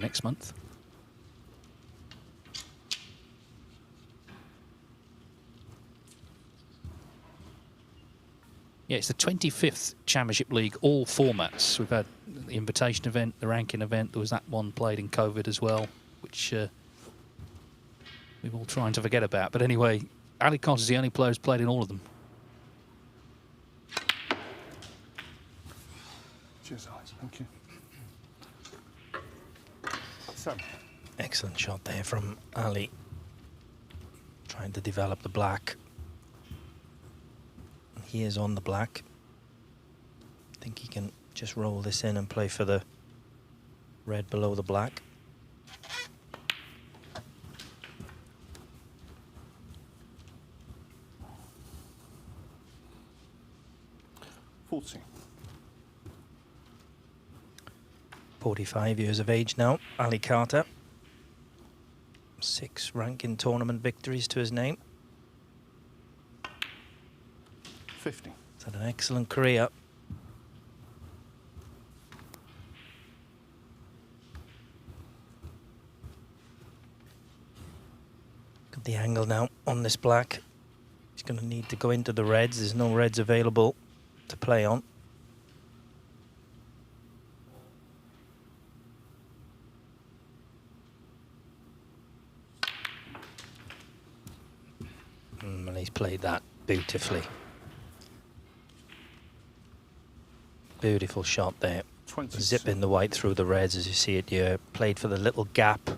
next month. Yeah, it's the 25th Championship League, all formats. We've had the invitation event, the ranking event. There was that one played in COVID as well, which we're all trying to forget about. But anyway, Ali Carter's the only player who's played in all of them. Cheers, Alex. Thank you. So. Excellent shot there from Ali. Trying to develop the black. He is on the black. I think he can just roll this in and play for the red below the black. $40. 45 years of age now, Ali Carter. 6 ranking tournament victories to his name. 50. He's had an excellent career. Got the angle now on this black. He's going to need to go into the reds. There's no reds available to play on. And he's played that beautifully. Beautiful shot there. Zipping the white through the reds as you see it here. Played for the little gap.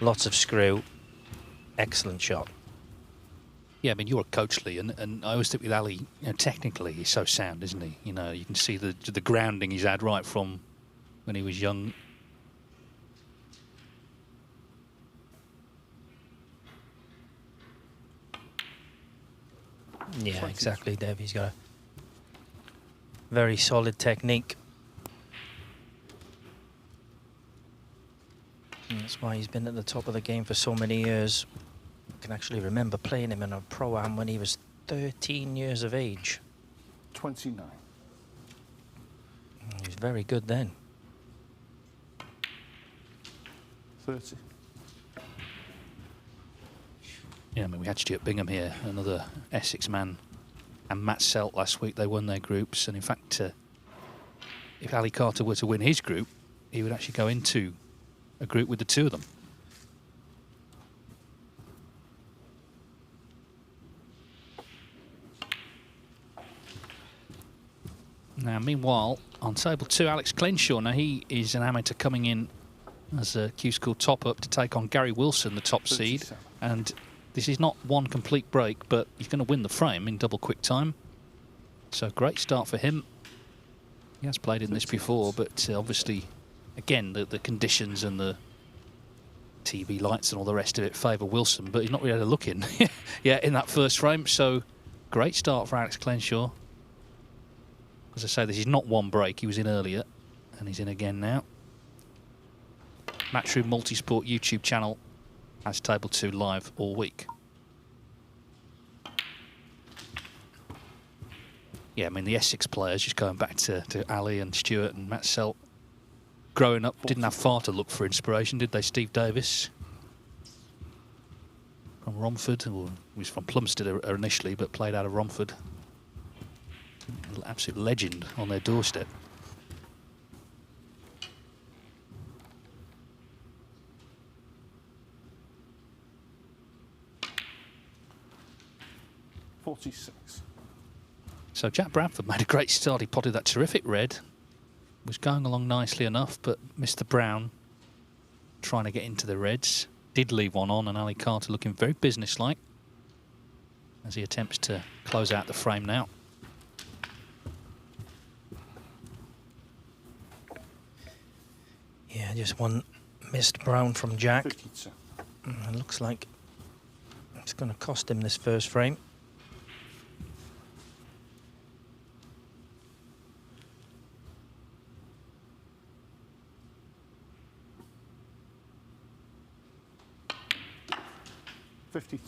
Lots of screw. Excellent shot. Yeah, I mean, you're a coach, Lee, and I always think with Ali, you know, technically he's so sound, isn't he? You know, you can see the grounding he's had right from when he was young. Yeah, exactly, Dev. He's got a very solid technique. And that's why he's been at the top of the game for so many years. I can actually remember playing him in a pro-am when he was 13 years of age. 29. He was very good then. 30. Yeah, I mean, we had Stuart Bingham here, another Essex man, and Matt Selt last week. They won their groups, and in fact, if Ali Carter were to win his group, he would actually go into a group with the two of them. Now, meanwhile, on table 2, Alex Clenshaw. Now, he is an amateur coming in as a Q-School top-up to take on Gary Wilson, the top seed. And this is not one complete break, but he's going to win the frame in double quick time. So, great start for him. He has played in this before, but obviously, again, the conditions and the TV lights and all the rest of it favour Wilson, but he's not really had a look in yeah, in that first frame. So, great start for Alex Clenshaw. As I say, this is not one break. He was in earlier, and he's in again now. Matchroom Multisport YouTube channel has Table 2 live all week. Yeah, I mean, the Essex players, just going back to Ali and Stuart and Matt Selt, growing up, didn't have far to look for inspiration, did they? Steve Davis from Romford, or he was from Plumstead initially, but played out of Romford. An absolute legend on their doorstep. $46. So Jack Bradford made a great start. He potted that terrific red. Was going along nicely enough, but Mr. Brown trying to get into the reds. Did leave one on, and Ali Carter looking very businesslike as he attempts to close out the frame now. Yeah, just one missed brown from Jack. 52. It looks like it's going to cost him this first frame. $53.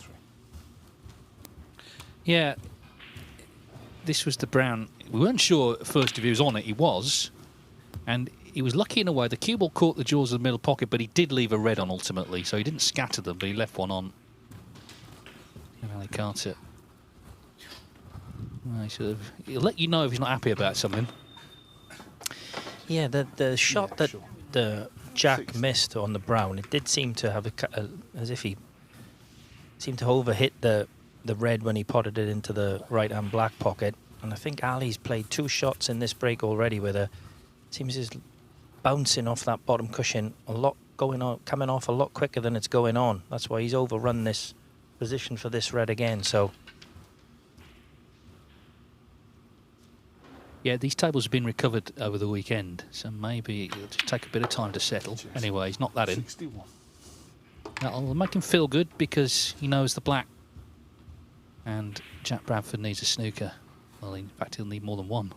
Yeah, this was the brown. We weren't sure at first if he was on it. He was, and he was lucky in a way. The cue ball caught the jaws of the middle pocket, but he did leave a red on ultimately, so he didn't scatter them, but he left one on. And Ali Carter. Well, he'll let you know if he's not happy about something. Yeah, the shot that the Jack missed on the brown, it did seem to have as if he seemed to overhit the red when he potted it into the right-hand black pocket. And I think Ali's played 2 shots in this break already with a... Seems he's bouncing off that bottom cushion a lot, coming off a lot quicker than it's going on. That's why he's overrun this position for this red again, so... Yeah, these tables have been recovered over the weekend, so maybe it'll just take a bit of time to settle. Anyway, he's not that in. 61. That'll make him feel good because he knows the black. And Jack Bradford needs a snooker. Well, in fact, he'll need more than one.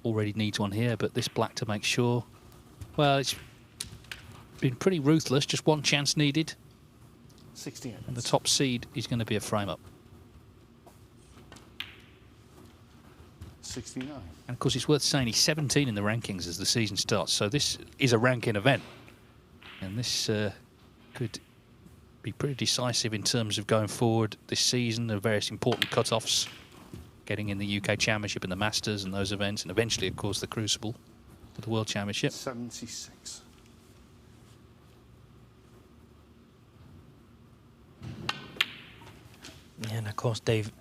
Already needs one here, but this black to make sure. Well, it's been pretty ruthless. Just one chance needed. 68. And the top seed is going to be a frame-up. 69. And of course, it's worth saying he's 17 in the rankings as the season starts. So this is a ranking event. And this could be pretty decisive in terms of going forward this season. There are various important cut-offs, getting in the UK Championship and the Masters and those events. And eventually, of course, the Crucible for the World Championship. 76. And of course, Dave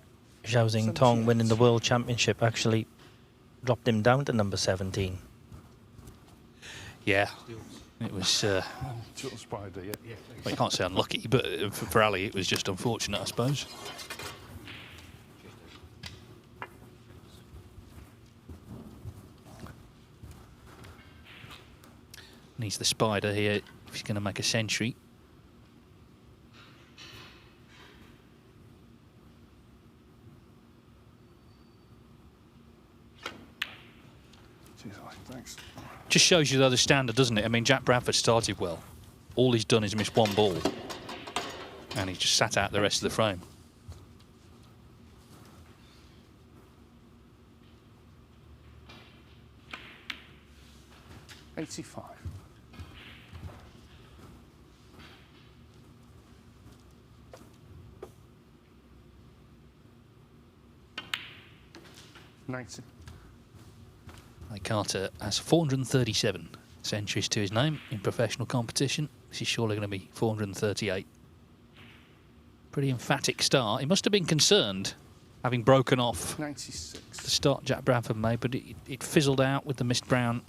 Zhao Xing Tong winning the World Championship actually dropped him down to number 17. Yeah, it was... well, you can't say unlucky, but for Ali, it was just unfortunate, I suppose. Needs the spider here if he's going to make a century. Thanks. Just shows you, though, the standard, doesn't it? I mean, Jack Bradford started well. All he's done is miss one ball. And he's just sat out the rest of the frame. $85. $90. Carter has 437 centuries to his name in professional competition. This is surely going to be 438. Pretty emphatic start. He must have been concerned, having broken off 96. the start Jack Bradford made, but it fizzled out with the missed brown.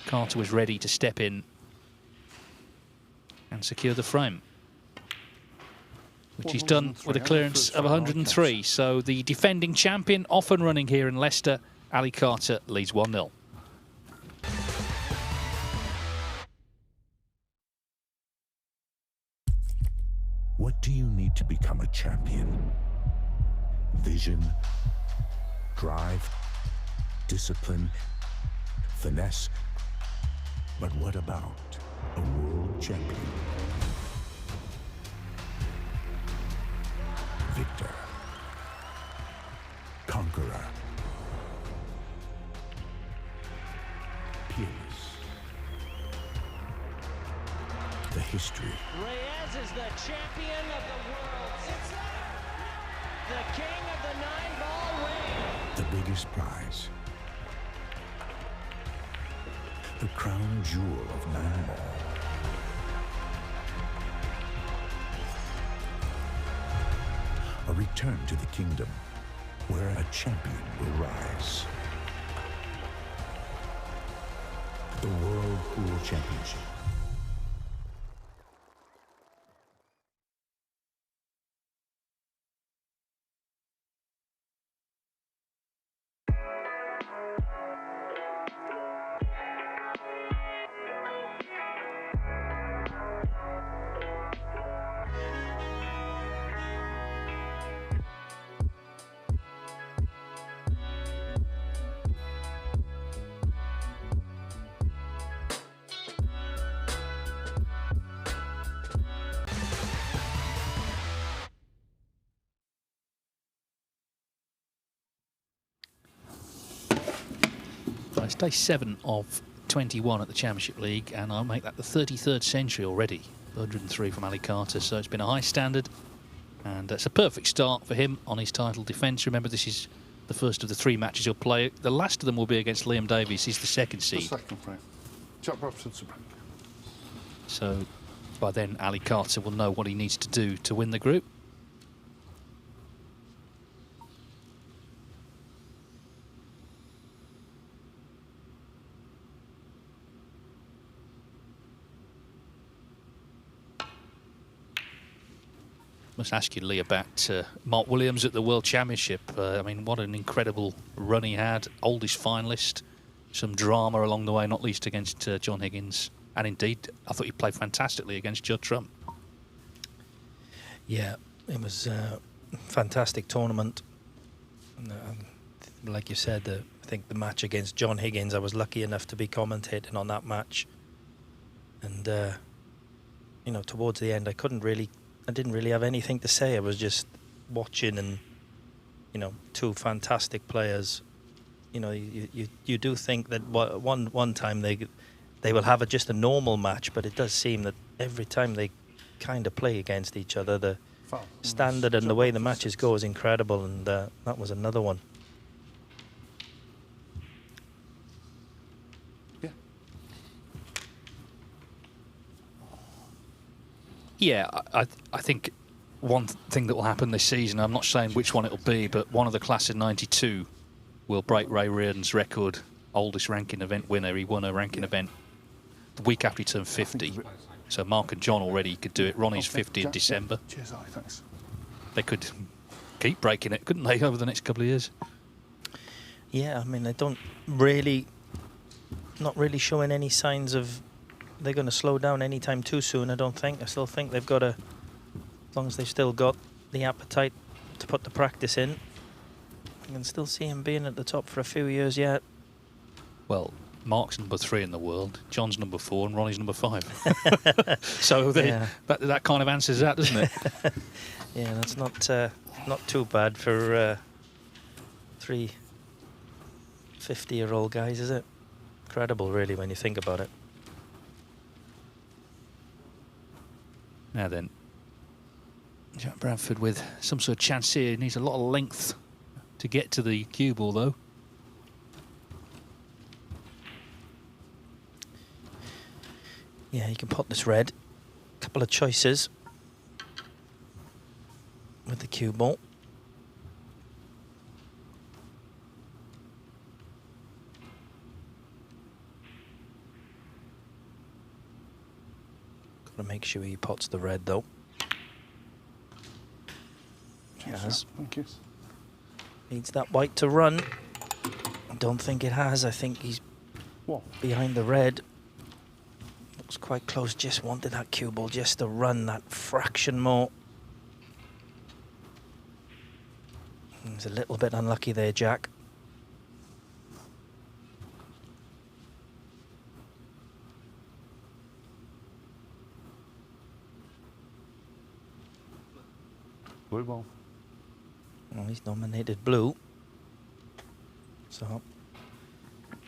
Carter was ready to step in and secure the frame, which he's done with a clearance of 103. So the defending champion off and running here in Leicester. Ali Carter leads 1-0. What do you need to become a champion? Vision, drive, discipline, finesse. But what about a world champion? Victor, conqueror, peerless. The history. Reyes is the champion of the world. The king of the 9-ball ring. The biggest prize. The crown jewel of 9-ball. A return to the kingdom where a champion will rise. The World Pool Championship. it's day 7 of 21 at the Championship League, and I'll make that the 33rd century already. 103 from Ali Carter, so it's been a high standard, and it's a perfect start for him on his title defence. Remember, this is the first of the 3 matches he'll play. The last of them will be against Liam Davies. He's the second seed. The second frame. Jack Bradford's the break. So by then, Ali Carter will know what he needs to do to win the group. Must ask you, Lee, about Mark Williams at the World Championship. I mean, what an incredible run he had. Oldest finalist. Some drama along the way, not least against John Higgins. And indeed, I thought he played fantastically against Judd Trump. Yeah, it was a fantastic tournament. Like you said, I think the match against John Higgins, I was lucky enough to be commentating on that match. And, you know, towards the end, I didn't really have anything to say. I was just watching, and, you know, 2 fantastic players. You know, you do think that one time they will have just a normal match, but it does seem that every time they kind of play against each other, the standard and the way the matches go is incredible, and that was another one. Yeah, I think one thing that will happen this season, I'm not saying which one it'll be, but one of the class of 92 will break Ray Reardon's record, oldest ranking event winner. He won a ranking event the week after he turned 50. So Mark and John already could do it. Ronnie's 50 in December. Cheers, Ali, thanks. They could keep breaking it, couldn't they, over the next couple of years? Yeah, I mean, they not really showing any signs of they're going to slow down anytime too soon, I don't think. I still think they've got as long as they've still got the appetite to put the practice in, I can still see him being at the top for a few years yet. Well, Mark's number 3 in the world, John's number 4, and Ronnie's number 5. So that kind of answers that, doesn't it? Yeah, that's not too bad for 3 50-year-old guys, is it? Incredible, really, when you think about it. Now then, Jack Bradford with some sort of chance here. He needs a lot of length to get to the cue ball, though. Yeah, you can pot this red. Couple of choices with the cue ball. Got to make sure he pots the red, though. Yes. Thank you. Needs that white to run. I don't think it has. I think he's behind the red. Looks quite close. Just wanted that cue ball just to run that fraction more. He's a little bit unlucky there, Jack. Blue ball. Well, he's nominated blue. So,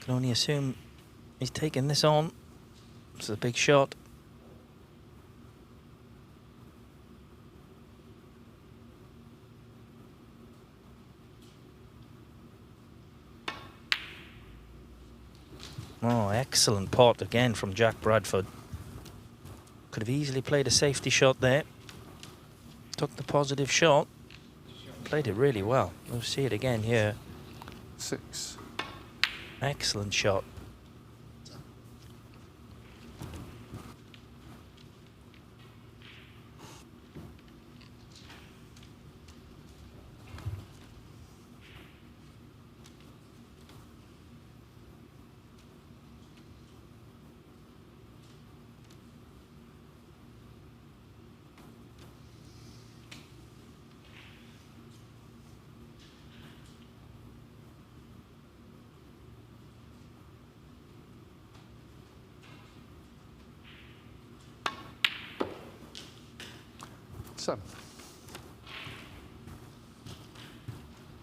can only assume he's taking this on. It's a big shot. Oh, excellent pot again from Jack Bradford. Could have easily played a safety shot there. Took the positive shot. Played it really well. We'll see it again here. 6. Excellent shot.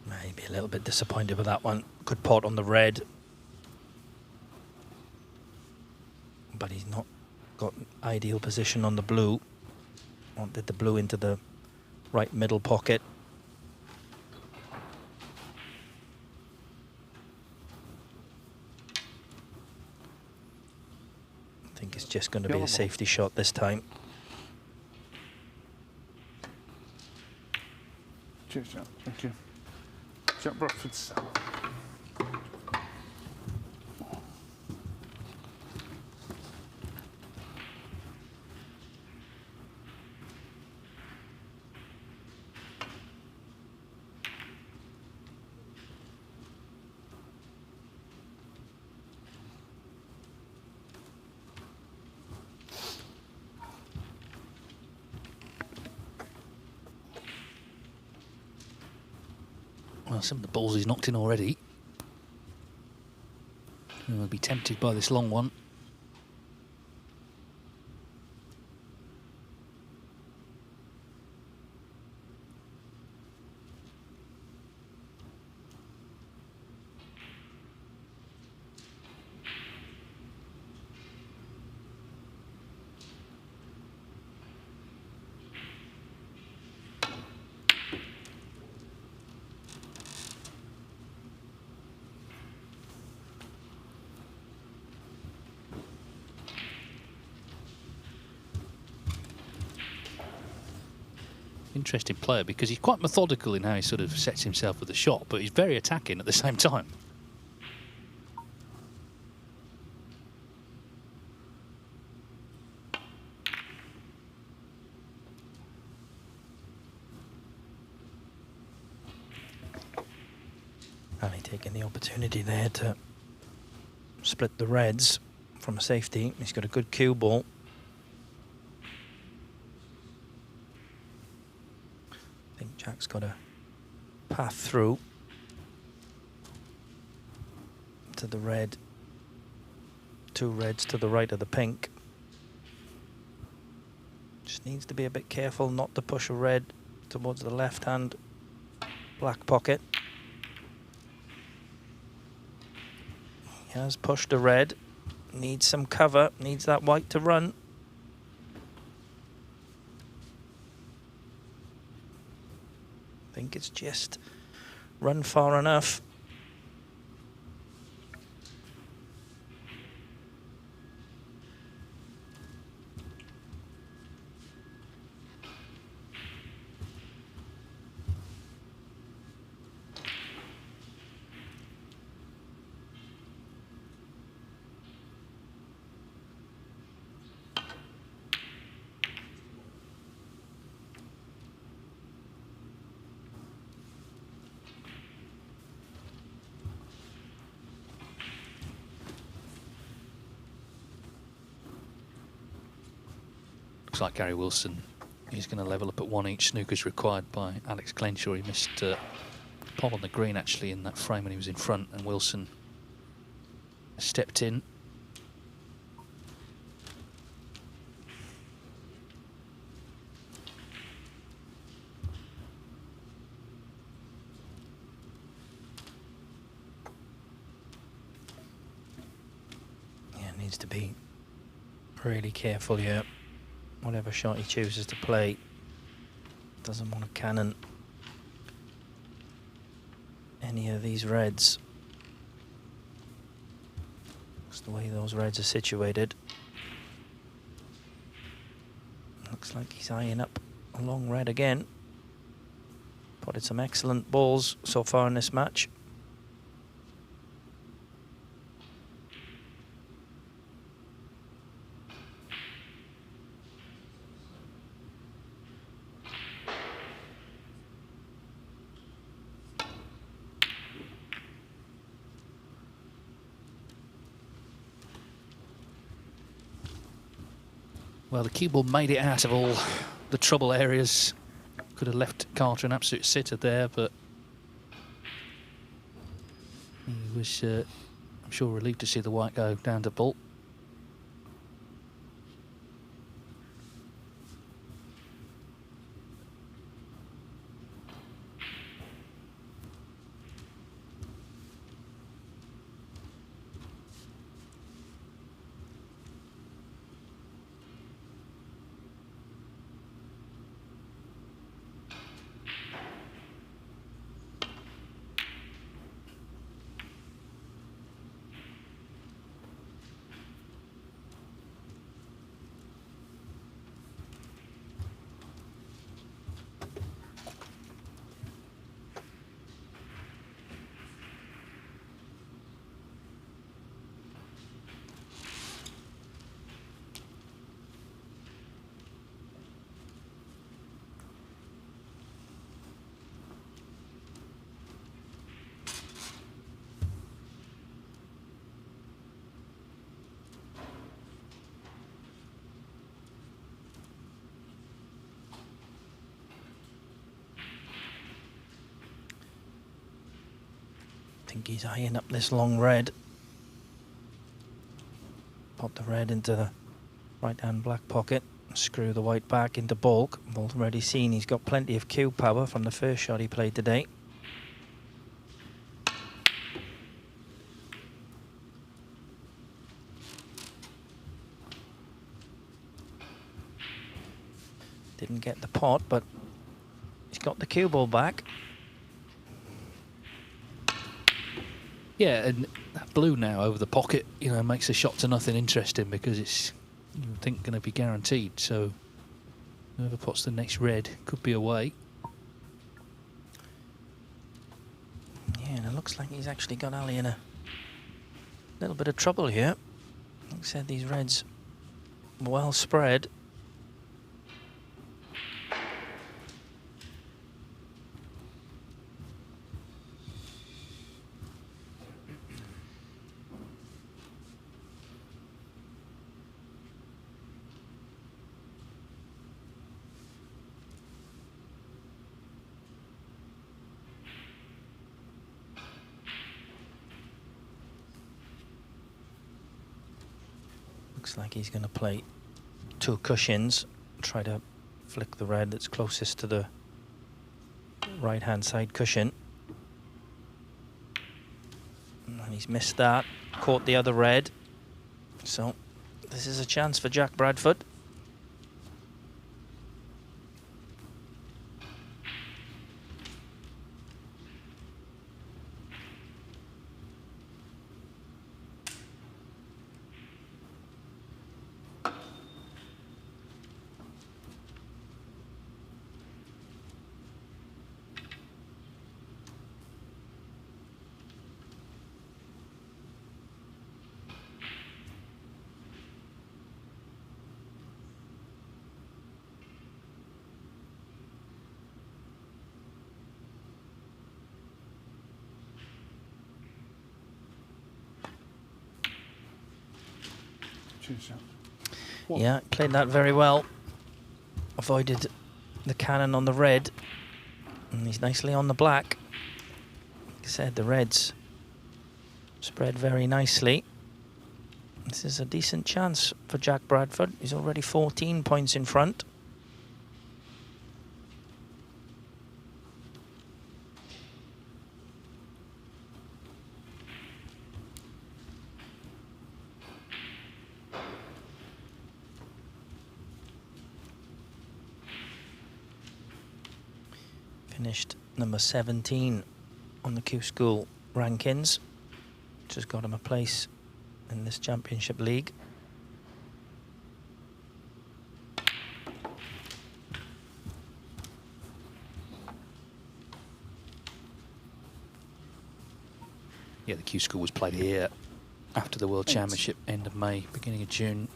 Maybe a little bit disappointed with that one. Good pot on the red. but he's not got ideal position on the blue. Wanted the blue into the right middle pocket. I think it's just going to be a safety shot this time. Cheers, Jack. Thank you. Jack Bradford 7. Well, some of the balls he's knocked in already. He'll be tempted by this long one. Interesting player because he's quite methodical in how he sort of sets himself with the shot, but he's very attacking at the same time. Ali taking the opportunity there to split the reds from a safety. He's got a good cue ball. I think Jack's got a path through to the red. 2 reds to the right of the pink. Just needs to be a bit careful not to push a red towards the left-hand black pocket. He has pushed a red. Needs some cover. Needs that white to run. I think it's just run far enough. Looks like Gary Wilson, he's going to level up at 1 each. Snooker's required by Alex Clenshaw. He missed a pot on the green actually in that frame when he was in front, and Wilson stepped in. Yeah, needs to be really careful here. Whatever shot he chooses to play, doesn't want to cannon any of these reds. That's the way those reds are situated. Looks like he's eyeing up a long red again. Potted some excellent balls so far in this match. Well, the cue ball made it out of all the trouble areas. Could have left Carter an absolute sitter there, but he was, I'm sure, relieved to see the white go down to ball. think he's eyeing up this long red. Pop the red into the right-hand black pocket. Screw the white back into baulk. I've already seen he's got plenty of cue power from the first shot he played today. Didn't get the pot, but he's got the cue ball back. Yeah, and that blue now over the pocket, you know, makes the shot to nothing interesting because it's, you think, going to be guaranteed. So whoever pots the next red could be away. Yeah, and it looks like he's actually got Ali in a little bit of trouble here. Like I said, these reds well spread. Looks like he's going to play 2 cushions, try to flick the red that's closest to the right-hand side cushion. And he's missed that, caught the other red. So this is a chance for Jack Bradford. Yeah, played that very well. Avoided the cannon on the red. And he's nicely on the black. Like I said, the reds spread very nicely. This is a decent chance for Jack Bradford. He's already 14 points in front. Finished number 17 on the Q School rankings, which has got him a place in this championship league. Yeah, the Q School was played here after the World Championship, end of May, beginning of June.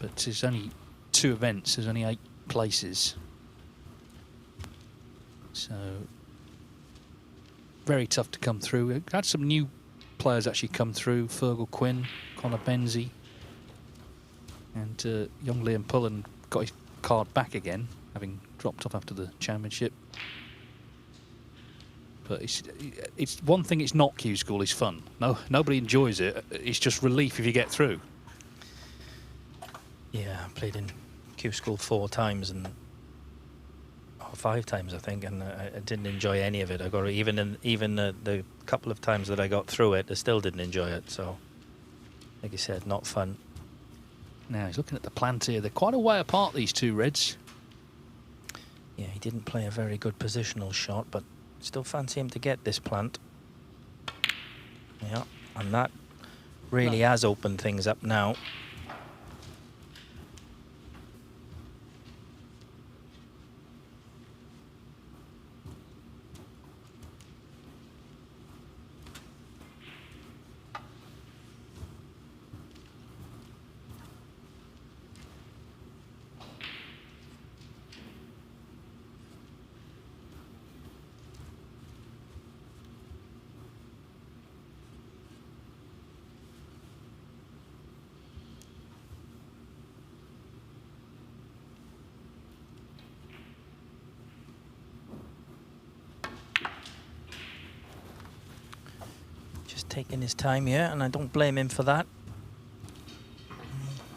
But there's only 2 events, there's only 8 places. So very tough to come through. We had some new players actually come through. Fergal Quinn, Connor Benzie, and young Liam Pullen got his card back again, having dropped off after the championship. But it's one thing. It's not Q School. It's fun. Nobody enjoys it. It's just relief if you get through. Yeah, I played in Q School 4 times and 5 times I think, and I didn't enjoy any of it. I got even the couple of times that I got through it, I still didn't enjoy it. So, like you said, not fun. Now he's looking at the plant here. They're quite a way apart, these 2 reds. Yeah, he didn't play a very good positional shot, but still fancy him to get this plant. Yeah, and that really has opened things up now. taking his time here, and I don't blame him for that.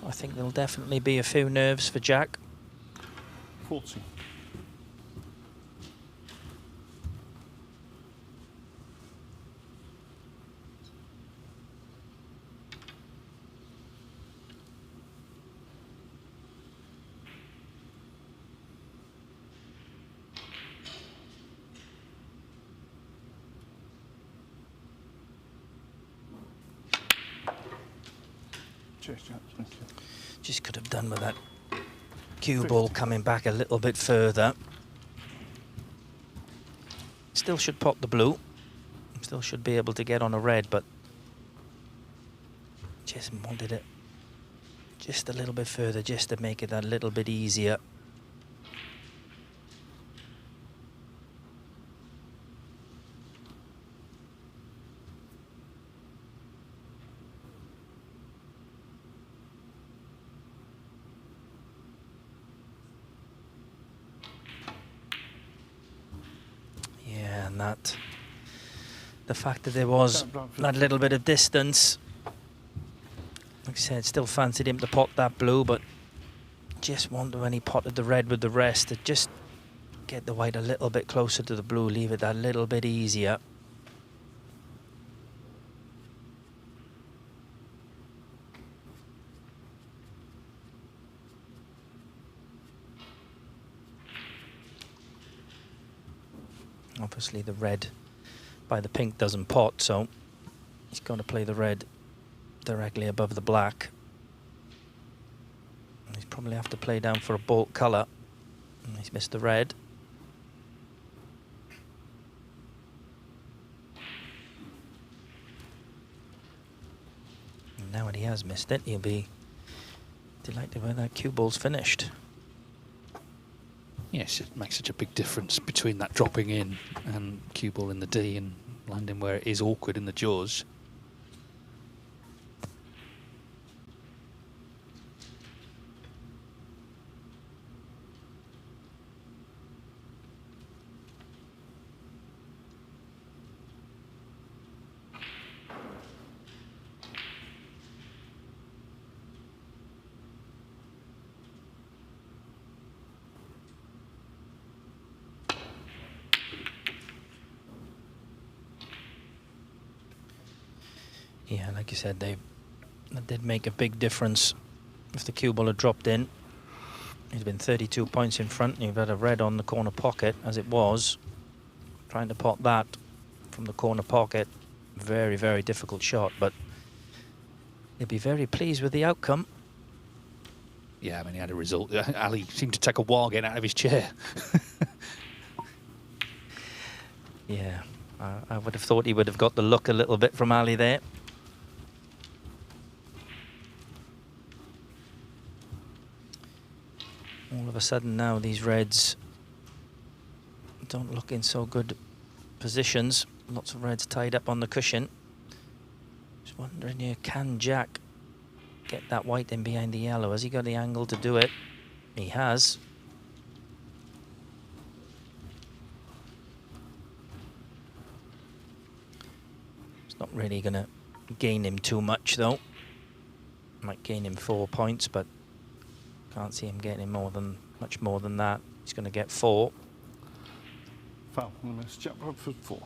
I think there'll definitely be a few nerves for Jack. 40. Cheers, Jack. Thank you. Just could have done with that cue ball coming back a little bit further. Still should pop the blue. Still should be able to get on a red, but just wanted it just a little bit further, just to make it that little bit easier. And that, the fact that there was that little bit of distance, like I said, still fancied him to pot that blue, but just wonder when he potted the red with the rest to just get the white a little bit closer to the blue, leave it that little bit easier. Obviously the red by the pink doesn't pot, so he's got to play the red directly above the black. And he's probably have to play down for a bolt colour. And he's missed the red. And now when he has missed it, he'll be delighted when that cue ball's finished. Yes, it makes such a big difference between that dropping in and cue ball in the D and landing where it is awkward in the jaws. Yeah, like you said, that did make a big difference. If the cue ball had dropped in, he's been 32 points in front. You've had a red on the corner pocket, as it was. Trying to pot that from the corner pocket, very, very difficult shot, but he'll be very pleased with the outcome. Yeah, I mean, he had a result. Ali seemed to take a while getting out of his chair. Yeah, I would have thought he would have got the look a little bit from Ali there. All of a sudden now these reds don't look in so good positions. Lots of reds tied up on the cushion. Just wondering here, can Jack get that white in behind the yellow? Has he got the angle to do it? He has. It's not really going to gain him too much though. Might gain him 4 points, but can't see him getting much more than that. He's going to get 4. Foul. I'm going to Jack Bradford 4.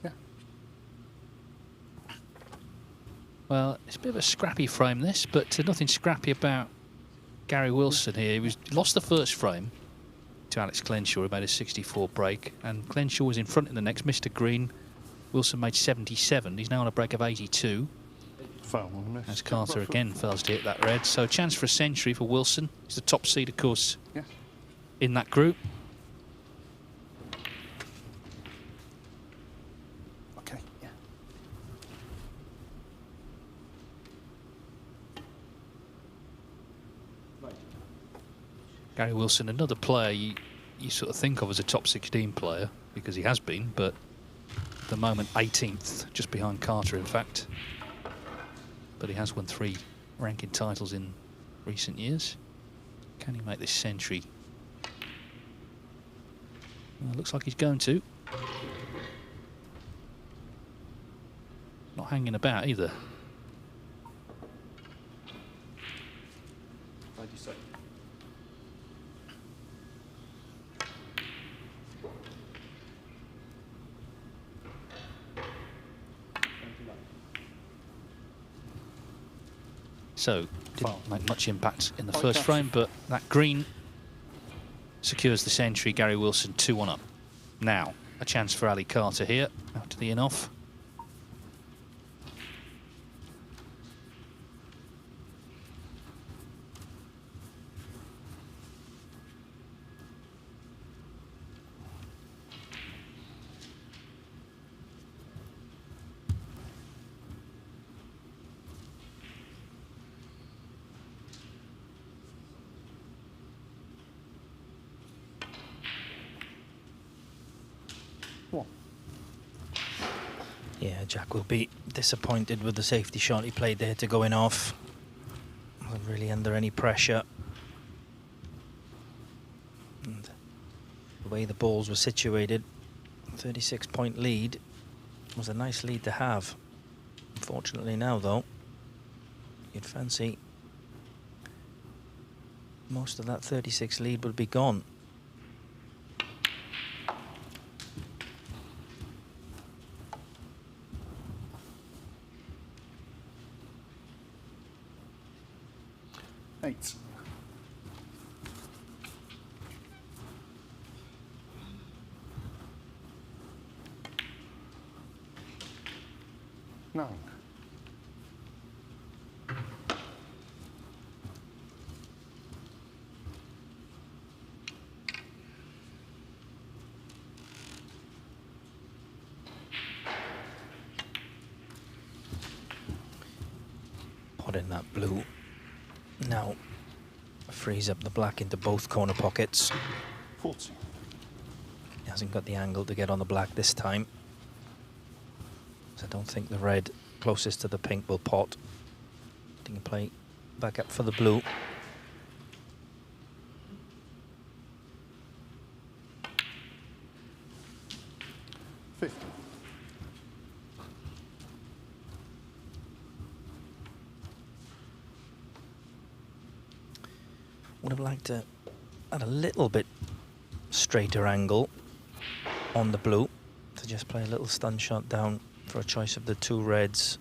Yeah. Well, it's a bit of a scrappy frame this, but nothing scrappy about Gary Wilson here. He lost the first frame to Alex Clenshaw, who made a 64 break, and Clenshaw was in front in the next, Mr. Green. Wilson made 77. He's now on a break of 82. Foul on the miss. As Carter again fails to hit that red. So a chance for a century for Wilson. He's the top seed, of course, in that group. Okay, yeah. Gary Wilson, another player you sort of think of as a top 16 player, because he has been, but at the moment 18th, just behind Carter, in fact. But he has won 3 ranking titles in recent years. Can he make this century? Well, looks like he's going to. Not hanging about either. So, didn't make much impact in the first frame, but that green secures the century. Gary Wilson 2-1 up. Now, a chance for Ali Carter here after the in-off. Yeah, Jack will be disappointed with the safety shot he played there to going off. Wasn't really under any pressure. And the way the balls were situated, 36-point lead was a nice lead to have. Unfortunately now, though, you'd fancy most of that 36 lead would be gone. Eight. Nine. Pot in that blue. Now, frees up the black into both corner pockets. 40. He hasn't got the angle to get on the black this time. So I don't think the red closest to the pink will pot. He can play back up for the blue. Would have liked to add a little bit straighter angle on the blue to just play a little stun shot down for a choice of the two reds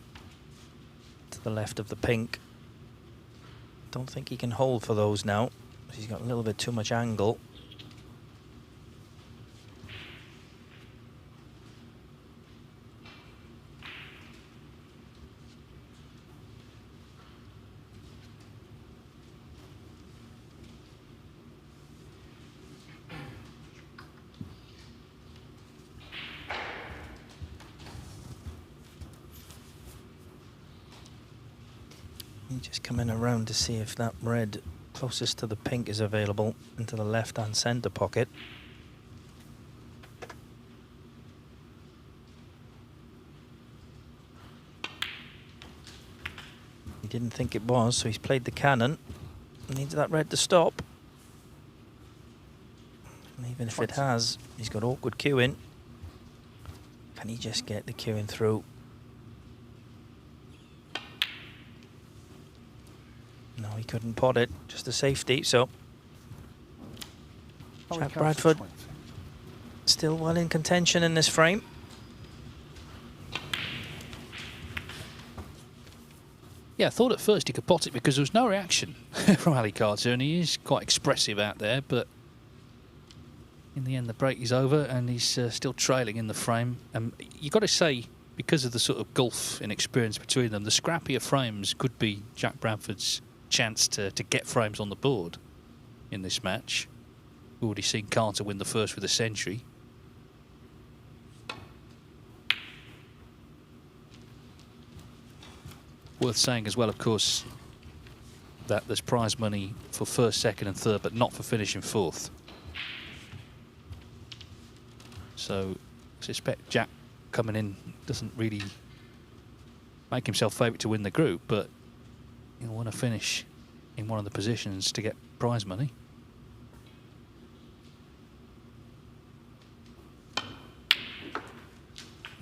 to the left of the pink. Don't think he can hold for those now. He's got a little bit too much angle. Just coming around to see if that red closest to the pink is available into the left and centre pocket. He didn't think it was, so he's played the cannon. Needs that red to stop. And even if it has, he's got awkward queuing. Can he just get the queuing through? No, he couldn't pot it, just a safety, so Jack Bradford still well in contention in this frame. Yeah, I thought at first he could pot it because there was no reaction from Ali Carter, and he is quite expressive out there, but in the end the break is over and he's still trailing in the frame. And you've got to say, because of the sort of gulf in experience between them, the scrappier frames could be Jack Bradford's chance to get frames on the board in this match. We've already seen Carter win the first with a century. Worth saying as well, of course, that there's prize money for first, second and third, but not for finishing fourth. So I suspect Jack coming in doesn't really make himself favourite to win the group, but you'll want to finish in one of the positions to get prize money.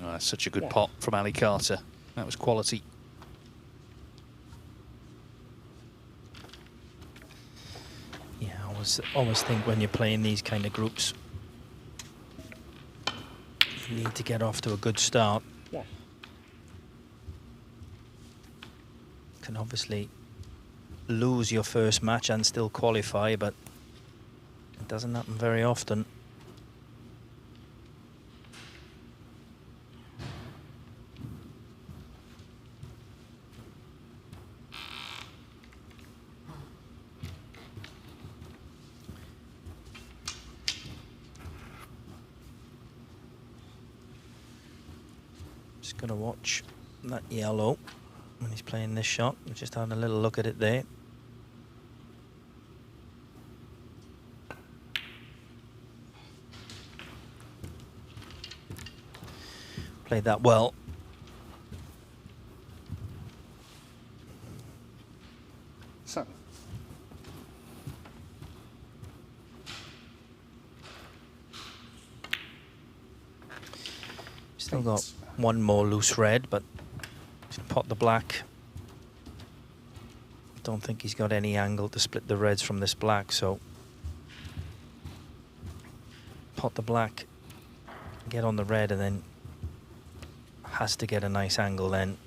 Oh, that's such a good pot from Ali Carter. That was quality. Yeah, I always think when you're playing these kind of groups, you need to get off to a good start. One. Can obviously lose your first match and still qualify, but it doesn't happen very often. Just gonna watch that yellow when he's playing this shot. We're just having a little look at it there. Played that well. Seven. Still got one more loose red, but pot the black. Don't think he's got any angle to split the reds from this black, so pot the black, get on the red, and then has to get a nice angle then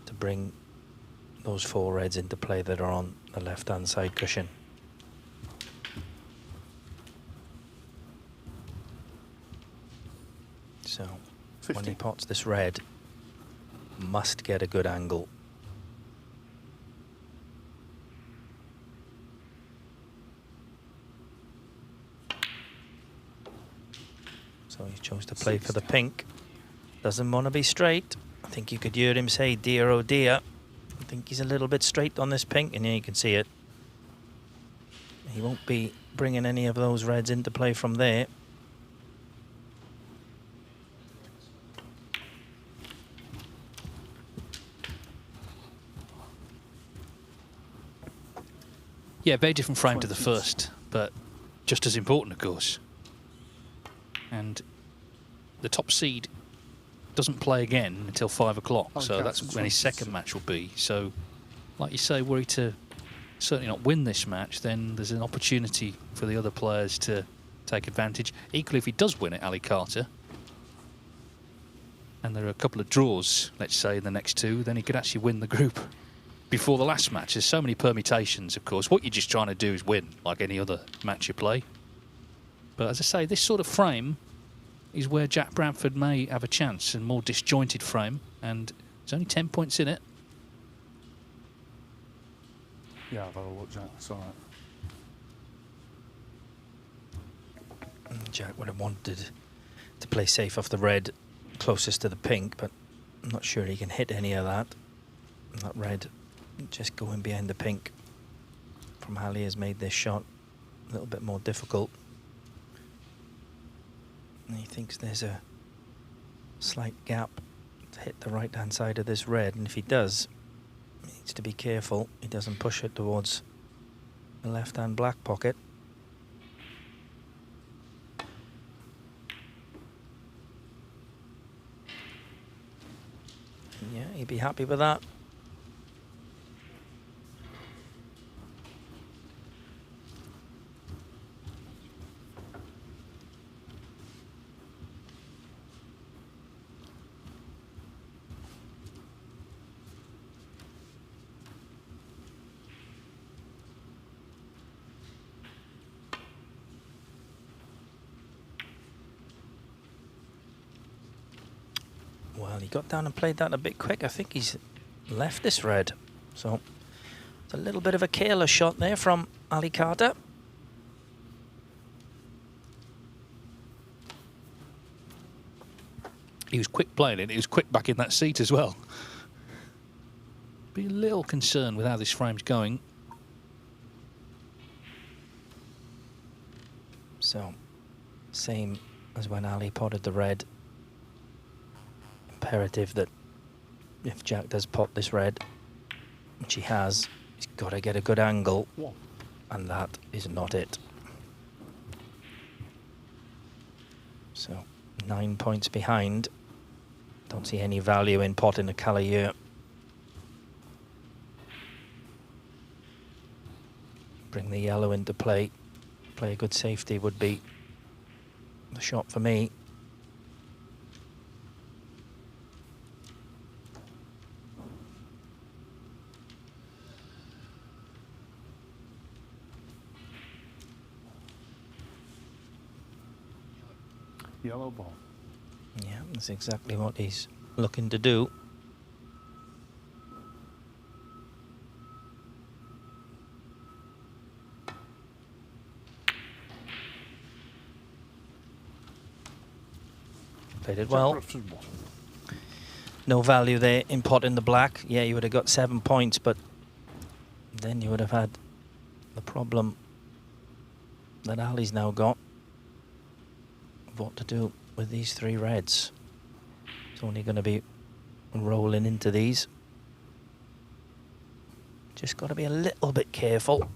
to bring those 4 reds into play that are on the left-hand side cushion. So 50. when he pots this red, must get a good angle. So he chose to play for the pink. Doesn't want to be straight. I think you could hear him say, dear oh dear. I think he's a little bit straight on this pink, and here you can see it. He won't be bringing any of those reds into play from there. Yeah, very different frame to the first, but just as important, of course. And the top seed doesn't play again until 5 o'clock, so that's when his second match will be. So, like you say, were he to certainly not win this match, then there's an opportunity for the other players to take advantage. Equally, if he does win it, Ali Carter, and there are a couple of draws, let's say, in the next 2, then he could actually win the group before the last match. There's so many permutations, of course. What you're just trying to do is win, like any other match you play. But as I say, this sort of frame is where Jack Bradford may have a chance, and more disjointed frame, and there's only 10 points in it. Yeah, I've had a look, Jack. It's all right. Jack would have wanted to play safe off the red closest to the pink, but I'm not sure he can hit any of that. That red just going behind the pink from Ali has made this shot a little bit more difficult. And he thinks there's a slight gap to hit the right hand side of this red, and if he does, he needs to be careful he doesn't push it towards the left hand black pocket. Yeah, he'd be happy with that. Well, he got down and played that a bit quick. I think he's left this red. So it's a little bit of a careless shot there from Ali Carter. He was quick playing it. He was quick back in that seat as well. Be a little concerned with how this frame's going. So, same as when Ali potted the red. Imperative that if Jack does pot this red, which he has, he's got to get a good angle, and that is not it. So 9 points behind Don't see any value in potting a Cavalier. Bring the yellow into play. Play a good safety would be the shot for me. Yellow ball. Yeah, that's exactly what he's looking to do. Played it well. No value there in potting the black. Yeah, you would have got 7 points, but then you would have had the problem that Ali's now got of what to do with these 3 reds. It's only going to be rolling into these. Just got to be a little bit careful.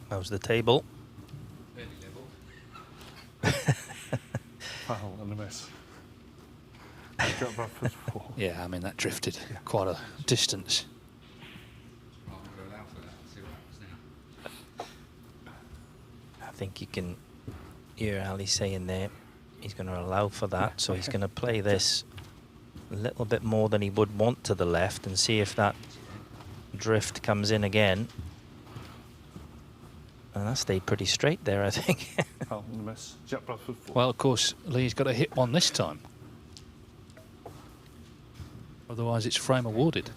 How's the table? Foul and a miss. Jack Bradford's 4. Yeah, I mean, that drifted quite a distance. I think you can hear Ali saying there he's going to allow for that, so he's going to play this a little bit more than he would want to the left and see if that drift comes in again. And that stayed pretty straight there, I think. Foul and a miss. Jack Bradford 4. Well, of course, Lee's got to hit one this time. Otherwise, it's frame awarded.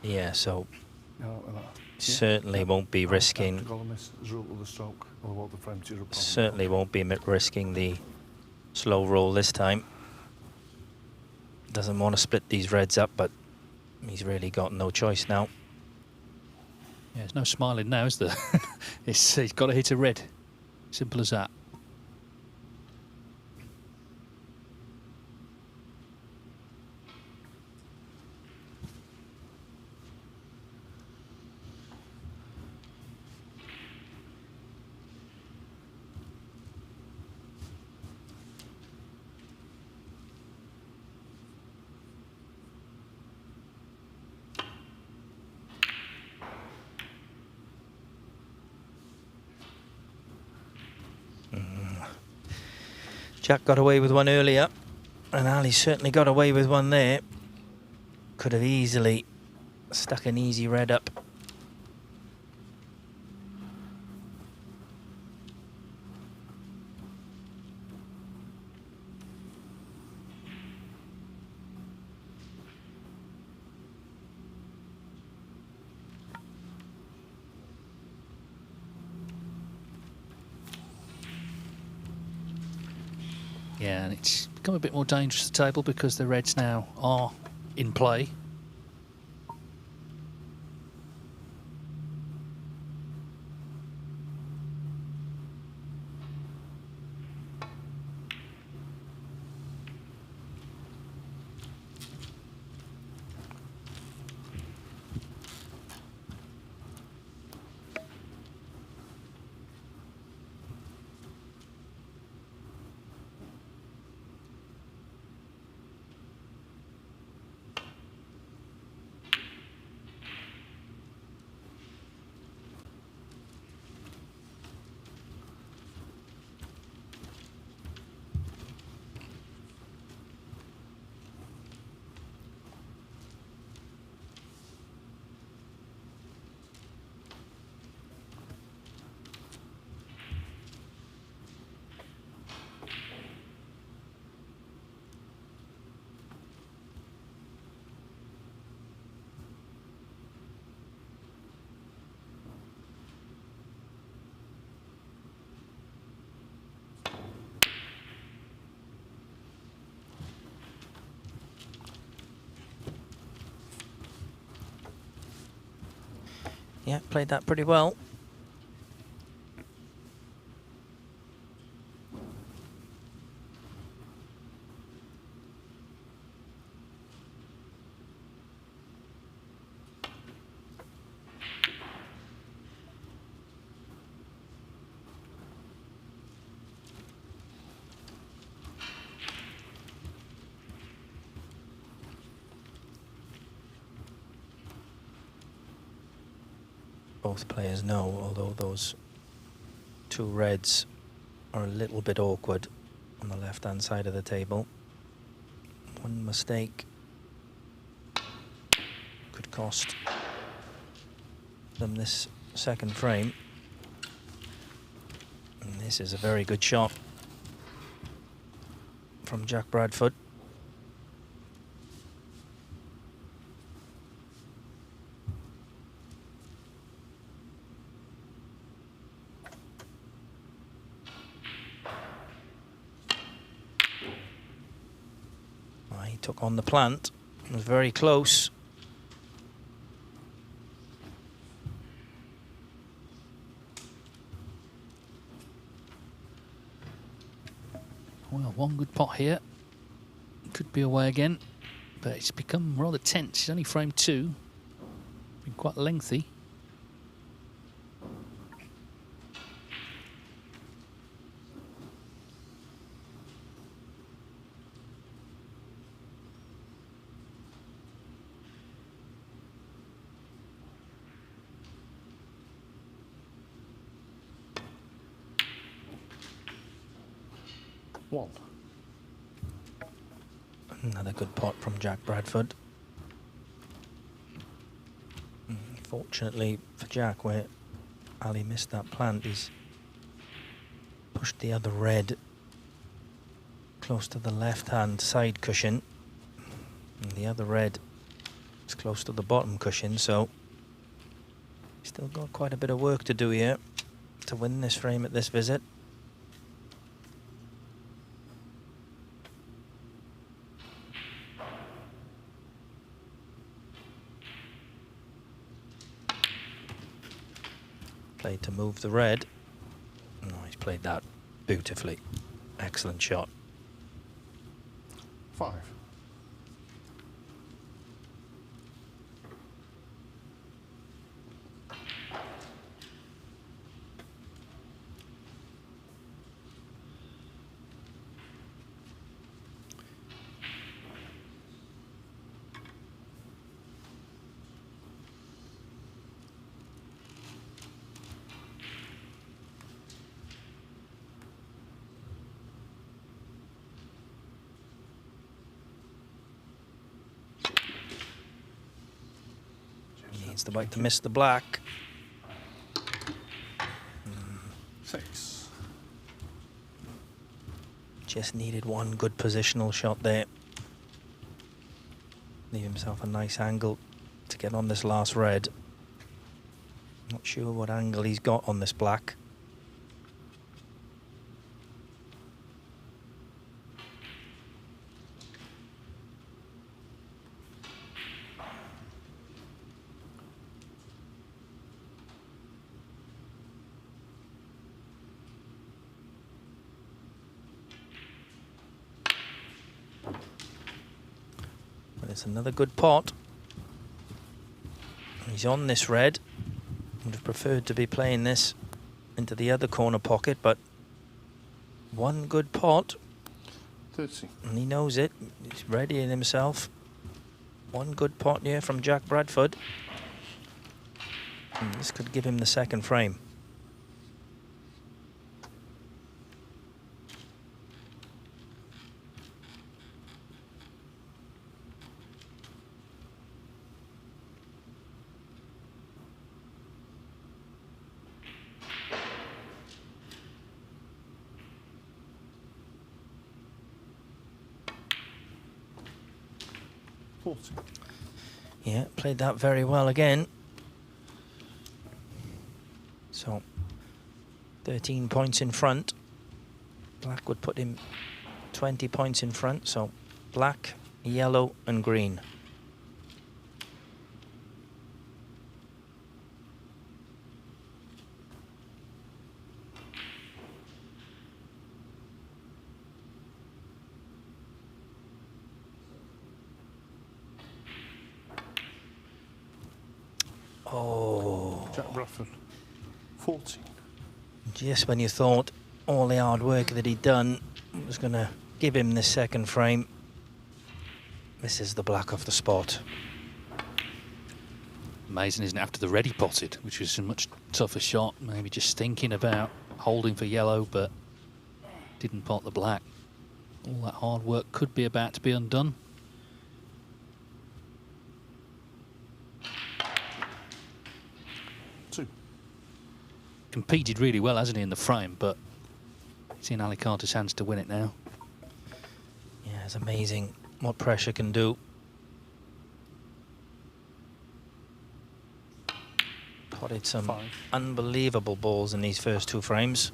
Yeah, so Yeah, like that. certainly won't be risking. After goal miss, result of the stroke. Or what the frame to your opponent. Certainly won't be risking the slow roll this time. Doesn't want to split these reds up, but he's really got no choice now. Yeah, there's no smiling now, is there? He's got to hit a red. Simple as that. Jack got away with one earlier, and Ali certainly got away with one there. Could have easily stuck an easy red up. Yeah, and it's become a bit more dangerous, the table, because the reds now are in play. Yeah, played that pretty well. both players know, although those two reds are a little bit awkward on the left-hand side of the table. One mistake could cost them this second frame. And this is a very good shot from Jack Bradford. He took on the plant. It was very close. Well, one good pot here. Could be away again, but it's become rather tense. It's only frame 2. Been quite lengthy. One. Another good pot from Jack Bradford. Fortunately for Jack, where Ali missed that plant, he's pushed the other red close to the left-hand side cushion. And the other red is close to the bottom cushion, so he's still got quite a bit of work to do here to win this frame at this visit. Played to move the red. Oh, he's played that beautifully. Excellent shot. 5. Needs the white to miss the black. 6. Just needed one good positional shot there. Leave himself a nice angle to get on this last red. Not sure what angle he's got on this black. But it's another good pot. He's on this red. Would have preferred to be playing this into the other corner pocket, but one good pot. 30. And he knows it. He's readying himself. One good pot here from Jack Bradford. And this could give him the second frame. Yeah, played that very well again. So, 13 points in front. Black would put him 20 points in front. So, black, yellow and green. Oh. Jack Bradford. 14. Just when you thought all the hard work that he'd done was going to give him this second frame, this is the black off the spot. Amazing, isn't it? After the ready potted, which was a much tougher shot, maybe just thinking about holding for yellow, but didn't pot the black. All that hard work could be about to be undone. Two. Competed really well, hasn't he, in the frame, but it's in Ali Carter's hands to win it now. Yeah, it's amazing what pressure can do. Potted some unbelievable balls in these first 2 frames.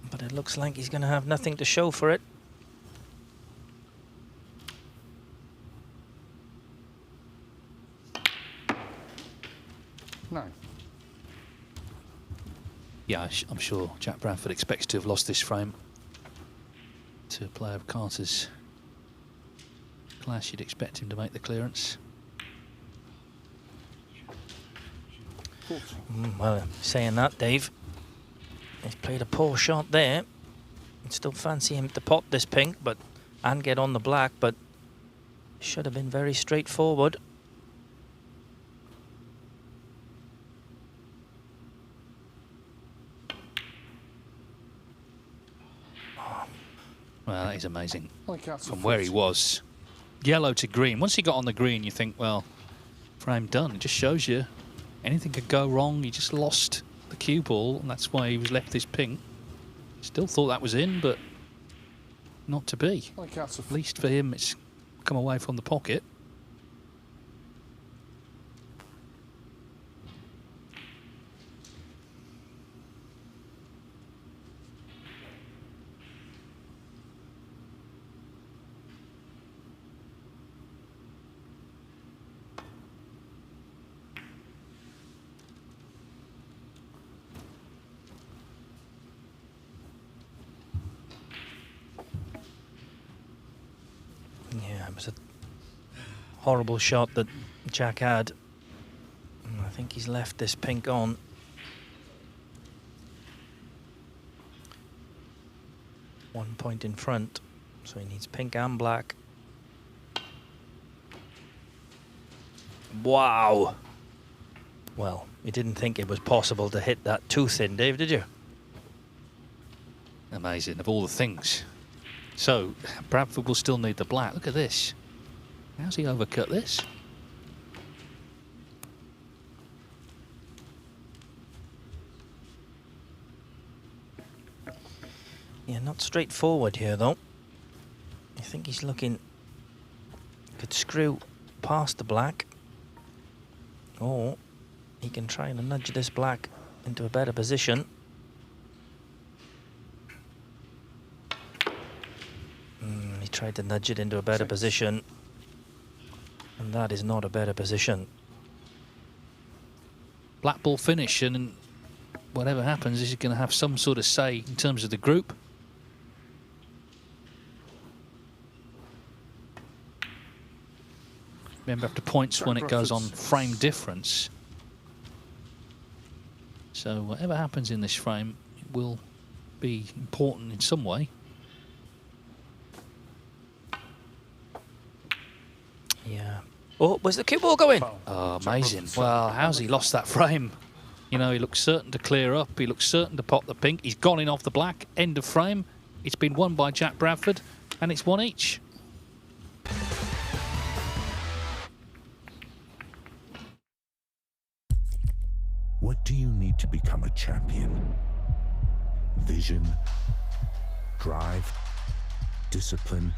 But it looks like he's going to have nothing to show for it. No. Yeah, I'm sure Jack Bradford expects to have lost this frame to a player of Carter's class. You'd expect him to make the clearance. Well, saying that, Dave, he's played a poor shot there. I'd still fancy him to pot this pink, but and get on the black, but should have been very straightforward. Well, that is amazing. Like From where he was, yellow to green. Once he got on the green, you think, well, frame done. It just shows you anything could go wrong. He just lost the cue ball, and that's why he was left this pink. Still thought that was in, but not to be. Like At least for him, it's come away from the pocket. Yeah, it was a horrible shot that Jack had. And I think he's left this pink on. One point in front, so he needs pink and black. Wow. Well, you didn't think it was possible to hit that too thin, Dave, did you? Amazing, of all the things. So, Bradford will still need the black. Look at this. How's he overcut this? Yeah, not straightforward here, though. I think he's looking... Could screw past the black. Or he can try and nudge this black into a better position. He tried to nudge it into a better position. And that is not a better position. Black ball finish, and whatever happens, he's going to have some sort of say in terms of the group. Remember, after points when it goes on frame difference. So whatever happens in this frame, it will be important in some way. Yeah. Oh, where's the cue ball going? Oh, amazing. Well, how's he lost that frame? You know, he looks certain to clear up. He looks certain to pop the pink. He's gone in off the black. End of frame. It's been won by Jack Bradford, and it's one each. What do you need to become a champion? Vision, drive, discipline,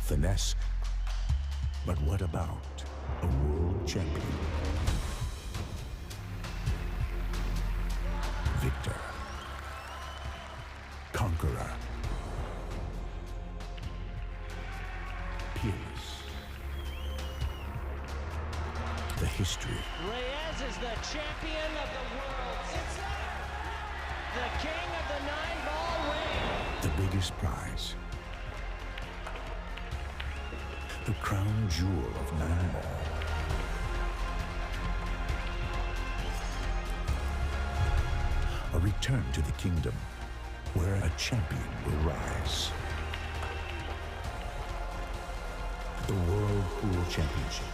finesse. But what about a world champion? Victor, conqueror, peerless. The history. Reyes is the champion of the world. It's the king of the 9-ball ring. The biggest prize. The crown jewel of 9-ball. A return to the kingdom where a champion will rise. The World Pool Championship.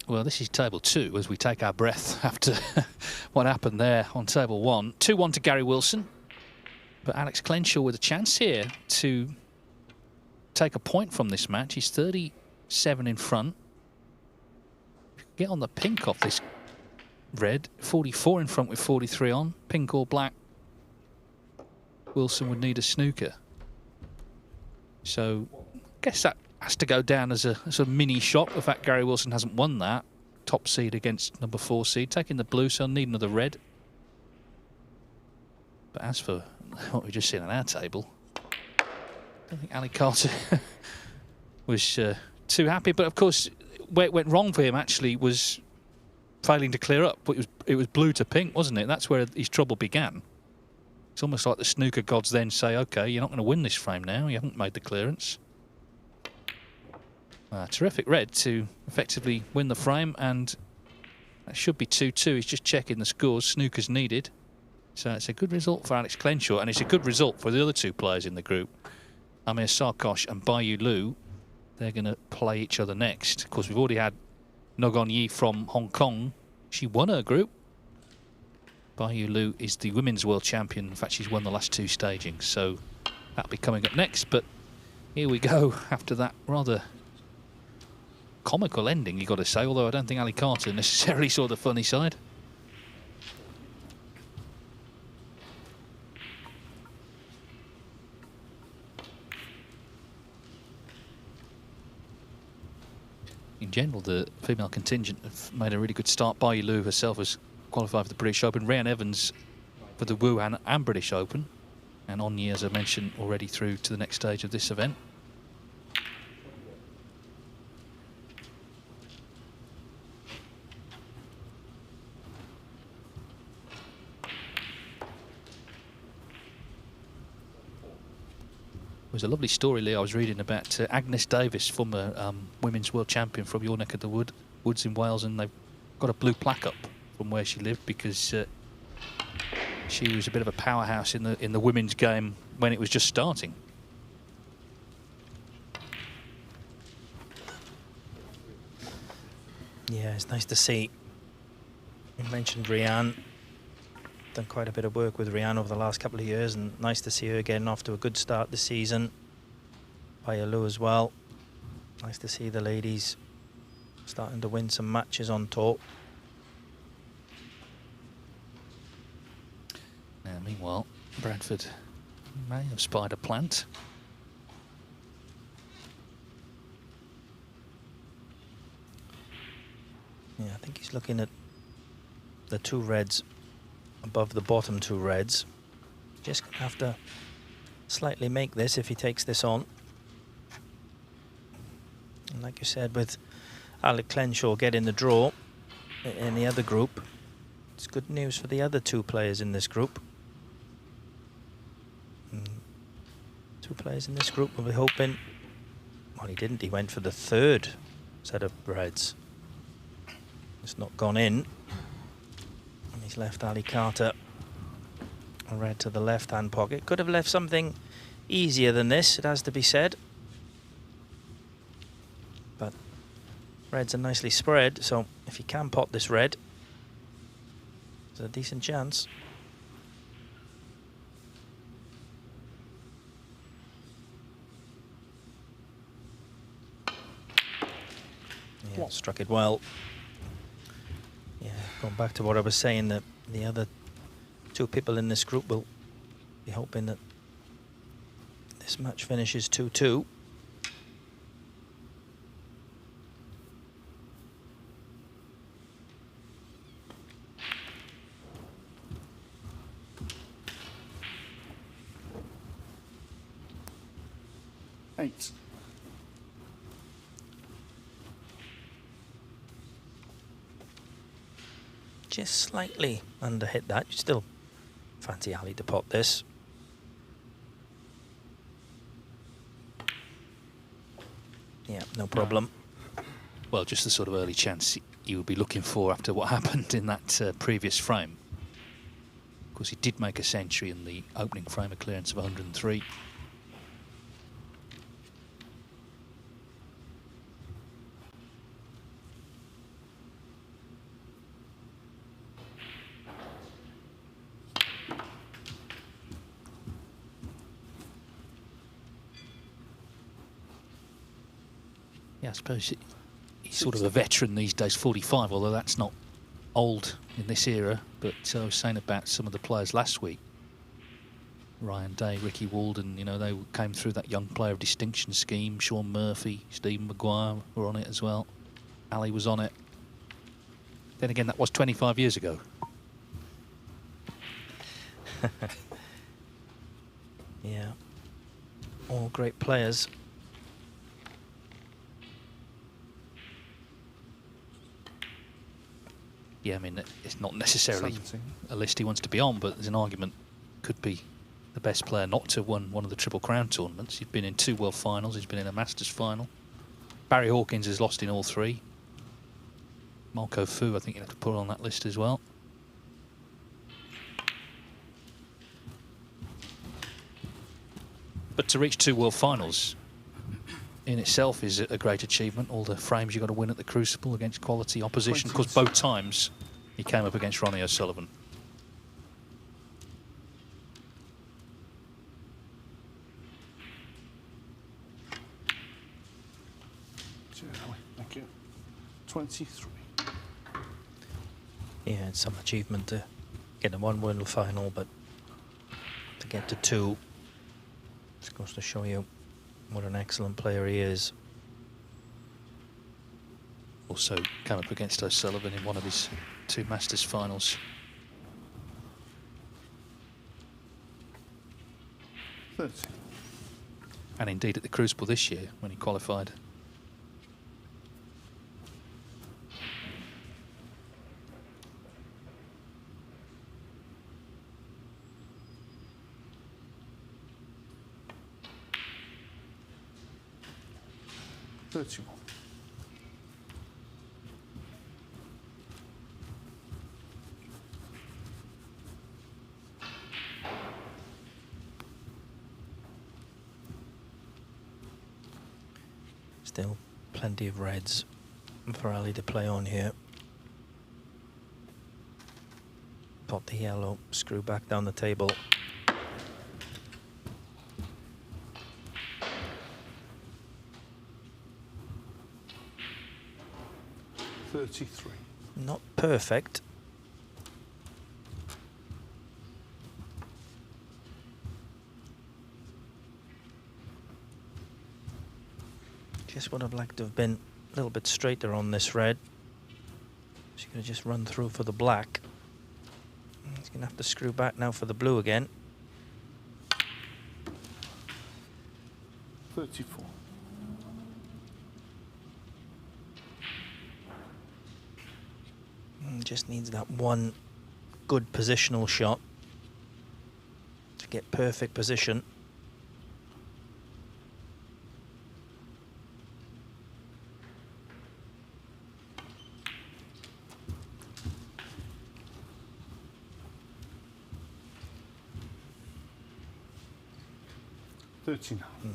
Well, this is table 2 as we take our breath after what happened there on table 1. 2-1 to Gary Wilson. But Alex Clenshaw with a chance here to take a point from this match. He's 37 in front. Get on the pink off this red. 44 in front with 43 on. Pink or black. Wilson would need a snooker. So I guess that has to go down as a sort of mini shock. The fact Gary Wilson hasn't won that. Top seed against number 4 seed. Taking the blue, so need another red. But as for what we've just seen on our table, I don't think Ali Carter was too happy. But of course, where it went wrong for him actually was failing to clear up. It was blue to pink, wasn't it? That's where his trouble began. It's almost like the snooker gods then say, OK, you're not going to win this frame now. You haven't made the clearance. Terrific red to effectively win the frame, and that should be 2-2. He's just checking the scores. Snooker's needed. So it's a good result for Alex Clenshaw, and it's a good result for the other 2 players in the group. Amir Sarkosh and Baiyu Liu. They're going to play each other next. Of course, we've already had Nogon Yi from Hong Kong. She won her group. Baiyu Liu is the women's world champion. In fact, she's won the last 2 stagings, so that'll be coming up next. But here we go after that rather comical ending, you've got to say, although I don't think Ali Carter necessarily saw the funny side. In general, the female contingent have made a really good start. Baiyu Liu herself has qualified for the British Open. Rhian Evans for the Wuhan and British Open. And Onyi, as I mentioned, already through to the next stage of this event. It was a lovely story, Lee, I was reading about Agnes Davis, former women's world champion from your neck of the woods in Wales, and they've got a blue plaque up from where she lived because she was a bit of a powerhouse in the women's game when it was just starting. Yeah, it's nice to see. You mentioned Rhian. Done quite a bit of work with Rhian over the last couple of years, and nice to see her getting off to a good start this season. Baiyu Liu as well. Nice to see the ladies starting to win some matches on tour. Now, meanwhile, Bradford may have spied a plant. Yeah, I think he's looking at the 2 reds above the bottom 2 reds. Just gonna have to slightly make this if he takes this on. And like you said, with Alex Clenshaw getting the draw in the other group, it's good news for the other 2 players in this group. 2 players in this group will be hoping. Well, he didn't. He went for the 3rd set of reds. It's not gone in. And he's left Ali Carter a red to the left-hand pocket. Could have left something easier than this, it has to be said. But reds are nicely spread, so if he can pot this red, there's a decent chance. Yeah, struck it well. Yeah, going back to what I was saying, that the other 2 people in this group will be hoping that this match finishes 2-2. Eight. Just slightly under hit that. You still fancy Ali to pot this. Yeah, no problem. Well, just the sort of early chance you would be looking for after what happened in that previous frame. Of course, he did make a century in the opening frame, a clearance of 103. Yeah, I suppose he's sort of a veteran these days, 45, although that's not old in this era. But I was saying about some of the players last week. Ryan Day, Ricky Walden, you know, they came through that young player of distinction scheme. Sean Murphy, Stephen Maguire were on it as well. Ali was on it. Then again, that was 25 years ago. Yeah. All great players. Yeah, I mean, it's not necessarily 17. a list he wants to be on, but there's an argument could be the best player not to have won one of the Triple Crown tournaments. He's been in 2 World Finals, he's been in a Masters final. Barry Hawkins has lost in all 3. Marco Fu, I think you have to put on that list as well. But to reach 2 World Finals in itself is a great achievement. All the frames you've got to win at the Crucible against quality opposition, because both times he came up against Ronnie O'Sullivan. Thank you. 23. Yeah, it's some achievement to get a 1 World Final, but to get to 2, it goes to show you what an excellent player he is. Also came up against O'Sullivan in one of his 2 Masters finals. 30. And indeed at the Crucible this year when he qualified. Still plenty of reds for Ali to play on here. Pot the yellow, screw back down the table. Not perfect. Just would have liked to have been a little bit straighter on this red. She could have just run through for the black. He's going to have to screw back now for the blue again. 34. Just needs that one good positional shot to get perfect position.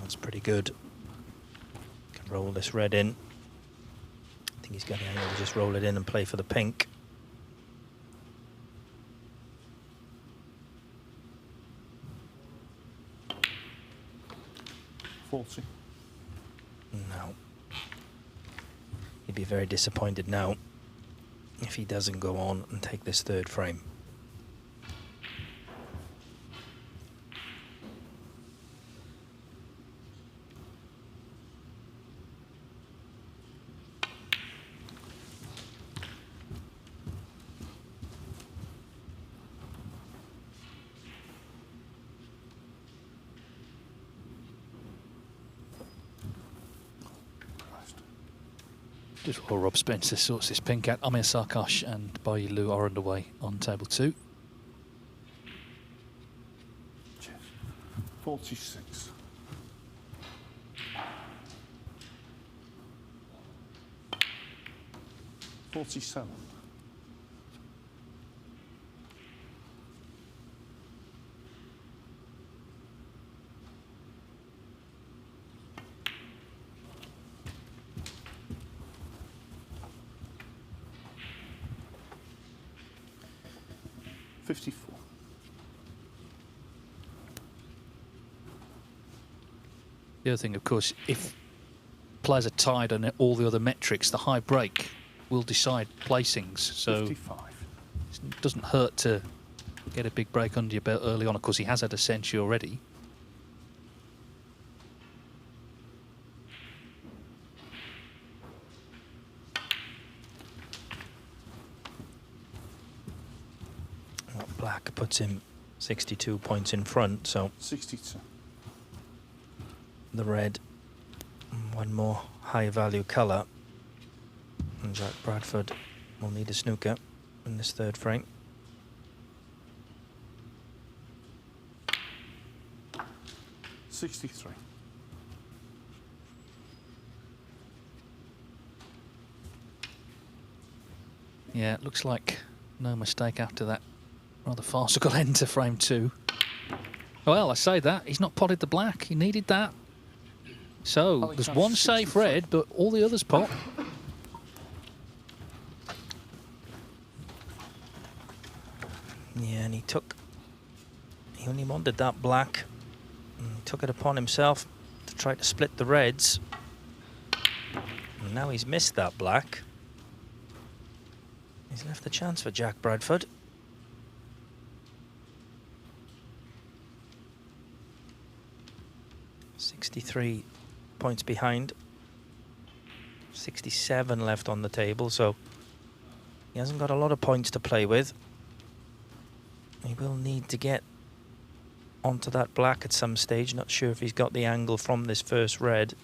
That's pretty good. Can roll this red in. I think he's going to just roll it in and play for the pink. 40. No. He'd be very disappointed now if he doesn't go on and take this 3rd frame. Just while Rob Spencer sorts this pink out, Amir Sarkash and Bayi Lu are underway on table 2. 46. 47. 54. The other thing, of course, if players are tied on all the other metrics, the high break will decide placings. So 55. it doesn't hurt to get a big break under your belt early on. Of course, he has had a century already. Well, black puts him 62 points in front, so 62. the red, one more high value colour, and Jack Bradford will need a snooker in this third frame. $63. Yeah, it looks like no mistake after that rather farcical end to frame 2. Well, I say that. He's not potted the black. He needed that. So, there's one safe red, but all the others pot. Yeah, and he only wanted that black. And he took it upon himself to try to split the reds. And now he's missed that black. He's left the chance for Jack Bradford. $63 points behind. 67 left on the table, so he hasn't got a lot of points to play with. He will need to get onto that black at some stage. Not sure if he's got the angle from this first red.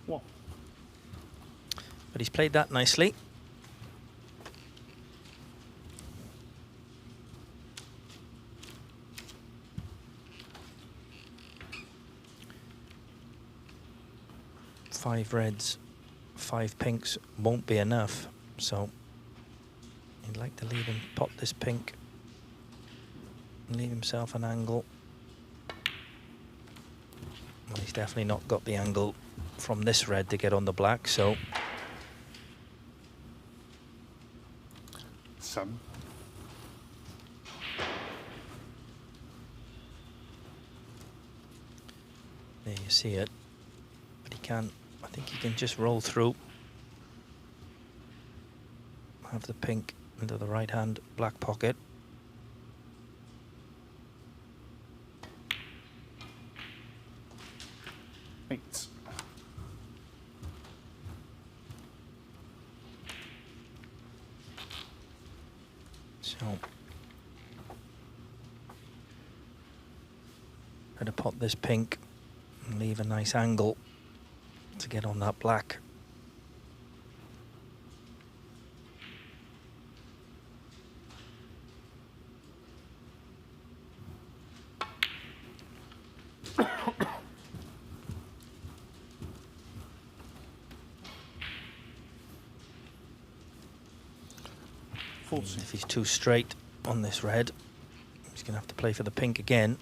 What? But he's played that nicely. Five reds, 5 pinks won't be enough, so he'd like to leave him pot this pink and leave himself an angle. Well, he's definitely not got the angle from this red to get on the black, so 7. there you see it. But he can, I think he can just roll through. Have the pink into the right hand black pocket. Eight. So try to pot this pink and leave a nice angle to get on that black. If he's too straight on this red, he's going to have to play for the pink again.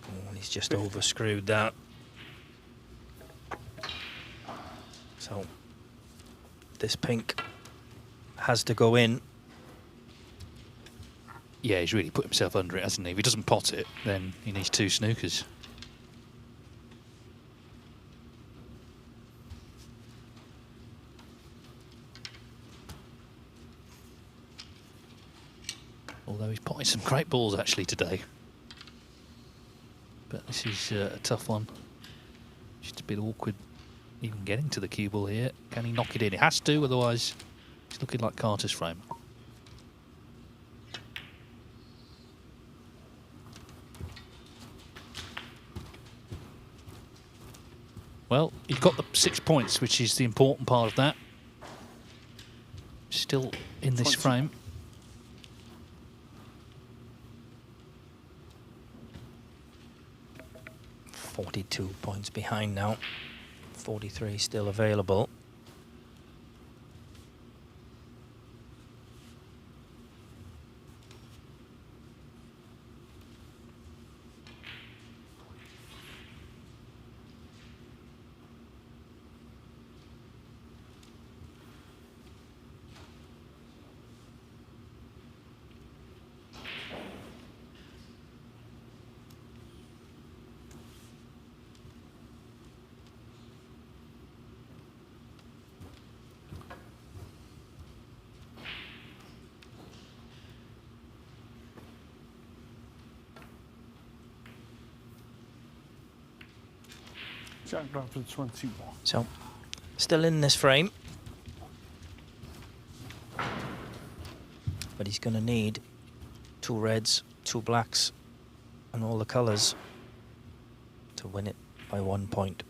Oh, and he's just overscrewed that. So this pink has to go in. Yeah, he's really put himself under it, hasn't he? If he doesn't pot it, then he needs 2 snookers. Although he's potting some great balls actually today. But this is a tough one. Just a bit awkward even getting to the cue ball here. Can he knock it in? He has to, otherwise it's looking like Carter's frame. Well, you've got the 6 points, which is the important part of that. Still in this 20. frame. $42 points behind now. 43 still available. Jack grabs a 21. So, still in this frame. But he's going to need 2 reds, 2 blacks, and all the colours to win it by 1 point.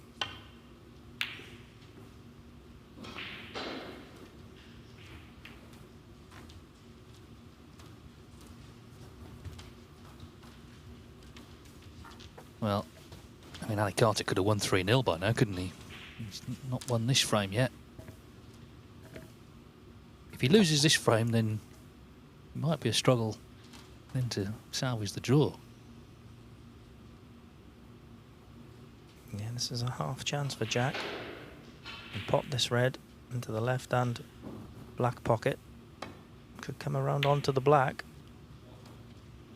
Well, I mean, Ali Carter could have won 3-0 by now, couldn't he? He's not won this frame yet. If he loses this frame, then it might be a struggle then to salvage the draw. Yeah, this is a half chance for Jack. And pop this red into the left hand black pocket. Could come around onto the black.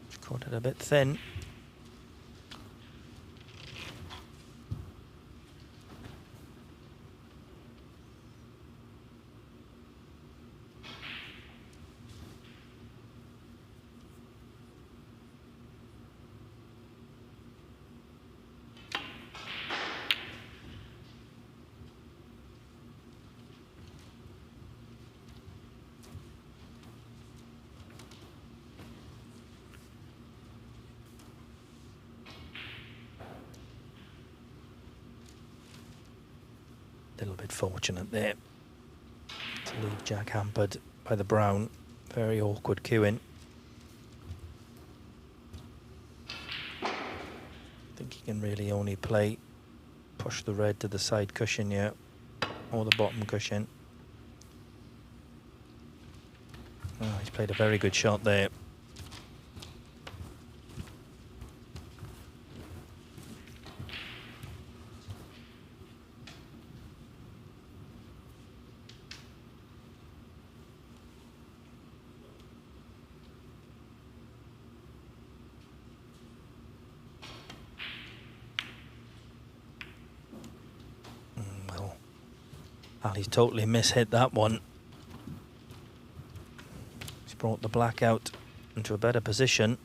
Just caught it a bit thin. Little bit fortunate there to leave Jack hampered by the brown. Very awkward queuing. I think he can really only push the red to the side cushion here, or the bottom cushion. Oh, he's played a very good shot there. Ali's totally mishit that one. He's brought the black out into a better position.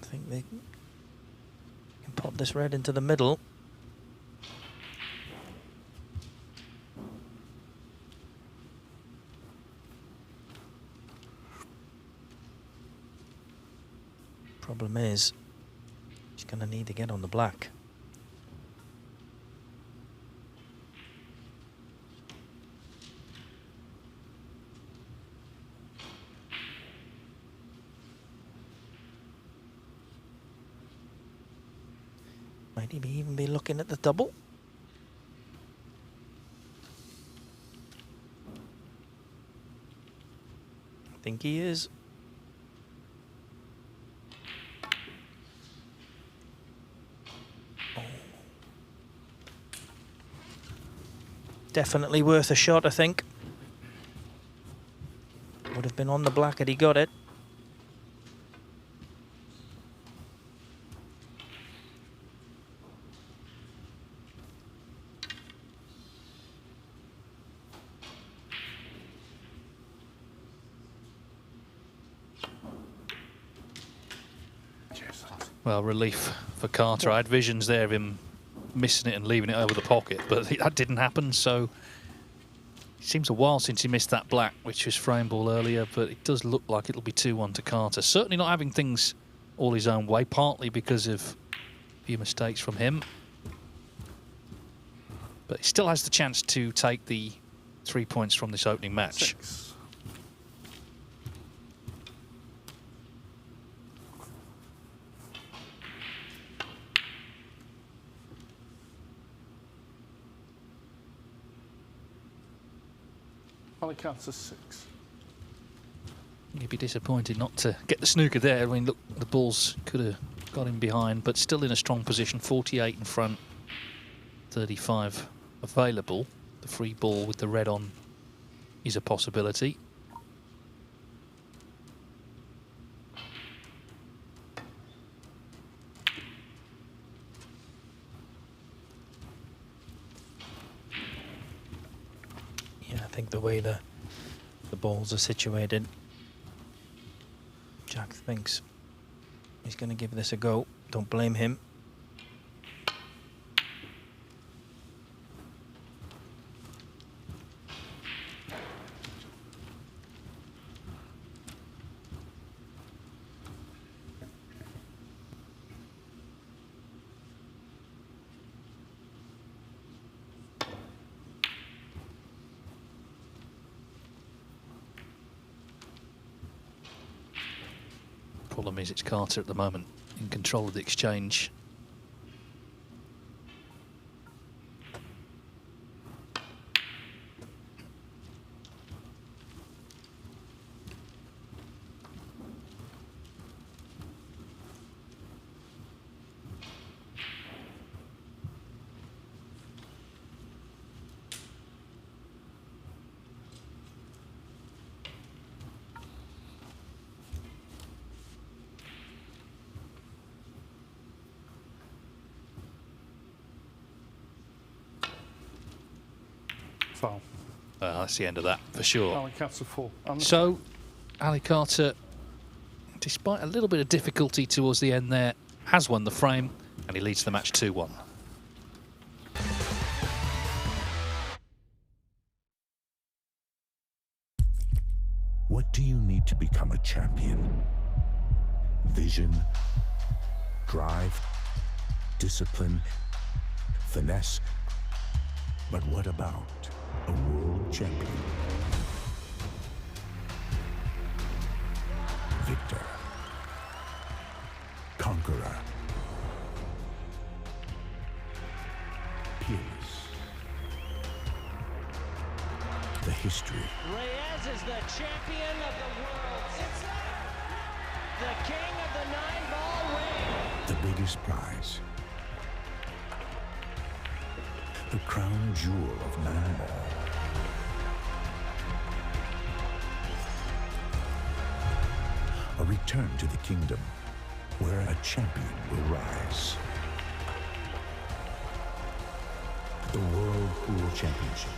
I think they can pop this red into the middle. Problem is, he's going to need to get on the black. Might he even be looking at the double? I think he is. Oh. Definitely worth a shot, I think. Would have been on the black had he got it. Well, relief for Carter. I had visions there of him missing it and leaving it over the pocket, but that didn't happen, so it seems a while since he missed that black, which was frame ball earlier, but it does look like it'll be 2-1 to Carter. Certainly not having things all his own way, partly because of a few mistakes from him. But he still has the chance to take the 3 points from this opening match. 6. Ali Carter 6. You'd be disappointed not to get the snooker there. I mean, look, the balls could have got him behind, but still in a strong position. 48 in front, 35 available. The free ball with the red on is a possibility. Yeah, I think the way the balls are situated, Jack thinks he's going to give this a go. Don't blame him. Problem is, it's Carter at the moment in control of the exchange. Foul. That's the end of that for sure. Ali Carter 4. So, Ali Carter, despite a little bit of difficulty towards the end there, has won the frame, and he leads the match 2-1. What do you need to become a champion? Vision, drive, discipline, finesse. But what about a world champion? Victor, conqueror, peerless. The history, Reyes is the champion of the world. It's there. The king of the 9-ball ring. the biggest prize, the crown jewel of 9-ball. A return to the kingdom where a champion will rise. The World Pool Championship.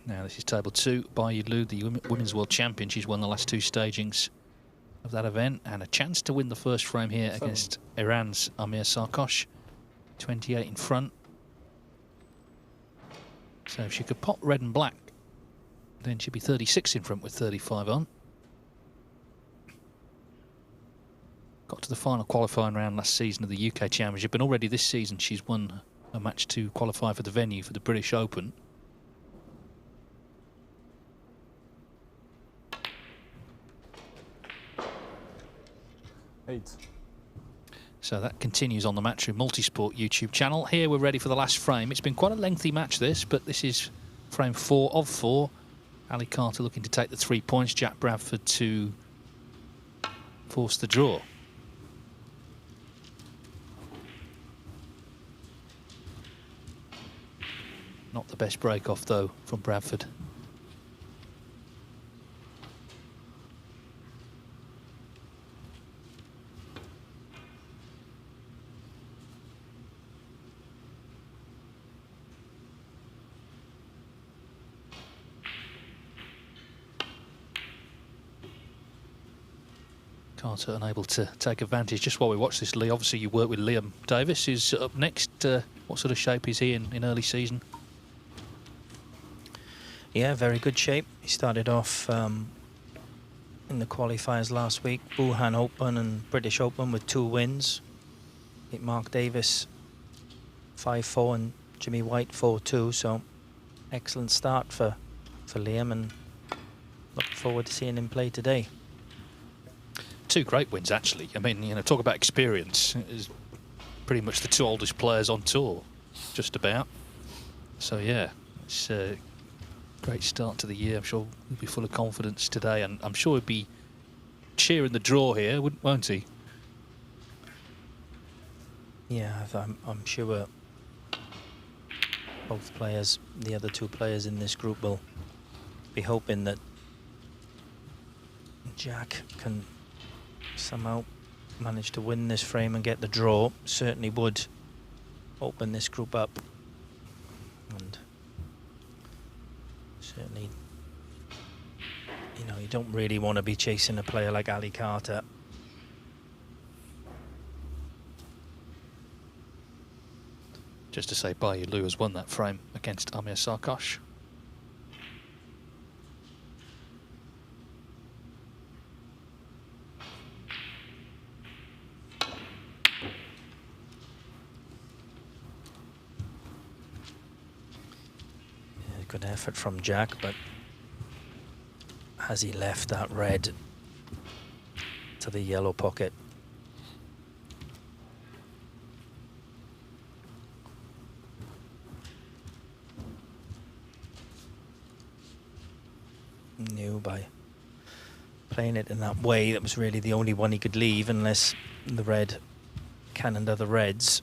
Now this is table 2, Bai Lu, the Women's World Champion. She's won the last 2 stagings of that event, and a chance to win the first frame here against Iran's Amir Sarkosh. 28 in front. So if she could pop red and black, then she'd be 36 in front with 35 on. Got to the final qualifying round last season of the UK Championship, and already this season she's won a match to qualify for the venue for the British Open. So that continues on the Matchroom Multisport YouTube channel. Here we're ready for the last frame. It's been quite a lengthy match this, but this is frame 4 of 4. Ali Carter looking to take the 3 points. Jack Bradford to force the draw. Not the best break off though from Bradford. Carter unable to take advantage. Just while we watch this, Lee, obviously you work with Liam Davis, who's up next. What sort of shape is he in early season? Yeah, very good shape. He started off in the qualifiers last week, Wuhan Open and British Open with 2 wins. Hit Mark Davis 5-4 and Jimmy White 4-2, so excellent start for Liam, and looking forward to seeing him play today. 2 great wins, actually. I mean, you know, talk about experience. Is pretty much the 2 oldest players on tour, just about. So yeah, it's a great start to the year. I'm sure he'll be full of confidence today, and I'm sure he'll be cheering the draw here, won't he? Yeah, I'm sure both players, the other 2 players in this group, will be hoping that Jack can somehow manage to win this frame and get the draw. Certainly would open this group up, and certainly, you know, you don't really want to be chasing a player like Ali Carter. Just to say, Bayu Liu has won that frame against Amir Sarkosh. Good effort from Jack, but has he left that red to the yellow pocket? Knew by playing it in that way, that was really the only one he could leave, unless the red cannoned other reds,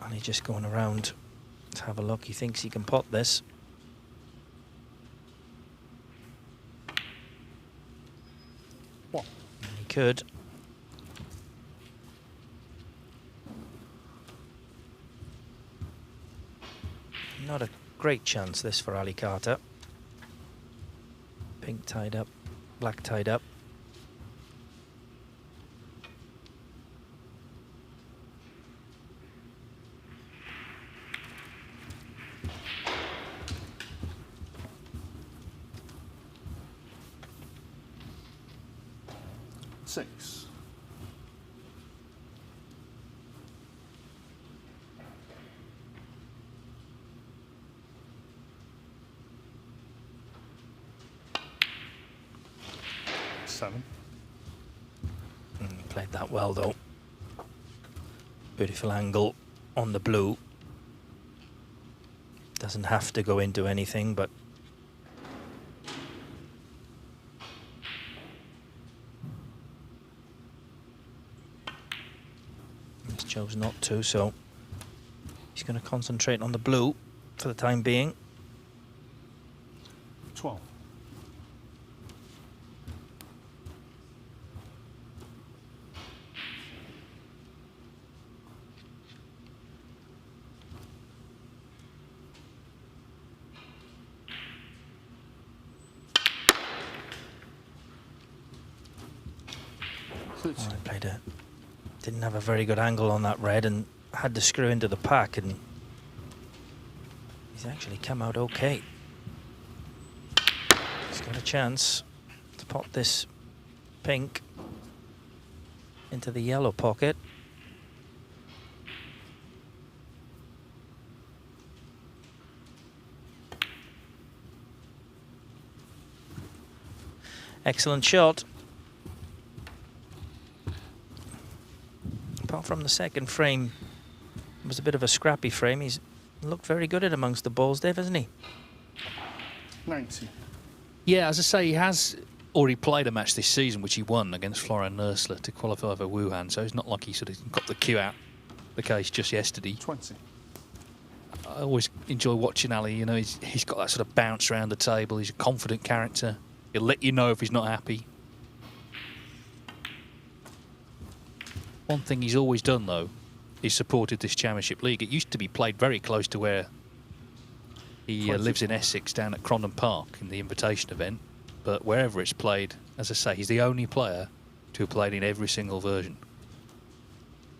and he's just going around to have a look. He thinks he can pot this. He could. Not a great chance this for Ali Carter. Pink tied up, black tied up. Six. Seven. Played that well though. Beautiful angle on the blue. Doesn't have to go into anything, but he's chose not to, so he's going to concentrate on the blue for the time being. 12. Oh, I played didn't have a very good angle on that red and had to screw into the pack, and he's actually come out okay. He's got a chance to pop this pink into the yellow pocket. Excellent shot. Apart from the second frame, it was a bit of a scrappy frame. He's looked very good at amongst the balls, Dave, hasn't he? 90. Yeah, as I say, he has already played a match this season, which he won against Florian Nursler to qualify for Wuhan, so it's not like he sort of got the cue out the case just yesterday. 20. I always enjoy watching Ali. You know, he's got that sort of bounce around the table. He's a confident character. He'll let you know if he's not happy. One thing he's always done, though, is supported this Championship League. It used to be played very close to where he lives in Essex, down at Crondon Park in the invitation event. But wherever it's played, as I say, he's the only player to have played in every single version.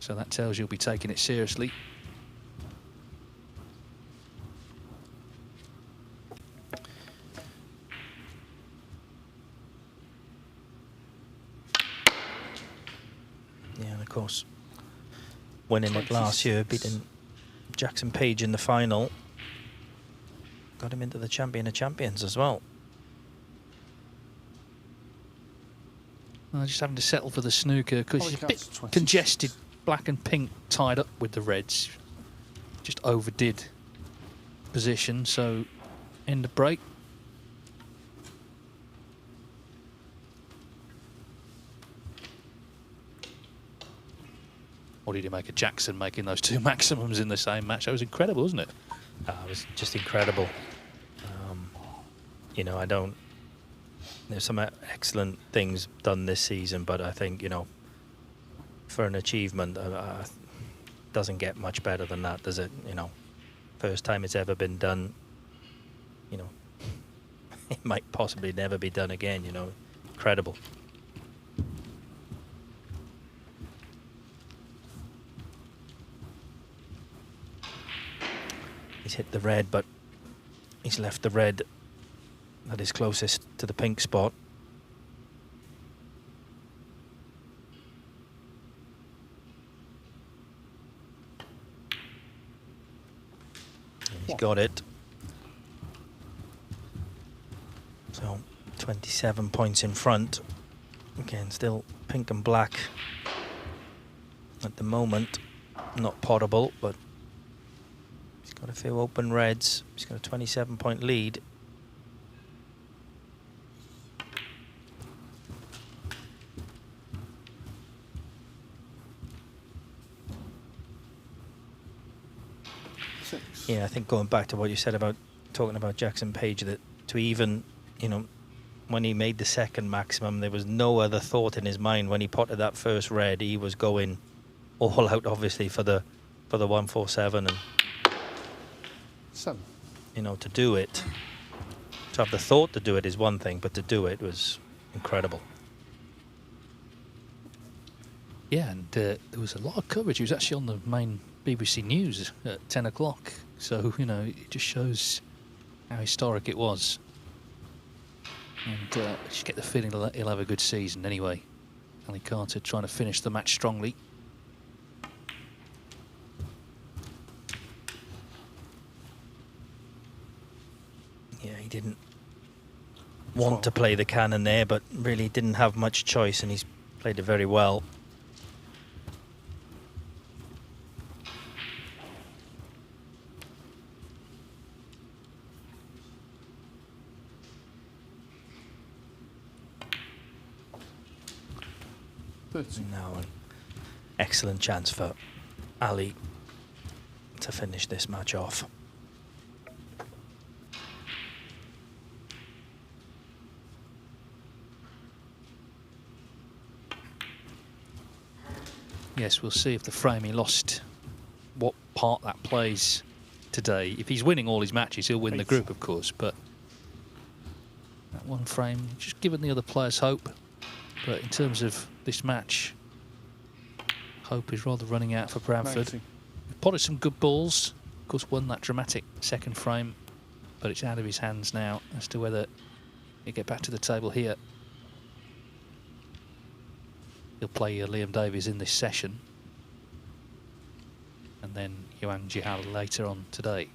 So that tells you he'll be taking it seriously. Yeah, and of course, winning it last year, beating Jackson Page in the final, got him into the Champion of Champions as well. Just having to settle for the snooker because it's a bit 20. congested, black and pink tied up with the reds. Just overdid position, so end of break. What did you make of Jackson making those two maximums in the same match? That was incredible, wasn't it? It was just incredible. You know, there's some excellent things done this season, but I think, you know, for an achievement, doesn't get much better than that, does it? You know, first time it's ever been done. You know, it might possibly never be done again. You know, incredible. He's hit the red, but he's left the red that is closest to the pink spot. He's got it. So 27 points in front. Again, still pink and black at the moment. Not potable, but he's got a few open reds. He's got a 27-point lead. Yeah, I think going back to what you said about talking about Jackson Page, that to even, you know, when he made the second maximum, there was no other thought in his mind. When he potted that first red, he was going all out, obviously, for the 147, and you know, to do it, to have the thought to do it is one thing, but to do it was incredible. Yeah, and there was a lot of coverage. He was actually on the main BBC News at 10 o'clock. So, you know, it just shows how historic it was. And I just get the feeling he'll have a good season anyway. Ali Carter trying to finish the match strongly. Yeah, he didn't want to play the cannon there, but really didn't have much choice, and he's played it very well. Now an excellent chance for Ali to finish this match off. Yes, we'll see if the frame he lost, what part that plays today. If he's winning all his matches, he'll win the group, of course, but that one frame just giving the other players hope. But in terms of this match, hope is rather running out for Bradford. Potted some good balls, of course won that dramatic second frame, but it's out of his hands now as to whether he'll get back to the table here. He'll play Liam Davies in this session, and then Yuan Jihal later on today.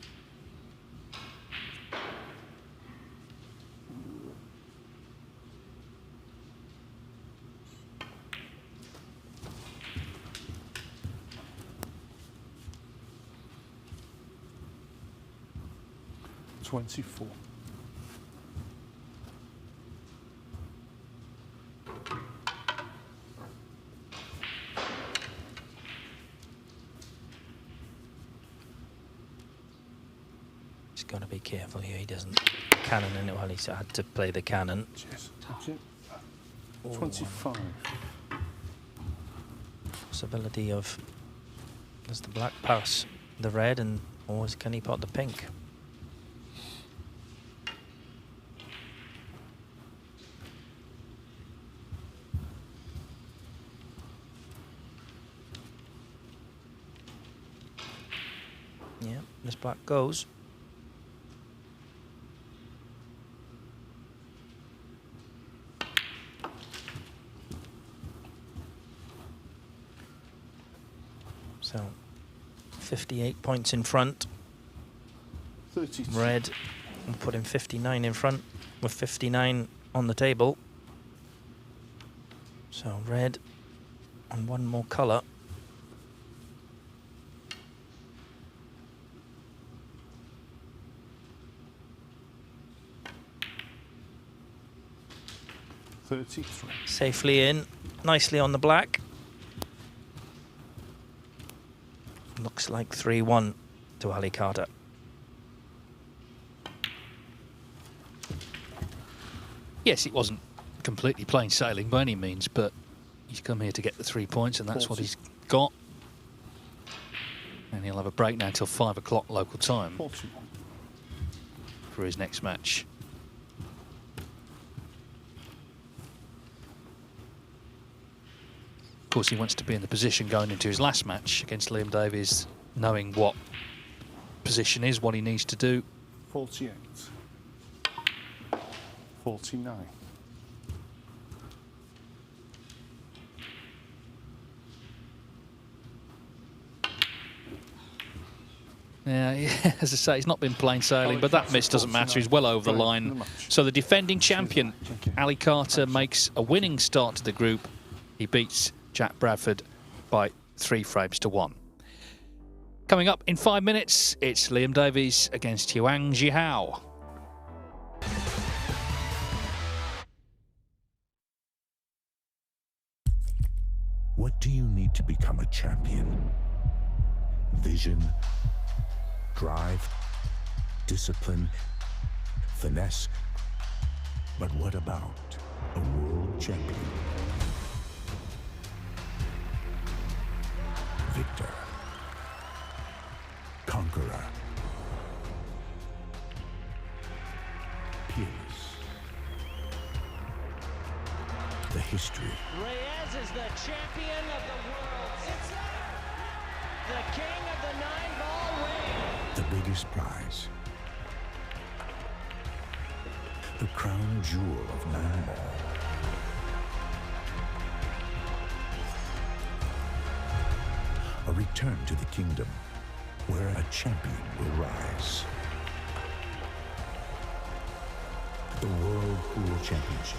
.24. He's got to be careful here. He doesn't cannon in it. Well, he's had to play the cannon. Yes, that's it. 25. Possibility of, does the black pass the red, and or can he pot the pink? Yeah, this black goes. So, 58 points in front. 32. Red will put in 59 in front with 59 on the table. So red and one more colour. Safely in, nicely on the black. Looks like 3-1 to Ali Carter. Yes, it wasn't completely plain sailing by any means, but he's come here to get the 3 points, and that's what he's got. And he'll have a break now until 5 o'clock local time for his next match. Of course, he wants to be in the position going into his last match against Liam Davies, knowing what position is, what he needs to do. 48. 49. Yeah, as I say, it's not been plain sailing, but that miss doesn't matter. He's well over the line. So the defending champion, Ali Carter, makes a winning start to the group. He beats Jack Bradford by 3 frames to 1. Coming up in 5 minutes, it's Liam Davies against Huang Jihao. What do you need to become a champion? Vision, drive, discipline, finesse. But what about a world champion? Victor, conqueror, peerless. The history. Reyes is the champion of the world. It's the king of the 9-ball ring. The biggest prize. The crown jewel of 9-ball. A return to the kingdom where a champion will rise. The World Pool Championship.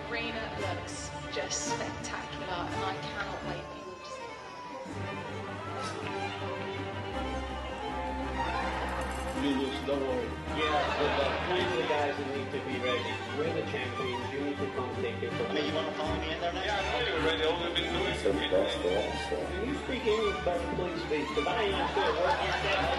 Arena looks just spectacular, and I cannot wait for you all to see it. Julius, don't worry. Yeah, but plenty of the guys that need to be ready. We're the champions. You need to come take your place. I mean, you want to follow me in there next? Yeah, I know you're ready. All we've been doing is Can you speak English better, please speak? Because I ain't understood what you said.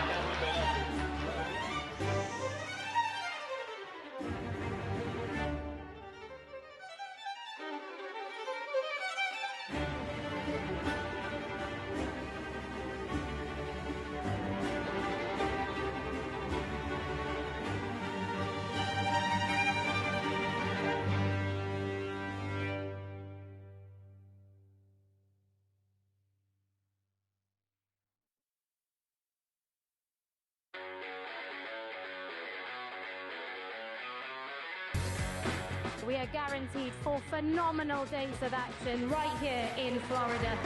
We are guaranteed 4 phenomenal days of action right here in Florida.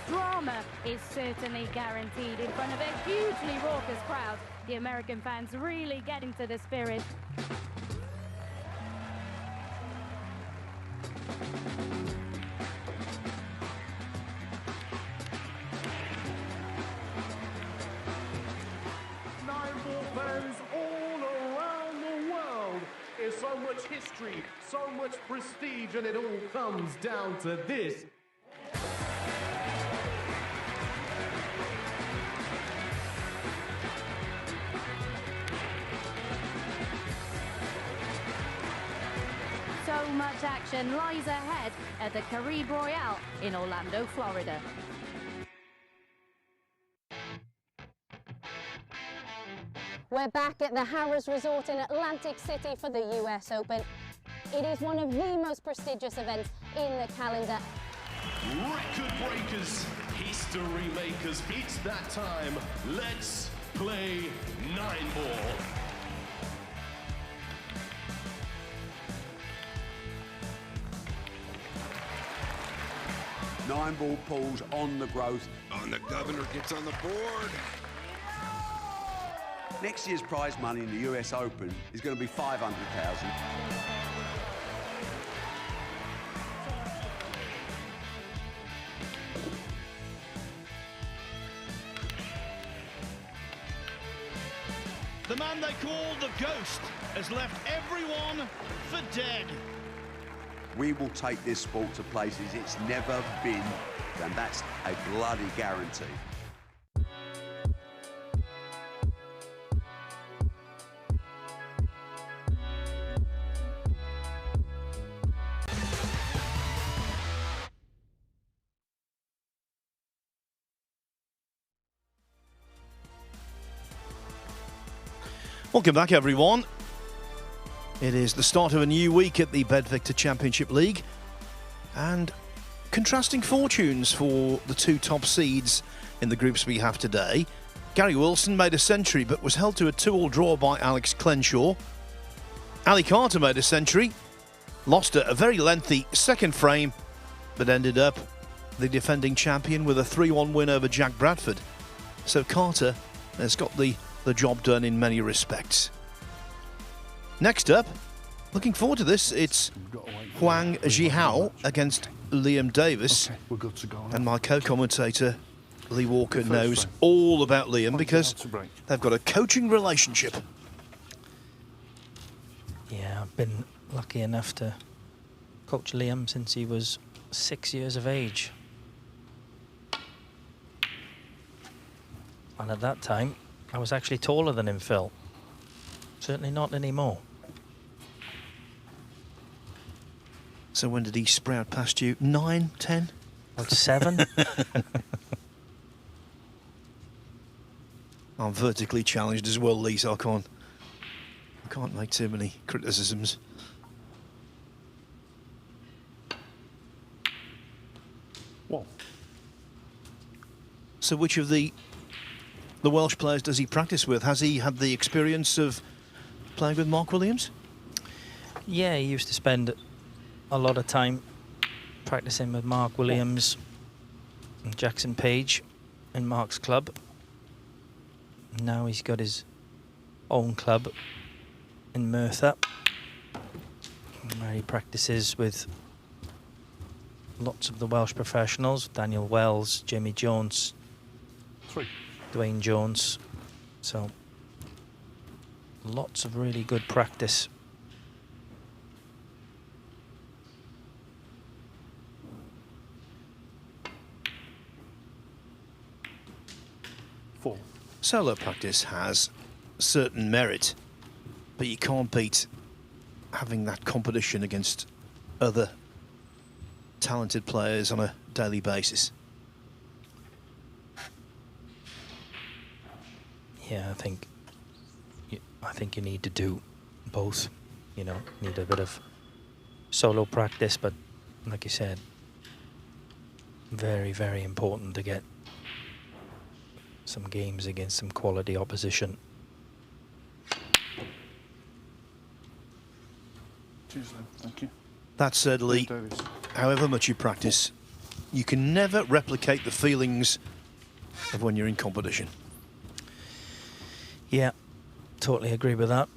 Drama, is certainly guaranteed in front of a hugely raucous crowd. The American fans really getting to the spirit. Nine-ball fans all around the world. There's so much history, so much prestige, and it all comes down to this. So much action lies ahead at the Caribe Royale in Orlando, Florida. We're back at the Harrah's Resort in Atlantic City for the US Open. It is one of the most prestigious events in the calendar. Record breakers, history makers. It's that time. Let's play 9-ball. Nine-ball pulls on the growth. And the governor gets on the board. Next year's prize money in the US Open is going to be $500,000. The man they call the Ghost has left everyone for dead. We will take this sport to places it's never been, and that's a bloody guarantee. Welcome back, everyone. It is the start of a new week at the BetVictor Championship League, and contrasting fortunes for the two top seeds in the groups we have today. Gary Wilson made a century but was held to a 2-all draw by Alex Clenshaw. Ali Carter made a century, lost a very lengthy second frame, but ended up the defending champion with a 3-1 win over Jack Bradford. So Carter has got the job done in many respects. Next up, looking forward to this, it's Huang Zhihao against Liam Davis. Okay, we're good to go now. And my co-commentator, Lee Walker, knows all about Liam because they've got a coaching relationship. Yeah, I've been lucky enough to coach Liam since he was 6 years of age. And at that time, I was actually taller than him, Phil. Certainly not anymore. So when did he sprout past you? 9, 10? About 7. I'm vertically challenged as well, Lee, so I can't make too many criticisms. Well. So which of the Welsh players does he practice with? Has he had the experience of playing with Mark Williams? Yeah, he used to spend a lot of time practicing with Mark Williams and Jackson Page in Mark's club. Now he's got his own club in Merthyr, where he practices with lots of the Welsh professionals: Daniel Wells, Jamie Jones, Dwayne Jones. So lots of really good practice. Solo practice has certain merit, but you can't beat having that competition against other talented players on a daily basis. Yeah, I think you need to do both. You know, need a bit of solo practice, but like you said, very, very important to get some games against some quality opposition. Cheers, thank you. That said, Lee, however much you practice, you can never replicate the feelings of when you're in competition. Yeah, totally agree with that.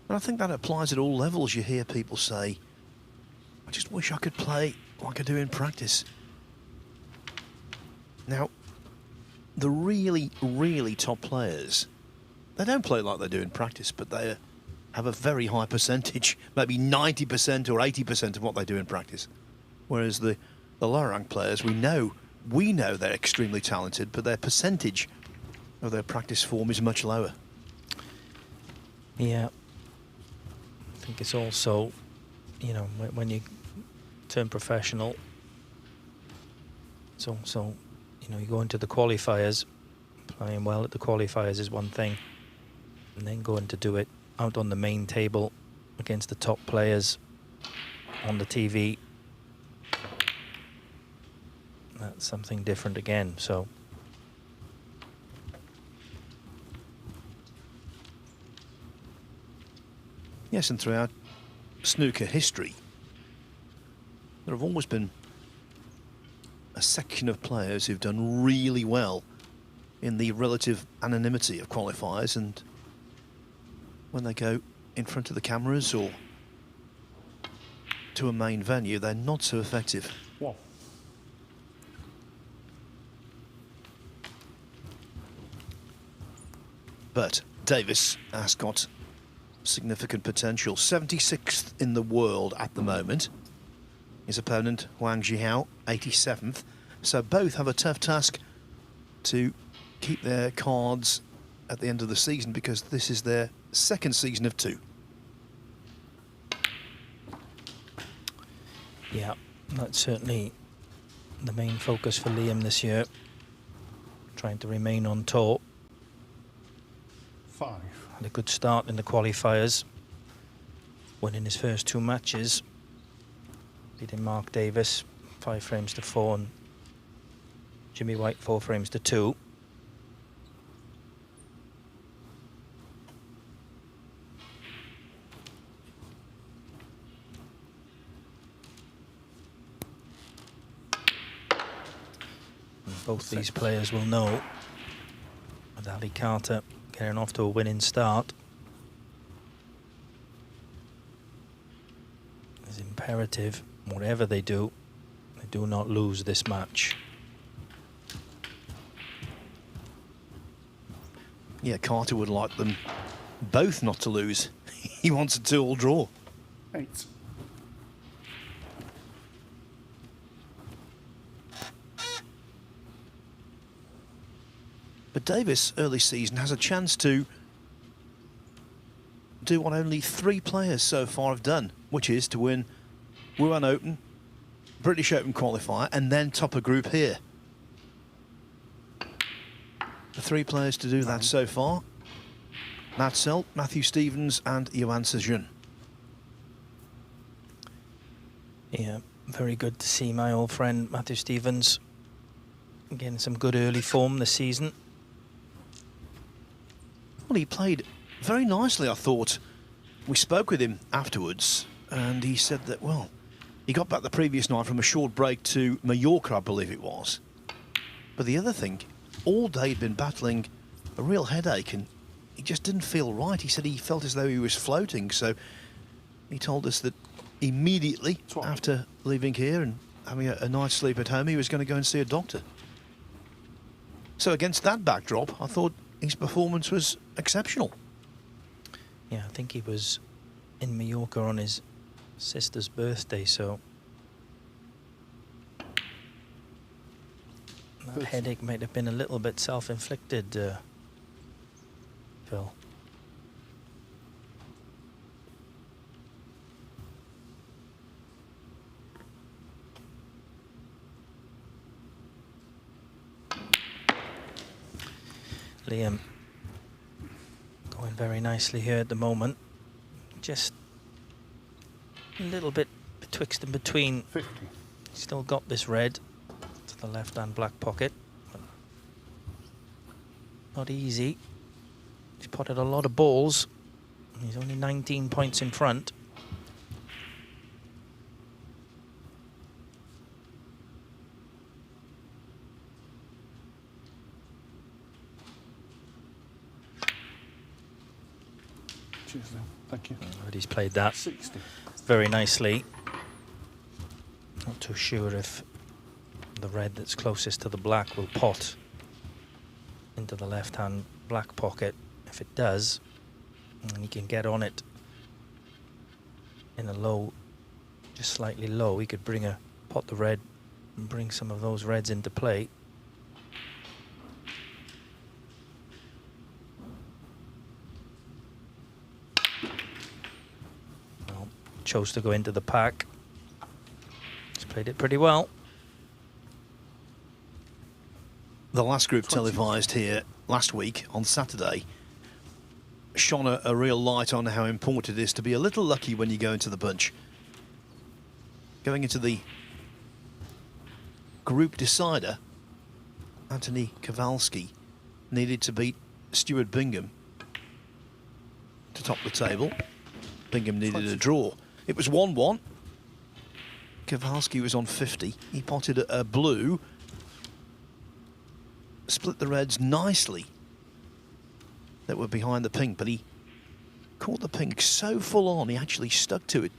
And I think that applies at all levels. You hear people say, I just wish I could play like I do in practice. Now, the really, really top players, they don't play like they do in practice, but they have a very high percentage, maybe 90% or 80% of what they do in practice. Whereas the lower ranked players, we know they're extremely talented, but their percentage of their practice form is much lower. Yeah. I think it's also, you know, when you turn professional, it's also, you know, you go into the qualifiers, playing well at the qualifiers is one thing, and then going to do it out on the main table against the top players on the TV, that's something different again. So yes, and throughout snooker history, there have always been a section of players who've done really well in the relative anonymity of qualifiers, and when they go in front of the cameras or to a main venue, they're not so effective. Whoa. But Davis has got significant potential. 76th in the world at the moment. His opponent, Wang Zhihao, 87th. So both have a tough task to keep their cards at the end of the season, because this is their second season of 2. yeah, that's certainly the main focus for Liam this year, trying to remain on top. 5. Had a good start in the qualifiers, winning his first 2 matches, beating Mark Davis 5 frames to 4 and Jimmy White 4 frames to 2. And both these players will know, with Ali Carter getting off to a winning start, it's imperative, whatever they do not lose this match. Yeah, Carter would like them both not to lose. He wants a 2-all draw. 8. But Davis, early season, has a chance to do what only 3 players so far have done, which is to win Wuhan Open, British Open qualifier, and then top a group here. The 3 players to do that so far: Matt Selt, Matthew Stevens and Yuan Sejun. Yeah, very good to see my old friend Matthew Stevens getting some good early form this season. Well, he played very nicely, I thought. We spoke with him afterwards, and he said that, well, he got back the previous night from a short break to Mallorca, I believe it was. But the other thing, all day he'd been battling a real headache, and he just didn't feel right. He said he felt as though he was floating, so he told us that immediately after leaving here and having a night's sleep at home, he was going to go and see a doctor. So against that backdrop, I thought his performance was exceptional. Yeah, I think he was in Mallorca on his sister's birthday, so that headache might have been a little bit self-inflicted, Phil. Liam going very nicely here at the moment. Just a little bit betwixt and between. 50. Still got this red to the left-hand black pocket. But not easy. He's potted a lot of balls He's only 19 points in front. Cheers, then. Thank you. But he's played that 60. very nicely. Not too sure if the red that's closest to the black will pot into the left-hand black pocket. If it does, and he can get on it in a low, just slightly low, he could pot the red and bring some of those reds into play. Well, chose to go into the pack. He's played it pretty well. The last group televised here last week on Saturday shone a real light on how important it is to be a little lucky when you go into the bunch. Going into the group decider, Anthony Kowalski needed to beat Stuart Bingham to top the table. Bingham needed a draw. It was 1-1. Kowalski was on 50. He potted a blue, split the reds nicely that were behind the pink, but he caught the pink so full on, he actually stuck to it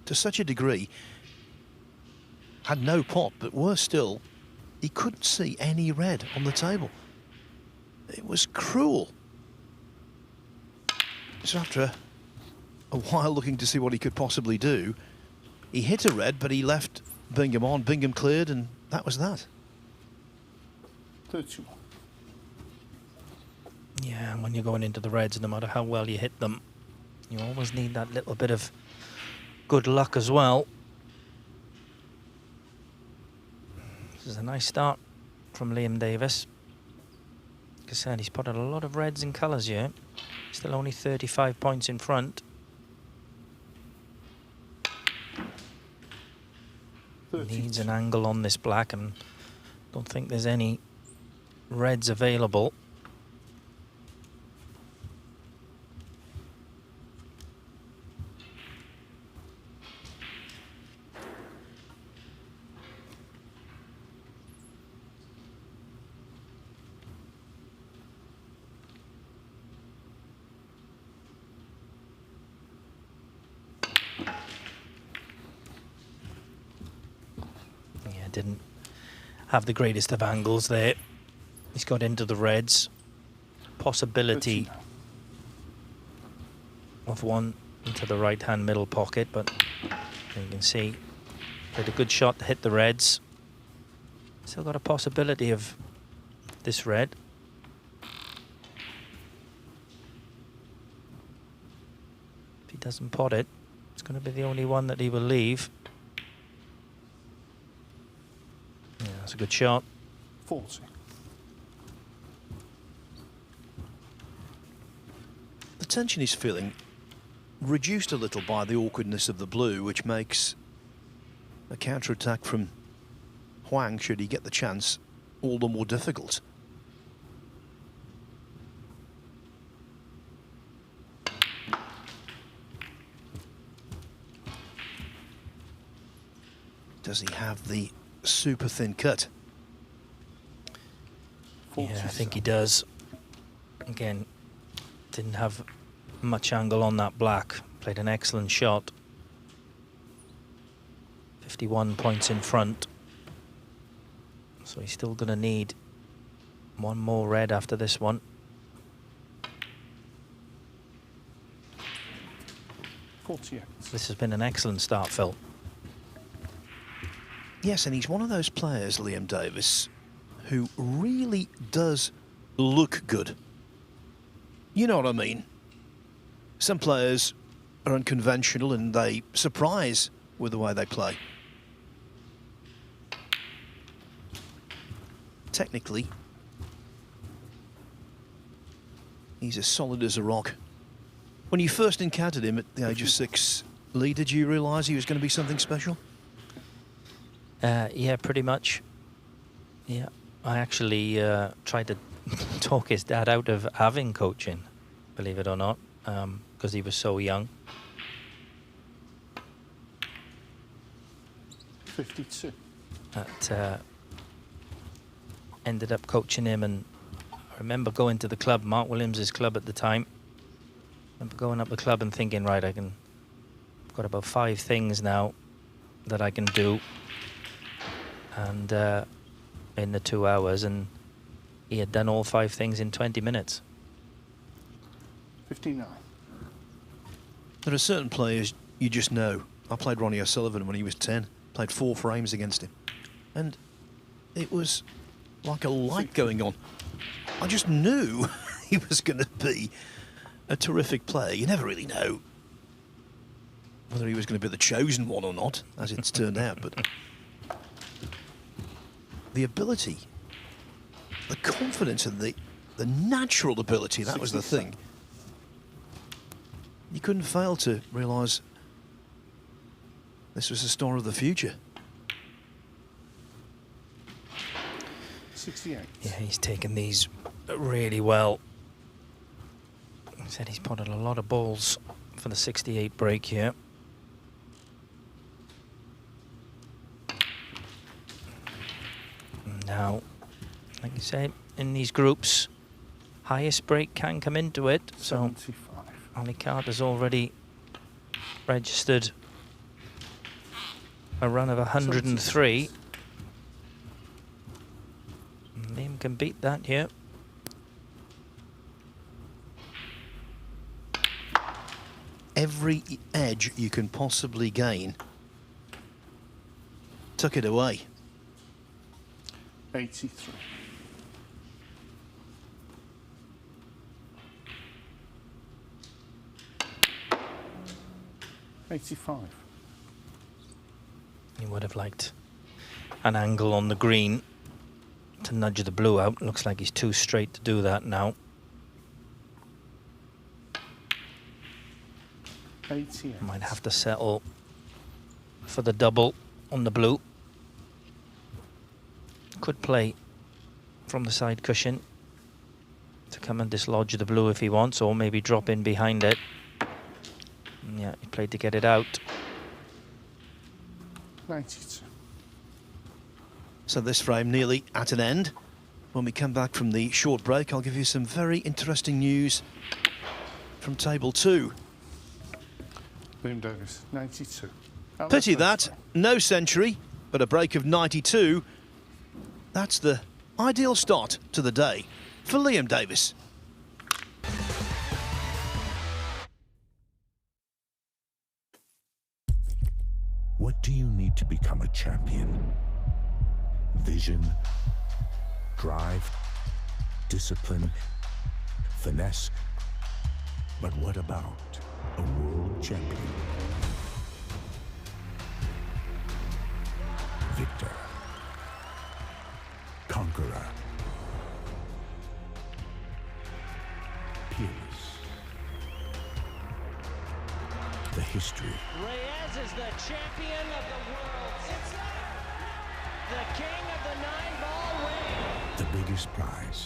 to such a degree. Had no pot, but worse still, he couldn't see any red on the table. It was cruel. So after a while looking to see what he could possibly do, he hit a red, but he left Bingham on. Bingham cleared, and that was that. 31. Yeah, and when you're going into the reds, no matter how well you hit them, you always need that little bit of good luck as well. This is a nice start from Liam Davis. Like I said, he's potted a lot of reds and colours here. Still only 35 points in front. Needs an angle on this black, and don't think there's any reds available. Didn't have the greatest of angles there. He's got into the reds. Possibility of one into the right-hand middle pocket, but you can see had a good shot to hit the reds. Still got a possibility of this red. If he doesn't pot it, it's going to be the only one that he will leave. Yeah, that's a good shot. 40. The tension he's feeling reduced a little by the awkwardness of the blue, which makes a counter-attack from Huang, should he get the chance, all the more difficult. Does he have the super thin cut? Yeah, I think he does. Again, didn't have much angle on that black. Played an excellent shot. 51 points in front. So he's still going to need one more red after this one. 48. This has been an excellent start, Phil. Yes, and he's one of those players, Liam Davis, who really does look good. You know what I mean? Some players are unconventional and they surprise with the way they play. Technically, he's as solid as a rock. When you first encountered him at the age of 6, Lee, did you realise he was going to be something special? Yeah, pretty much. Yeah, I actually tried to talk his dad out of having coaching, believe it or not. because he was so young. 52. That ended up coaching him, and I remember going to the club, Mark Williams' club at the time. I remember going up the club and thinking, right, I've got about 5 things now that I can do, and in the 2 hours, and he had done all 5 things in 20 minutes. 59. There are certain players you just know. I played Ronnie O'Sullivan when he was 10. Played 4 frames against him. And it was like a light going on. I just knew he was going to be a terrific player. You never really know whether he was going to be the chosen one or not, as it's turned out. But the ability, the confidence and the natural ability, that was the thing. You couldn't fail to realise this was the star of the future. 68. Yeah, he's taken these really well. He said he's potted a lot of balls for the 68 break here. Now, like you say, in these groups, highest break can come into it. 75. So Ollie Carter's already registered a run of 103. Liam can beat that here. Every edge you can possibly gain. Took it away. 83. $85. He would have liked an angle on the green to nudge the blue out. Looks like he's too straight to do that now. 88. Might have to settle for the double on the blue. Could play from the side cushion to come and dislodge the blue if he wants, or maybe drop in behind it. Yeah, he played to get it out. 92. So this frame nearly at an end. When we come back from the short break, I'll give you some very interesting news from table 2. Liam Davis, 92. Pity that. No century, but a break of 92. That's the ideal start to the day for Liam Davis. What do you need to become a champion? Vision, drive, discipline, finesse. But what about a world champion? Victor, conqueror, peerless. The history. Reyes is the champion of the world. It's the king of the 9-ball ring. The biggest prize.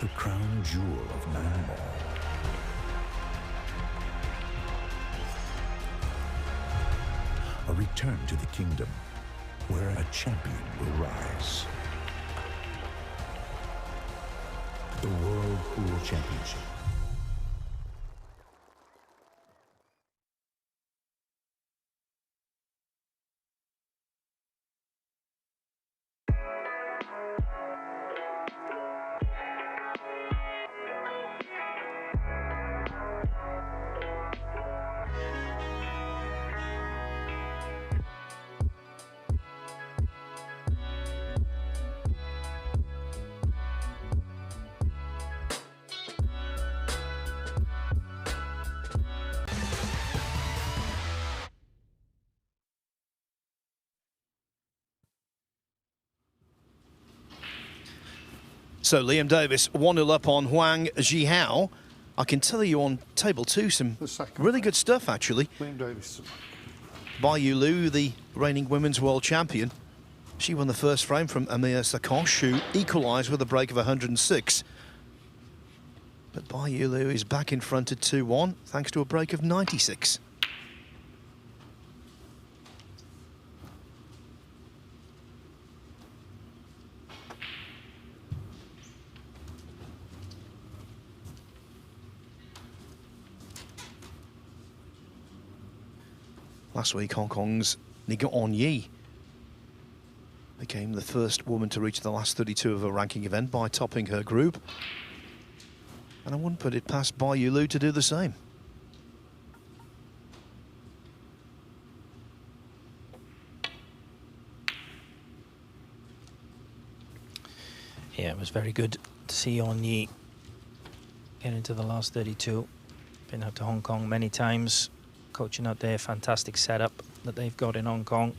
The crown jewel of 9-ball. A return to the kingdom where a champion will rise. The World Pool Championship. So Liam Davis 1-0 up on Huang Zhihao. I can tell you on table 2 some really good stuff actually. Liam Davis. Bai Yu Lu, the reigning women's world champion. She won the first frame from Amir Sakosh, who equalised with a break of 106. But Bayulu is back in front at 2-1 thanks to a break of 96. Last week, Hong Kong's Niga On-Yi became the first woman to reach the last 32 of a ranking event by topping her group. And I wouldn't put it past Bayulu to do the same. Yeah, it was very good to see On-Yi get into the last 32. Been out to Hong Kong many times, coaching out there. Fantastic setup that they've got in Hong Kong.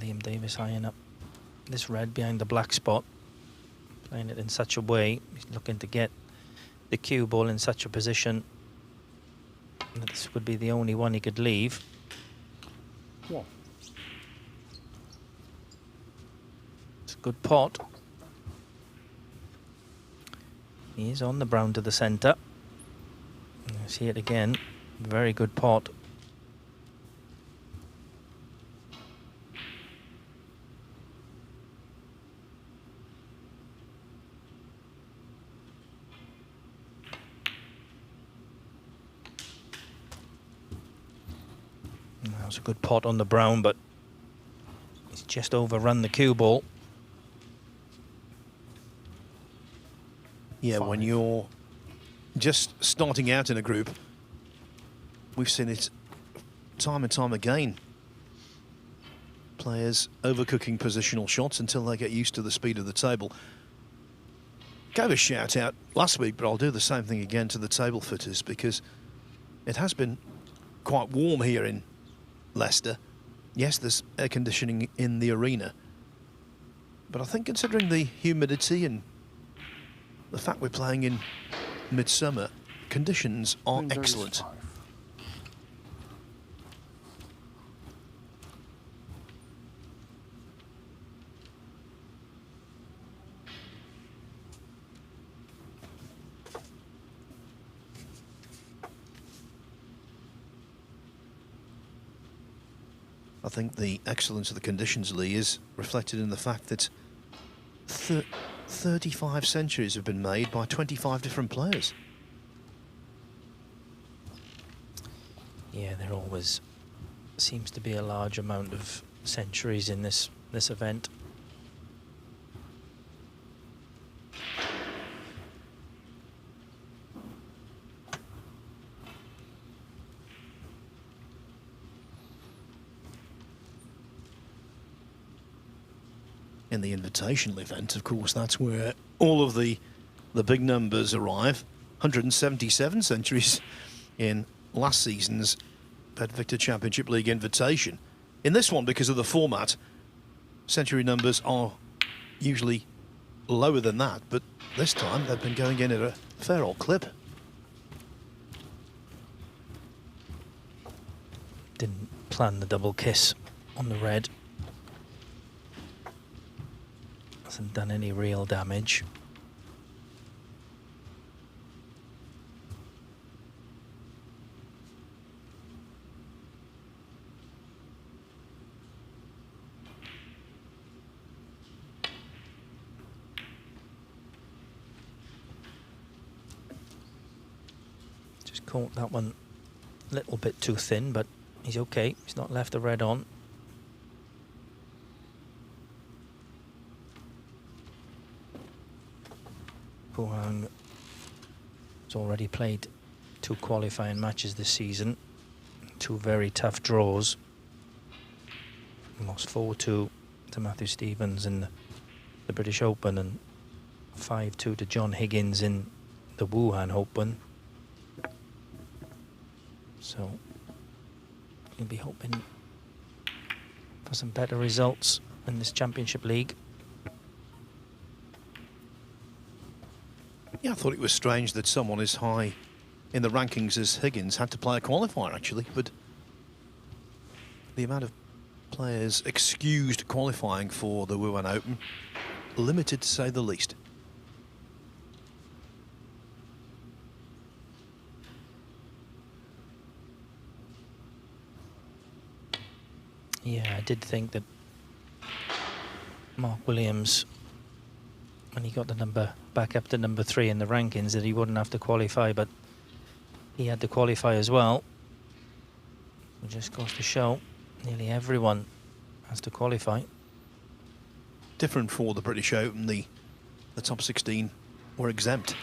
Liam Davis eyeing up this red behind the black spot, playing it in such a way. He's looking to get the cue ball in such a position that this would be the only one he could leave. What? It's a good pot. He is on the brown to the centre. See it again. Very good pot. That was a good pot on the brown, but he's just overrun the cue ball. Yeah, when you're just starting out in a group, we've seen it time and time again. Players overcooking positional shots until they get used to the speed of the table. Gave a shout out last week, but I'll do the same thing again to the table footers, because it has been quite warm here in Leicester. Yes, there's air conditioning in the arena, but I think considering the humidity and the fact we're playing in midsummer, conditions are excellent. I think the excellence of the conditions, Lee, is reflected in the fact that 35 centuries have been made by 25 different players. Yeah, there always seems to be a large amount of centuries in this event. In the invitational event, of course, that's where all of the big numbers arrive. 177 centuries in last season's BetVictor Championship League invitation. In this one, because of the format, century numbers are usually lower than that, but this time they've been going in at a fair old clip. Didn't plan the double kiss on the red. Hasn't done any real damage. Just caught that one a little bit too thin, but he's okay. He's not left the red on. Puhang has already played 2 qualifying matches this season, 2 very tough draws. He lost 4-2 to Matthew Stevens in the British Open and 5-2 to John Higgins in the Wuhan Open. So you'll be hoping for some better results in this Championship League. Yeah, I thought it was strange that someone as high in the rankings as Higgins had to play a qualifier, actually, but the amount of players excused qualifying for the Wuhan Open, limited to say the least. Yeah, I did think that Mark Williams, when he got the number back up to number 3 in the rankings, that he wouldn't have to qualify, but he had to qualify as well. It just goes to show nearly everyone has to qualify. Different for the British Open, the top 16 were exempt.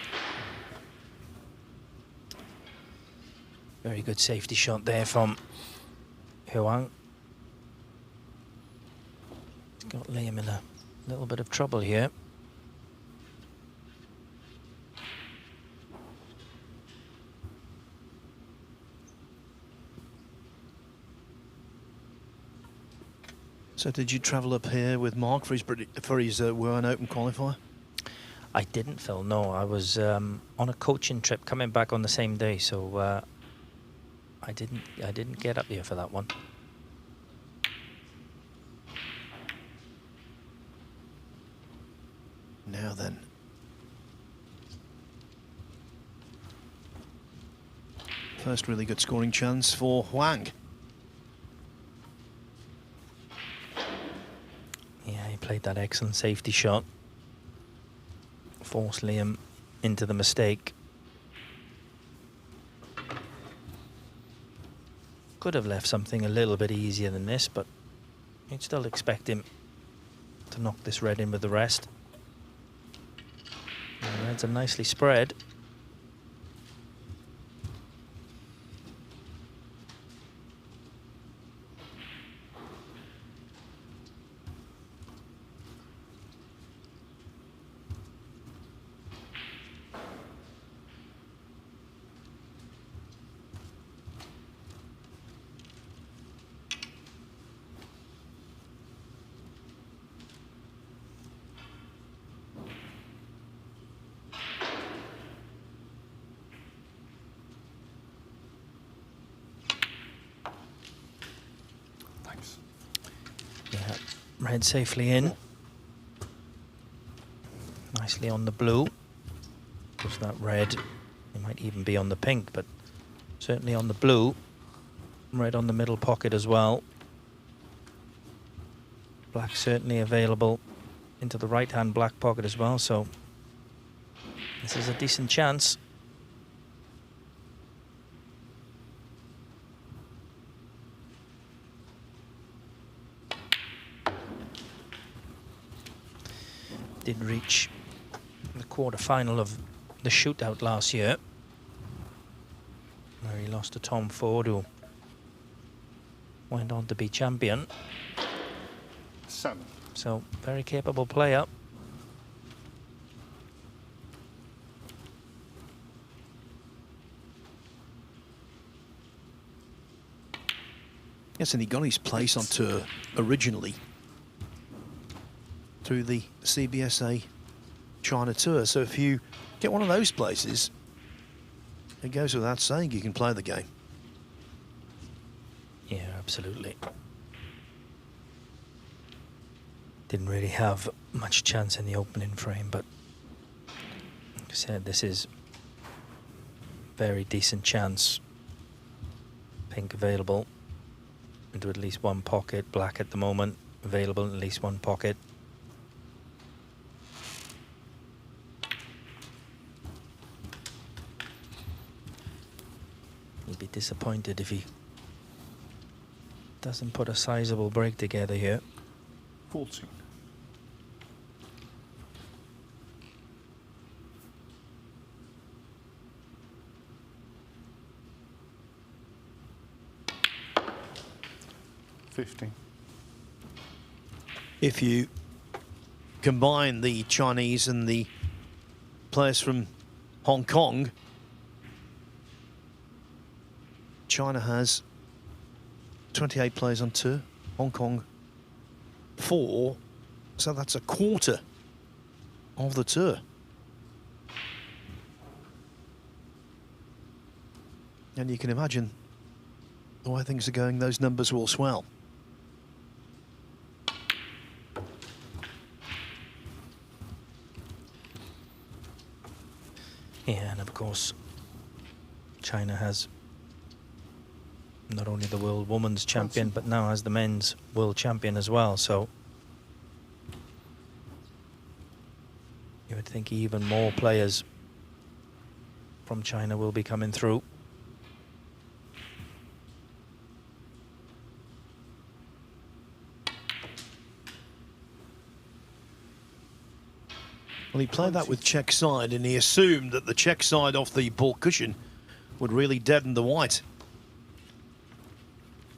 Very good safety shot there from Huang. He's got Liam in a little bit of trouble here. So did you travel up here with Mark for his Wuhan Open qualifier? I didn't, Phil. No, I was on a coaching trip coming back on the same day, so I didn't get up here for that one. Now then, first really good scoring chance for Huang. Yeah, he played that excellent safety shot. Forced Liam into the mistake. Could have left something a little bit easier than this, but you'd still expect him to knock this red in with the rest. And reds are nicely spread. Red safely in. Nicely on the blue. Because that red, it might even be on the pink, but certainly on the blue. Red on the middle pocket as well. Black certainly available into the right-hand black pocket as well, so this is a decent chance. Did reach the quarter-final of the shootout last year, where he lost to Tom Ford, who went on to be champion. 7. So, very capable player. Yes, and he got his place on tour originally through the CBSA China Tour. So if you get one of those places, it goes without saying you can play the game. Yeah, absolutely. Didn't really have much chance in the opening frame, but like I said, this is very decent chance. Pink available into at least one pocket. Black at the moment available in at least one pocket. He'd be disappointed if he doesn't put a sizable break together here. 14. If you combine the Chinese and the players from Hong Kong, China has 28 players on tour, Hong Kong 4, so that's a quarter of the tour. And you can imagine the way things are going, those numbers will swell. course, China has not only the world women's champion, but now has the men's world champion as well. So you would think even more players from China will be coming through. Well, he played that with Czech side, and he assumed that the Czech side off the ball cushion would really deaden the white.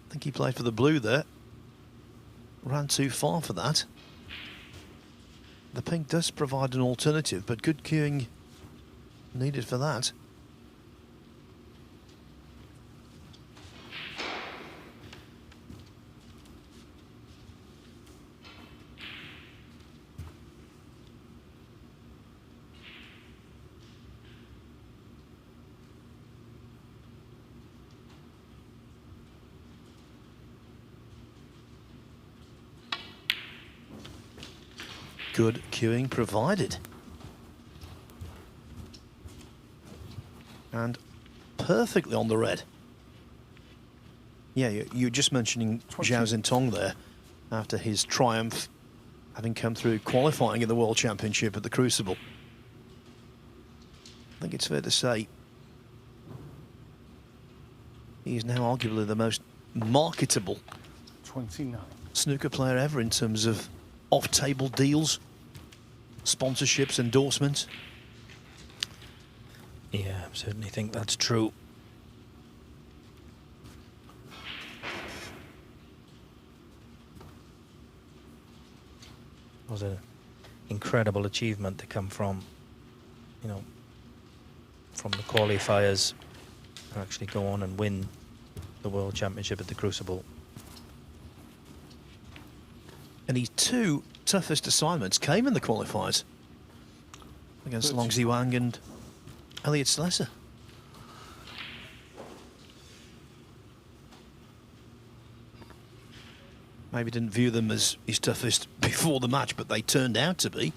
I think he played for the blue there. Ran too far for that. The pink does provide an alternative, but good cueing needed for that. Good cueing provided. And perfectly on the red. Yeah, you're just mentioning Zhao Xintong there after his triumph, having come through qualifying in the World Championship at the Crucible. I think it's fair to say he is now arguably the most marketable 29 snooker player ever in terms of off-table deals, sponsorships, endorsements. Yeah, I certainly think that's true. It was an incredible achievement to come from, you know, from the qualifiers and actually go on and win the World Championship at the Crucible. And his two toughest assignments came in the qualifiers against Long Ziwang and Elliot Slesser. Maybe didn't view them as his toughest before the match, but they turned out to be.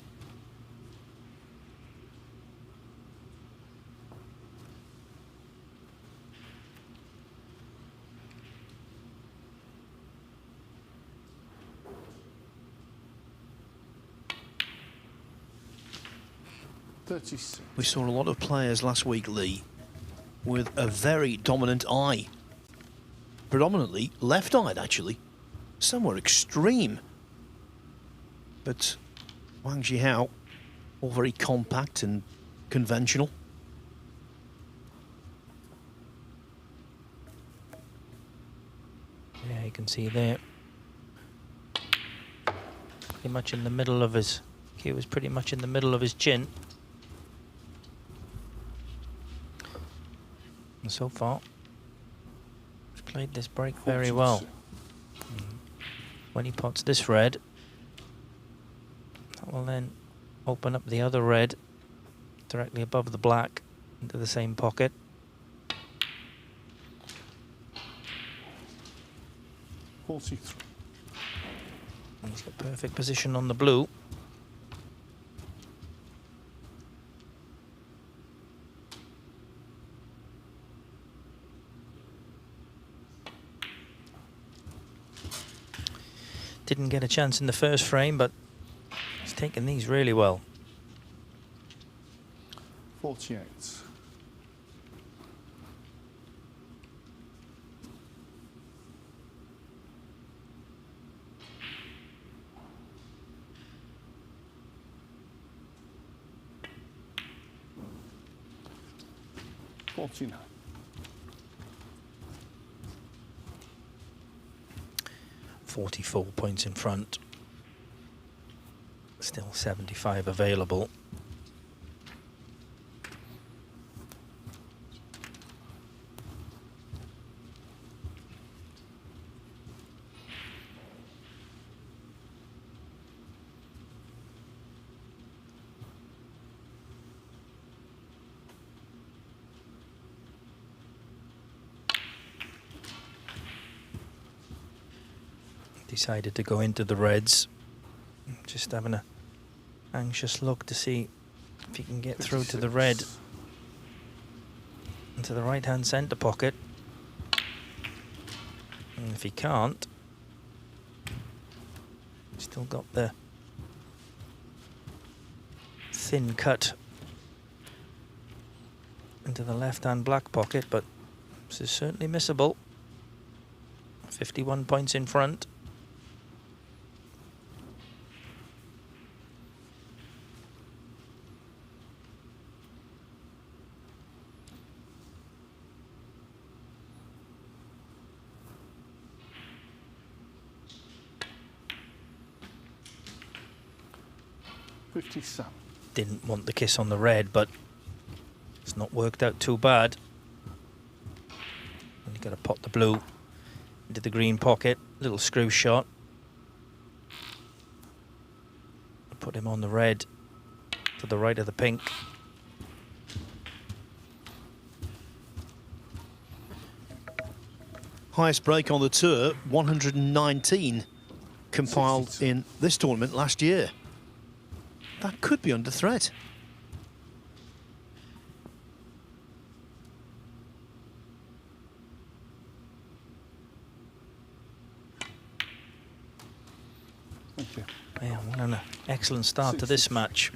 We saw a lot of players last week, Lee, with a very dominant eye. Predominantly left-eyed, actually. Some were extreme. But Wang Zhihao, all very compact and conventional. Yeah, you can see there. Pretty much in the middle of his... He was pretty much in the middle of his chin. And so far, he's played this break very well. When he pots this red, that will then open up the other red directly above the black into the same pocket. And he's got perfect position on the blue. Didn't get a chance in the first frame, but he's taken these really well. 48. $49. 44 points in front. Still 75 available. Decided to go into the reds. Just having an anxious look to see if he can get through to the red. into the right-hand centre pocket. And if he can't, still got the thin cut into the left-hand black pocket, but this is certainly missable. 51 points in front. Didn't want the kiss on the red, but it's not worked out too bad. And you've got to pop the blue into the green pocket. Little screw shot. Put him on the red to the right of the pink. Highest break on the tour, 119, compiled in this tournament last year. That could be under threat. Yeah, well, an excellent start to this match.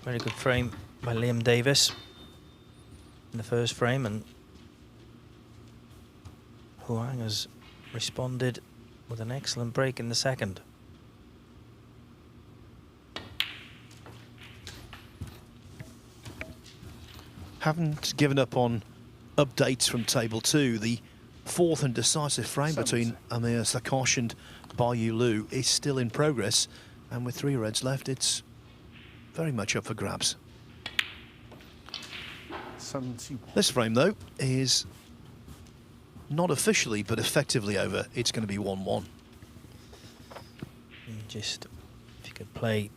Very good frame by Liam Davis in the first frame, and Huang has responded with an excellent break in the second. Haven't given up on updates from table 2. The fourth and decisive frame between Amir Sakosh and Bayu Liu is still in progress, and with 3 reds left, it's very much up for grabs. This frame, though, is not officially but effectively over. It's going to be 1-1. Just, if you could play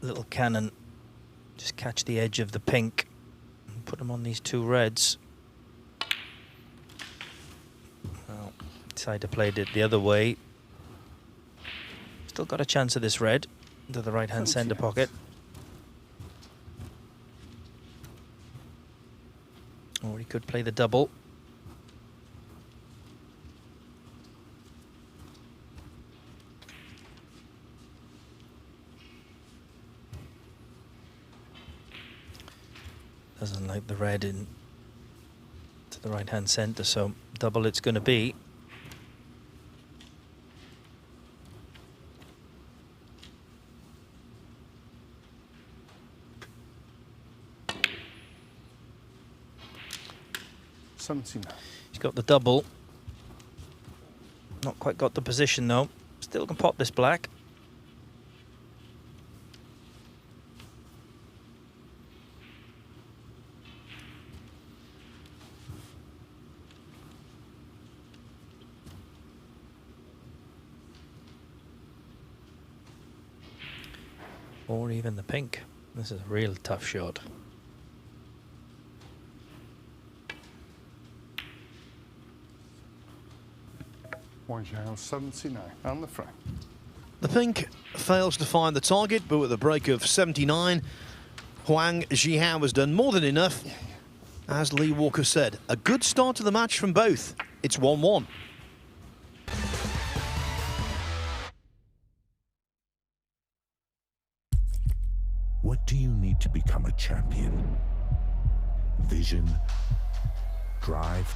little cannon, just catch the edge of the pink and put them on these 2 reds. Well, decided to play it the other way. Still got a chance of this red into the right-hand centre pocket. Or he could play the double. Doesn't like the red in to the right-hand centre, so double it's going to be. He's got the double. Not quite got the position though. Still can pop this black. Or even the pink. This is a real tough shot. Wangzhou 79 on the frame. The pink fails to find the target, but with a break of 79, Huang Zhihao has done more than enough. As Lee Walker said, a good start to the match from both. It's 1-1. What do you need to become a champion? Vision, drive,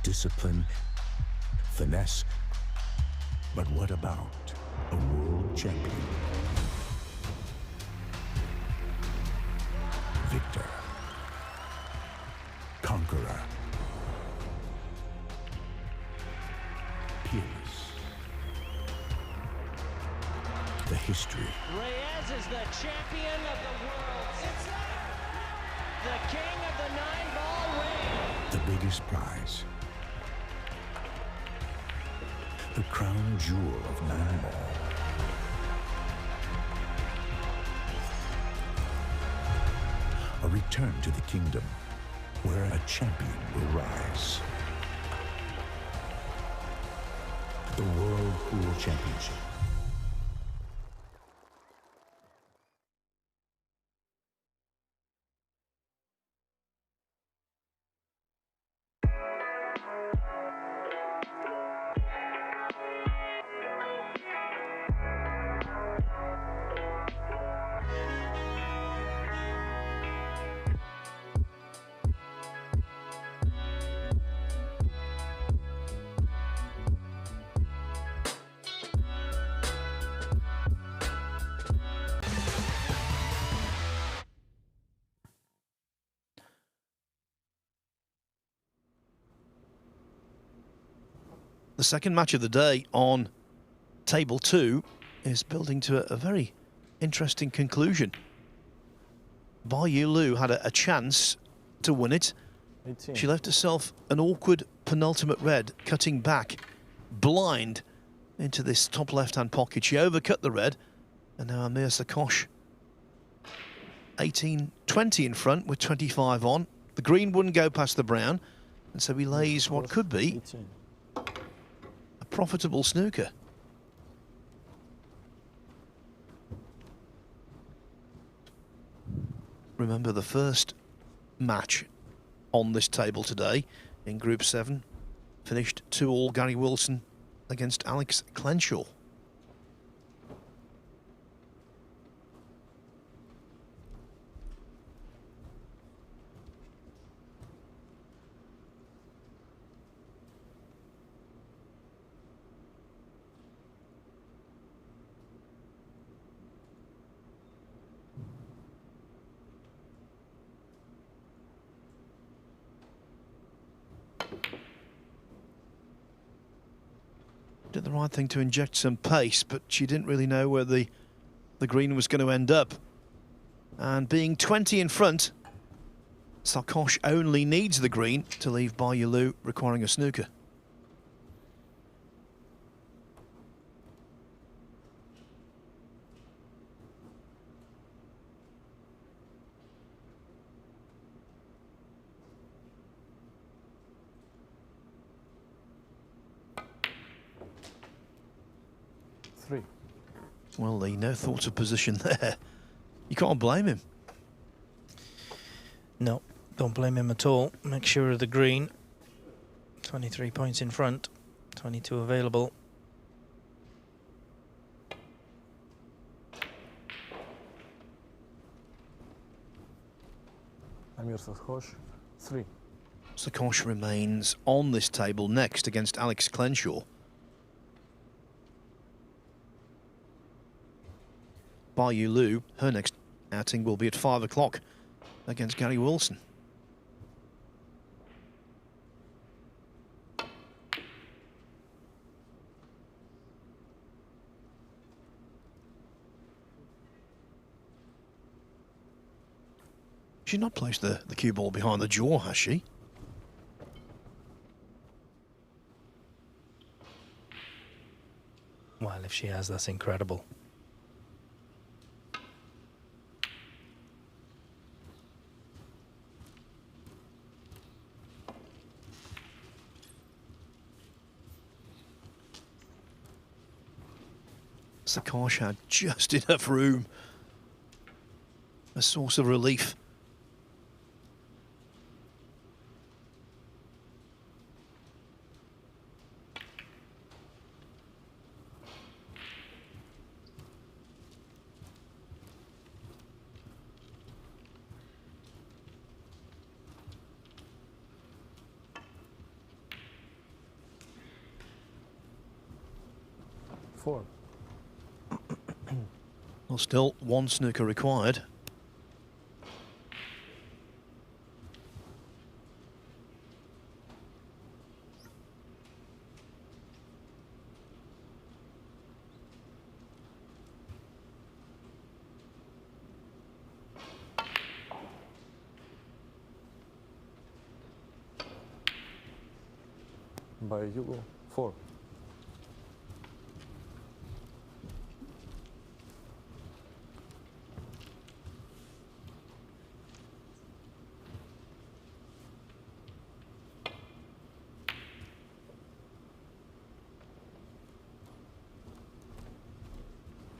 discipline, finesse. But what about a world champion? Victor, conqueror, peerless. The history. Reyes is the champion of the world. It's the king of the 9-ball ring. The biggest prize. The crown jewel of 9-ball. A return to the kingdom where a champion will rise. The World Pool Championship. The second match of the day on table 2 is building to a very interesting conclusion. Bai Lu had a chance to win it. 18. She left herself an awkward penultimate red, cutting back blind into this top left-hand pocket. She overcut the red, and now Amir Sakosh 18-20 in front with 25 on. The green wouldn't go past the brown, and so he lays what could be 18. a profitable snooker. Remember, the first match on this table today in Group 7 finished 2-all, Gary Wilson against Alex Clenshaw. Did the right thing to inject some pace, but she didn't really know where the green was going to end up. And being 20 in front, Sakosh only needs the green to leave Bai Lu requiring a snooker. Well, Lee, no thoughts of position there. You can't blame him. No, don't blame him at all. Make sure of the green. 23 points in front, 22 available. Amir Sakosh, 3. Sakosh remains on this table next against Alex Clenshaw. Bai Lu, her next outing will be at 5 o'clock against Gary Wilson. She's not placed the cue ball behind the jaw, has she? Well, if she has, that's incredible. Sakosh had just enough room. A source of relief. Well, still one snooker required. By Hugo, 4.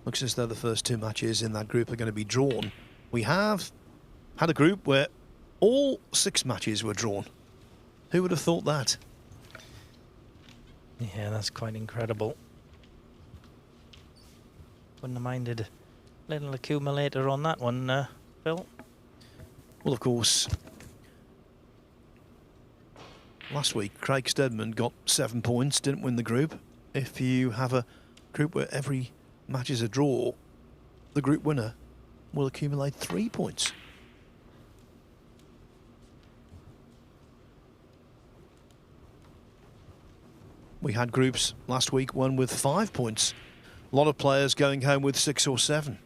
Looks as though the first 2 matches in that group are going to be drawn. We have had a group where all 6 matches were drawn. Who would have thought that? Yeah, that's quite incredible. Wouldn't have minded a little accumulator on that one, Phil. Well, of course, last week Craig Steadman got 7 points, didn't win the group. If you have a group where every match is a draw, the group winner will accumulate 3 points. We had groups last week, one with 5 points. A lot of players going home with 6 or 7.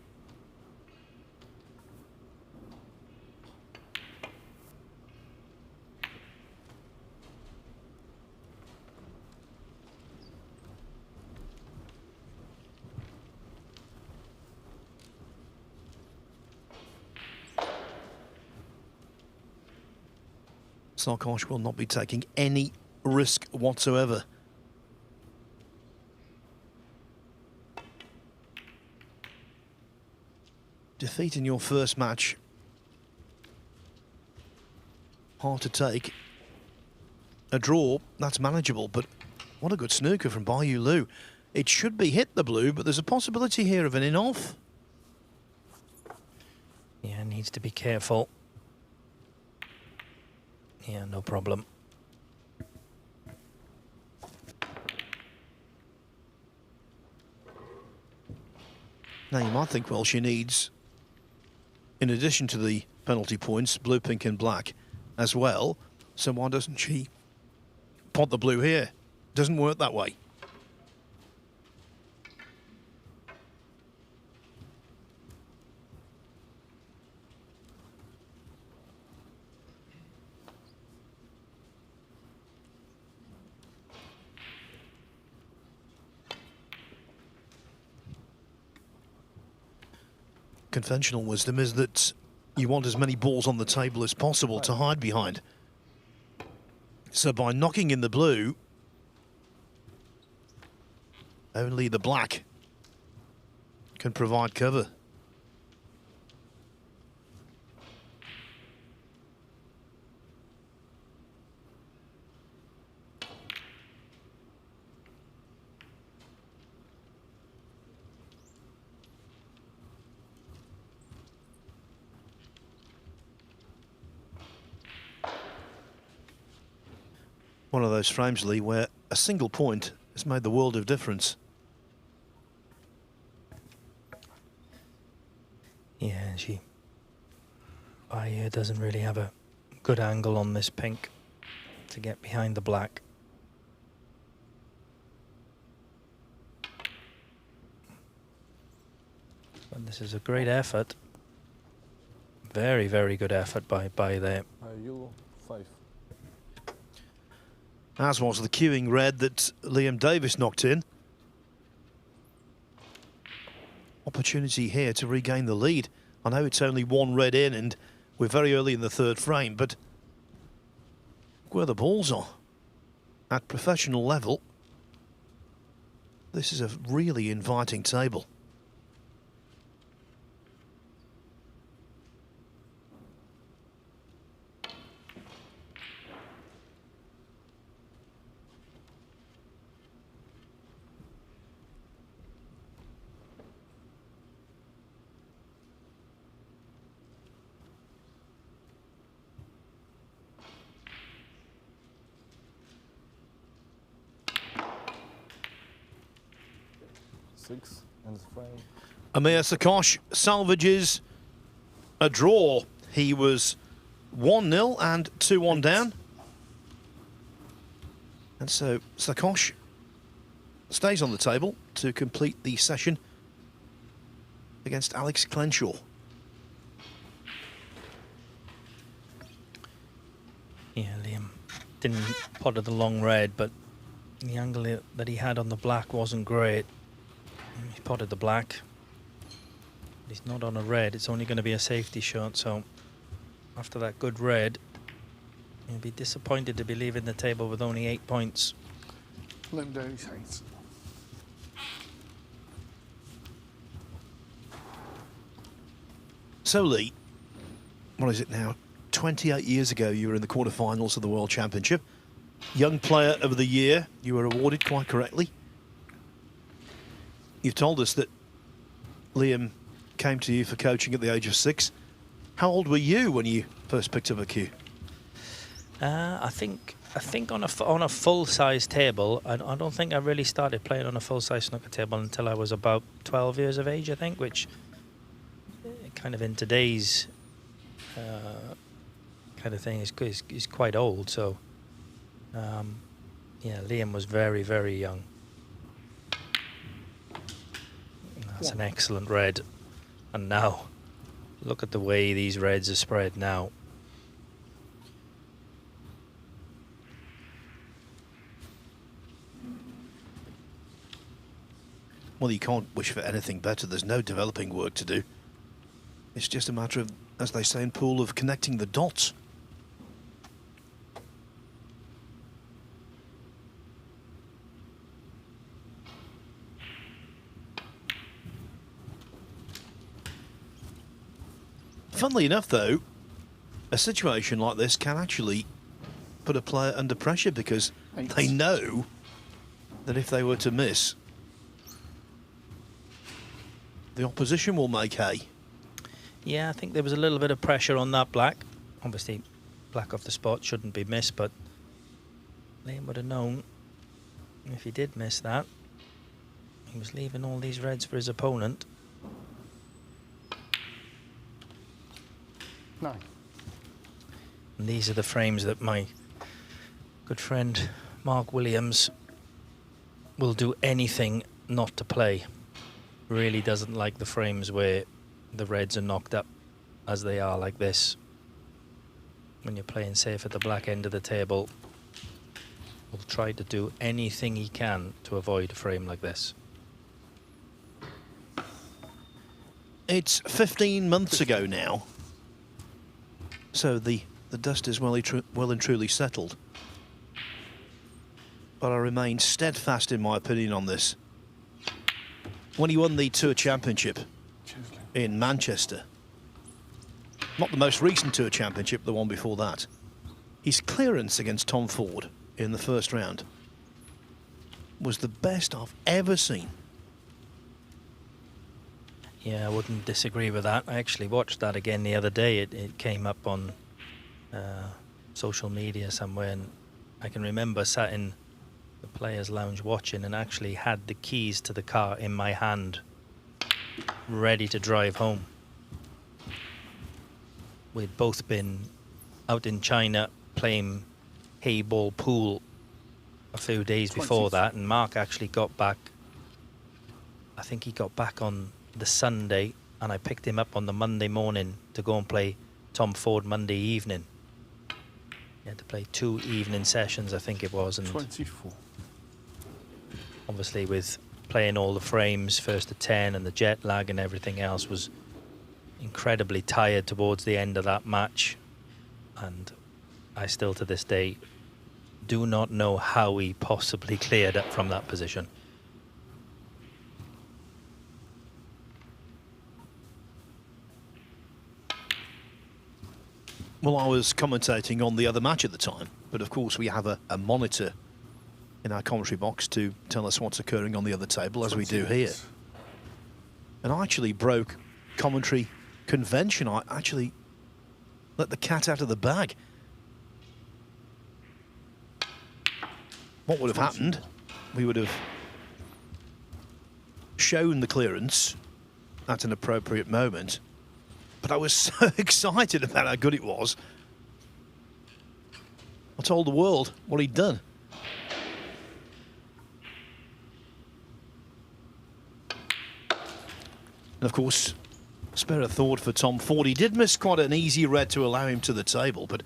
Sarkosh will not be taking any risk whatsoever. Defeat in your first match, hard to take. A draw, that's manageable, but what a good snooker from Bayou Lu. It should be hit the blue, but there's a possibility here of an in-off. Yeah, needs to be careful. Yeah, no problem. Now you might think, well, she needs, in addition to the penalty points, blue, pink and black as well. So why doesn't she pot the blue here? Doesn't work that way. Conventional wisdom is that you want as many balls on the table as possible to hide behind. So by knocking in the blue, only the black can provide cover. One of those frames, Lee, where a single point has made the world of difference. Yeah, Bayou doesn't really have a good angle on this pink to get behind the black. But this is a great effort. Very, very good effort by there. Yellow 5. As was the queuing red that Liam Davis knocked in. Opportunity here to regain the lead. I know it's only one red in and we're very early in the third frame, but where the balls are at professional level, this is a really inviting table. And frame. Amir Sarkosh salvages a draw. He was 1-0 and 2-1 down. And so Sarkosh stays on the table to complete the session against Alex Clenshaw. Yeah, Liam didn't pot the long red, but the angle that he had on the black wasn't great. He potted the black. He's not on a red. It's only going to be a safety shot. So after that good red, he'll be disappointed to be leaving the table with only 8 points. Let him down his heights. So Lee, what is it now? 28 years ago, you were in the quarterfinals of the World Championship. Young Player of the Year, you were awarded quite correctly. You've told us that Liam came to you for coaching at the age of 6. How old were you when you first picked up a cue? I think on a full-size table, I don't think I really started playing on a full-size snooker table until I was about 12 years of age, I think, which kind of in today's kind of thing is quite old. So Yeah, Liam was very, very young. That's an excellent red. And now, look at the way these reds are spread now. Well, you can't wish for anything better. There's no developing work to do. It's just a matter of, as they say in pool, of connecting the dots. Funnily enough, though, a situation like this can actually put a player under pressure because they know that if they were to miss, the opposition will make hay. Yeah, I think there was a little bit of pressure on that black. Obviously, black off the spot shouldn't be missed, but Liam would have known if he did miss that. He was leaving all these reds for his opponent. 9. And these are the frames that my good friend Mark Williams will do anything not to play. Really doesn't like the frames where the reds are knocked up as they are like this. When you're playing safe at the black end of the table, will try to do anything he can to avoid a frame like this. It's 15 months ago now, so the dust is well and truly settled. But I remain steadfast in my opinion on this. When he won the Tour Championship in Manchester, not the most recent Tour Championship, the one before that, his clearance against Tom Ford in the first round was the best I've ever seen. Yeah, I wouldn't disagree with that. I actually watched that again the other day. It came up on social media somewhere, and I can remember sat in the players' lounge watching and actually had the keys to the car in my hand, ready to drive home. We'd both been out in China playing hay ball pool a few days before that, and Mark actually got back. I think he got back on the Sunday, and I picked him up on the Monday morning to go and play Tom Ford Monday evening. He had to play 2 evening sessions, I think it was, and 24. Obviously with playing all the frames, first to 10, and the jet lag and everything else, was incredibly tired towards the end of that match. And I still to this day do not know how he possibly cleared up from that position. Well, I was commentating on the other match at the time, but of course we have a monitor in our commentary box to tell us what's occurring on the other table, as we do here. And I actually broke commentary convention. I actually let the cat out of the bag. What would have happened? We would have shown the clearance at an appropriate moment, but I was so excited about how good it was, I told the world what he'd done. And of course, spare a thought for Tom Ford. He did miss quite an easy red to allow him to the table, but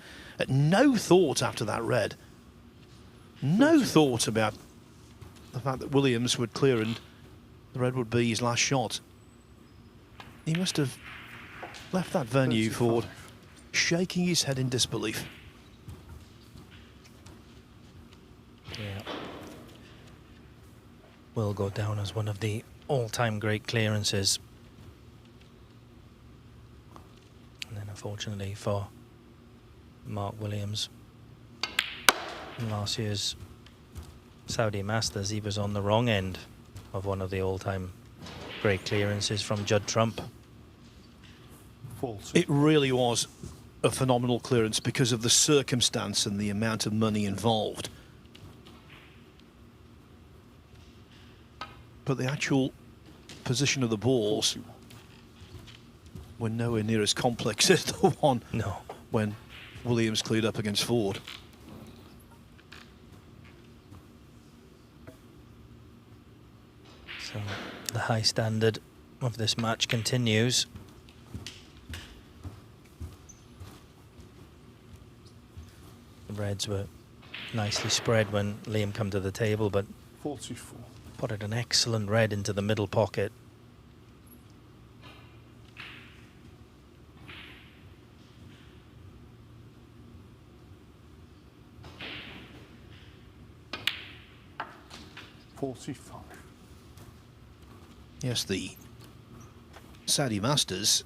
no thought after that red. No thought about the fact that Williams would clear and the red would be his last shot. He must have left that venue, Ford, shaking his head in disbelief. Yeah. Will go down as one of the all-time great clearances. And then unfortunately for Mark Williams, in last year's Saudi Masters, he was on the wrong end of one of the all-time great clearances from Judd Trump. It really was a phenomenal clearance because of the circumstance and the amount of money involved. But the actual position of the balls were nowhere near as complex as the one when Williams cleared up against Ford. So the high standard of this match continues. The reds were nicely spread when Liam come to the table, but 44. potted an excellent red into the middle pocket. Yes, the Saudi Masters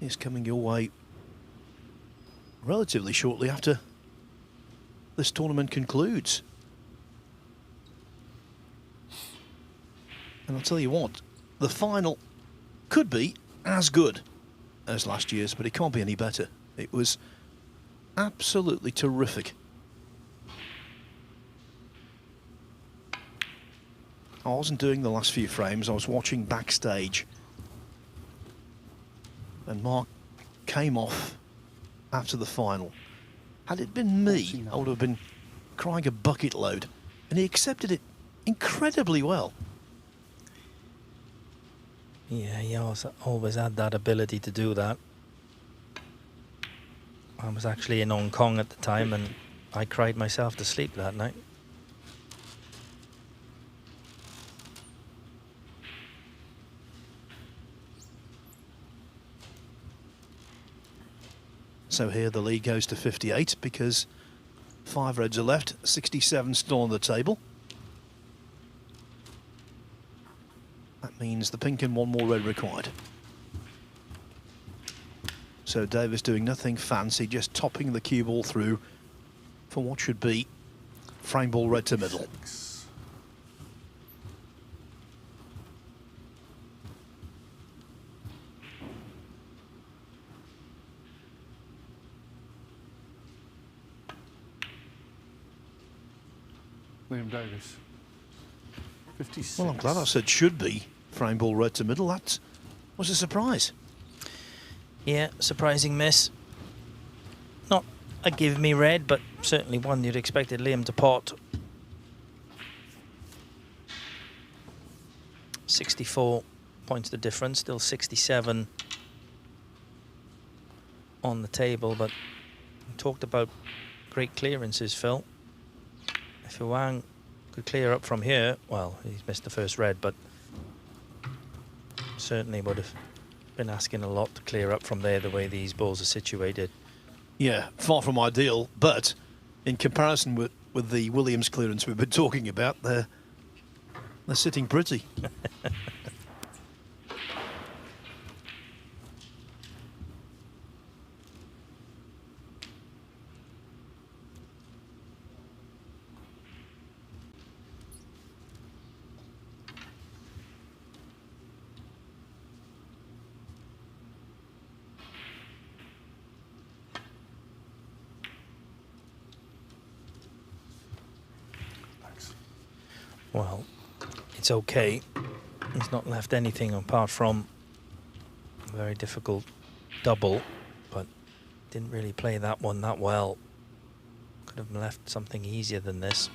is coming your way relatively shortly after this tournament concludes. And I'll tell you what, the final could be as good as last year's, but it can't be any better. It was absolutely terrific. I wasn't doing the last few frames, I was watching backstage. And Mark came off after the final. Had it been me, I would have been crying a bucket load. And he accepted it incredibly well. Yeah, he always had that ability to do that. I was actually in Hong Kong at the time and I cried myself to sleep that night. So here the lead goes to 58 because 5 reds are left, 67 still on the table. That means the pink and 1 more red required. So Davis doing nothing fancy, just topping the cue ball through for what should be frame ball red to middle. Liam Davis. 56. Well, I'm glad I said should be frame ball red to middle. That was a surprise. Yeah, surprising miss. Not a give me red, but certainly one you'd expected Liam to pot. 64 points the difference, still 67 on the table, but we talked about great clearances, Phil. If Wang could clear up from here, well, he's missed the first red, but certainly would have been asking a lot to clear up from there the way these balls are situated. Yeah, far from ideal, but in comparison with the Williams clearance we've been talking about, they're sitting pretty. Well, it's okay. He's not left anything apart from a very difficult double, but didn't really play that one that well. Could have left something easier than this.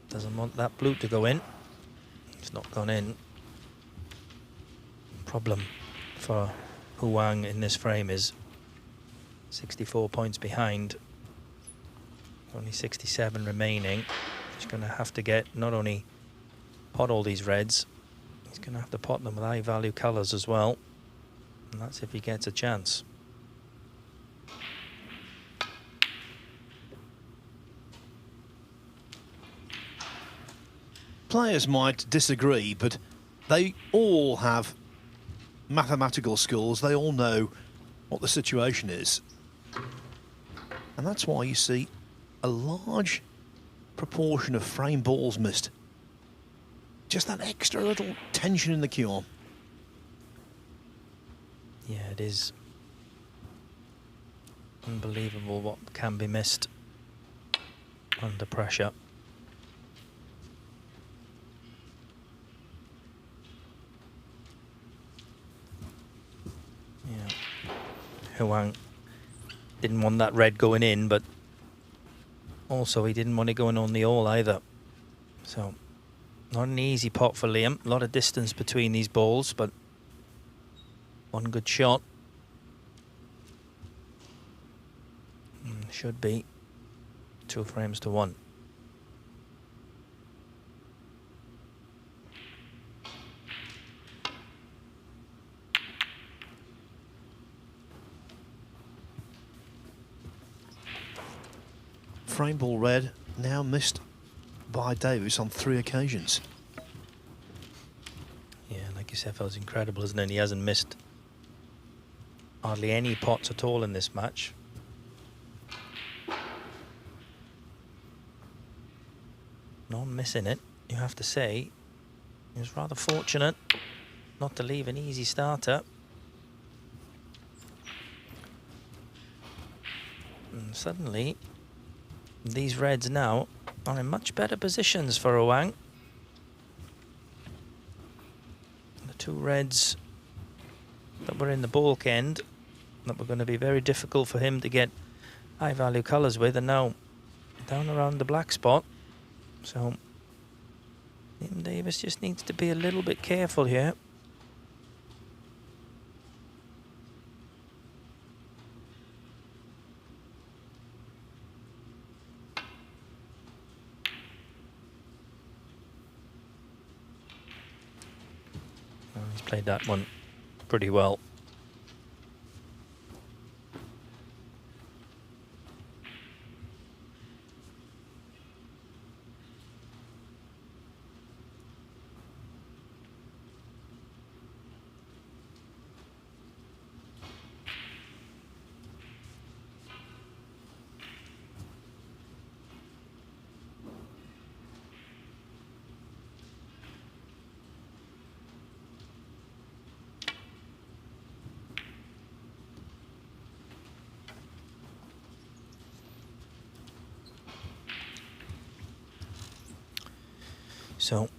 Doesn't want that blue to go in. It's not gone in. Problem for Huang in this frame is 64 points behind. Only 67 remaining. He's going to have to get not only pot all these reds, he's going to have to pot them with high value colours as well. And that's if he gets a chance. Players might disagree, but they all have mathematical skills. They all know what the situation is. And that's why you see a large proportion of frame balls missed. Just that extra little tension in the cue. Yeah, it is unbelievable what can be missed under pressure. Yeah, Huang didn't want that red going in, but Also, he didn't want to go in on the all either. So, not an easy pot for Liam. A lot of distance between these balls, but one good shot. Should be 2 frames to 1. Frame ball red, now missed by Davis on 3 occasions. Yeah, like you said, that was incredible, isn't it? He hasn't missed hardly any pots at all in this match. Not missing it, you have to say. He was rather fortunate not to leave an easy starter. And suddenly, these reds now are in much better positions for Owain. The 2 reds that were in the baulk end that were going to be very difficult for him to get high value colours with are now down around the black spot. So Liam Davis just needs to be a little bit careful here. Well, he's played that one pretty well. So,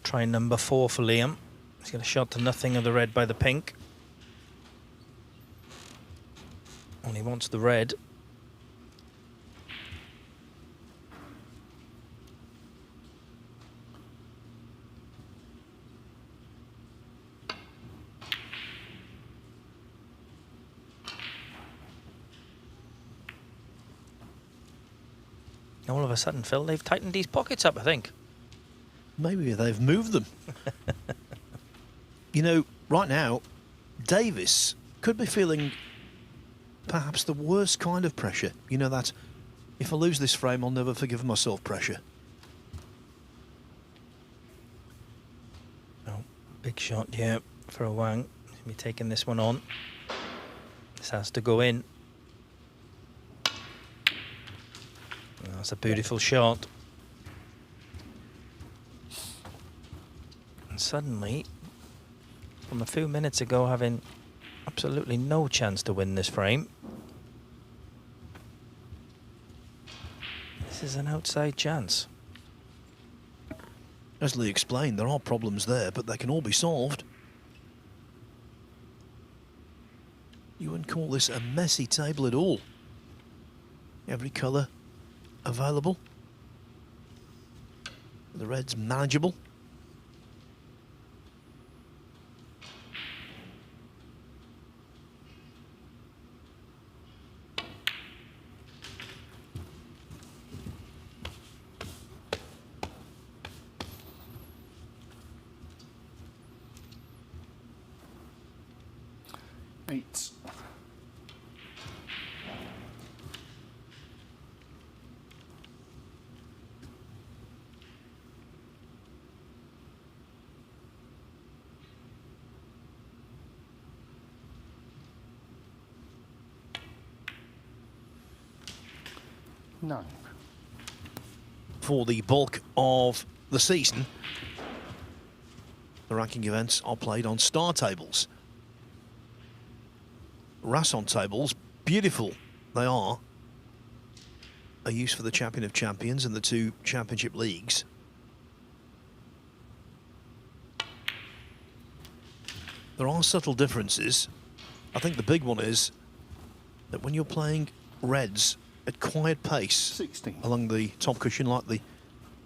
try number 4 for Liam. He's got a shot to nothing of the red by the pink. And he wants the red. All of a sudden, Phil, they've tightened these pockets up, I think. Maybe they've moved them. You know, right now, Davis could be feeling perhaps the worst kind of pressure. You know, that if I lose this frame, I'll never forgive myself pressure. Oh, big shot here for Owain. He'll be taking this one on. This has to go in. That's a beautiful shot. And suddenly, from a few minutes ago, having absolutely no chance to win this frame, this is an outside chance. As Lee explained, there are problems there, but they can all be solved. You wouldn't call this a messy table at all. Every colour available. The red's manageable. No. For the bulk of the season, the ranking events are played on star tables. Rasson tables, beautiful they are used for the Champion of Champions and the 2 championship leagues. There are subtle differences. I think the big one is that when you're playing reds at quiet pace 16. along the top cushion, like the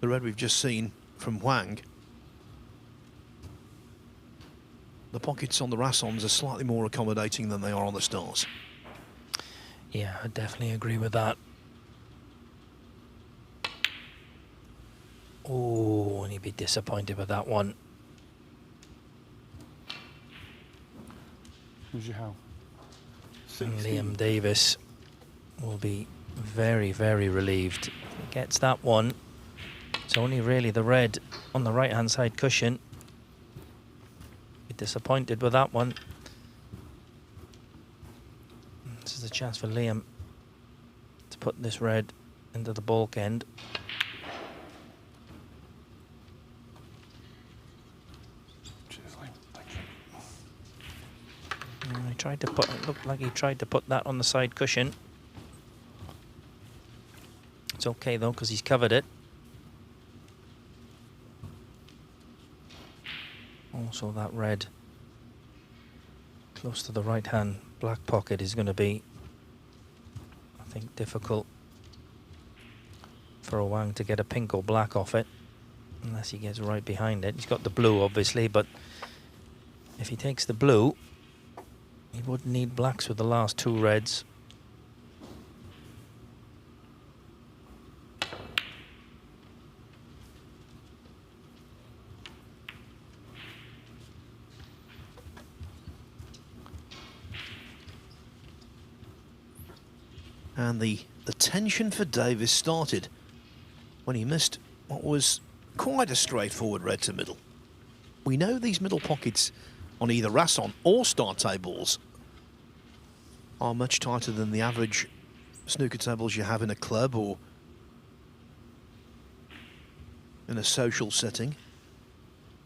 red we've just seen from Wang. The pockets on the Rassons are slightly more accommodating than they are on the Stars. Yeah, I definitely agree with that. Oh, and he'd be disappointed with that one. Who's your how? And Liam Davis will be very, very relieved. If he gets that one, it's only really the red on the right-hand side cushion. Be disappointed with that one. This is a chance for Liam to put this red into the bulk end. He tried to put, it looked like he tried to put that on the side cushion. It's okay though, because he's covered it. Also that red close to the right hand black pocket is going to be, I think, difficult for Wang to get a pink or black off it, unless he gets right behind it. He's got the blue obviously, but if he takes the blue, he wouldn't need blacks with the last two reds. And the tension for Davis started when he missed what was quite a straightforward red to middle. We know these middle pockets on either Rasson or Star tables are much tighter than the average snooker tables you have in a club or in a social setting.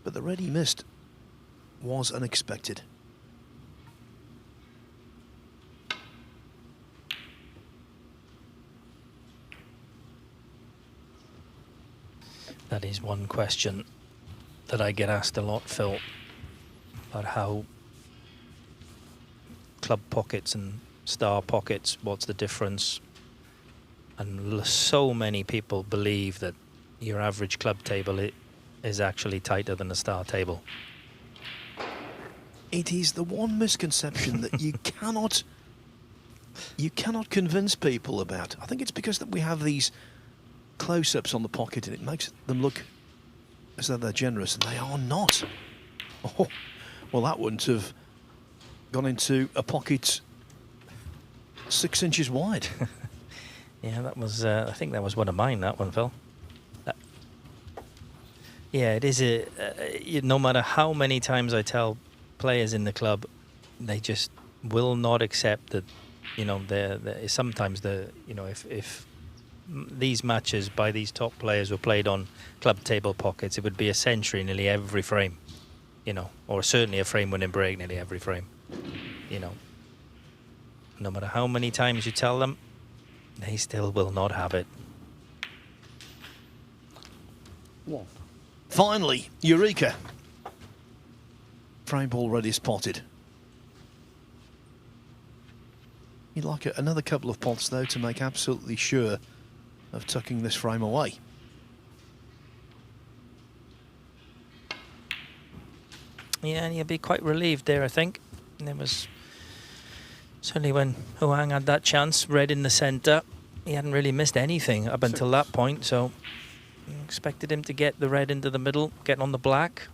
But the red he missed was unexpected. That is one question that I get asked a lot, Phil, about how club pockets and star pockets, what's the difference? And so many people believe that your average club table is actually tighter than a star table. It is the one misconception that you cannot convince people about. I think it's because that we have these close-ups on the pocket and it makes them look as though they're generous, and they are not. Oh, well, that wouldn't have gone into a pocket 6 inches wide. Yeah, that was, I think that was one of mine, that one, Phil. Yeah, it is no matter how many times I tell players in the club, they just will not accept that, you know, sometimes if these matches by these top players were played on club table pockets, it would be a century nearly every frame, you know, or certainly a frame-winning break nearly every frame, you know. No matter how many times you tell them, they still will not have it. One. Finally, Eureka. Frame ball ready spotted. You'd like another couple of pots, though, to make absolutely sure of tucking this frame away. Yeah, and you'll be quite relieved there, I think. And it was certainly when Huang had that chance, red in the centre, he hadn't really missed anything up until that point, so expected him to get the red into the middle, get on the black.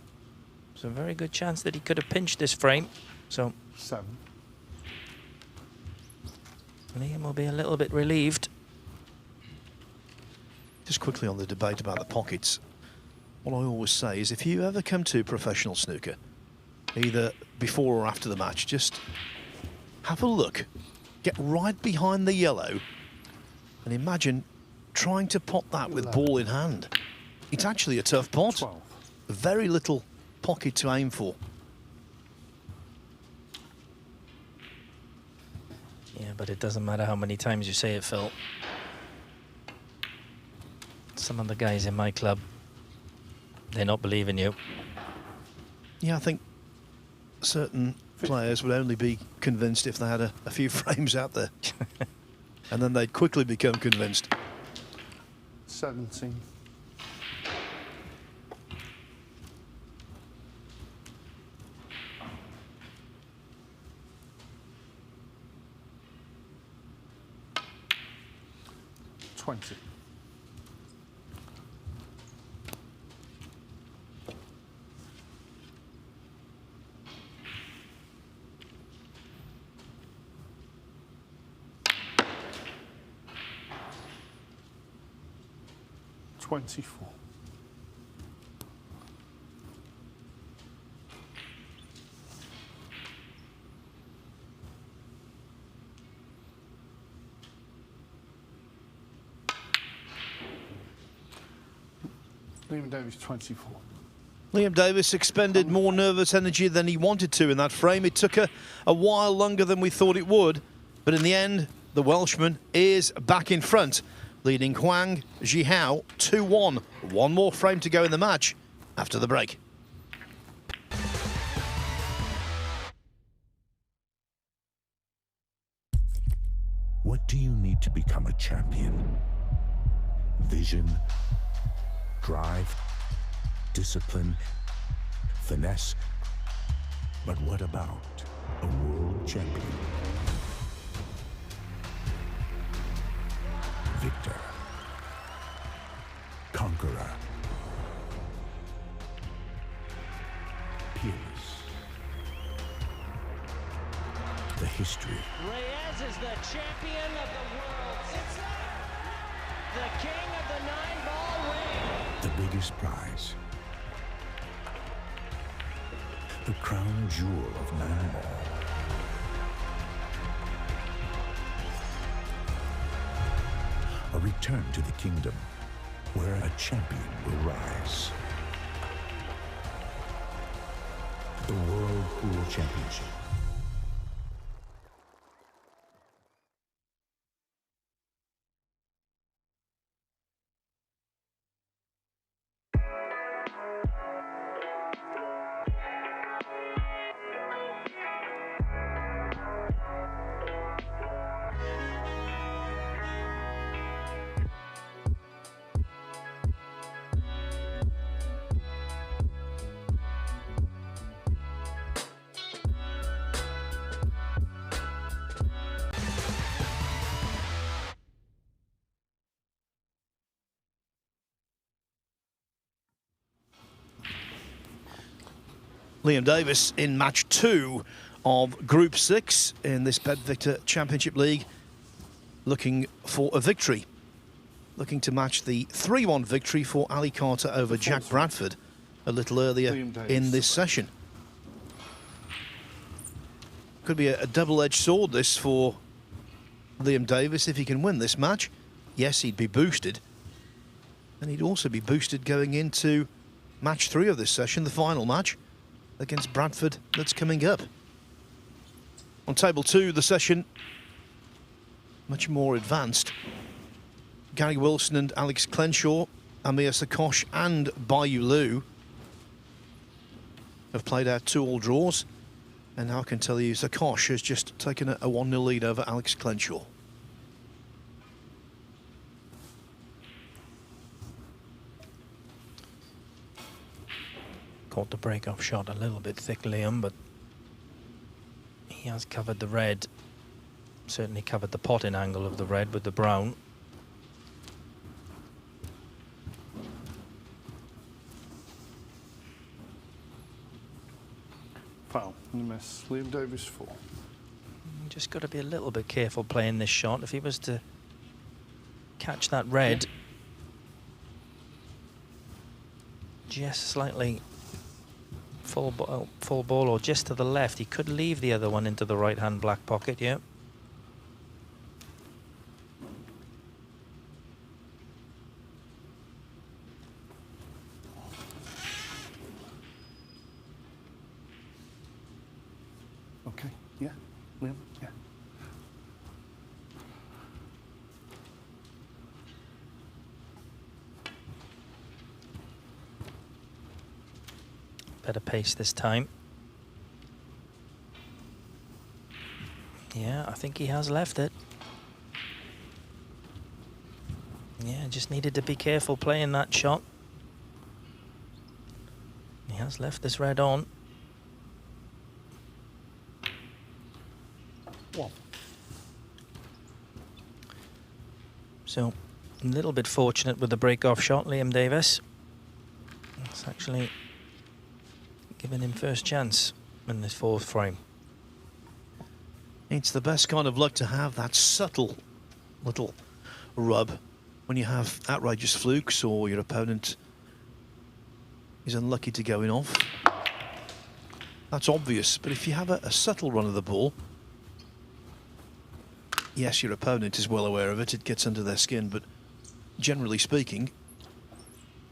It's a very good chance that he could have pinched this frame. So 7. Liam will be a little bit relieved. Just quickly on the debate about the pockets, what I always say is if you ever come to professional snooker, either before or after the match, just have a look, get right behind the yellow and imagine trying to pot that with ball in hand. It's actually a tough pot. 12. Very little pocket to aim for. Yeah, but it doesn't matter how many times you say it, Phil. Some of the guys in my club, they're not believing you. Yeah, I think certain players would only be convinced if they had a few frames out there. and then they'd quickly become convinced. 17. $20. $24. Liam Davis, 24. Liam Davis expended more nervous energy than he wanted to in that frame. It took a while longer than we thought it would, but in the end, the Welshman is back in front, leading Huang Zhihao 2-1. One more frame to go in the match after the break. What do you need to become a champion? Vision, drive, discipline, finesse. But what about a world champion? Victor, conqueror, peerless. The history. Reyes is the champion of the world. It's there. The king of the 9-ball ring. The biggest prize. The crown jewel of 9-ball. A return to the kingdom where a champion will rise. The World Pool Championship. Liam Davis in match 2 of Group 6 in this BetVictor Championship League, looking for a victory. Looking to match the 3-1 victory for Ali Carter over Jack Bradford a little earlier in this session. Could be a double-edged sword, this, for Liam Davis if he can win this match. Yes, he'd be boosted. And he'd also be boosted going into match 3 of this session, the final match against Bradford that's coming up. On table 2, the session much more advanced. Gary Wilson and Alex Clenshaw, Amir Sakosh and Bayu Liu have played out 2-all draws. And now I can tell you Sakosh has just taken a 1-0 lead over Alex Clenshaw. Caught the break-off shot a little bit thick, Liam, but he has covered the red. Certainly covered the potting angle of the red with the brown. Foul. Miss. Liam Davis 4. Just got to be a little bit careful playing this shot. If he was to catch that red, just slightly full ball or just to the left, he could leave the other one into the right-hand black pocket, yeah. Okay, yeah, Liam, yeah. Better pace this time. Yeah, I think he has left it. Yeah, just needed to be careful playing that shot. He has left this red on. One. So, a little bit fortunate with the break-off shot, Liam Davis. It's actually giving him first chance in this fourth frame. It's the best kind of luck to have, that subtle little rub when you have outrageous flukes or your opponent is unlucky to go in off. That's obvious, but if you have a subtle run of the ball, yes, your opponent is well aware of it, it gets under their skin, but generally speaking,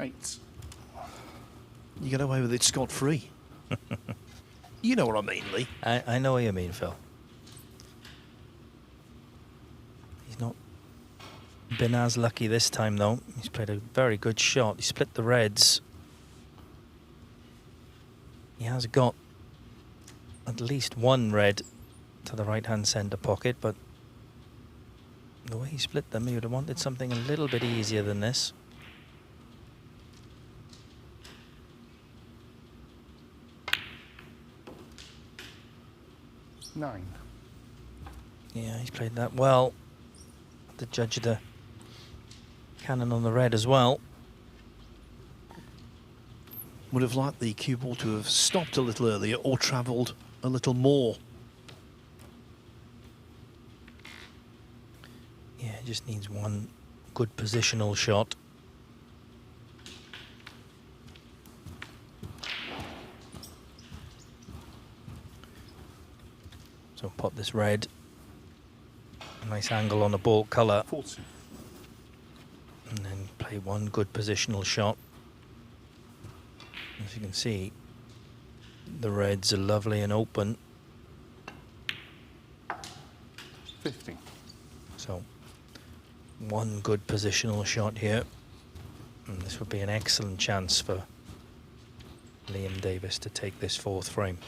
8. you get away with it scot-free. You know what I mean, Lee. I know what you mean, Phil. He's not been as lucky this time, though. He's played a very good shot. He split the reds. He has got at least one red to the right-hand centre pocket, but the way he split them, he would have wanted something a little bit easier than this. Nine. Yeah, he's played that well. The judge the cannon on the red as well. Would have liked the cue ball to have stopped a little earlier or travelled a little more. Yeah, it just needs one good positional shot. So pop this red. Nice angle on the ball colour. 40. And then play one good positional shot. As you can see, the reds are lovely and open. 50. So one good positional shot here. And this would be an excellent chance for Liam Davis to take this fourth frame.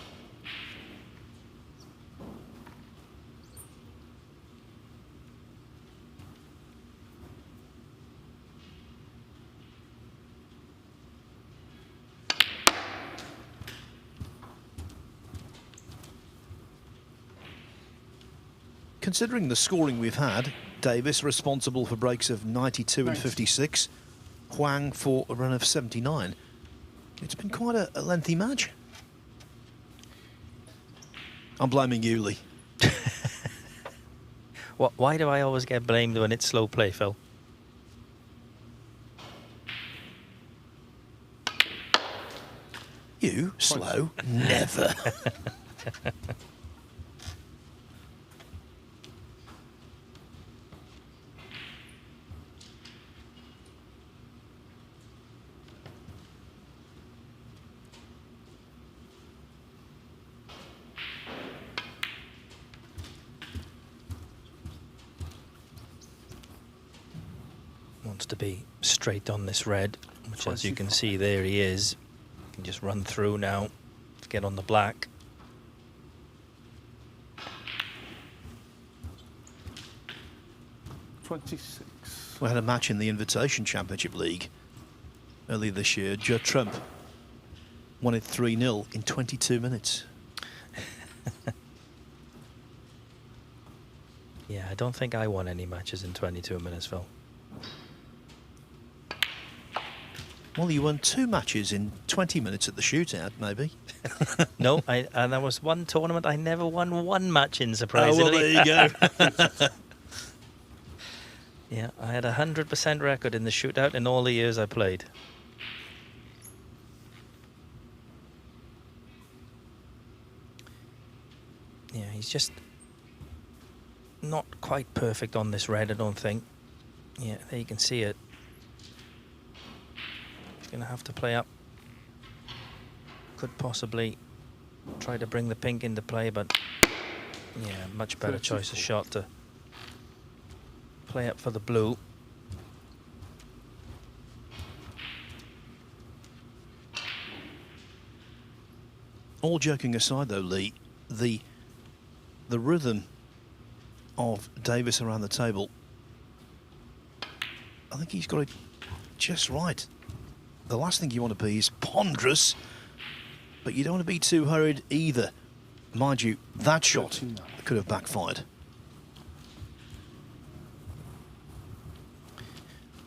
Considering the scoring we've had, Davis responsible for breaks of 92 and 56, Huang for a run of 79. It's been quite a lengthy match. I'm blaming you, Lee. Why do I always get blamed when it's slow play, Phil? You? Slow? Never. Wants to be straight on this red, which as you can see there he is. Can just run through now to get on the black. $26. We had a match in the Invitation Championship League earlier this year. Judd Trump won it 3-0 in 22 minutes. Yeah, I don't think I won any matches in 22 minutes, Phil. Well, you won 2 matches in 20 minutes at the shootout, maybe. No, and there was one tournament I never won one match in, surprisingly. Oh, well, there you go. Yeah, I had a 100% record in the shootout in all the years I played. Yeah, he's just not quite perfect on this red, I don't think. Yeah, there you can see it. He's going to have to play up. Could possibly try to bring the pink into play, but yeah, much better choice of shot to play up for the blue. All joking aside, though, Lee, the rhythm of Davis around the table I think he's got it just right. The last thing you want to be is ponderous, but you don't want to be too hurried either. Mind you, that shot could have backfired.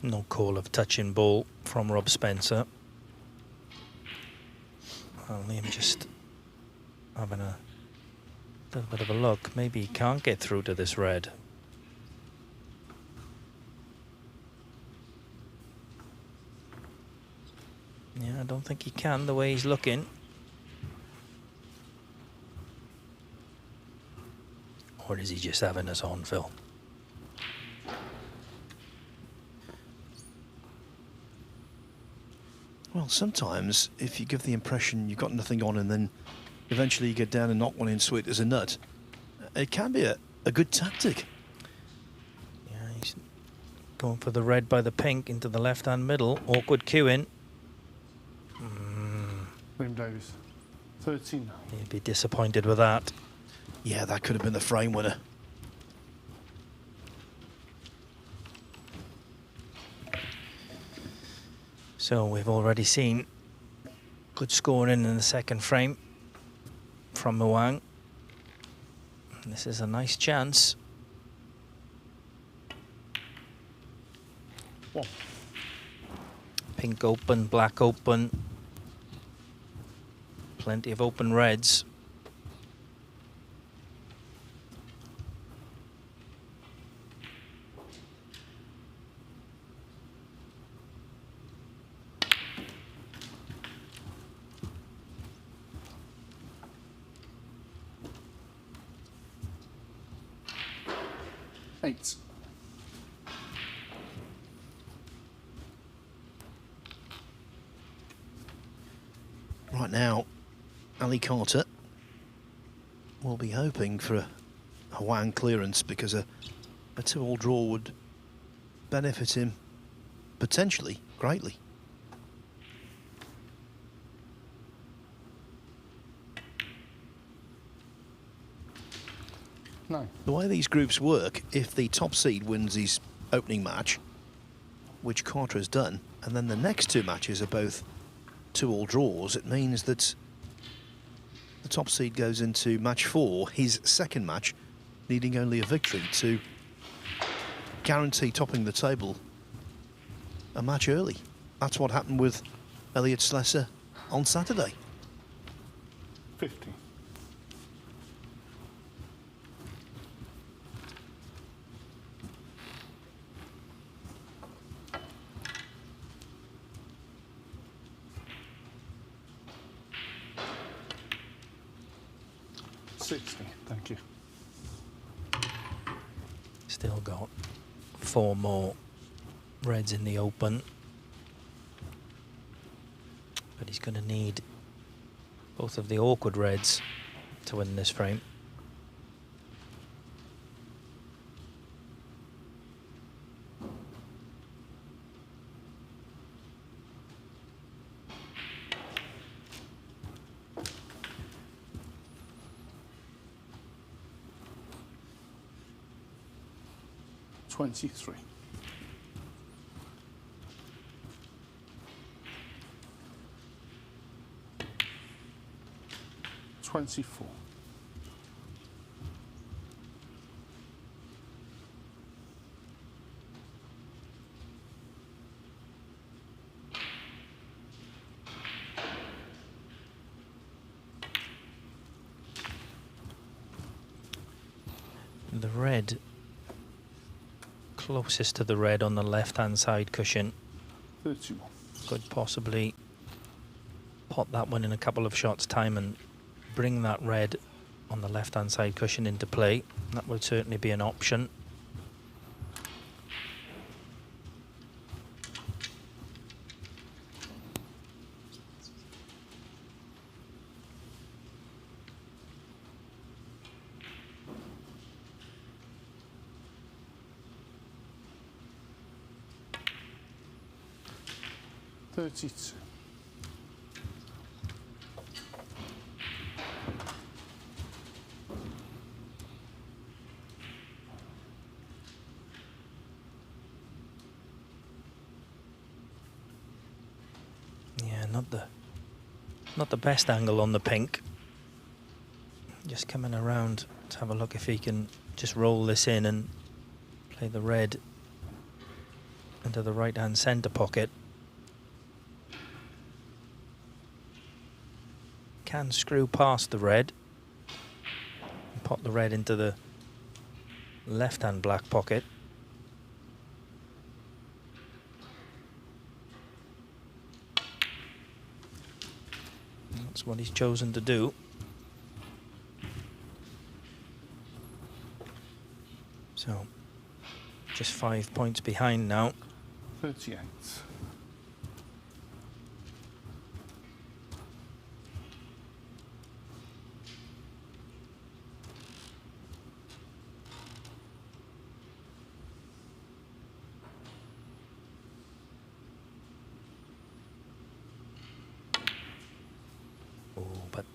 No call of touching ball from Rob Spencer. Well, Liam just having a little bit of a look. Maybe he can't get through to this red. Yeah, I don't think he can the way he's looking. Or is he just having us on, Phil? Well, sometimes if you give the impression you've got nothing on and then eventually you get down and knock one in sweet as a nut, it can be a good tactic. Yeah, he's going for the red by the pink into the left-hand middle. Awkward queuing. Liam Davis, 13. He'd be disappointed with that. Yeah, that could have been the frame winner. So we've already seen good scoring in the second frame from Muang. This is a nice chance. One. Pink open, black open. Plenty of open reds. Eight. Right now, Ali Carter will be hoping for a Wang clearance because a 2-all draw would benefit him potentially greatly. No. The way these groups work, if the top seed wins his opening match, which Carter has done, and then the next two matches are both 2-all draws, it means that the top seed goes into match 4, his second match, needing only a victory to guarantee topping the table a match early. That's what happened with Elliot Slesser on Saturday. 50. Thank you. Still got 4 more reds in the open. But he's going to need both of the awkward reds to win this frame. $23. 24. 'The red closest to the red on the left-hand side cushion 31. could possibly pot that one in a couple of shots' time and bring that red on the left-hand side cushion into play. That would certainly be an option. $32. not the best angle on the pink. Just coming around to have a look if he can just roll this in and play the red into the right-hand centre pocket. Can screw past the red and pop the red into the left-hand black pocket. That's what he's chosen to do. So, just 5 points behind now. 38. Oh, but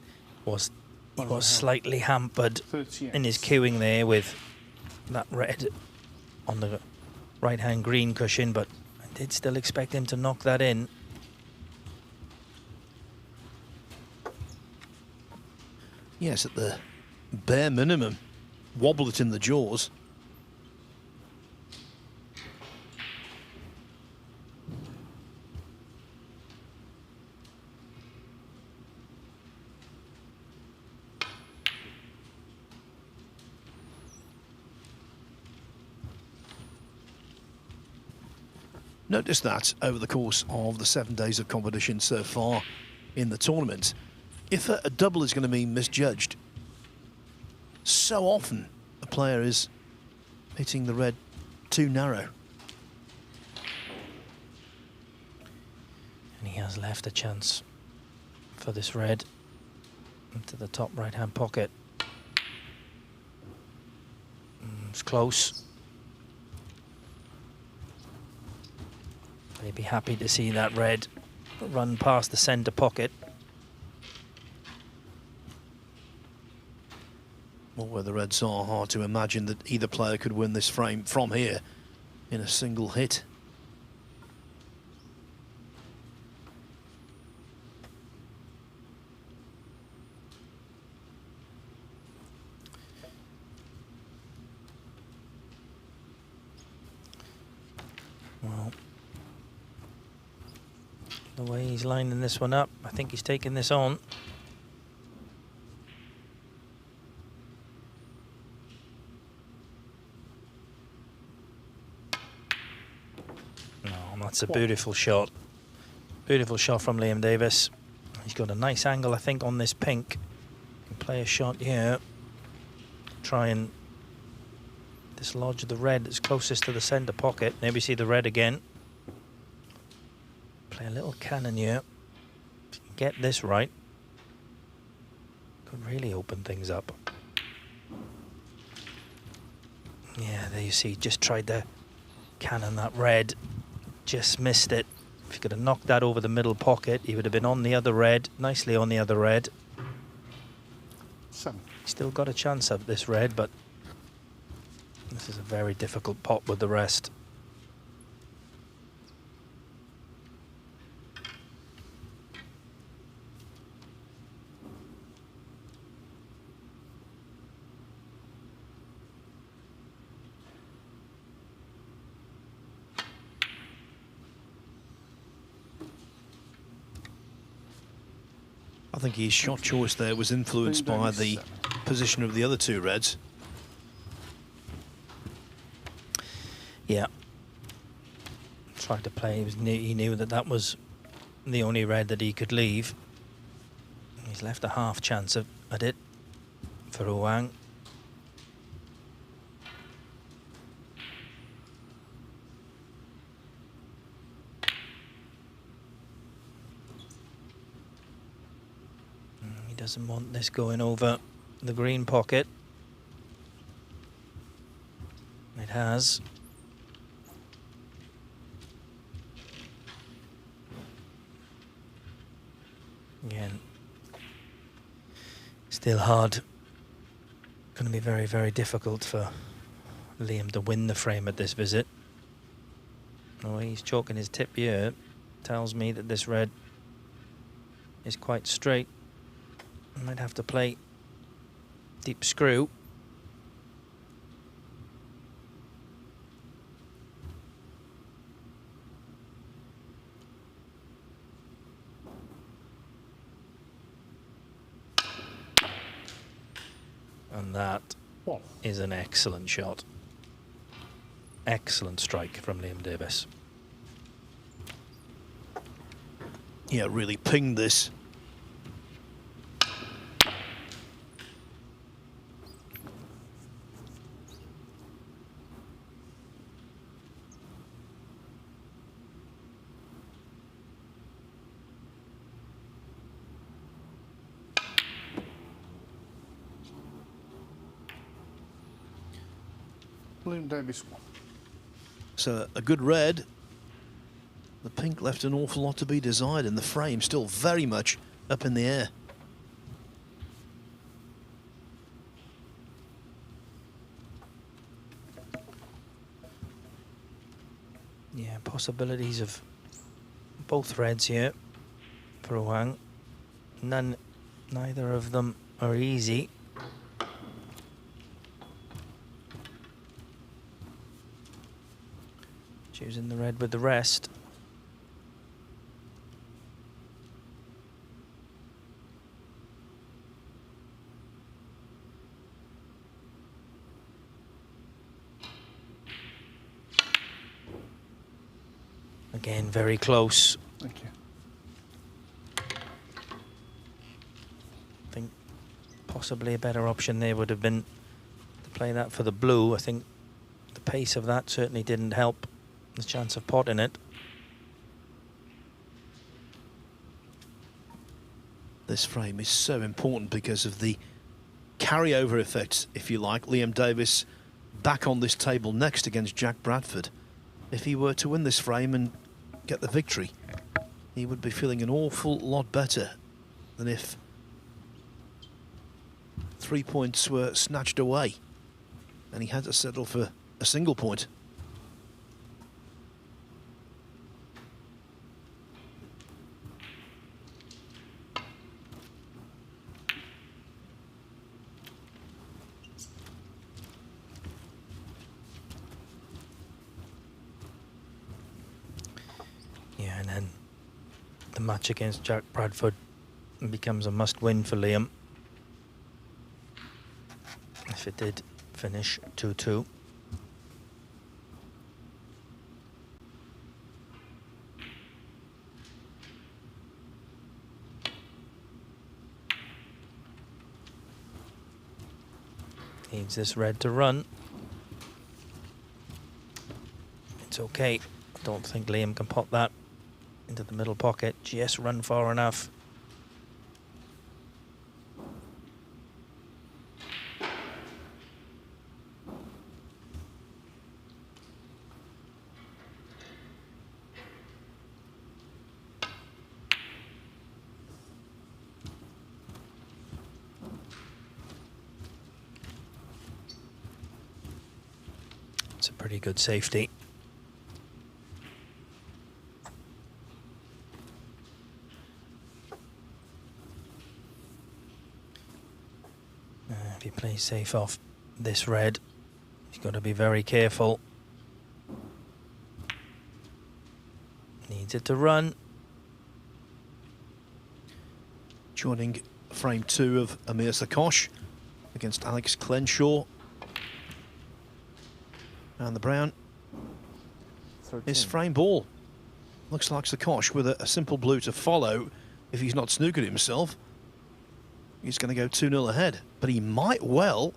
he was slightly hampered in his queuing there with that red on the right-hand green cushion, but I did still expect him to knock that in. Yes, at the bare minimum, wobble it in the jaws. Notice that over the course of the 7 days of competition so far in the tournament, if a double is going to be misjudged, so often a player is hitting the red too narrow. And he has left a chance for this red into the top right-hand pocket. It's close. They'd be happy to see that red run past the centre pocket. Well, where the reds are, hard to imagine that either player could win this frame from here in a single hit. Well, the way he's lining this one up, I think he's taking this on. No, that's a beautiful shot. Beautiful shot from Liam Davis. He's got a nice angle, I think, on this pink. Can play a shot here. Try and dislodge the red that's closest to the centre pocket. Maybe see the red again. Play a little cannon here. If you can get this right, could really open things up. Yeah, there you see, just tried to cannon that red, just missed it. If he could have knocked that over the middle pocket, he would have been on the other red, nicely on the other red. Still got a chance of this red, but this is a very difficult pot with the rest. I think his shot choice there was influenced by the position of the other two reds. Yeah. Tried to play, he knew that that was the only red that he could leave. He's left a half chance at it for Owain. He doesn't want this going over the green pocket. It has. Again, still hard. Going to be very, very difficult for Liam to win the frame at this visit. The way he's chalking his tip here tells me that this red is quite straight. I might have to play deep screw. And that is an excellent shot. Excellent strike from Liam Davis. Yeah, really pinged this. Liam Davis. So a good red. The pink left an awful lot to be desired, and the frame still very much up in the air. Yeah, possibilities of both reds here for Wang. Neither of them are easy. Choosing the red with the rest. Again, very close. Thank you. I think possibly a better option there would have been to play that for the blue. I think the pace of that certainly didn't help the chance of potting it. This frame is so important because of the carryover effect, if you like. Liam Davis back on this table next against Jack Bradford. If he were to win this frame and get the victory, he would be feeling an awful lot better than if 3 points were snatched away and he had to settle for a single point. Yeah, and then the match against Jack Bradford becomes a must-win for Liam if it did finish 2-2. Needs this red to run. It's okay. I don't think Liam can pop that into the middle pocket. Just run far enough. It's a pretty good safety. If he plays safe off this red, he's got to be very careful. Needs it to run. Joining frame 2 of Amir Sakosh against Alex Clenshaw. And the brown 13. is frame ball. Looks like Sakosh with a simple blue to follow. If he's not snookered himself, he's going to go 2-0 ahead. But he might well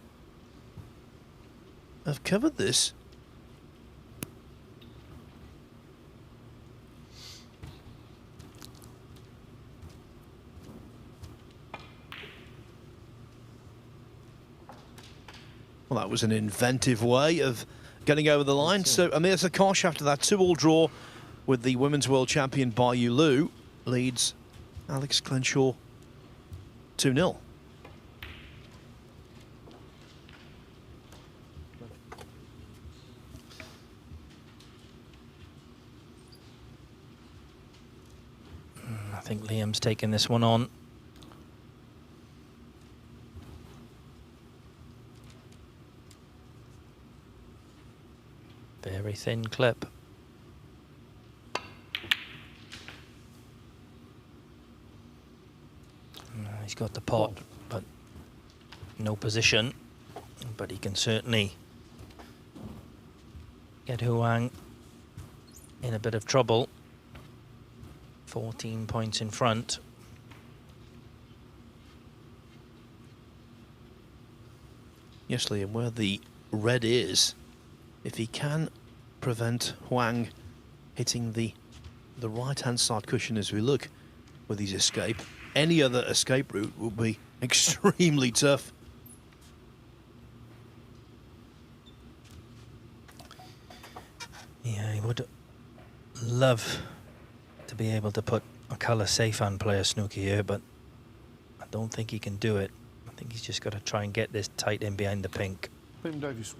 have covered this. Well, that was an inventive way of getting over the line. So Amir Sakosh, after that 2-all draw with the Women's World Champion Bayu Liu, leads Alex Clenshaw 2-0. think Liam's taking this one on. Very thin clip. He's got the pot, but no position. But he can certainly get Huang in a bit of trouble. 14 points in front. Yes, Liam, where the red is, if he can prevent Huang hitting the right-hand side cushion as we look with his escape, any other escape route will be extremely tough. Yeah, he would love to be able to put a colour safe hand player Snooker here, but I don't think he can do it. I think he's just got to try and get this tight in behind the pink. Ben Davies.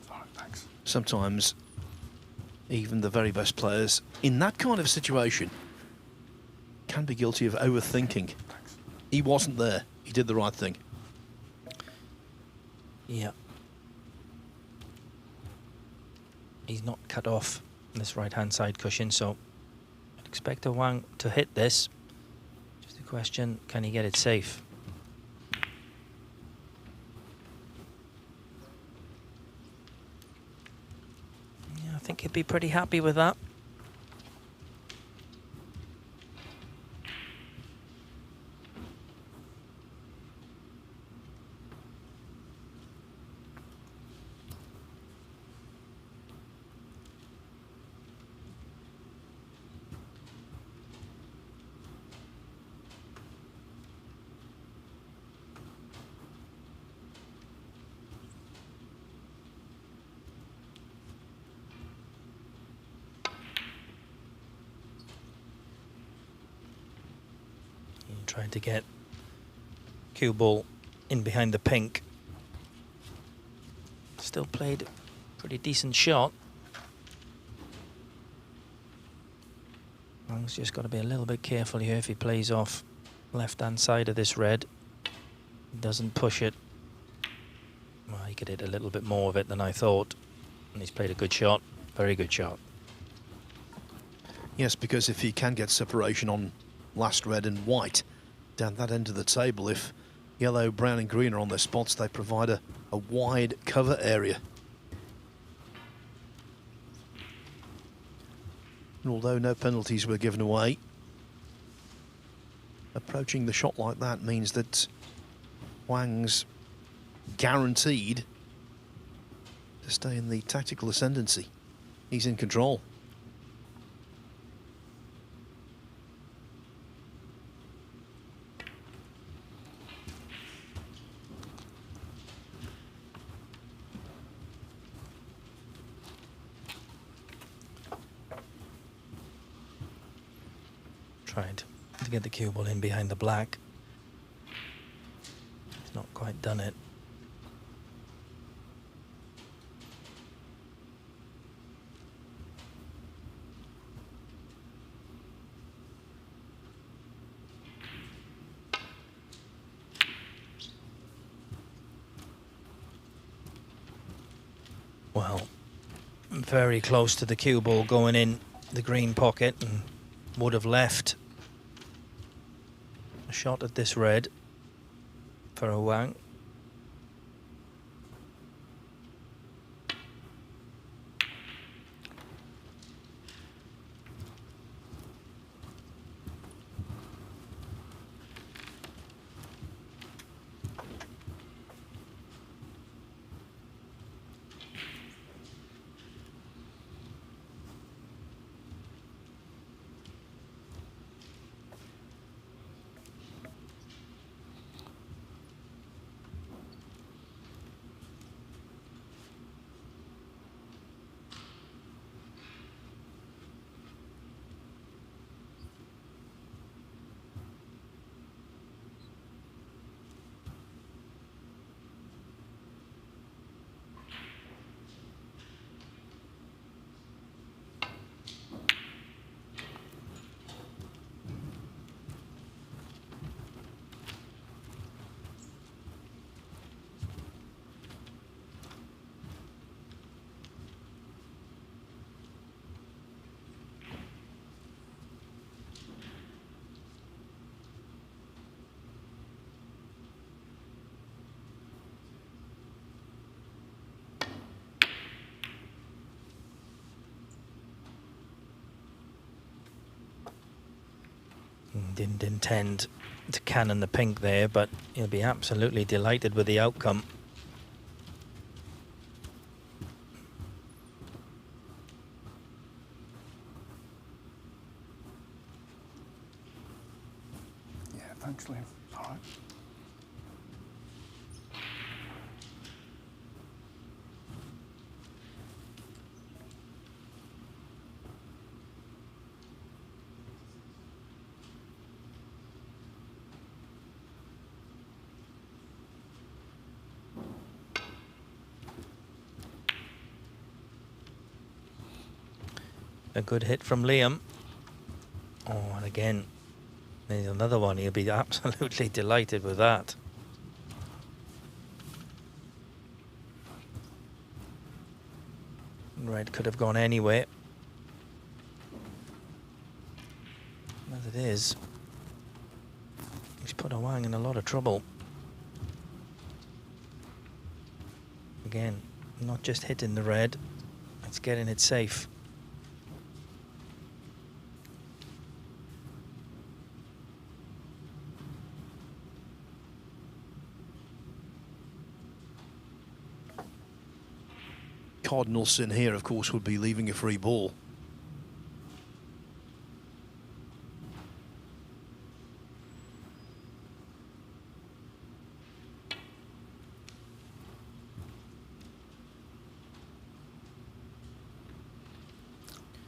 Sorry, thanks. Sometimes even the very best players in that kind of situation can be guilty of overthinking. Thanks. He wasn't there. He did the right thing. Yeah. He's not cut off this right-hand side cushion, so I'd expect Huang to hit this. Just a question, can he get it safe? Yeah, I think he'd be pretty happy with that. Trying to get cue ball in behind the pink. Still played a pretty decent shot. Huang's just got to be a little bit careful here if he plays off left-hand side of this red. He doesn't push it. Well, he could hit a little bit more of it than I thought. And he's played a good shot. Very good shot. Yes, because if he can get separation on last red and white down that end of the table, if yellow, brown and green are on their spots, they provide a wide cover area. And although no penalties were given away, approaching the shot like that means that Huang's guaranteed to stay in the tactical ascendancy. He's in control. Tried to get the cue ball in behind the black. He's not quite done it. Well, very close to the cue ball going in the green pocket and would have left a shot at this red for Huang. didn't intend to cannon the pink there, but he'll be absolutely delighted with the outcome. Yeah, thanks, Liam. All right. A good hit from Liam. Oh, and again, there's another one. He'll be absolutely delighted with that. Red could have gone anywhere. As it is, he's put Owain in a lot of trouble. Again, not just hitting the red, it's getting it safe. Cardinal sin here, of course, would be leaving a free ball.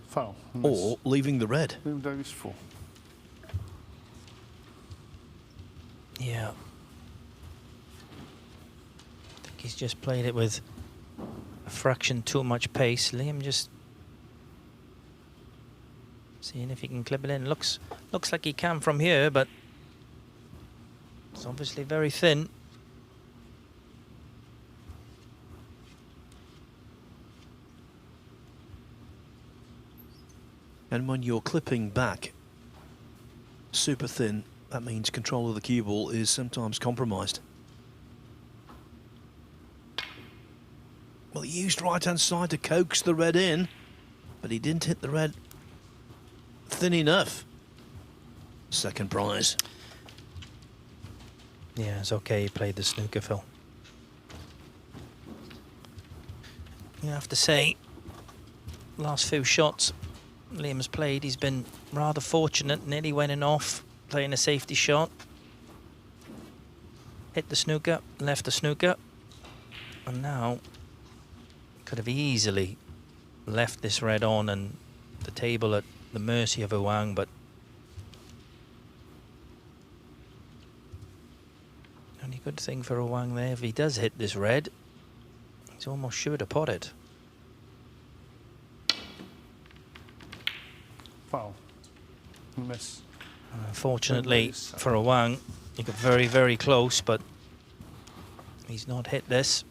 Foul. Or leaving the red. Liam Davis 4. Yeah. I think he's just played it with a fraction too much pace. Liam just seeing if he can clip it in. Looks like he can from here, but it's obviously very thin. And when you're clipping back super thin, that means control of the cue ball is sometimes compromised. Well, he used right-hand side to coax the red in, but he didn't hit the red thin enough. Second prize. Yeah, it's okay. He played the snooker, Phil. You have to say, last few shots Liam's played, he's been rather fortunate. Nearly went in off, playing a safety shot. Hit the snooker, left the snooker, and now could have easily left this red on and the table at the mercy of Owain, but only good thing for Owain there, if he does hit this red, he's almost sure to pot it. Foul. Miss. Unfortunately for Owain, he got very, very close, but he's not hit this.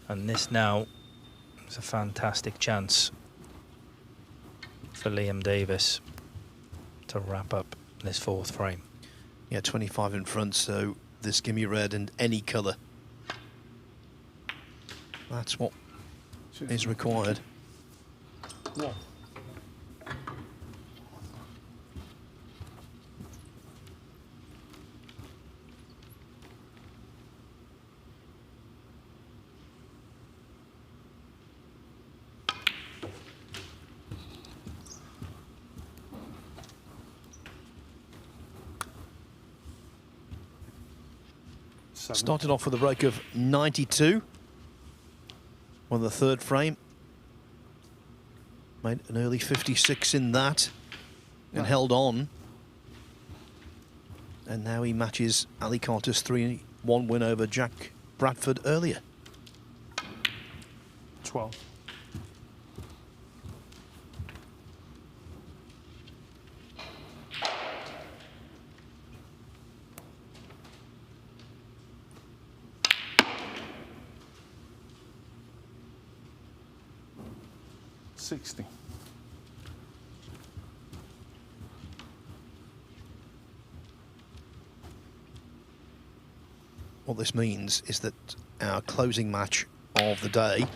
And this now is a fantastic chance for Liam Davis to wrap up this fourth frame. Yeah, 25 in front, so this gimme red and any colour. That's what is required. Yeah. Started off with a break of 92 on the third frame. Made an early 56 in that and held on. And now he matches Ali Carter's 3-1 win over Jack Bradford earlier. 12. What this means is that our closing match of the day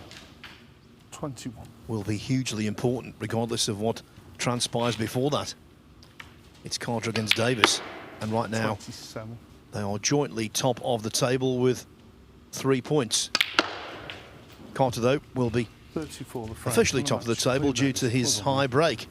21 will be hugely important, regardless of what transpires before that. It's Carter against Davis. And right now, 27. they are jointly top of the table with 3 points. Carter, though, will be 34 the frame. officially top of the table due to his high break.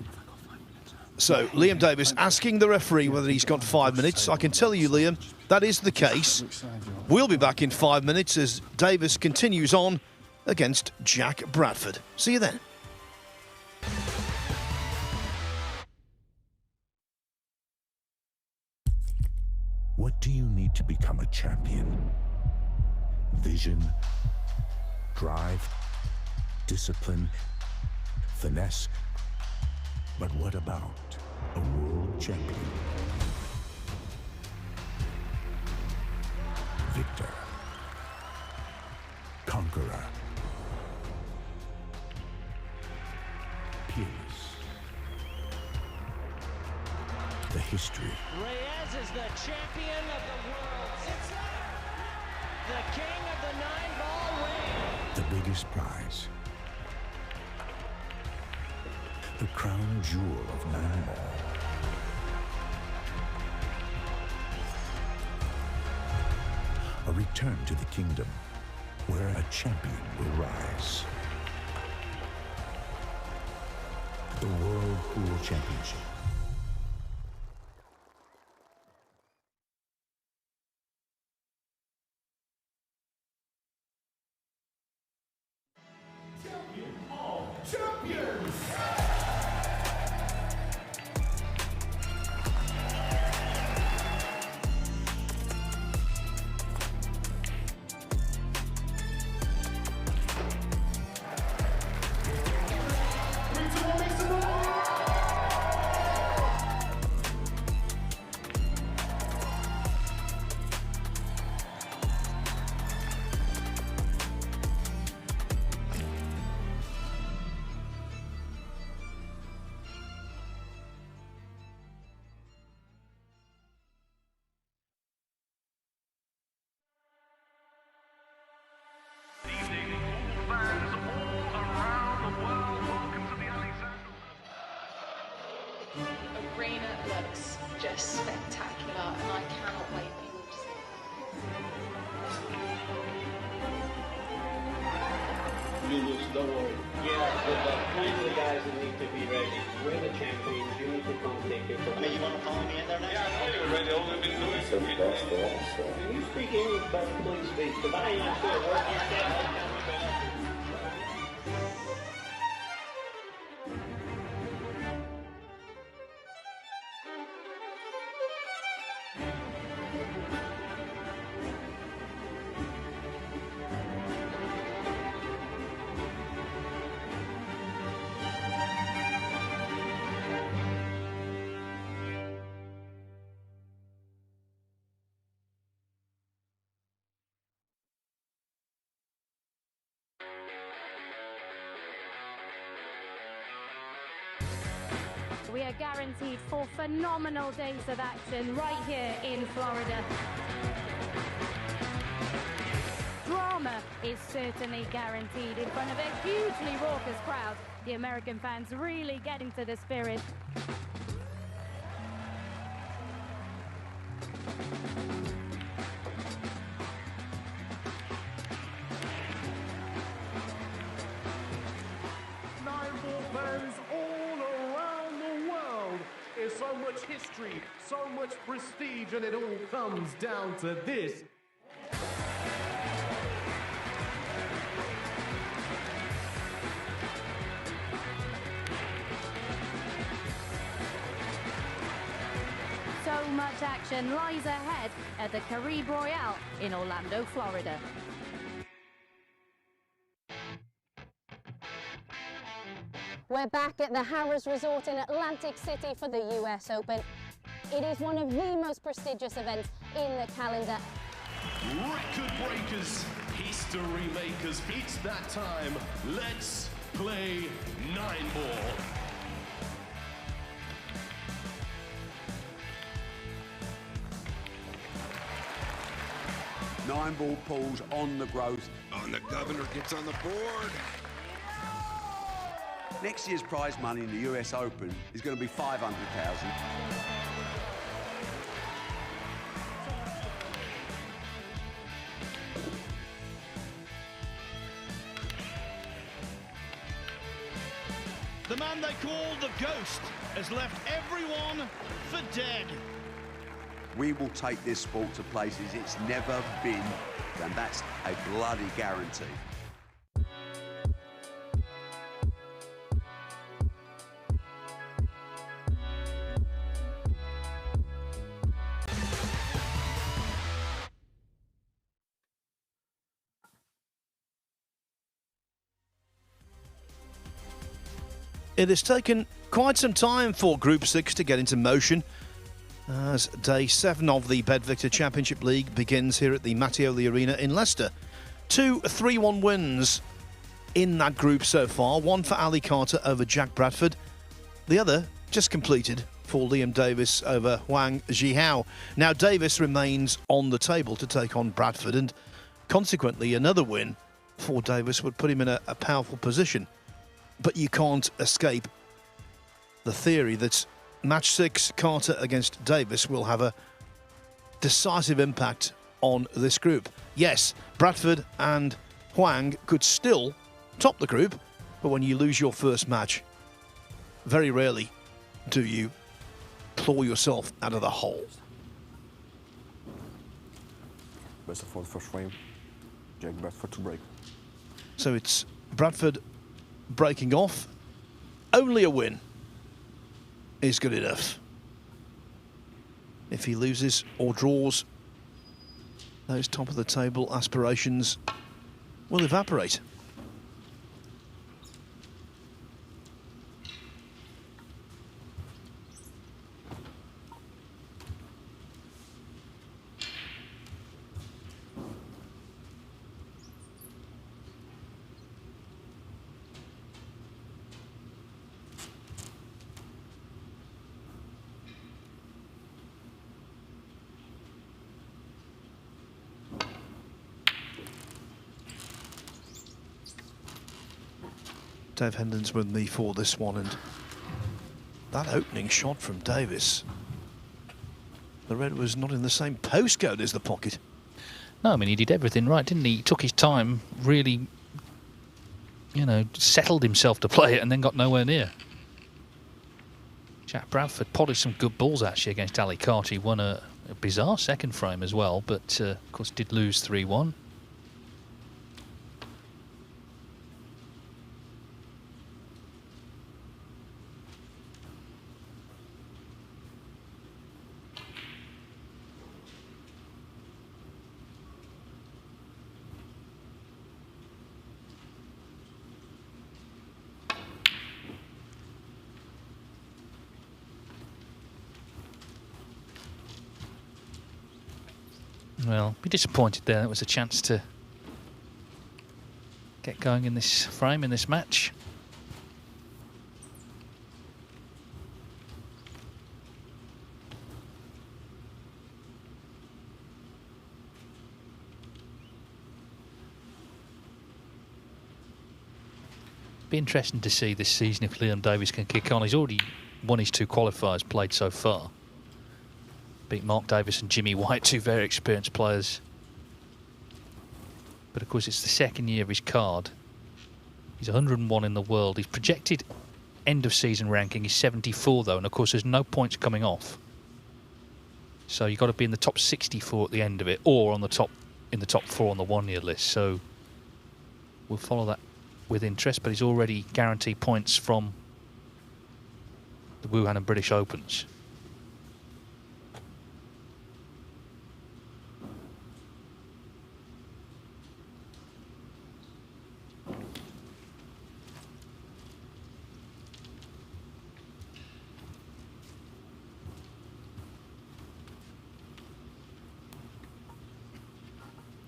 So, Liam Davis asking the referee whether he's got 5 minutes. I can tell you, Liam, that is the case. We'll be back in 5 minutes as Davis continues on against Jack Bradford. See you then. What do you need to become a champion? Vision, drive, discipline, finesse. But what about a world champion? Victor, conqueror, peerless. The history. Reyes is the champion of the world. It's there. The king of the 9-ball ring. The biggest prize. The crown jewel of 9-ball. A return to the kingdom where a champion will rise. The World Pool Championship. Arena looks just spectacular, and I cannot wait for you all to see it. Julius, don't worry. Yeah, but plenty of guys that need to be ready. We're the champions. You need to come take it. I mean, you want to follow me in there now? Yeah, I know you're ready. All we've been doing is Can you speak English, but please speak? Because I ain't sure what you said. We are guaranteed 4 phenomenal days of action right here in Florida. Drama is certainly guaranteed in front of a hugely raucous crowd. The American fans really getting to the spirit. So much history, so much prestige, and it all comes down to this. So much action lies ahead at the Caribe Royale in Orlando, Florida. We're back at the Harrah's Resort in Atlantic City for the US Open. It is one of the most prestigious events in the calendar. Record breakers, history makers, it's that time. Let's play 9-ball. Nine-ball pools on the growth. And the governor gets on the board. Next year's prize money in the US Open is going to be $500,000. The man they call the Ghost has left everyone for dead. We will take this sport to places it's never been, and that's a bloody guarantee. It has taken quite some time for Group 6 to get into motion as Day 7 of the BetVictor Championship League begins here at the Mattioli Arena in Leicester. 2 3-1 wins in that group so far. One for Ali Carter over Jack Bradford. The other just completed for Liam Davis over Huang Zhihao. Now Davis remains on the table to take on Bradford, and consequently another win for Davis would put him in a powerful position. But you can't escape the theory that match 6, Carter against Davis, will have a decisive impact on this group. Yes, Bradford and Huang could still top the group, but when you lose your first match, very rarely do you claw yourself out of the hole. Best for the first frame. Jack Bradford to break. So it's Bradford breaking off. Only a win is good enough. If he loses or draws, those top of the table aspirations will evaporate. Dave Hendon's with me for this one, and that opening shot from Davis, the red was not in the same postcode as the pocket. No, I mean, he did everything right, didn't he? He took his time, really, you know, settled himself to play it and then got nowhere near. Jack Bradford polished some good balls actually against Ali Carter. He won a bizarre second frame as well, but of course did lose 3-1. Well, be disappointed there. That was a chance to get going in this frame, in this match. Be interesting to see this season if Liam Davis can kick on. He's already won his 2 qualifiers played so far. Beat Mark Davis and Jimmy White, 2 very experienced players. But of course it's the second year of his card. He's 101 in the world. His projected end of season ranking is 74 though, and of course there's no points coming off. So you've got to be in the top 64 at the end of it, or on the top, in the top 4 on the 1 year list. So we'll follow that with interest, but he's already guaranteed points from the Wuhan and British Opens.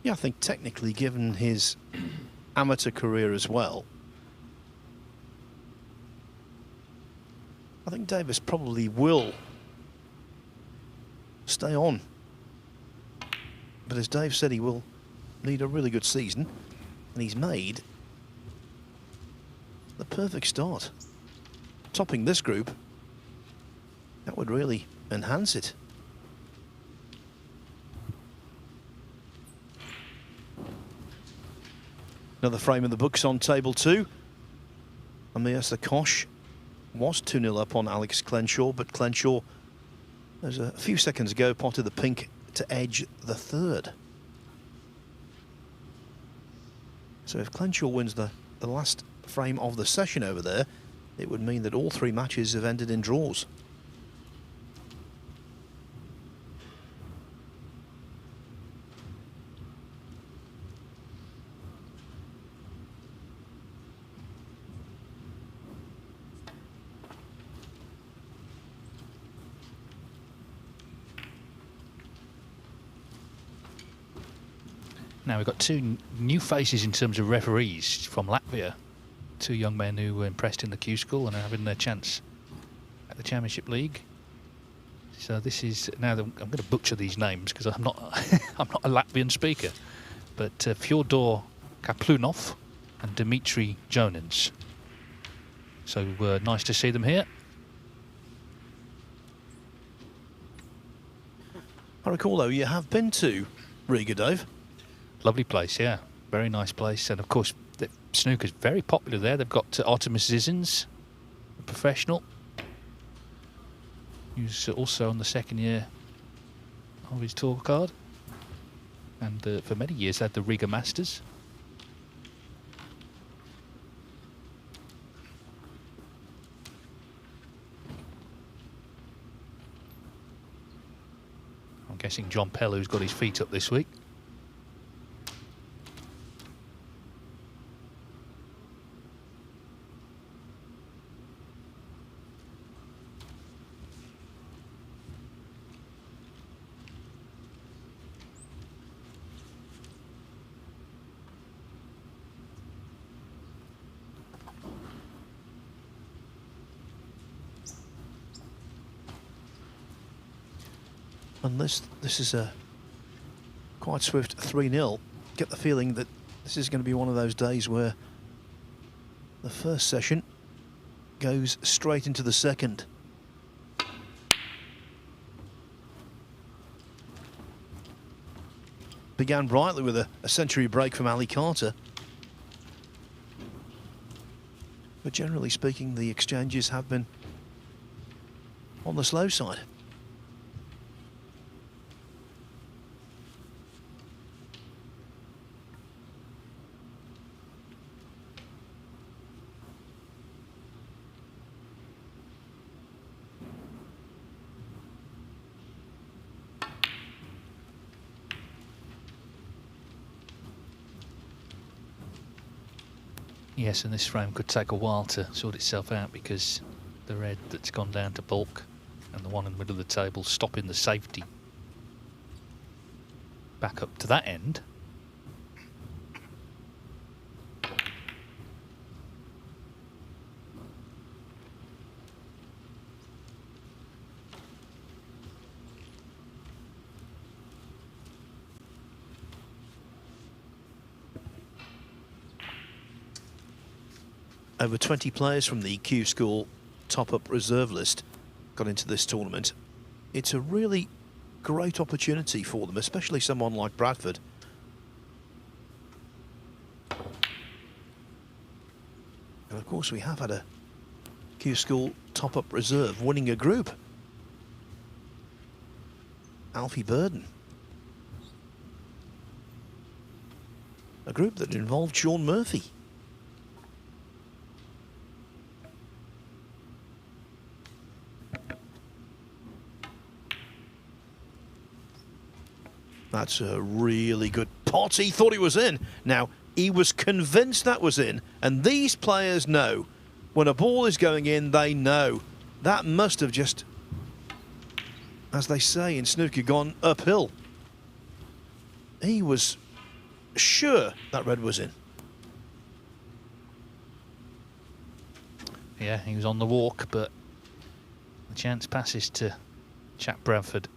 Yeah, I think technically, given his amateur career as well, I think Davis probably will stay on. But as Dave said, he will need a really good season, and he's made the perfect start. Topping this group, that would really enhance it. Another frame of the books on table 2. Amir Sakosh was 2-0 up on Alex Clenshaw, but Clenshaw, as a few seconds ago, potted the pink to edge the third. So if Clenshaw wins the last frame of the session over there, it would mean that all 3 matches have ended in draws. Now we've got 2 new faces in terms of referees from Latvia. 2 young men who were impressed in the Q School and are having their chance at the Championship League. So this is now I'm going to butcher these names because I'm not I'm not a Latvian speaker, but Fyodor Kaplunov and Dmitry Jonins. So nice to see them here. I recall though you have been to Riga, Dave. Lovely place, yeah. Very nice place. And of course, snooker's very popular there. They've got Artemis Zizins, a professional, who's also on the 2nd year of his tour card. And for many years, they had the Riga Masters. I'm guessing John Pellu's got his feet up this week. Unless this is a quite swift 3-0, get the feeling that this is going to be one of those days where the first session goes straight into the second. Began brightly with a century break from Ali Carter. But generally speaking, the exchanges have been on the slow side. Yes, and this frame could take a while to sort itself out because the red that's gone down to bulk and the one in the middle of the table stopping the safety back up to that end. Over 20 players from the Q School top-up reserve list got into this tournament. It's a really great opportunity for them, especially someone like Bradford. And of course we have had a Q School top-up reserve winning a group. Alfie Burden. A group that involved Sean Murphy. That's a really good pot. He thought he was in. Now, he was convinced that was in. And these players know. When a ball is going in, they know. That must have just, as they say in snooker, gone uphill. He was sure that red was in. Yeah, he was on the walk, but the chance passes to Chap Bradford.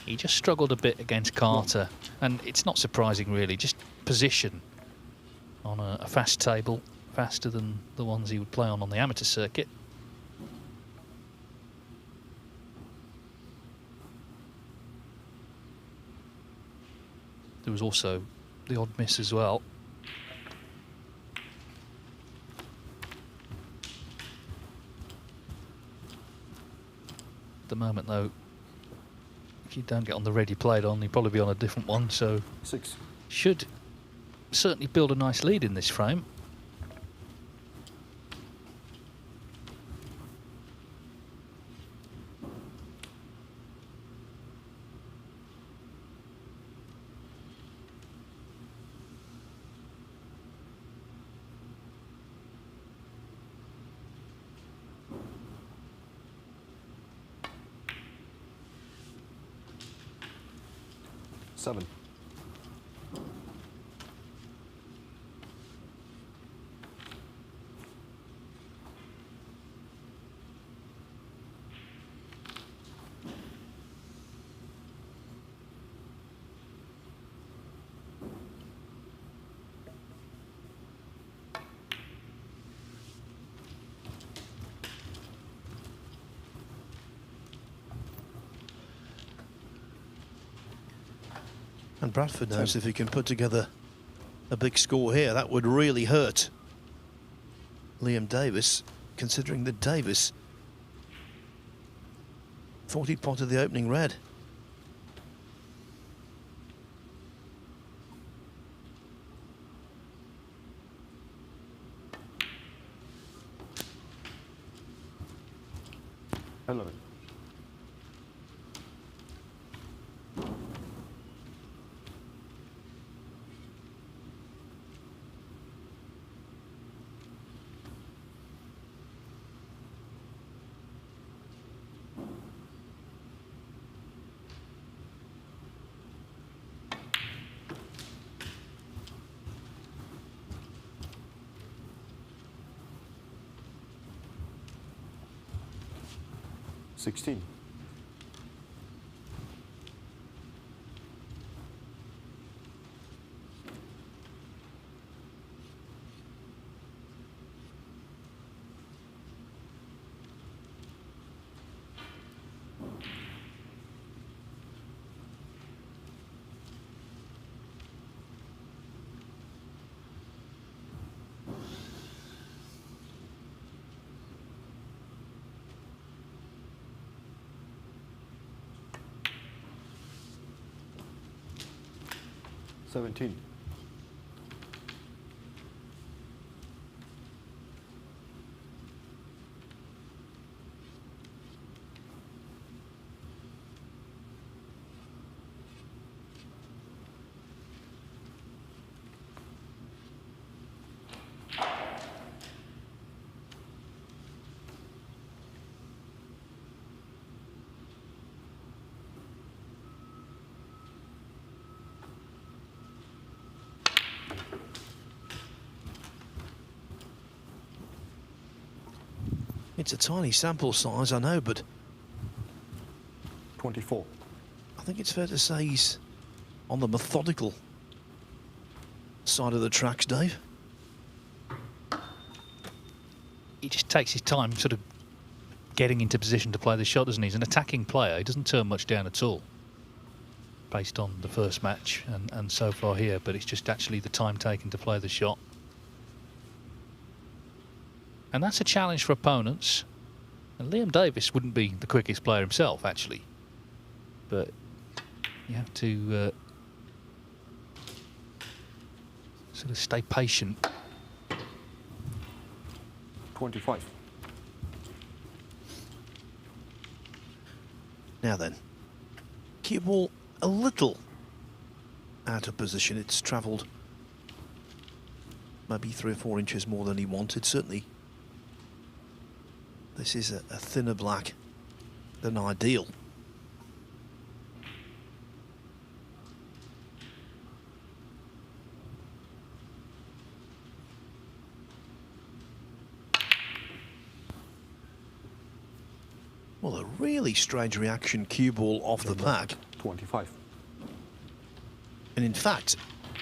He just struggled a bit against Carter, and it's not surprising really, just position on a fast table, faster than the ones he would play on the amateur circuit. There was also the odd miss as well. moment, though, if you don't get on the red you played on, you'll probably be on a different one. So 6. Should certainly build a nice lead in this frame. Seven. And Bradford knows if he can put together a big score here, that would really hurt Liam Davis, considering that Davis thought he potted the opening red. Hello. 16. $17. It's a tiny sample size, I know, but 24. I think it's fair to say he's on the methodical side of the tracks, Dave. He just takes his time sort of getting into position to play the shot, doesn't he? He's an attacking player. He doesn't turn much down at all based on the first match and so far here, but it's just actually the time taken to play the shot. And that's a challenge for opponents. And Liam Davis wouldn't be the quickest player himself, actually. But you have to sort of stay patient. 25. Now then, cue ball a little out of position. It's travelled maybe 3 or 4 inches more than he wanted, certainly. This is a thinner black than ideal. Well, a really strange reaction, cue ball off the pack. 25. And in fact,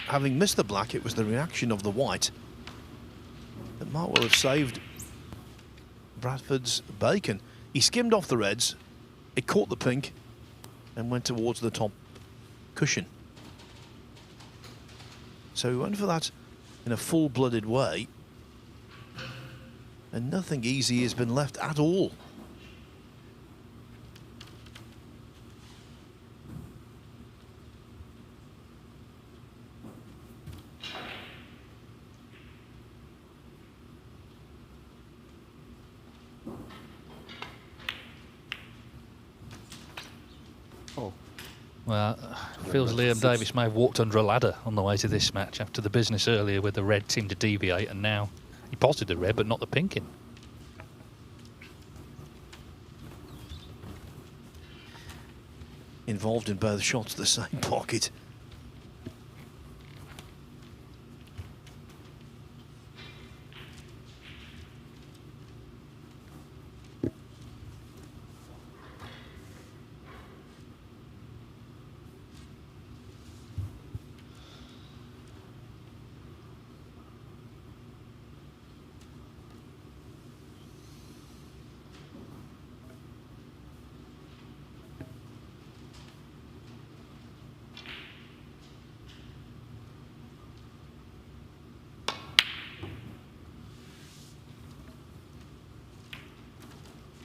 having missed the black, it was the reaction of the white that might well have saved Bradford's bacon. He skimmed off the reds, it caught the pink and went towards the top cushion. So he went for that in a full-blooded way, and nothing easy has been left at all. Well, feels Liam Davis may have walked under a ladder on the way to this match after the business earlier where the red seemed to deviate, and now he potted the red but not the pink in. Involved in both shots, the same pocket.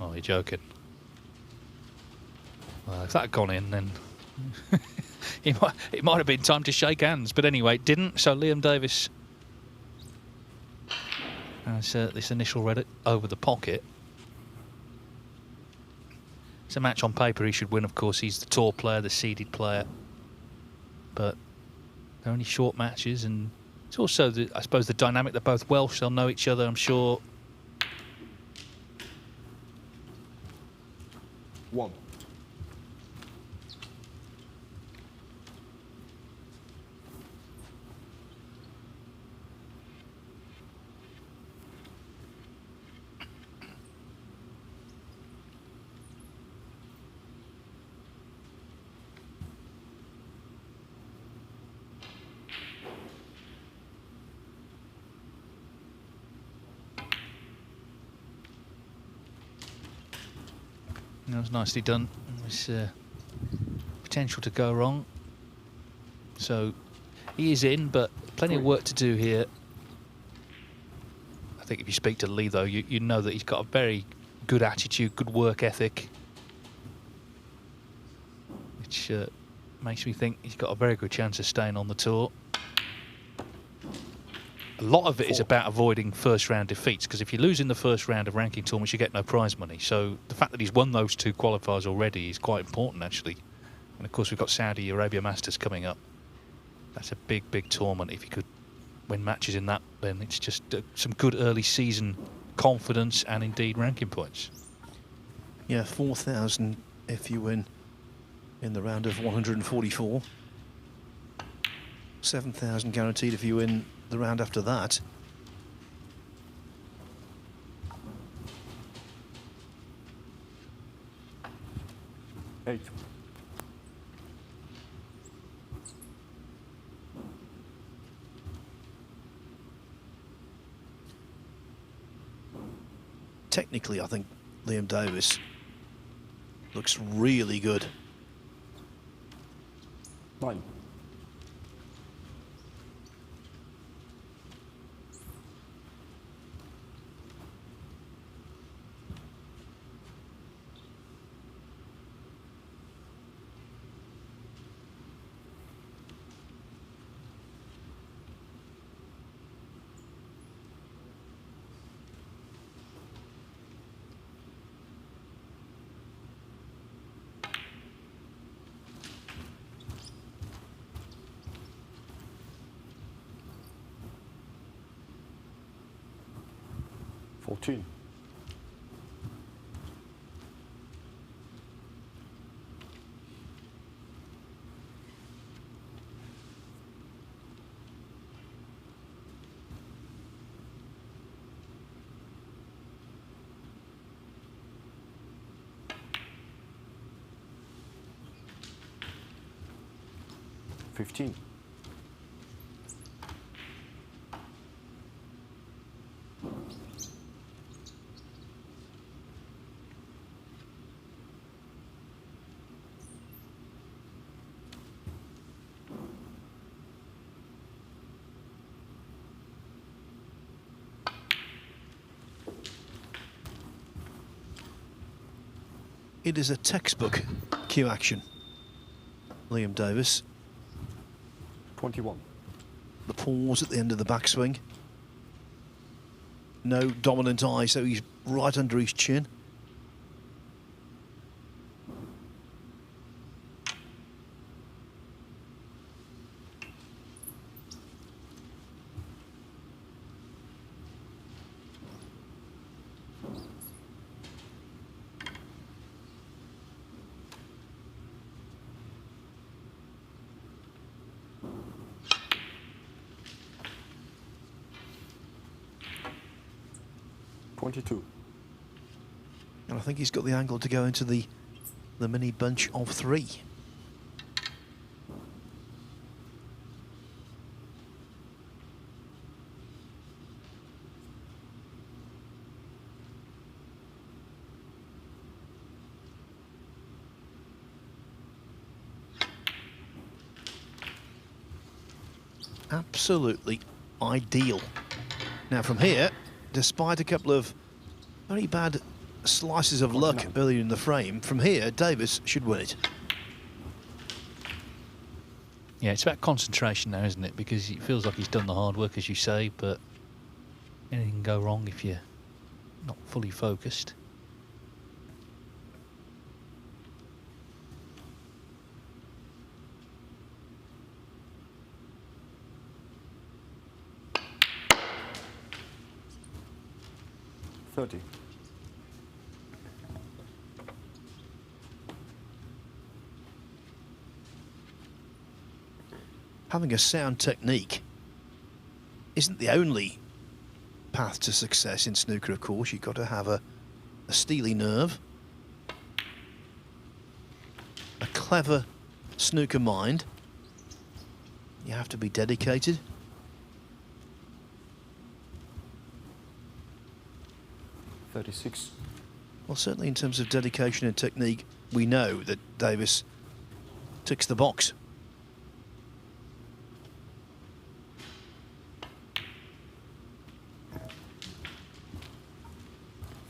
Oh, you're joking. Well, if that had gone in, then it might have been time to shake hands. But anyway, it didn't. So Liam Davis has this initial red over the pocket. It's a match on paper he should win, of course. He's the tall player, the seeded player. But they're only short matches, and it's also, I suppose, the dynamic. They're both Welsh. They'll know each other, I'm sure. 1. That was nicely done. There's potential to go wrong. So he is in, but plenty of work to do here. I think if you speak to Lee, though, you know that he's got a very good attitude, good work ethic, which makes me think he's got a very good chance of staying on the tour. A lot of it is about avoiding first-round defeats, because if you lose in the first round of ranking tournaments, you get no prize money. So the fact that he's won those 2 qualifiers already is quite important, actually. And of course, we've got Saudi Arabia Masters coming up. That's a big, big tournament. If you could win matches in that, then it's just some good early season confidence and indeed ranking points. Yeah, 4,000 if you win in the round of 144. 7,000 guaranteed if you win the round after that. Eight. Technically, I think Liam Davis looks really good. 9. Fourteen. 15. It is a textbook cue action. Liam Davis. 21. The pause at the end of the backswing. No dominant eye, so he's right under his chin. 22. And I think he's got the angle to go into the mini bunch of 3. Absolutely ideal. Now from here, despite a couple of very bad slices of luck earlier in the frame, from here Davis should win it. Yeah, it's about concentration now, isn't it? Because it feels like he's done the hard work, as you say, but anything can go wrong if you're not fully focused. Having a sound technique isn't the only path to success in snooker, of course. You've got to have a steely nerve, a clever snooker mind. You have to be dedicated. Well, certainly in terms of dedication and technique, we know that Davis ticks the box.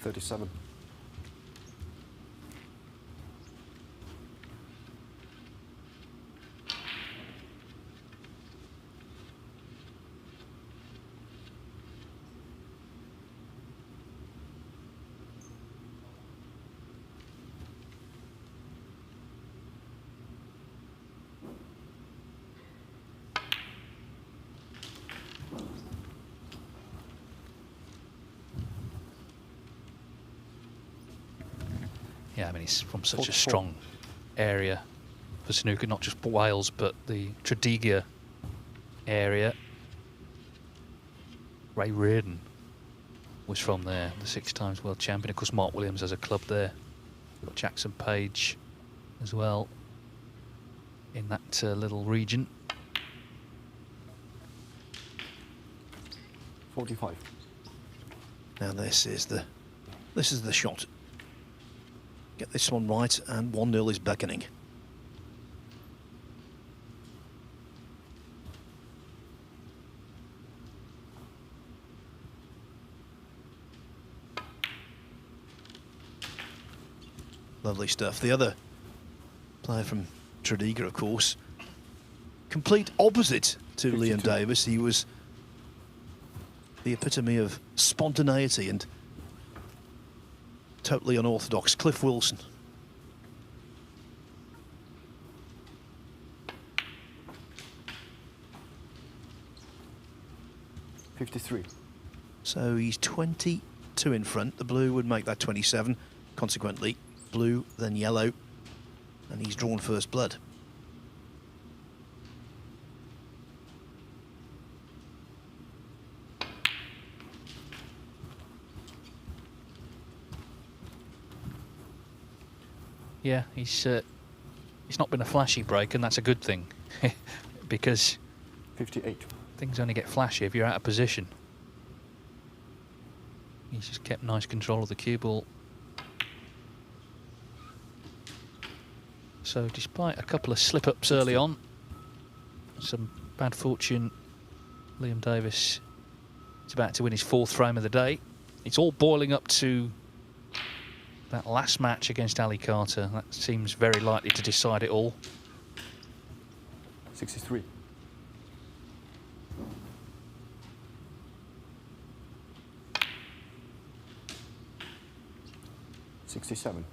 $37. Yeah, I mean, he's from such a strong area for snooker, not just Wales, but the Tredegar area. Ray Reardon was from there, the 6 times world champion. Of course, Mark Williams has a club there. We've got Jackson Page as well in that little region. 45. Now this is the shot. Get this one right, and 1-0 is beckoning. Lovely stuff. The other player from Tredegar, of course, complete opposite to 52. Liam Davis. He was the epitome of spontaneity and totally unorthodox. Cliff Wilson. $53. So he's 22 in front. The blue would make that 27. Consequently, blue, then yellow, and he's drawn first blood. Yeah, he's not been a flashy break, and that's a good thing because 58. Things only get flashy if you're out of position. He's just kept nice control of the cue ball. So despite a couple of slip-ups early on, some bad fortune, Liam Davis is about to win his 4th frame of the day. It's all boiling up to that last match against Ali Carter. That seems very likely to decide it all. 63. $67.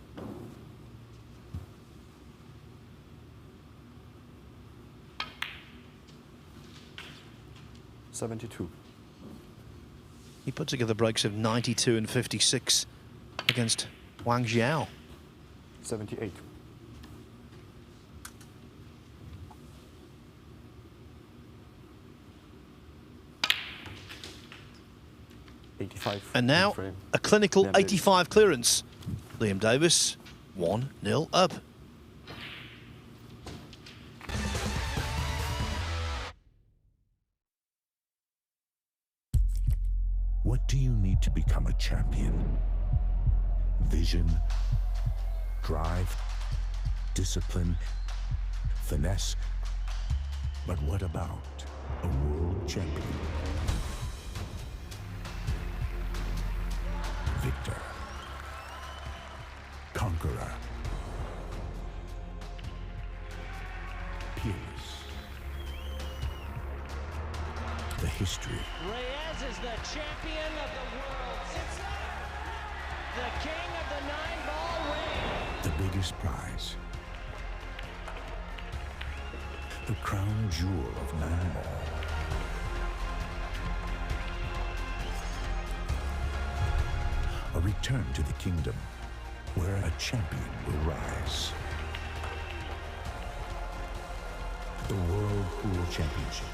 $72. He put together breaks of 92 and 56 against Wang Xiao. 78. 85. And now frame. a clinical Liam Davis. 85 clearance. Liam Davis, 1-0 up. What do you need to become a champion? Vision, drive, discipline, finesse. But what about a world champion? Victor, conqueror, peerless. The history, Reyes is the champion of the world. It's the king of the 9-ball ring. the biggest prize, the crown jewel of 9-ball. A return to the kingdom where a champion will rise. The World Pool Championship.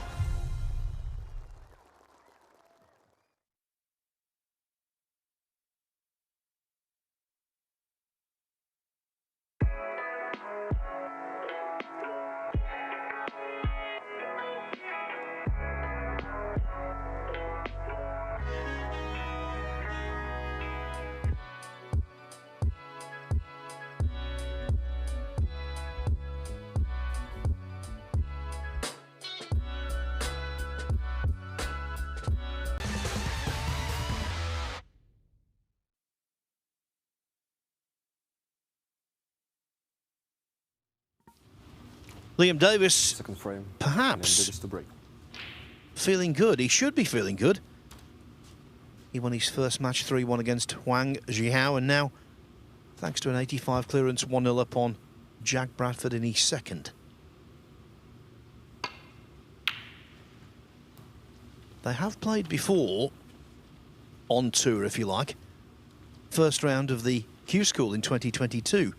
Liam Davis, Second frame. perhaps Liam Davis to break. feeling good. He should be feeling good. He won his first match 3-1 against Huang Zhihao, and now, thanks to an 85 clearance, 1-0 up on Jack Bradford in his second. They have played before, on tour if you like. First round of the Q School in 2022.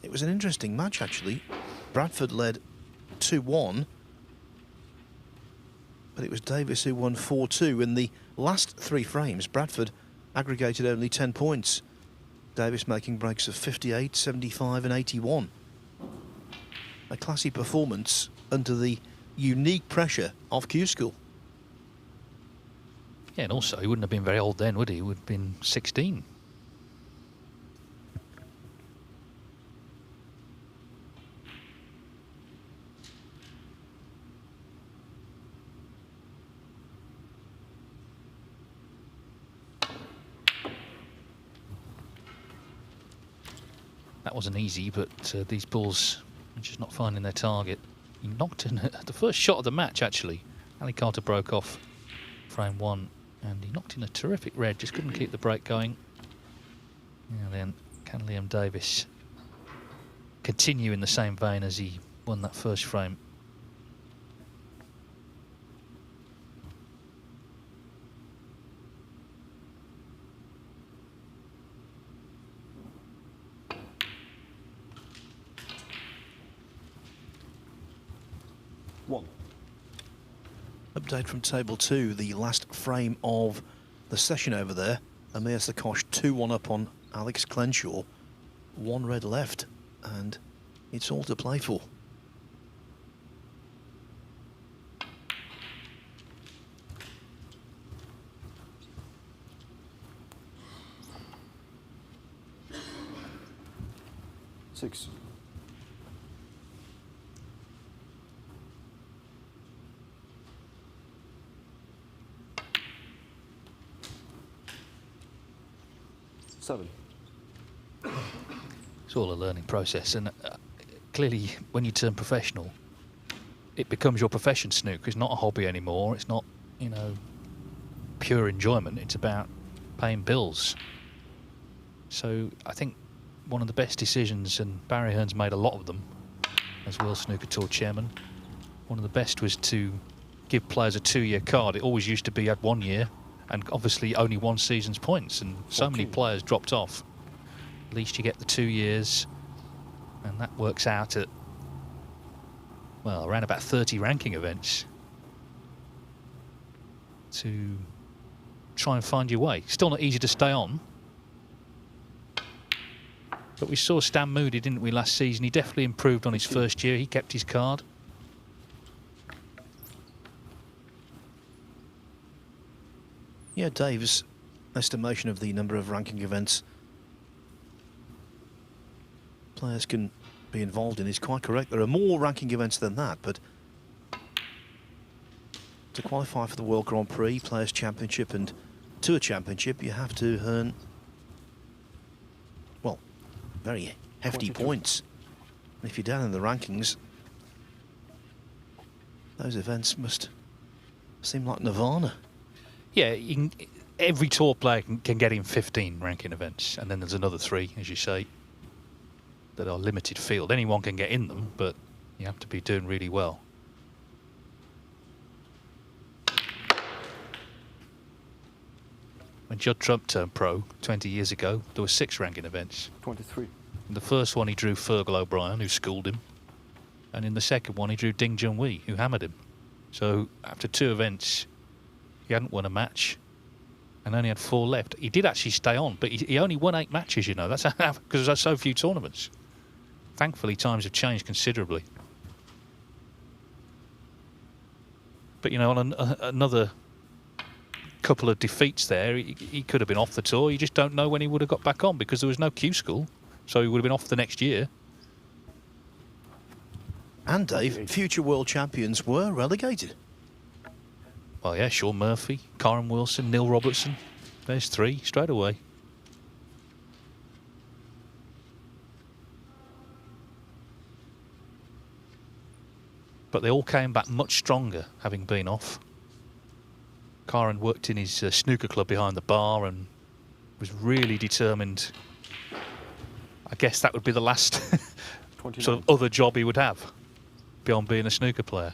It was an interesting match actually. Bradford led 2-1, but it was Davis who won 4-2. In the last 3 frames, Bradford aggregated only 10 points. Davis making breaks of 58, 75 and 81. A classy performance under the unique pressure of Q School. Yeah, and also he wouldn't have been very old then, would he? He would have been 16. That wasn't easy, but these balls are just not finding their target. He knocked in the first shot of the match, actually. Ali Carter broke off frame 1, and he knocked in a terrific red, just couldn't keep the break going. And then can Liam Davis continue in the same vein as he won that first frame? Update from table 2, the last frame of the session over there. Amir Sakosh 2-1 up on Alex Clenshaw. 1 red left, and it's all to play for. Six. Seven. It's all a learning process, and clearly when you turn professional, it becomes your profession. Snooker. It's not a hobby anymore. It's not, you know, pure enjoyment. It's about paying bills. So I think one of the best decisions, and Barry Hearn's made a lot of them as World Snooker Tour chairman, one of the best was to give players a 2-year card. It always used to be at 1 year, and obviously only 1 season's points, and so many players dropped off. At least you get the 2 years, and that works out at, well, around about 30 ranking events to try and find your way. Still not easy to stay on. But we saw Stan Moody, didn't we, last season? He definitely improved on his first year. He kept his card. Yeah, Dave's estimation of the number of ranking events players can be involved in is quite correct. There are more ranking events than that, but to qualify for the World Grand Prix, Players' Championship and Tour Championship, you have to earn, well, very hefty points. And if you're down in the rankings, those events must seem like nirvana. Yeah, every tour player can get in 15 ranking events, and then there's another 3, as you say, that are limited field. Anyone can get in them, but you have to be doing really well. When Judd Trump turned pro 20 years ago, there were 6 ranking events. 23. In the first one, he drew Fergal O'Brien, who schooled him. And in the second one, he drew Ding Junhui, who hammered him. So after 2 events, he hadn't won a match and only had 4 left. He did actually stay on, but he only won 8 matches, you know. That's because there's so few tournaments. Thankfully, times have changed considerably. But, you know, on another couple of defeats there, he could have been off the tour. You just don't know when he would have got back on because there was no Q school. So he would have been off the next year. And Dave, future world champions were relegated. Well, yeah, Sean Murphy, Karen Wilson, Neil Robertson. There's 3 straight away. But they all came back much stronger, having been off. Karen worked in his snooker club behind the bar and was really determined. I guess that would be the last sort of other job he would have beyond being a snooker player.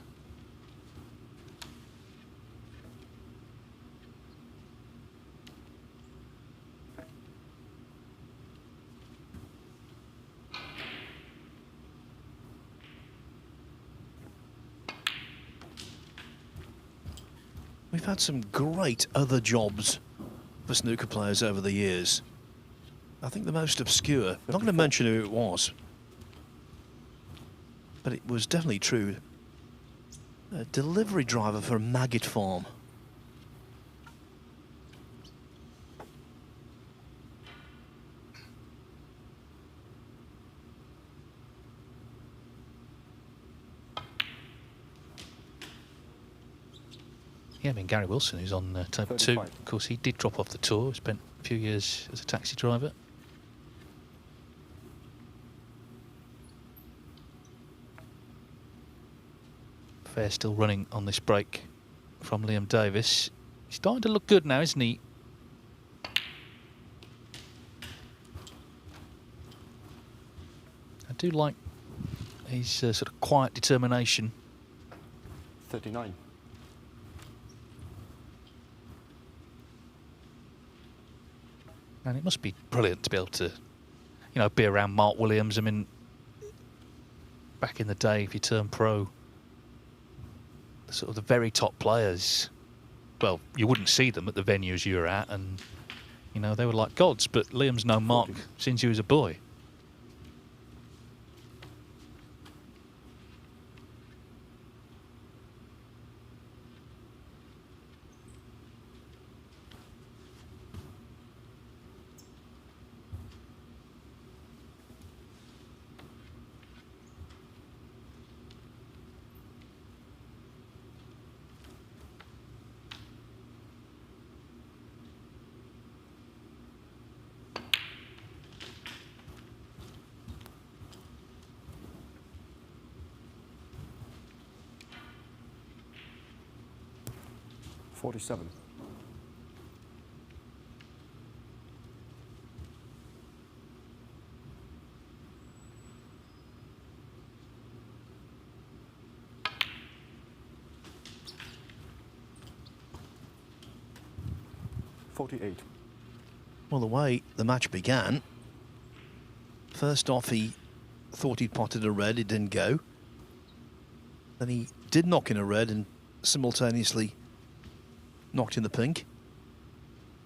We've had some great other jobs for snooker players over the years. I think the most obscure, I'm not going to mention who it was, but it was definitely true. A delivery driver for a maggot farm. Yeah, I mean, Gary Wilson, who's on table 2. Of course, he did drop off the tour. Spent a few years as a taxi driver. Fair still running on this break from Liam Davis. He's starting to look good now, isn't he? I do like his sort of quiet determination. 39. And it must be brilliant to be able to, you know, be around Mark Williams. I mean, back in the day, if you turn pro, sort of the very top players, well, you wouldn't see them at the venues you were at, and, you know, they were like gods. But Liam's known Mark since he was a boy. $47. $48. Well, the way the match began, first off he thought he'd potted a red, it didn't go. Then he did knock in a red and simultaneously knocked in the pink.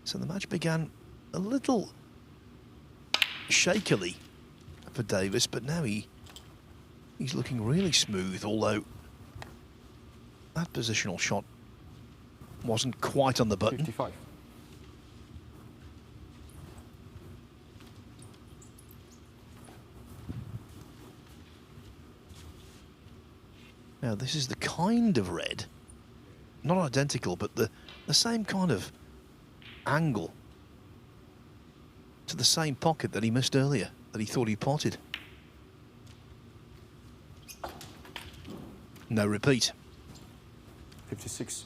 So the match began a little shakily for Davis, but now he's looking really smooth, although that positional shot wasn't quite on the button. 55. Now this is the kind of red, not identical, but the same kind of angle to the same pocket that he missed earlier, that he thought he potted. No repeat. 56.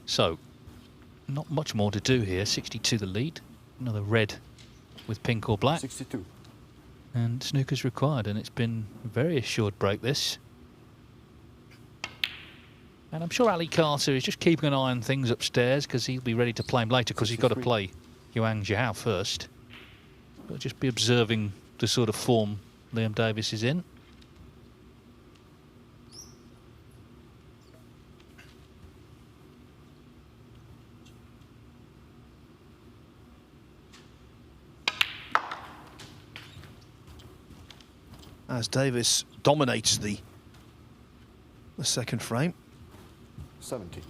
So, not much more to do here. 62 the lead. Another red with pink or black. 62. And snooker's required, and it's been a very assured break, this. And I'm sure Ali Carter is just keeping an eye on things upstairs, because he'll be ready to play him later, because he's got to play Yuang Jiao first. But just be observing the sort of form Liam Davis is in. As Davis dominates the second frame. 70.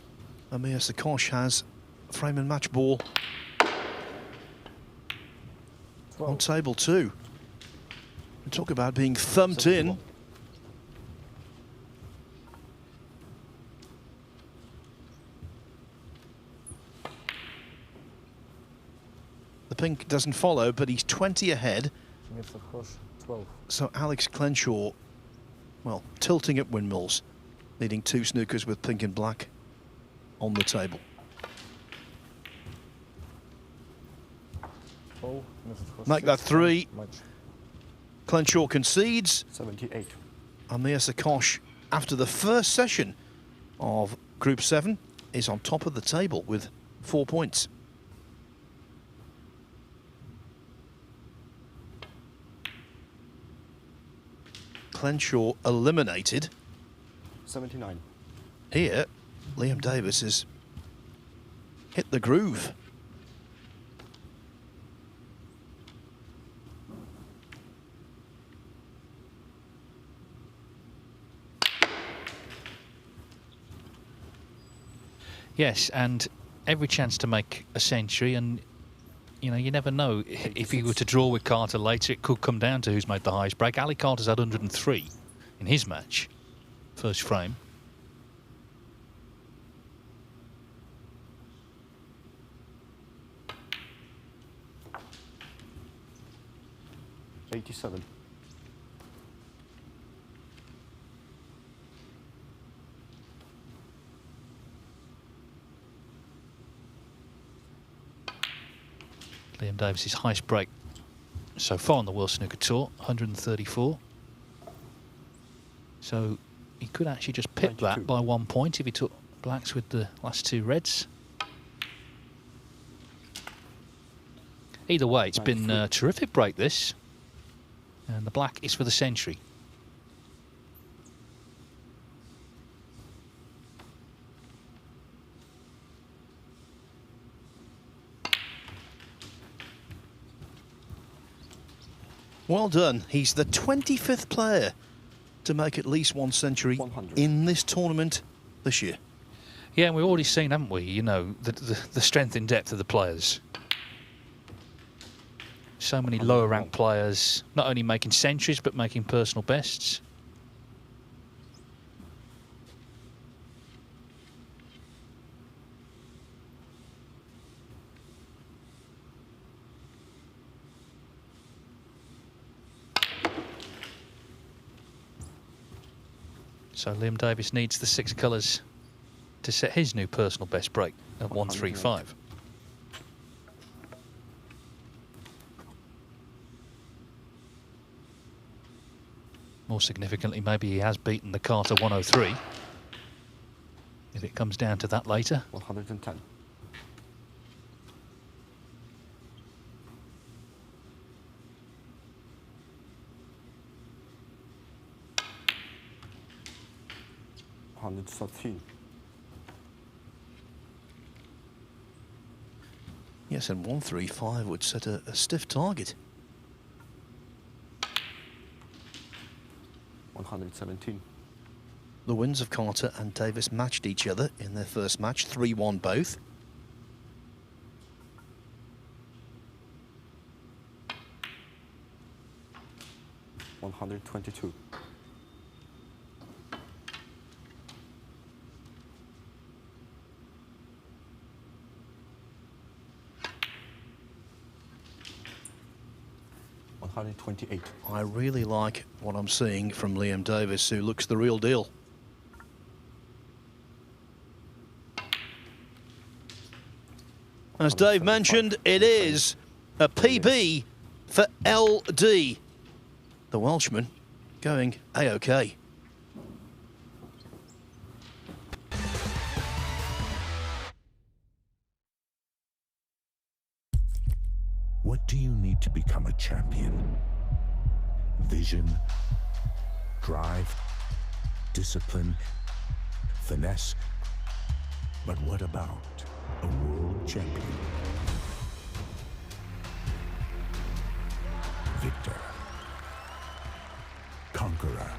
Amir Sakosh has frame and match ball 12. On table 2. We talk about being thumped 71. In. The pink doesn't follow, but he's 20 ahead. 12. So Alex Clenshaw, well, tilting at windmills, leading 2 snookers with pink and black on the table. Make that 3. Clenshaw concedes. 78. Amir Sakosh, after the first session of Group 7, is on top of the table with 4 points. Clenshaw eliminated. 79. Here, Liam Davis has hit the groove. Yes, and every chance to make a century, and you know, you never know. If he were to draw with Carter later, it could come down to who's made the highest break. Ali Carter's had 103 in his match, first frame. $87. Liam Davis's highest break so far on the World Snooker Tour, 134. So he could actually just pip 92. that by 1 point if he took blacks with the last 2 reds. Either way, it's 93. Been a terrific break, this. And the black is for the century. Well done. He's the 25th player to make at least 1 century 100. In this tournament this year. Yeah, and we've already seen, haven't we, you know, the strength in depth of the players. So many lower ranked players, not only making centuries, but making personal bests. So Liam Davis needs the 6 colours to set his new personal best break at 135. More significantly, maybe he has beaten the Carter 103. if it comes down to that later. 110. Yes, and 135 would set a stiff target. 117. The wins of Carter and Davis matched each other in their first match, 3-1 both. $122. $128. I really like what I'm seeing from Liam Davis, who looks the real deal. As Dave mentioned, it is a PB for LD. The Welshman going A-OK. What do you need to become a champion? Vision, drive, discipline, finesse. But what about a world champion? Victor, conqueror,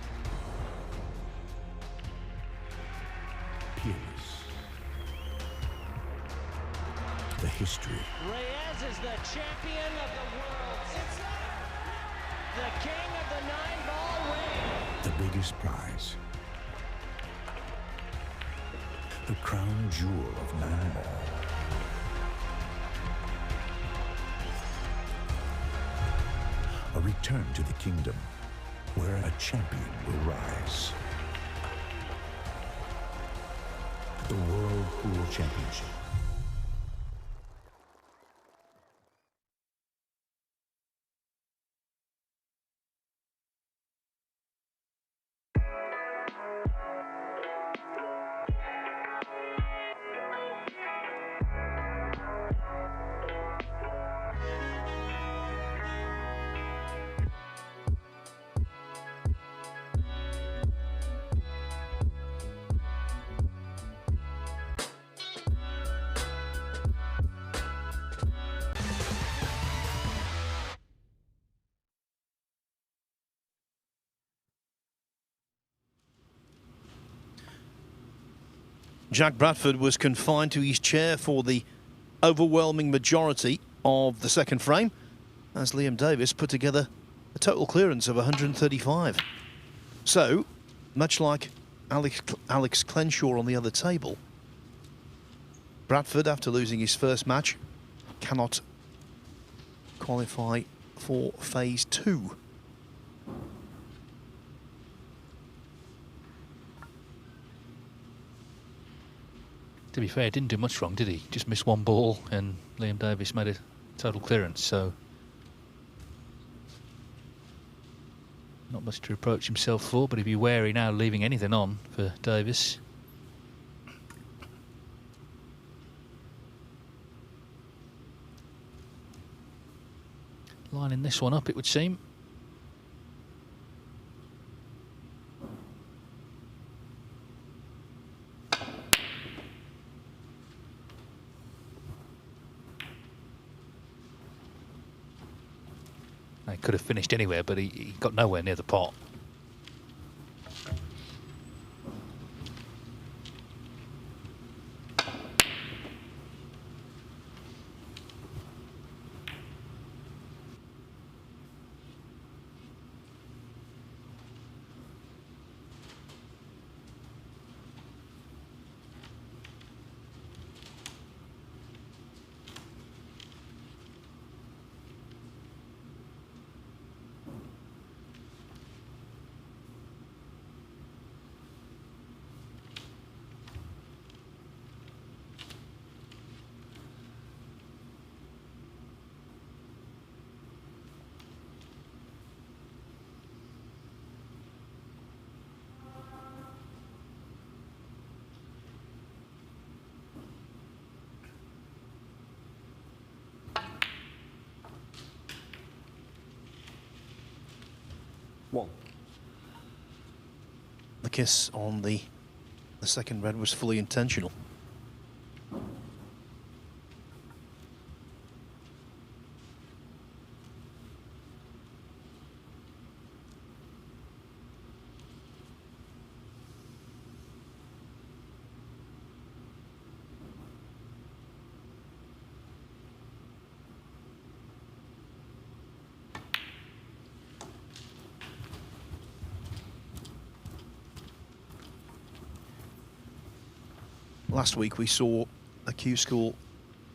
peerless. The history. Reyes is the champion of the world. It's the king of the 9-ball ring. The biggest prize. The crown jewel of 9-ball. A return to the kingdom where a champion will rise. The World Pool Championship. Jack Bradford was confined to his chair for the overwhelming majority of the second frame, as Liam Davis put together a total clearance of 135. So, much like Alex Clenshaw on the other table, Bradford, after losing his first match, cannot qualify for phase 2. To be fair, didn't do much wrong, did he? Just missed one ball and Liam Davis made a total clearance, so not much to reproach himself for, but he'd be wary now leaving anything on for Davis. Lining this one up, it would seem. He could have finished anywhere, but he got nowhere near the pot. 1. The kiss on the second red was fully intentional. Last week we saw a Q School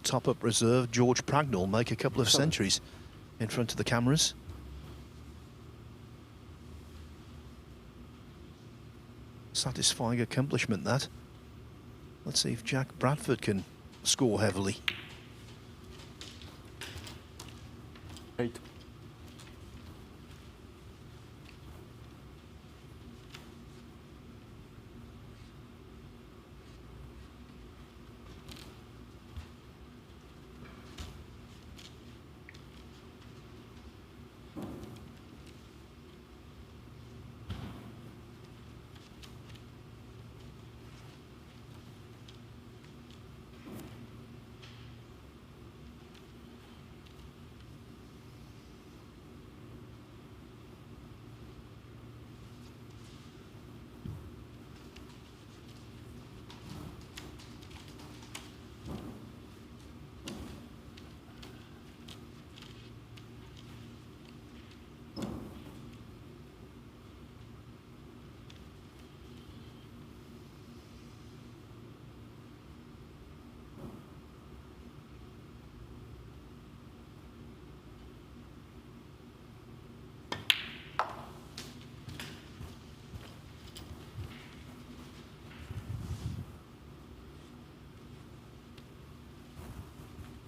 top-up reserve, George Pragnall, make a couple of centuries in front of the cameras. Satisfying accomplishment, that. Let's see if Jack Bradford can score heavily. 8.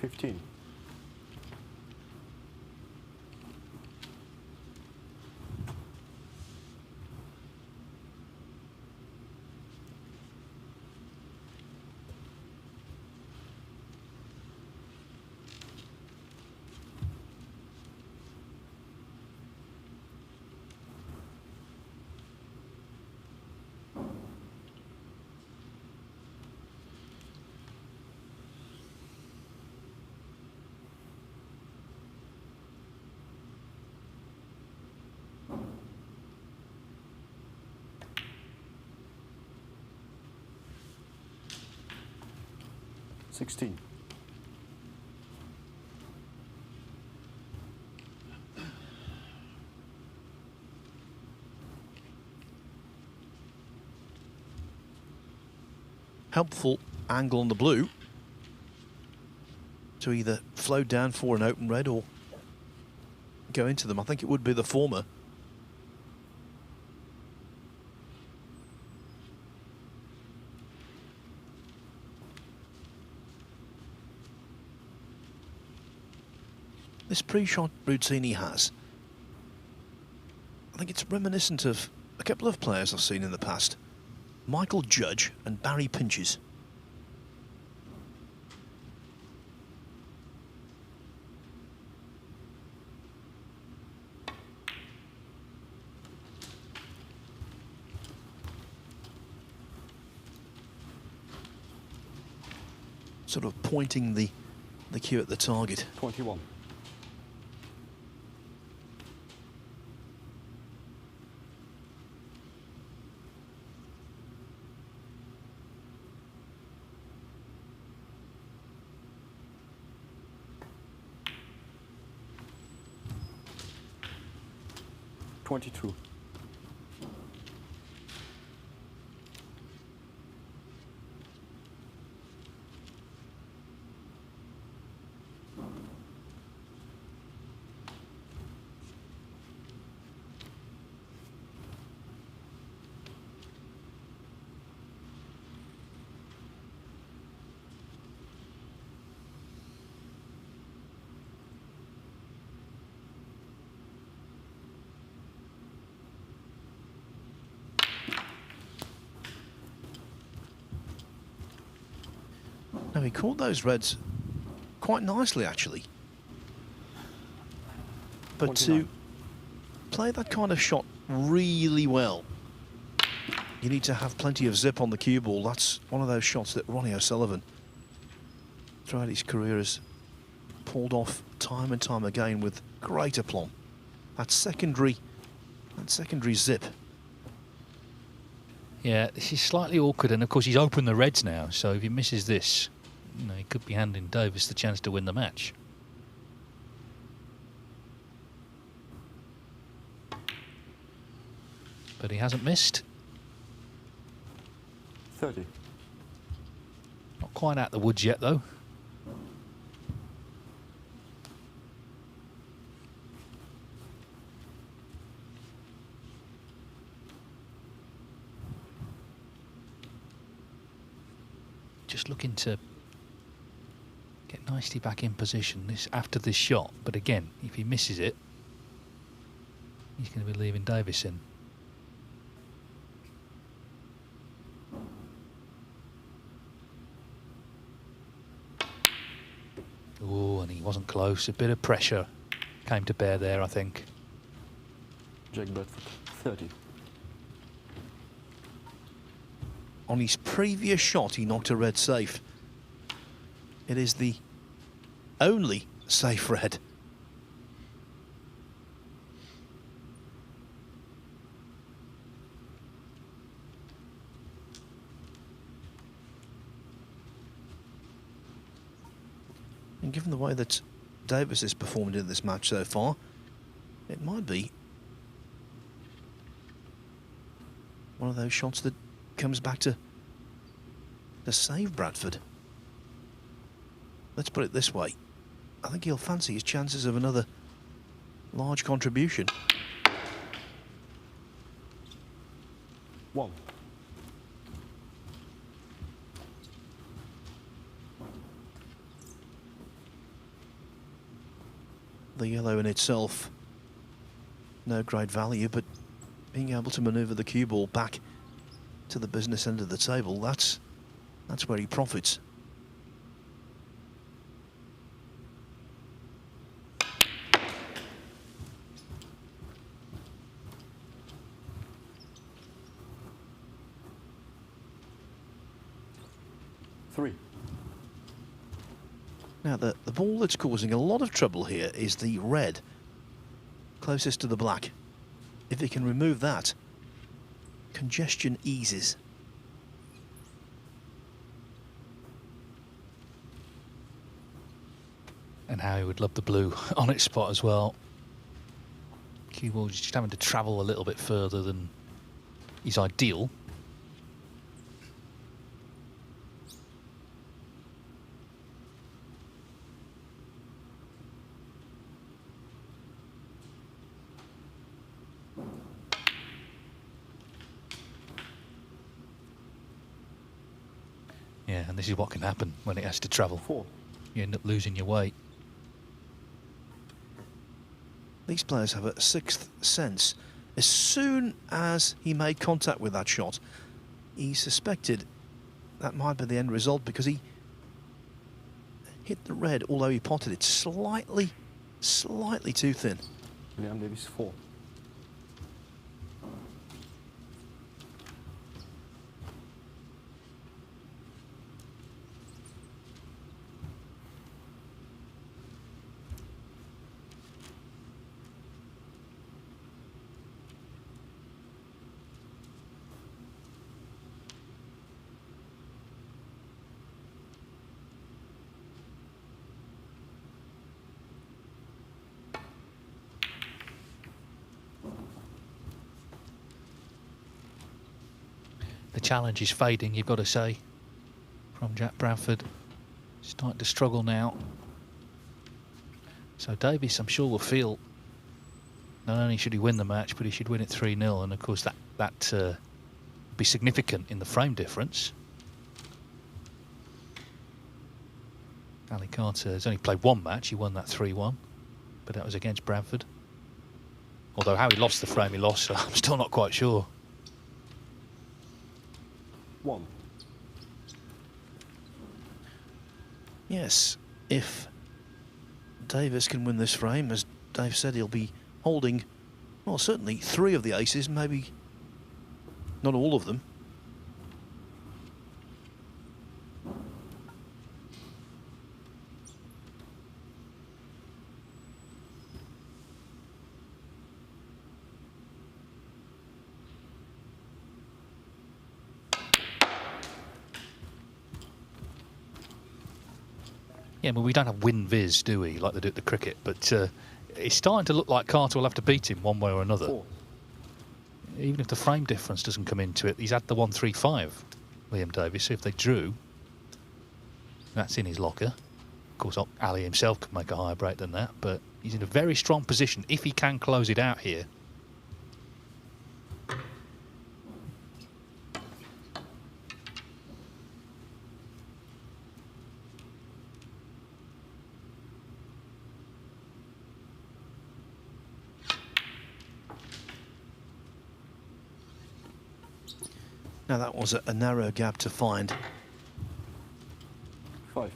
$15. $16. Helpful angle on the blue to either flow down for an open red or go into them. I think it would be the former. This pre-shot routine he has, I think it's reminiscent of a couple of players I've seen in the past. Michael Judge and Barry Pinches. Sort of pointing the cue at the target. 21. $22. Now he caught those reds quite nicely, actually. But 29. to play that kind of shot really well. You need to have plenty of zip on the cue ball. That's one of those shots that Ronnie O'Sullivan, throughout his career, has pulled off time and time again with great aplomb. That secondary zip. Yeah, this is slightly awkward, and of course he's opened the reds now, so if he misses this, you know, he could be handing Davis the chance to win the match. But he hasn't missed. 30. Not quite out the woods yet, though. Just looking to get nicely back in position after this shot. But again, if he misses it, he's going to be leaving Davis in. Oh, and he wasn't close. A bit of pressure came to bear there, I think. Jack Bradford, 30. On his previous shot, he knocked a red safe. It is the only safe red. And given the way that Davis has performed in this match so far, it might be one of those shots that comes back to save Bradford. Let's put it this way. I think he'll fancy his chances of another large contribution. 1. The yellow in itself, no great value, but being able to manoeuvre the cue ball back to the business end of the table, that's where he profits. Now, the ball that's causing a lot of trouble here is the red, closest to the black. If he can remove that, congestion eases. And how he would love the blue on its spot as well. Cue ball just having to travel a little bit further than is ideal. Yeah, and this is what can happen when it has to travel. 4. You end up losing your weight. These players have a sixth sense. As soon as he made contact with that shot, he suspected that might be the end result because he hit the red, although he potted it slightly too thin. Liam Davis, 4. The challenge is fading, you've got to say, from Jack Bradford. Starting to struggle now. So Davis, I'm sure, will feel not only should he win the match, but he should win it 3-0. And of course, that would be significant in the frame difference. Ali Carter has only played one match. He won that 3-1, but that was against Bradford. Although how he lost the frame he lost, so I'm still not quite sure. 1. Yes, if Davis can win this frame, as Dave said, he'll be holding Well, certainly 3 of the aces, maybe not all of them. Yeah, well, we don't have win-viz, do we, like they do at the cricket? But it's starting to look like Carter will have to beat him one way or another. 4. Even if the frame difference doesn't come into it. He's had the 135, Liam Davis. So if they drew, that's in his locker. Of course, Ali himself could make a higher break than that, but he's in a very strong position if he can close it out here. Now that was a narrow gap to find. 5.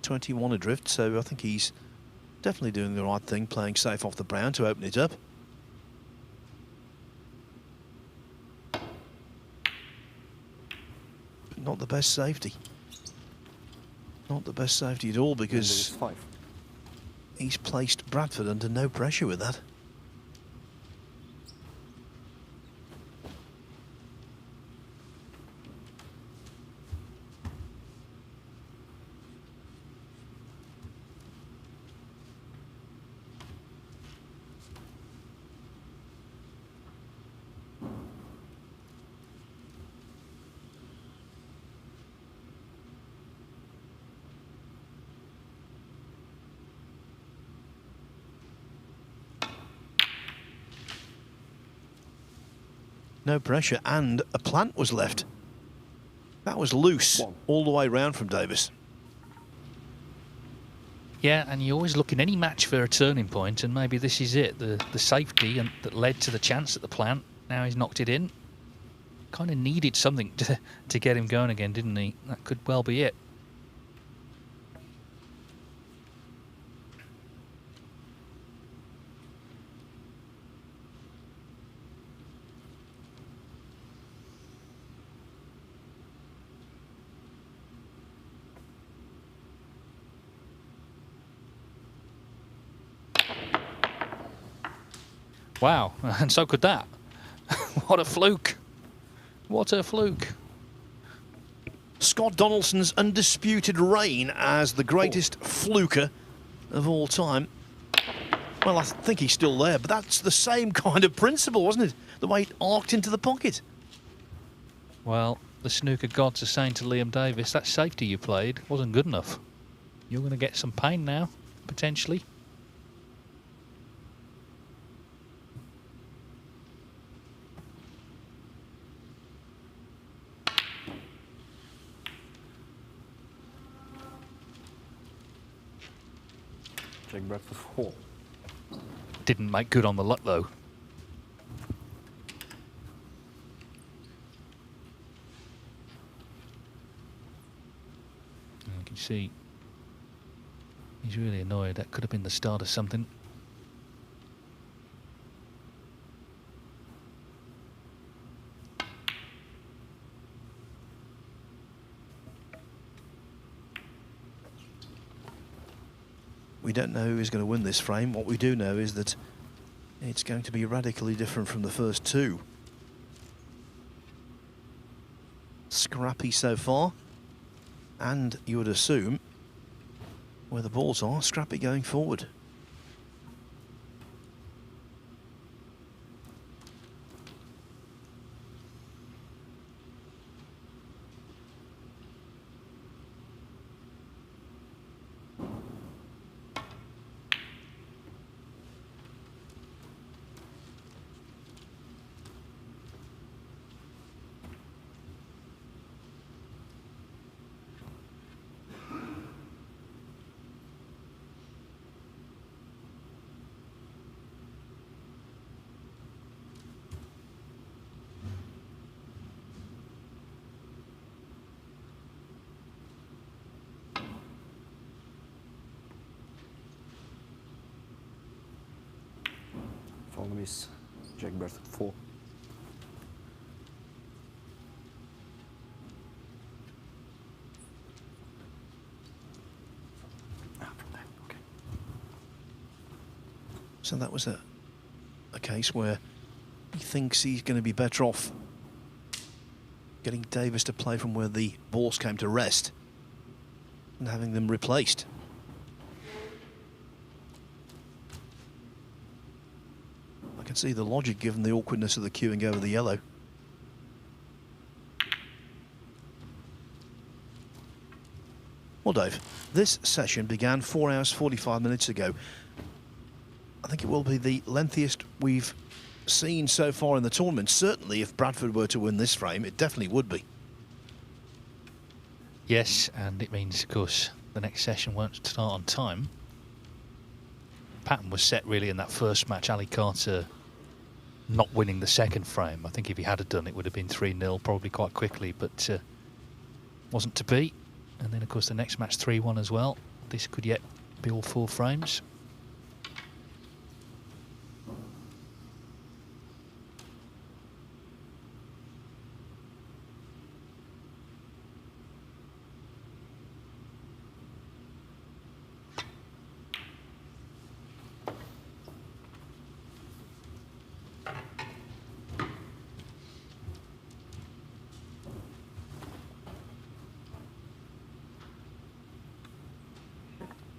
.21 adrift, so I think he's definitely doing the right thing, playing safe off the brown to open it up. But not the best safety. Not the best safety at all, because 5. He's placed Bradford under no pressure with that. No pressure, and a plant was left. That was loose all the way round from Davis. Yeah, and you always look in any match for a turning point, and maybe this is it. The safety that led to the chance at the plant. Now he's knocked it in. Kind of needed something to get him going again, didn't he? That could well be it. Wow, and so could that. What a fluke. What a fluke. Scott Donaldson's undisputed reign as the greatest fluker of all time. Well, I think he's still there, but that's the same kind of principle, wasn't it? The way it arced into the pocket. Well, the snooker gods are saying to Liam Davis, that safety you played wasn't good enough. You're going to get some pain now, potentially. Check Bradford 4. Didn't make good on the luck, though. And you can see he's really annoyed. That could have been the start of something. We don't know who's going to win this frame. What we do know is that it's going to be radically different from the first 2. Scrappy so far, and you would assume where the balls are, scrappy going forward. Follow me is Jack Bradford 4. So that was a case where he thinks he's going to be better off getting Davis to play from where the balls came to rest and having them replaced. I can see the logic given the awkwardness of the queuing over the yellow. Well, Dave, this session began 4 hours 45 minutes ago. I think it will be the lengthiest we've seen so far in the tournament. Certainly, if Bradford were to win this frame, it definitely would be. Yes, and it means, of course, the next session won't start on time. Pattern was set really in that first match. Ali Carter not winning the second frame. I think if he had done, it would have been 3-0 probably quite quickly, but wasn't to be. And then, of course, the next match 3-1 as well. This could yet be all 4 frames.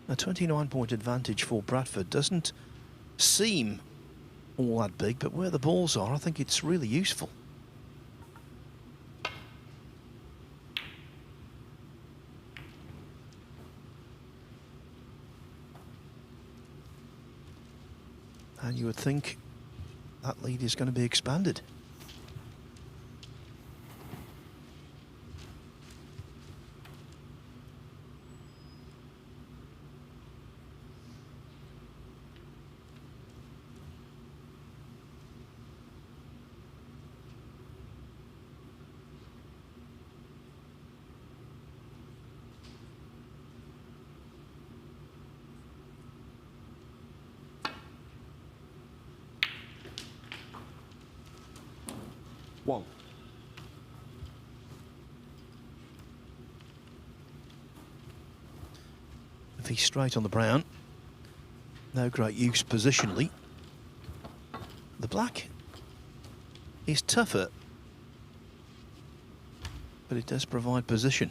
A 29-point advantage for Bradford doesn't seem all that big, but where the balls are, I think it's really useful. And you would think that lead is going to be expanded. If he's straight on the brown, no great use positionally. The black is tougher, but it does provide position.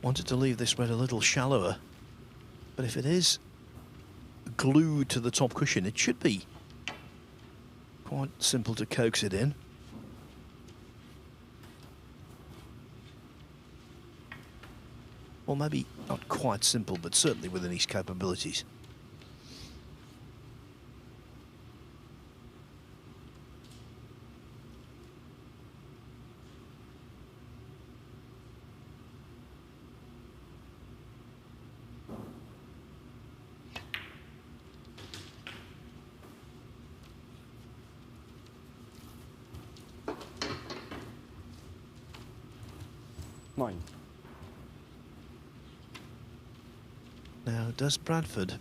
Wanted to leave this red a little shallower, but if it is glued to the top cushion, it should be quite simple to coax it in. Well, maybe not quite simple, but certainly within his capabilities. Now, does Bradford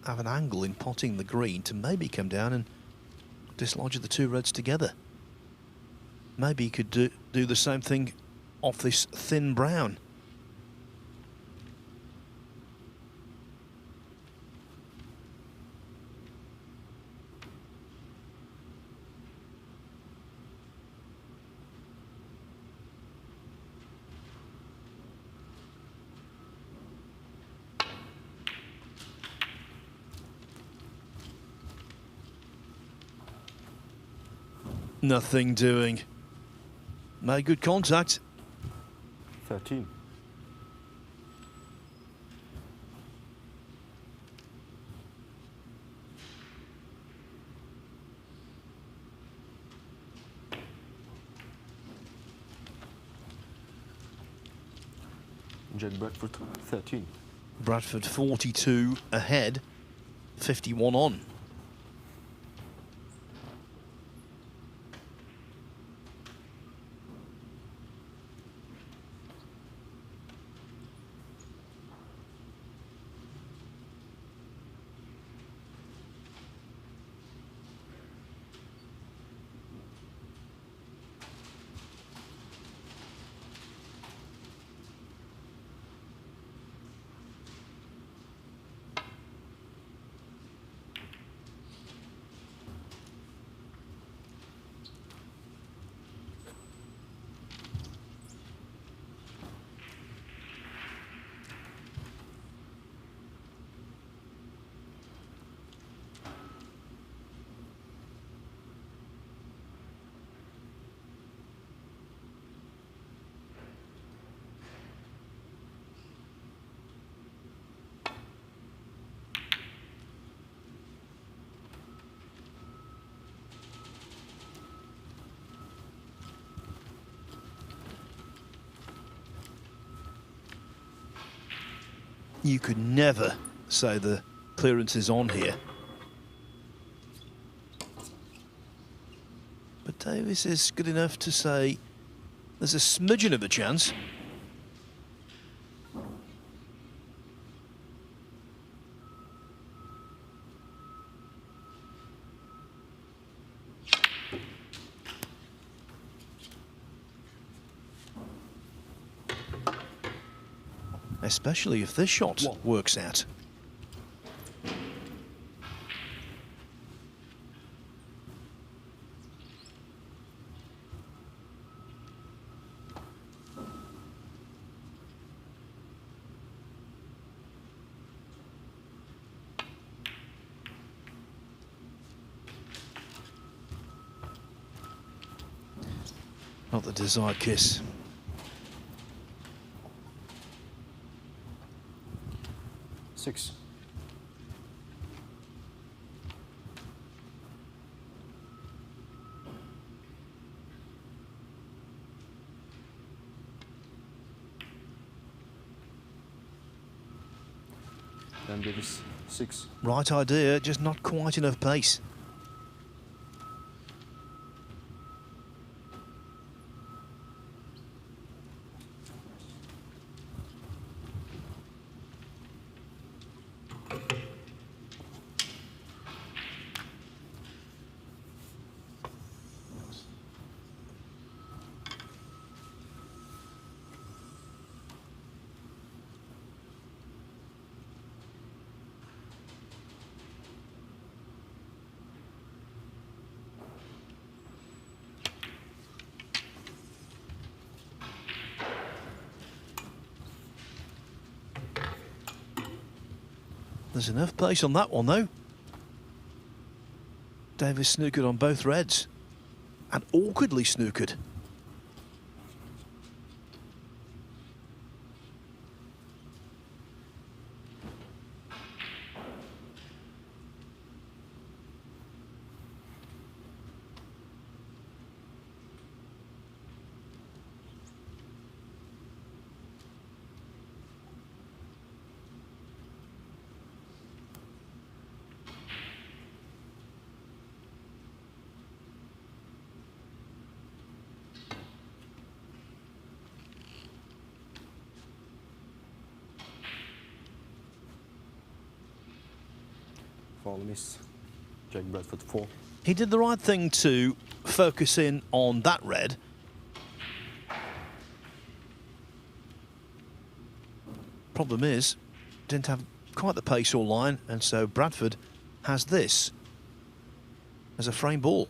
have an angle in potting the green to maybe come down and dislodge the 2 reds together? Maybe he could do the same thing off this thin brown. Nothing doing. Made good contact. 13. Jack Bradford 13. Bradford 42 ahead, 51 on. You could never say the clearance is on here. But Davis is good enough to say there's a smidgen of a chance. Especially if this shot works out. Not the desired kiss. Six. Dan Davis, 6. Right idea, just not quite enough pace. There's enough pace on that one, though. Davis snookered on both reds. And awkwardly snookered. Follow miss. Jack Bradford 4. He did the right thing to focus in on that red. Problem is, didn't have quite the pace or line, and so Bradford has this as a frame ball.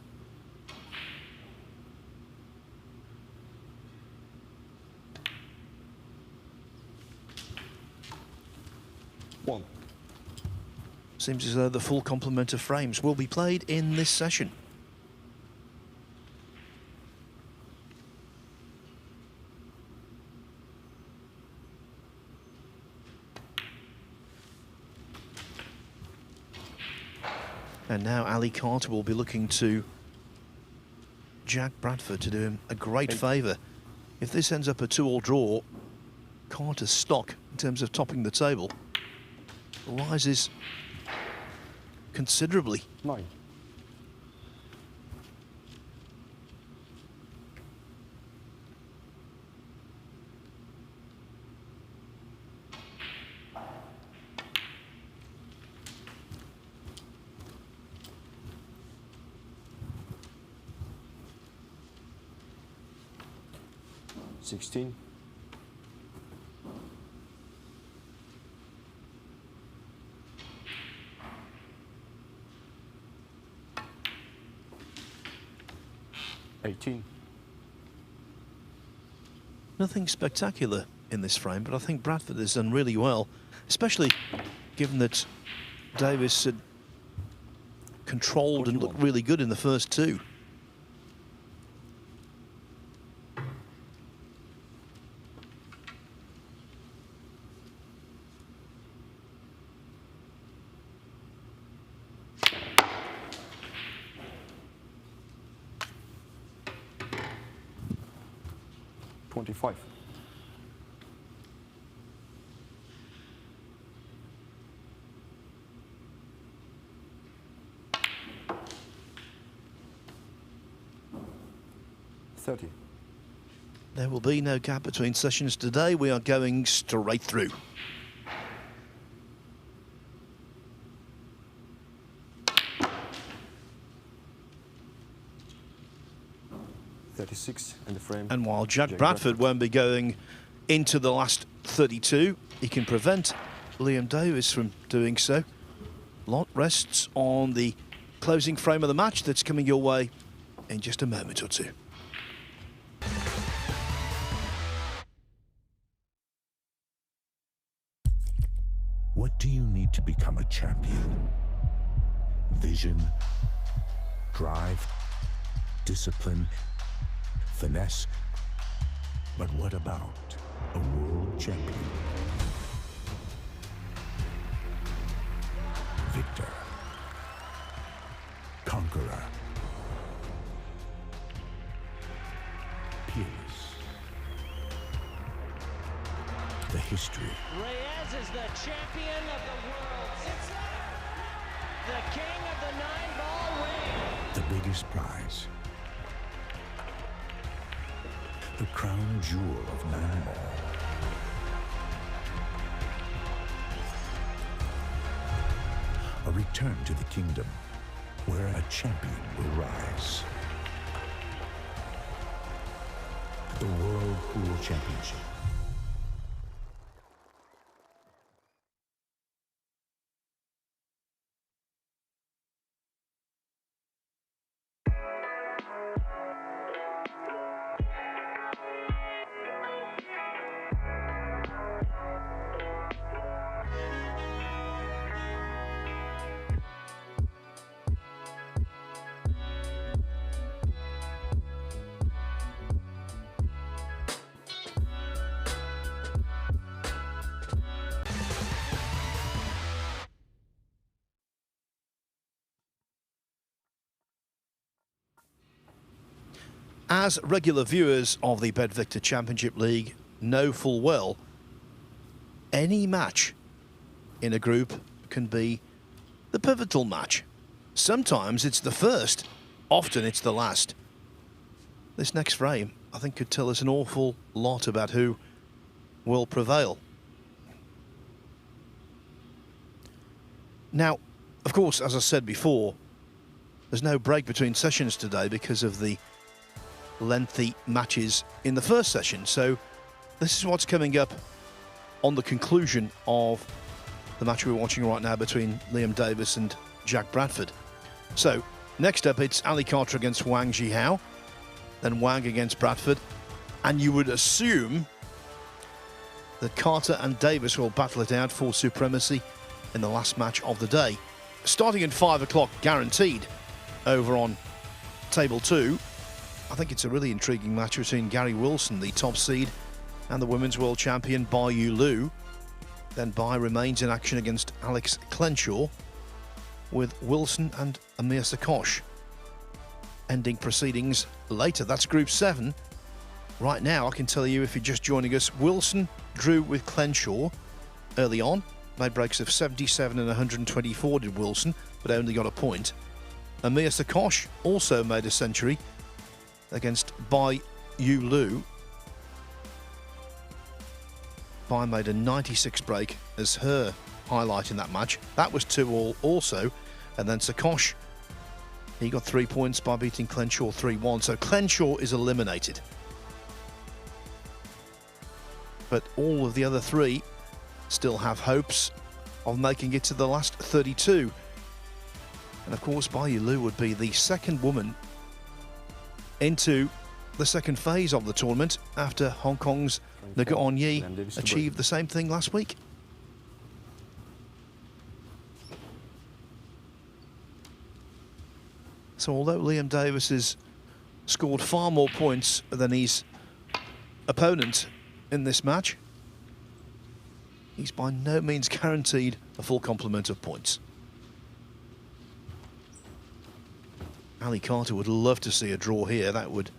One. Seems as though the full complement of frames will be played in this session. And now Ali Carter will be looking to Jack Bradford to do him a great favour. If this ends up a 2-all draw, Carter's stock in terms of topping the table rises considerably. 9. $16. $18. Nothing spectacular in this frame, but I think Bradford has done really well, especially given that Davis had controlled and looked really good in the first two. $25. $30. There will be no gap between sessions today. We are going straight through. $36 in the frame. And while Jack Bradford won't be going into the last 32, he can prevent Liam Davis from doing so. Lot rests on the closing frame of the match that's coming your way in just a moment or two. What do you need to become a champion? Vision, drive, discipline, finesse. But what about a world champion? Victor, conqueror, peerless. The history. Reyes is the champion of the world. It's the king of the 9-ball ring. The biggest prize. The crown jewel of 9-ball. A return to the kingdom where a champion will rise. The World Pool Championship. As regular viewers of the BetVictor Championship League know full well, any match in a group can be the pivotal match. Sometimes it's the first, often it's the last. This next frame, I think, could tell us an awful lot about who will prevail. Now, of course, as I said before, there's no break between sessions today because of the lengthy matches in the first session. So this is what's coming up on the conclusion of the match we're watching right now between Liam Davis and Jack Bradford. So next up, it's Ali Carter against Wang Jihao, then Wang against Bradford, and you would assume that Carter and Davis will battle it out for supremacy in the last match of the day. Starting at 5 o'clock, guaranteed, over on table 2. I think it's a really intriguing match between Gary Wilson, the top seed, and the women's world champion Bai Yu Lu. Then Bai remains in action against Alex Clenshaw, with Wilson and Amir Sakosh ending proceedings later. That's Group 7. right now, I can tell you, if you're just joining us, Wilson drew with Clenshaw early on. Made breaks of 77 and 124 did Wilson, but only got a point. Amir Sakosh also made a century against Bai Yu Lu. Bai made a 96 break as her highlight in that match. That was 2-all also. And then Sakosh, he got 3 points by beating Clenshaw 3-1. So Clenshaw is eliminated. But all of the other three still have hopes of making it to the last 32. And of course, Bai Yu Lu would be the second woman into the second phase of the tournament after Hong Kong's Nguyen Yi achieved the same thing last week. So although Liam Davis has scored far more points than his opponent in this match, he's by no means guaranteed a full complement of points. Ali Carter would love to see a draw here. That would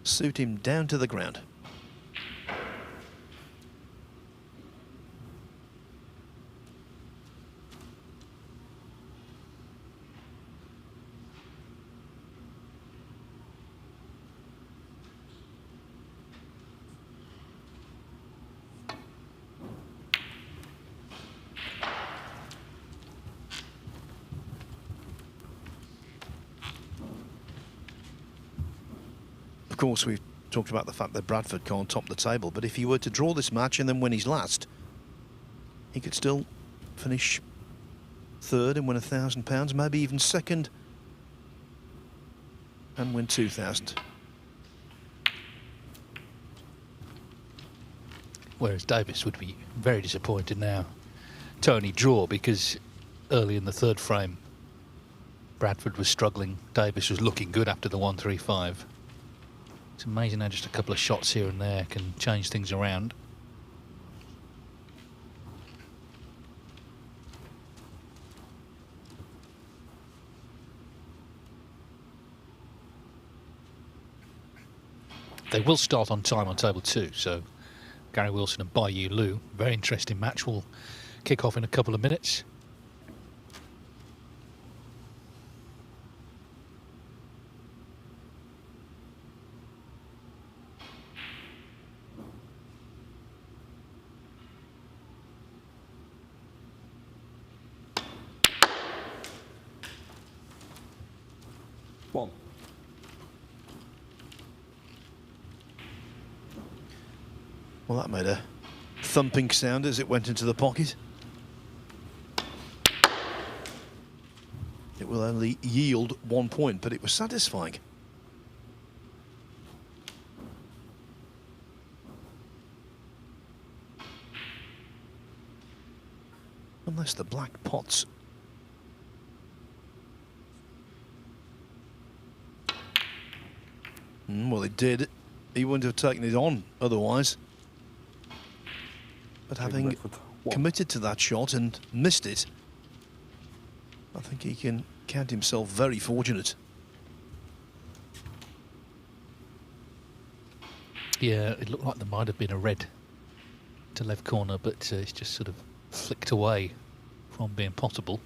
suit him down to the ground. Of course, we've talked about the fact that Bradford can't top the table, but if he were to draw this match and then win his last, he could still finish third and win £1,000, maybe even second and win 2,000. Whereas Davis would be very disappointed now to only draw, because early in the third frame Bradford was struggling. Davis was looking good after the 135. It's amazing how just a couple of shots here and there can change things around. They will start on time on table 2, so Gary Wilson and Bai Yu Lu, very interesting match, will kick off in a couple of minutes. One. Well, that made a thumping sound as it went into the pocket. It will only yield 1 point, but it was satisfying. Unless the black pots. Well, it did. He wouldn't have taken it on otherwise. But having committed to that shot and missed it, I think he can count himself very fortunate. Yeah, it looked like there might have been a red to left corner, but it's just sort of flicked away from being possible.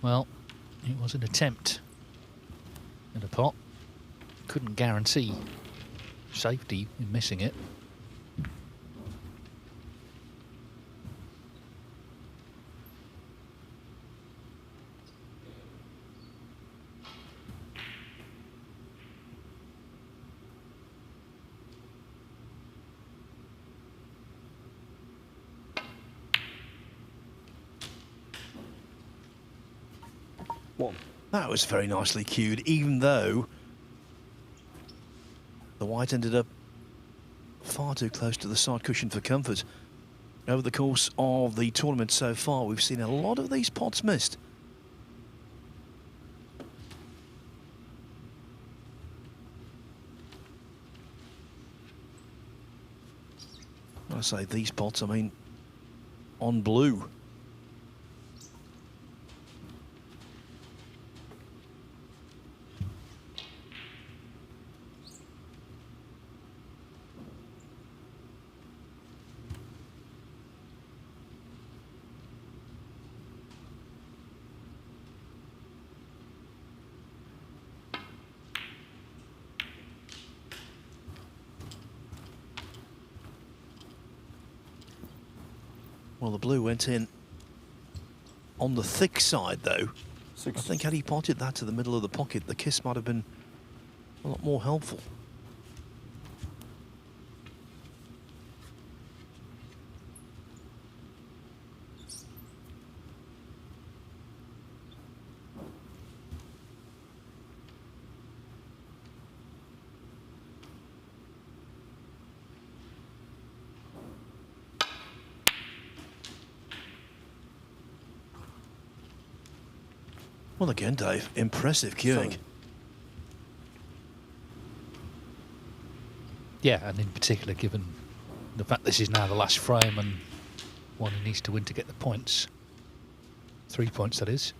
Well, it was an attempt at a pot. Couldn't guarantee safety in missing it. That was very nicely cued, even though the white ended up far too close to the side cushion for comfort. Over the course of the tournament so far, we've seen a lot of these pots missed. When I say these pots, I mean on blue. Well, the blue went in on the thick side, though. I think had he potted that to the middle of the pocket, the kiss might have been a lot more helpful. Well, again, Dave, impressive cueing. Yeah, and in particular, given the fact this is now the last frame and one he needs to win to get the points. 3 points, that is.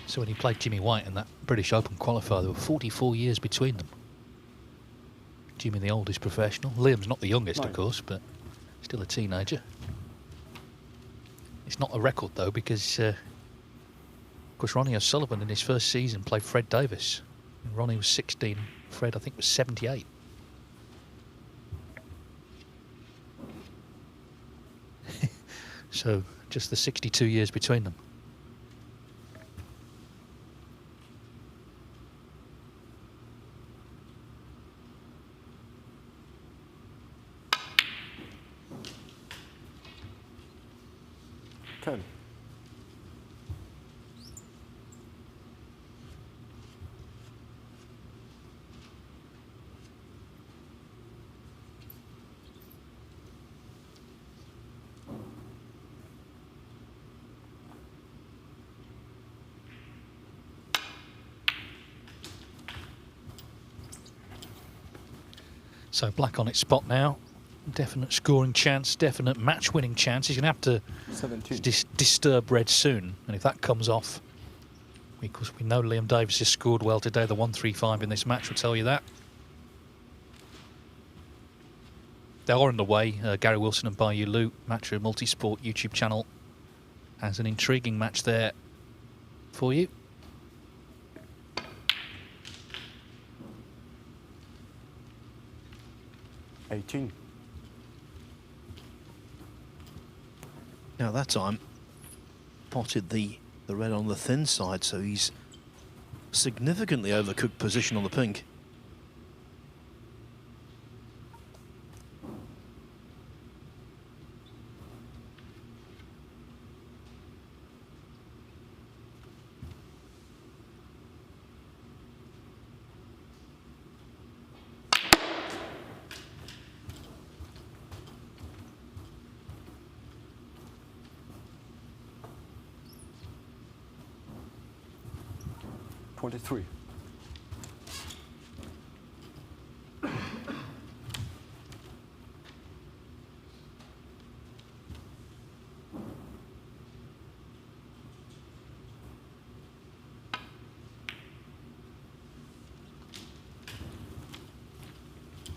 So when he played Jimmy White in that British Open qualifier, there were 44 years between them. Jimmy, the oldest professional. Liam's not the youngest, of course, but still a teenager. It's not a record, though, because, of course, Ronnie O'Sullivan in his first season played Fred Davis. And Ronnie was 16. Fred, I think, was 78. So just the 62 years between them. So black on its spot now. Definite scoring chance, definite match-winning chance. He's going to have to disturb red soon. And if that comes off, because we know Liam Davis has scored well today, the 135 in this match will tell you that. They are on the way. Gary Wilson and Bayou Lu, Matcher Multisport YouTube channel, has an intriguing match there for you. Now that time, potted the red on the thin side, so he's significantly overcooked position on the pink.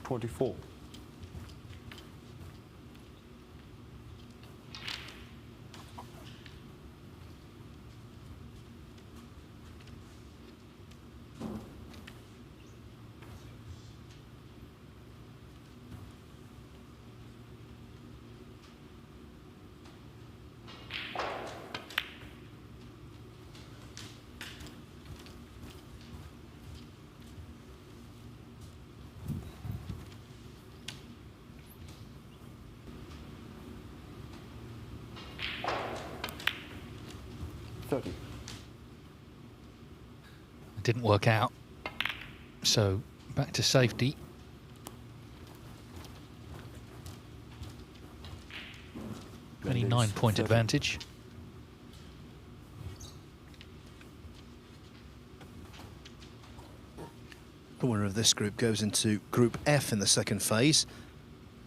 24. It didn't work out. So back to safety. Only 9-point advantage. The winner of this group goes into Group F in the second phase,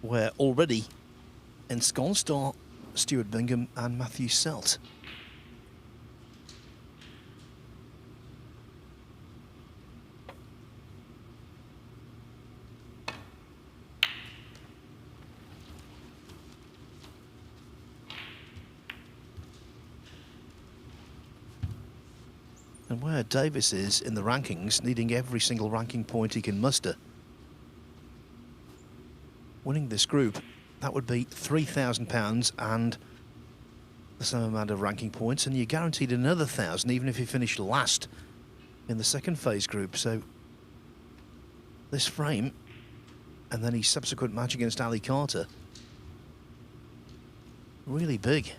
where already ensconced are Stuart Bingham and Matthew Selt. And where Davis is in the rankings, needing every single ranking point he can muster. Winning this group, that would be £3,000 and the same amount of ranking points, and you're guaranteed another 1,000 even if you finish last in the second phase group. So this frame and then his subsequent match against Ali Carter, really big.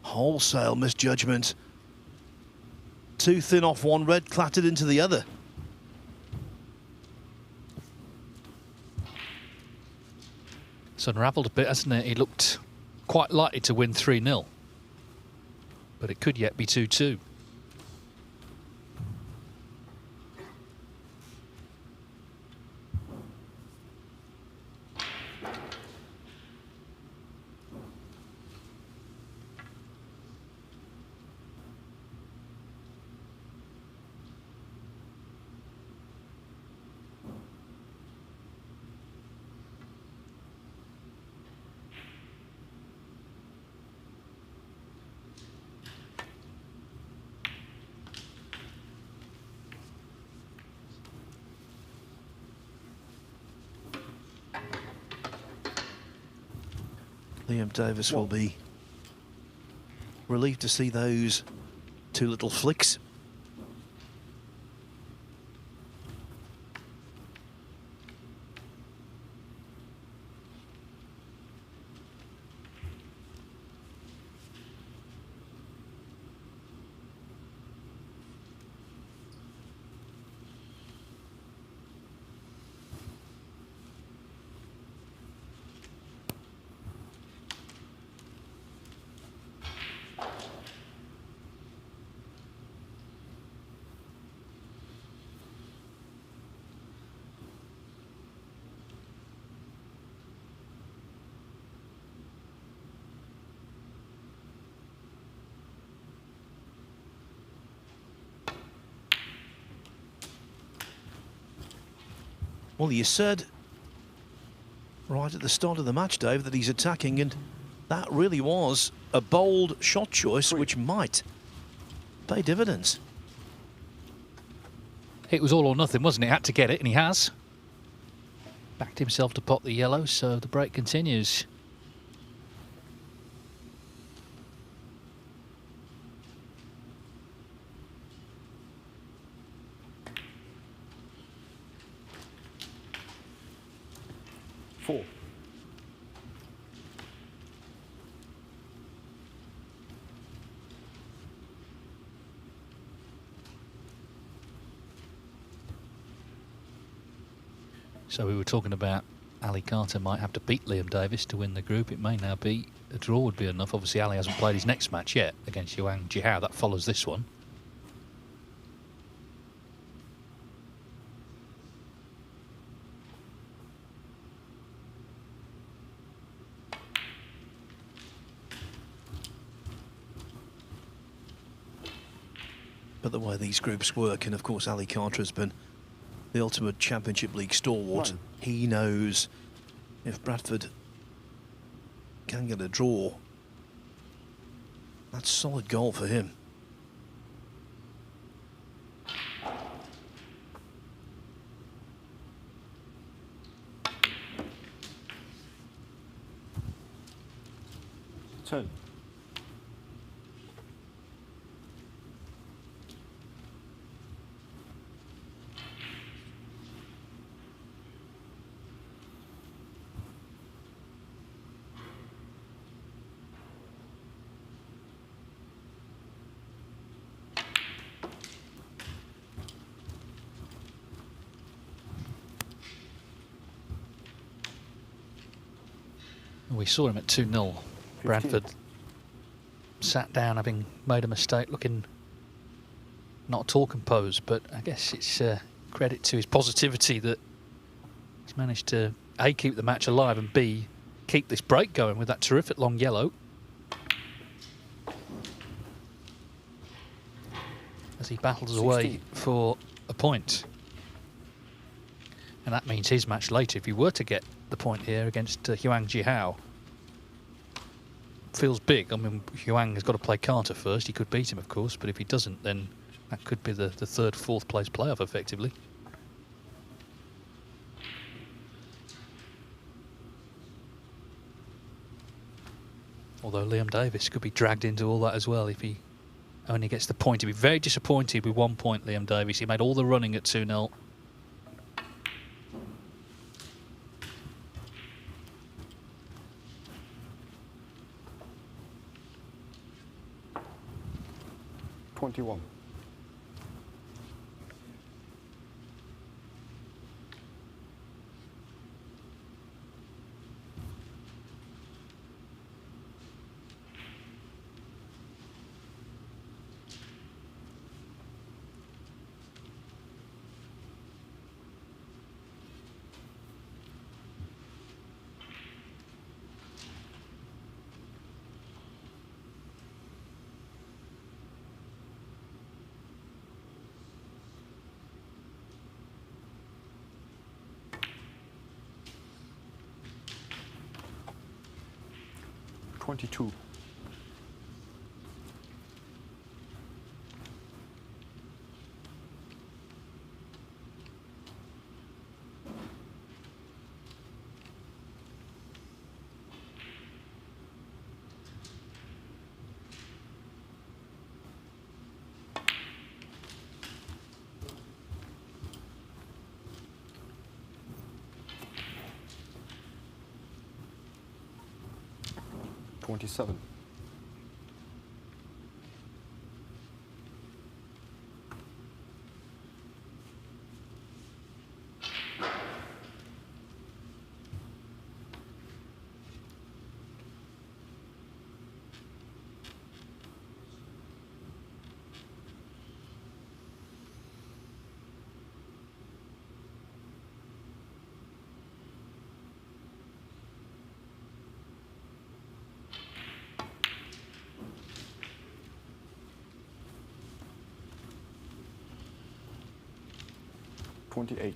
Wholesale misjudgment. Too thin off one red, clattered into the other. It's unravelled a bit, hasn't it? He looked quite likely to win 3-0. But it could yet be 2-2. Liam Davis will be relieved to see those two little flicks. Well, you said right at the start of the match, Dave, that he's attacking, and that really was a bold shot choice which might pay dividends. It was all or nothing, wasn't it? Had to get it, and he has. Backed himself to pot the yellow, so the break continues. So we were talking about Ali Carter might have to beat Liam Davis to win the group. It may now be a draw would be enough. Obviously, Ali hasn't played his next match yet against Yuan Jihao. That follows this one. But the way these groups work, and of course Ali Carter has been the ultimate Championship League stalwart. He knows if Bradford can get a draw, that's solid goal for him. Turn. We saw him at 2-0. Bradford sat down having made a mistake, looking not at all composed, but I guess it's credit to his positivity that he's managed to A, keep the match alive, and B, keep this break going with that terrific long yellow. As he battles away for a point. And that means his match later, if he were to get the point here against Huang Jihao, feels big. I mean, Huang has got to play Carter first. He could beat him, of course, but if he doesn't, then that could be the third, fourth place playoff, effectively. Although Liam Davis could be dragged into all that as well if he only gets the point. He'd be very disappointed with 1 point, Liam Davis. He made all the running at 2-0. $21. $22. $27. $28.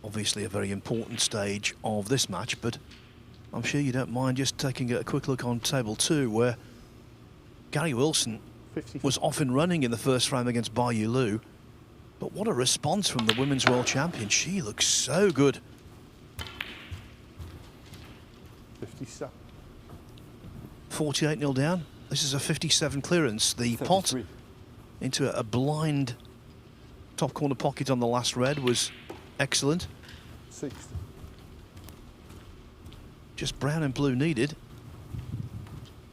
Obviously a very important stage of this match, but I'm sure you don't mind just taking a quick look on table 2, where Gary Wilson was off and running in the first frame against Bai Yu Lu. But what a response from the Women's World Champion. She looks so good. 57. 48-0 down. This is a 57 clearance. The 33. Pot into a blind top corner pocket on the last red was excellent. 60. Just brown and blue needed.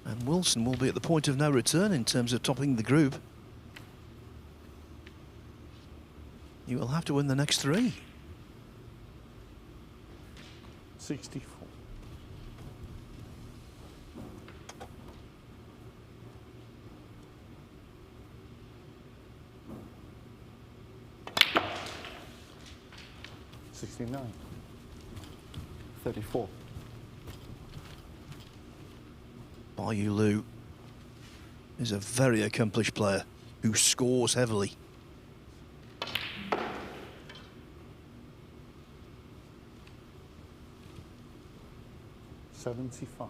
And Wilson will be at the point of no return in terms of topping the group. You will have to win the next 3. 64. $69. 34. Bayu Liu is a very accomplished player who scores heavily. $75.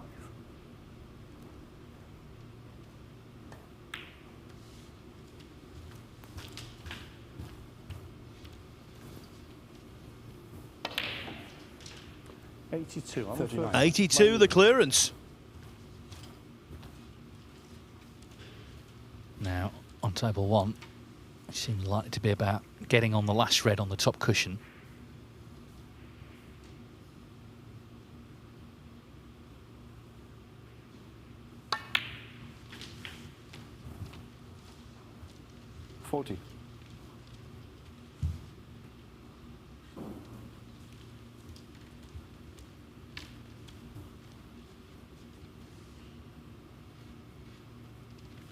$82. 82, the clearance. Now, on table 1, it seems likely to be about getting on the last red on the top cushion. $40.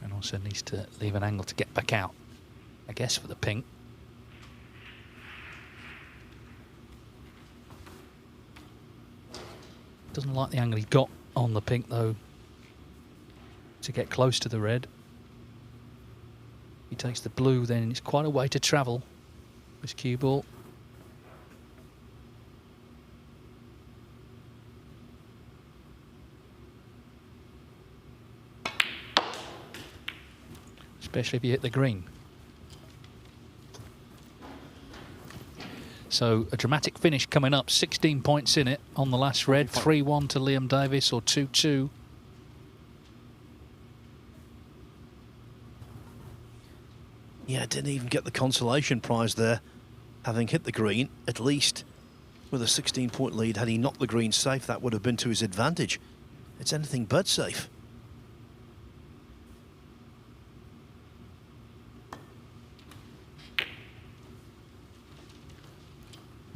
And also needs to leave an angle to get back out, I guess, for the pink. Doesn't like the angle he got on the pink, though, to get close to the red. He takes the blue, then it's quite a way to travel, this cue ball. Especially if you hit the green. So a dramatic finish coming up, 16 points in it on the last red, 3-1 to Liam Davis or 2-2. Yeah, didn't even get the consolation prize there, having hit the green. At least with a 16-point lead, had he knocked the green safe, that would have been to his advantage. It's anything but safe.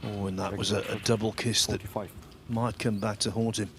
Oh, and that was a double kiss that might come back to haunt him.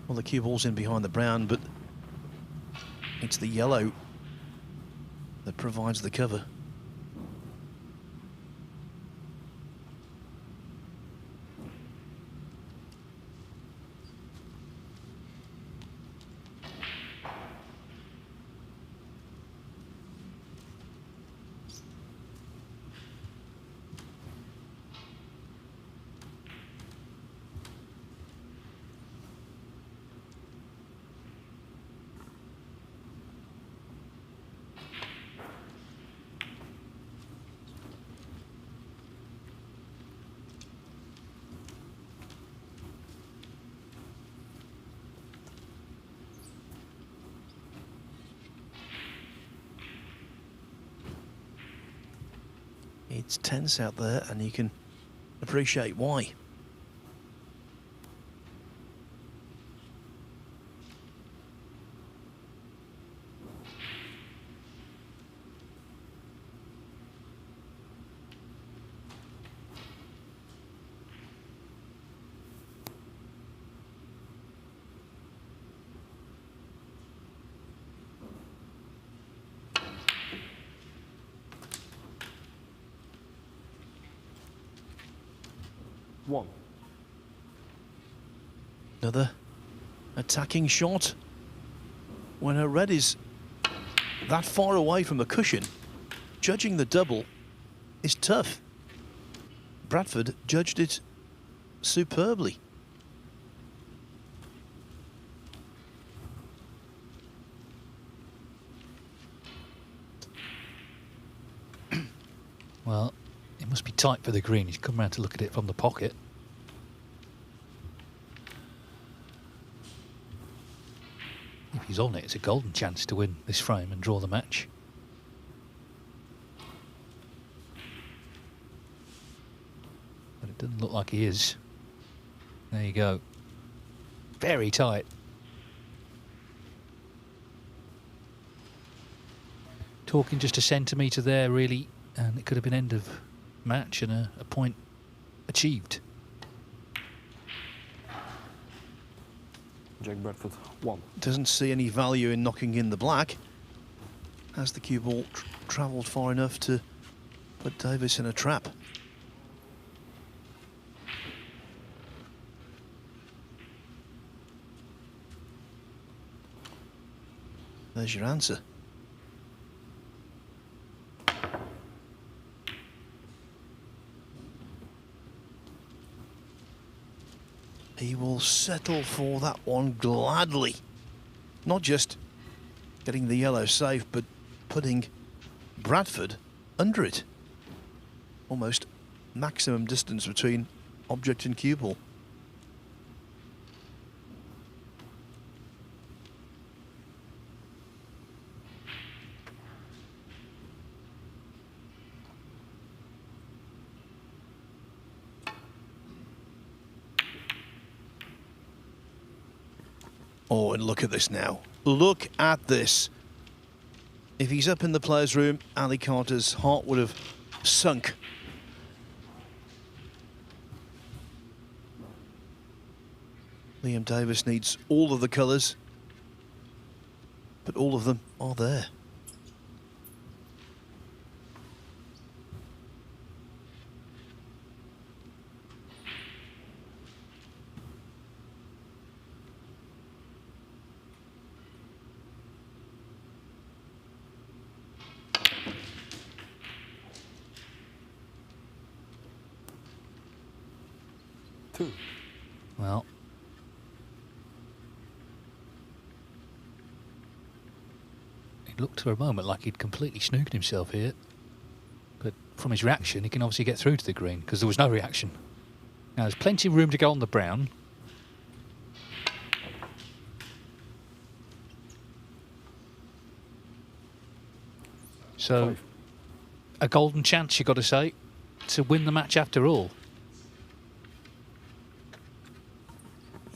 Well, the cue ball's in behind the brown, but it's the yellow that provides the cover. It's tense out there, and you can appreciate why. One. Another attacking shot. when her red is that far away from the cushion, judging the double is tough. Bradford judged it superbly. Well, it must be tight for the green. He's come round to look at it from the pocket. If he's on it, it's a golden chance to win this frame and draw the match. But it doesn't look like he is. There you go. Very tight. Talking just a centimetre there, really, and it could have been end of match and a point achieved. Jack Bradford, 1. Doesn't see any value in knocking in the black. Has the cue ball travelled far enough to put Davis in a trap? There's your answer. He will settle for that one gladly. Not just getting the yellow safe, but putting Bradford under it. Almost maximum distance between object and cue ball. Oh, and look at this now. Look at this. If he's up in the players' room, Ali Carter's heart would have sunk. Liam Davis needs all of the colours, but all of them are there. Well, it looked for a moment like he'd completely snooked himself here, but from his reaction he can obviously get through to the green because there was no reaction. Now there's plenty of room to go on the brown. So a golden chance, you've got to say, to win the match after all.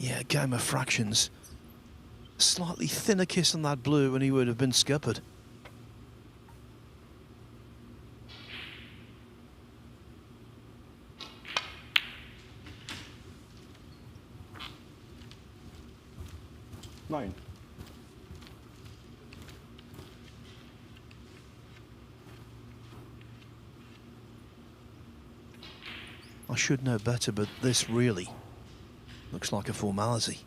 Yeah, game of fractions. Slightly thinner kiss on that blue and he would have been scuppered. Nine. I should know better, but this really looks like a formality.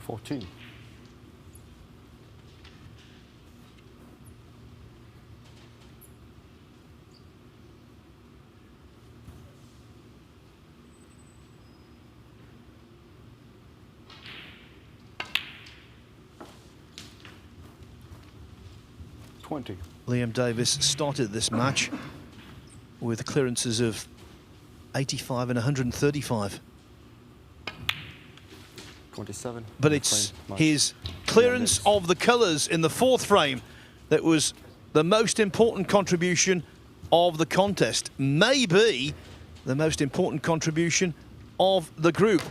$14. $20. Liam Davis started this match with clearances of 85 and 135. 27. But it's his clearance of the colours in the fourth frame that was the most important contribution of the contest. Maybe the most important contribution of the group.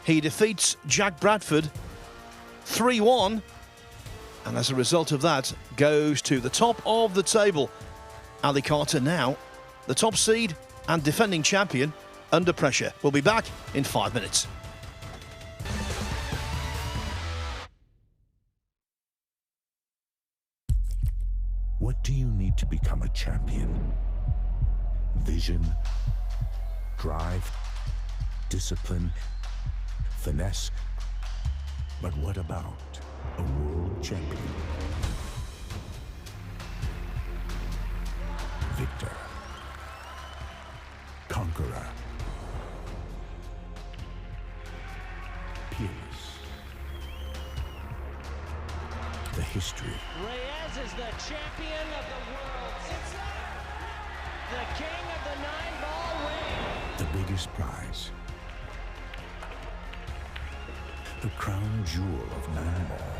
He defeats Jack Bradford 3-1, and as a result of that, goes to the top of the table. Ali Carter now the top seed and defending champion under pressure. We'll be back in 5 minutes. What do you need to become a champion? Vision, drive, discipline, finesse. But what about a world champion? Victor. Conqueror. Peerless. The history. Reyes is the champion of the world. It's there! The king of the 9-ball ring. The biggest prize. The crown jewel of 9-ball.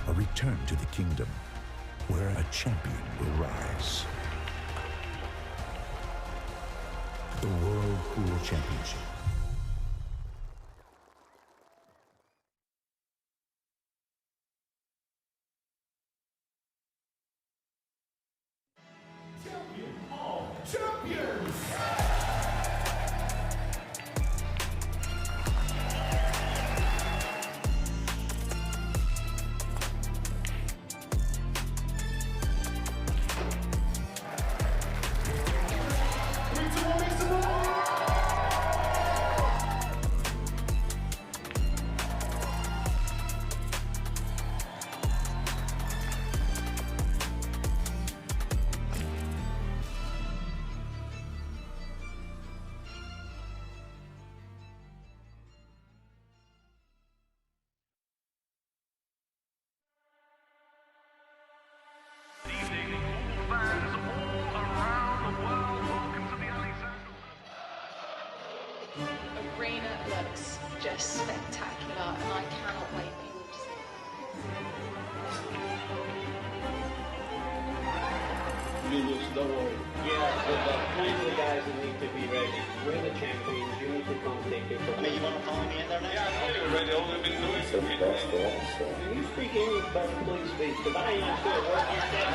A return to the kingdom where a champion will rise. The World Pool Championship. Champion of champions! Arena looks just spectacular, and I cannot wait for you all to see it. Julius, don't worry. Yeah, but these are the guys that need to be ready. We're the champions. You need to come take it. I mean, you want to follow me in there now? Yeah, I know you're ready. All we've been doing is Can you speak English, but please speak? Because I ain't sure what you said.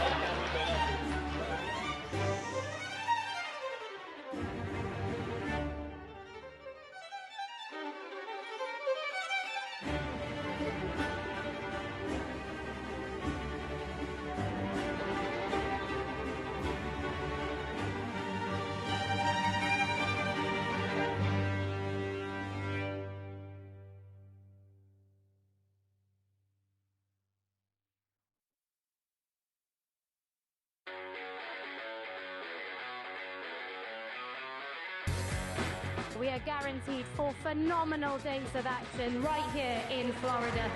We are guaranteed 4 phenomenal days of action right here in Florida.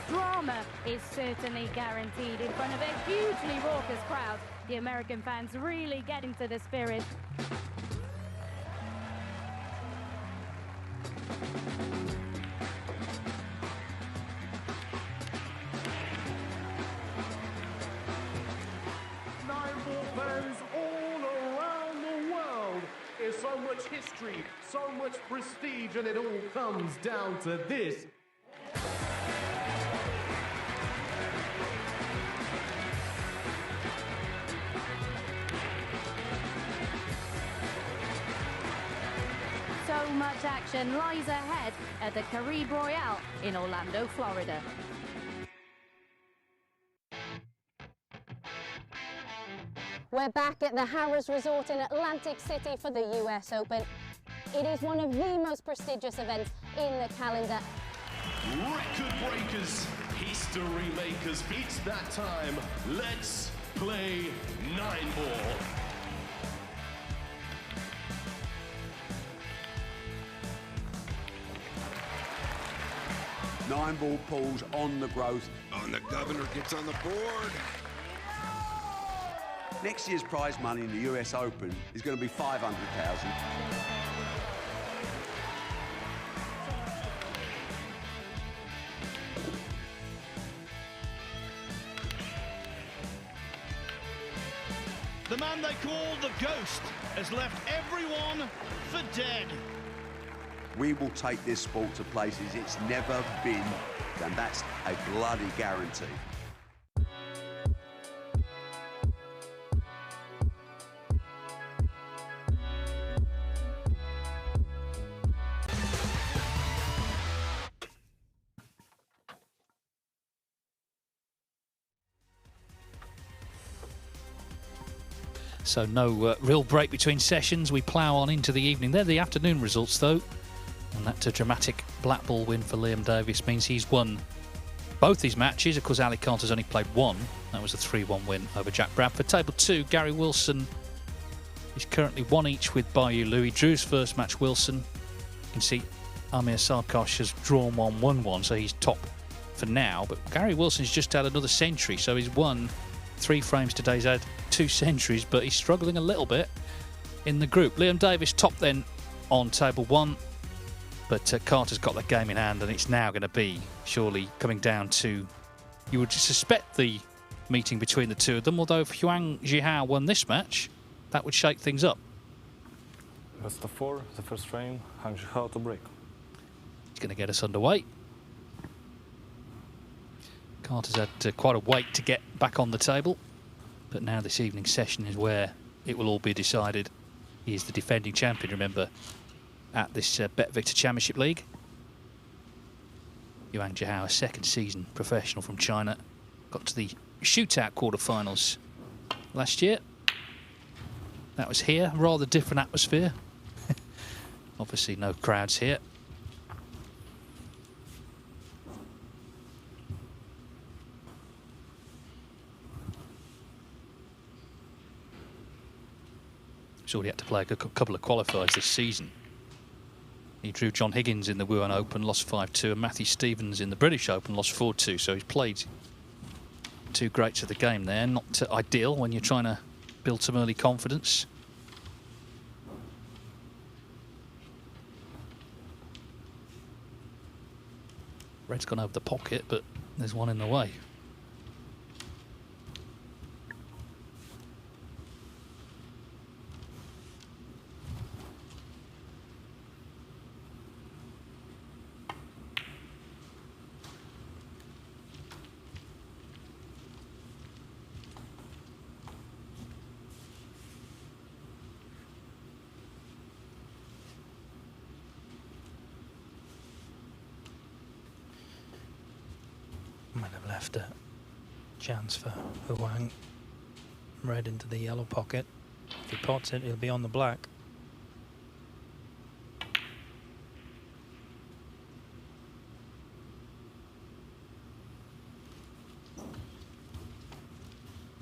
Drama is certainly guaranteed in front of a hugely raucous crowd. The American fans really getting to the spirit. Fans all around the world. There's so much history, so much prestige, and it all comes down to this. So much action lies ahead at the Caribe Royale in Orlando, Florida. We're back at the Harrah's Resort in Atlantic City for the US Open. It is one of the most prestigious events in the calendar. Record breakers, history makers, it's that time. Let's play 9-ball. Nine-ball pools on the growth. And the governor gets on the board. Next year's prize money in the US Open is going to be $500,000. The man they call the Ghost has left everyone for dead. We will take this sport to places it's never been, and that's a bloody guarantee. So no real break between sessions. We plough on into the evening. They're the afternoon results, though. And that dramatic black ball win for Liam Davis means he's won both his matches. Of course, Ali Carter's only played one. That was a 3-1 win over Jack Bradford. Table 2, Gary Wilson is currently 1 each with Bayu Louis. Drew his first match, Wilson. You can see Amir Sarkosh has drawn 1-1-1, so he's top for now. But Gary Wilson's just had another century, so he's won 3 frames today. He's had 2 centuries, but he's struggling a little bit in the group. Liam Davis top then on table 1, but Carter's got the game in hand, and it's now going to be surely coming down to, you would suspect, the meeting between the two of them, although if Huang Jihao won this match, that would shake things up. Best of 4, the first frame, Huang Jihao to break. He's going to get us underway. Carter's had quite a wait to get back on the table, but now this evening's session is where it will all be decided. He is the defending champion, remember, at this BetVictor Championship League. Yuan Jihao, a second season professional from China, got to the shootout quarterfinals last year. That was here, rather different atmosphere. Obviously no crowds here. He's already had to play a couple of qualifiers this season. He drew John Higgins in the Wuhan Open, lost 5-2, and Matthew Stevens in the British Open, lost 4-2. So he's played 2 greats of the game there. Not ideal when you're trying to build some early confidence. Red's gone over the pocket, but there's one in the way. Might have left a chance for Huang. Red into the yellow pocket. If he pots it, he'll be on the black.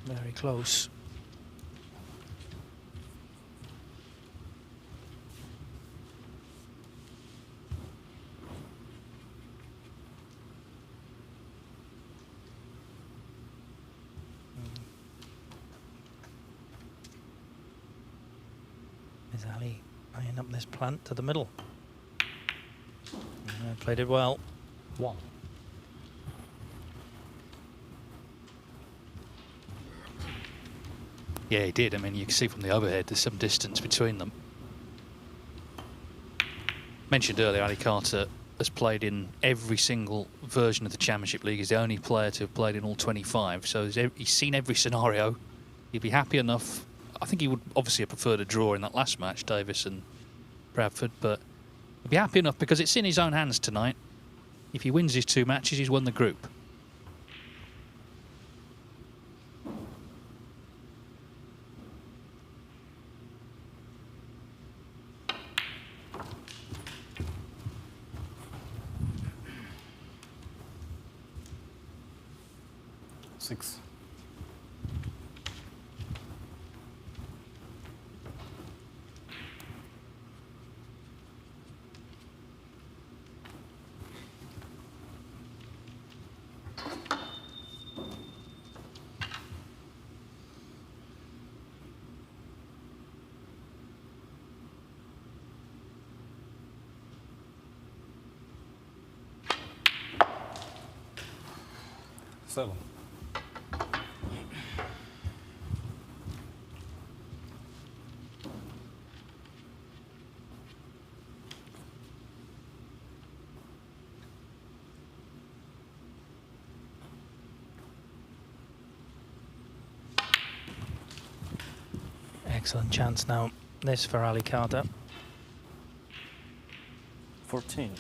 Very close. Is Ali eyeing up this plant to the middle? Played it well. 1. Yeah, he did. I mean, you can see from the overhead there's some distance between them. Mentioned earlier, Ali Carter has played in every single version of the Championship League. He's the only player to have played in all 25. So he's seen every scenario. He'd be happy enough. I think he would obviously have preferred a draw in that last match, Davis and Bradford, but he'd be happy enough because it's in his own hands tonight. If he wins his 2 matches, he's won the group. Six. Seven. Excellent chance now. This for Ali Carter. 14.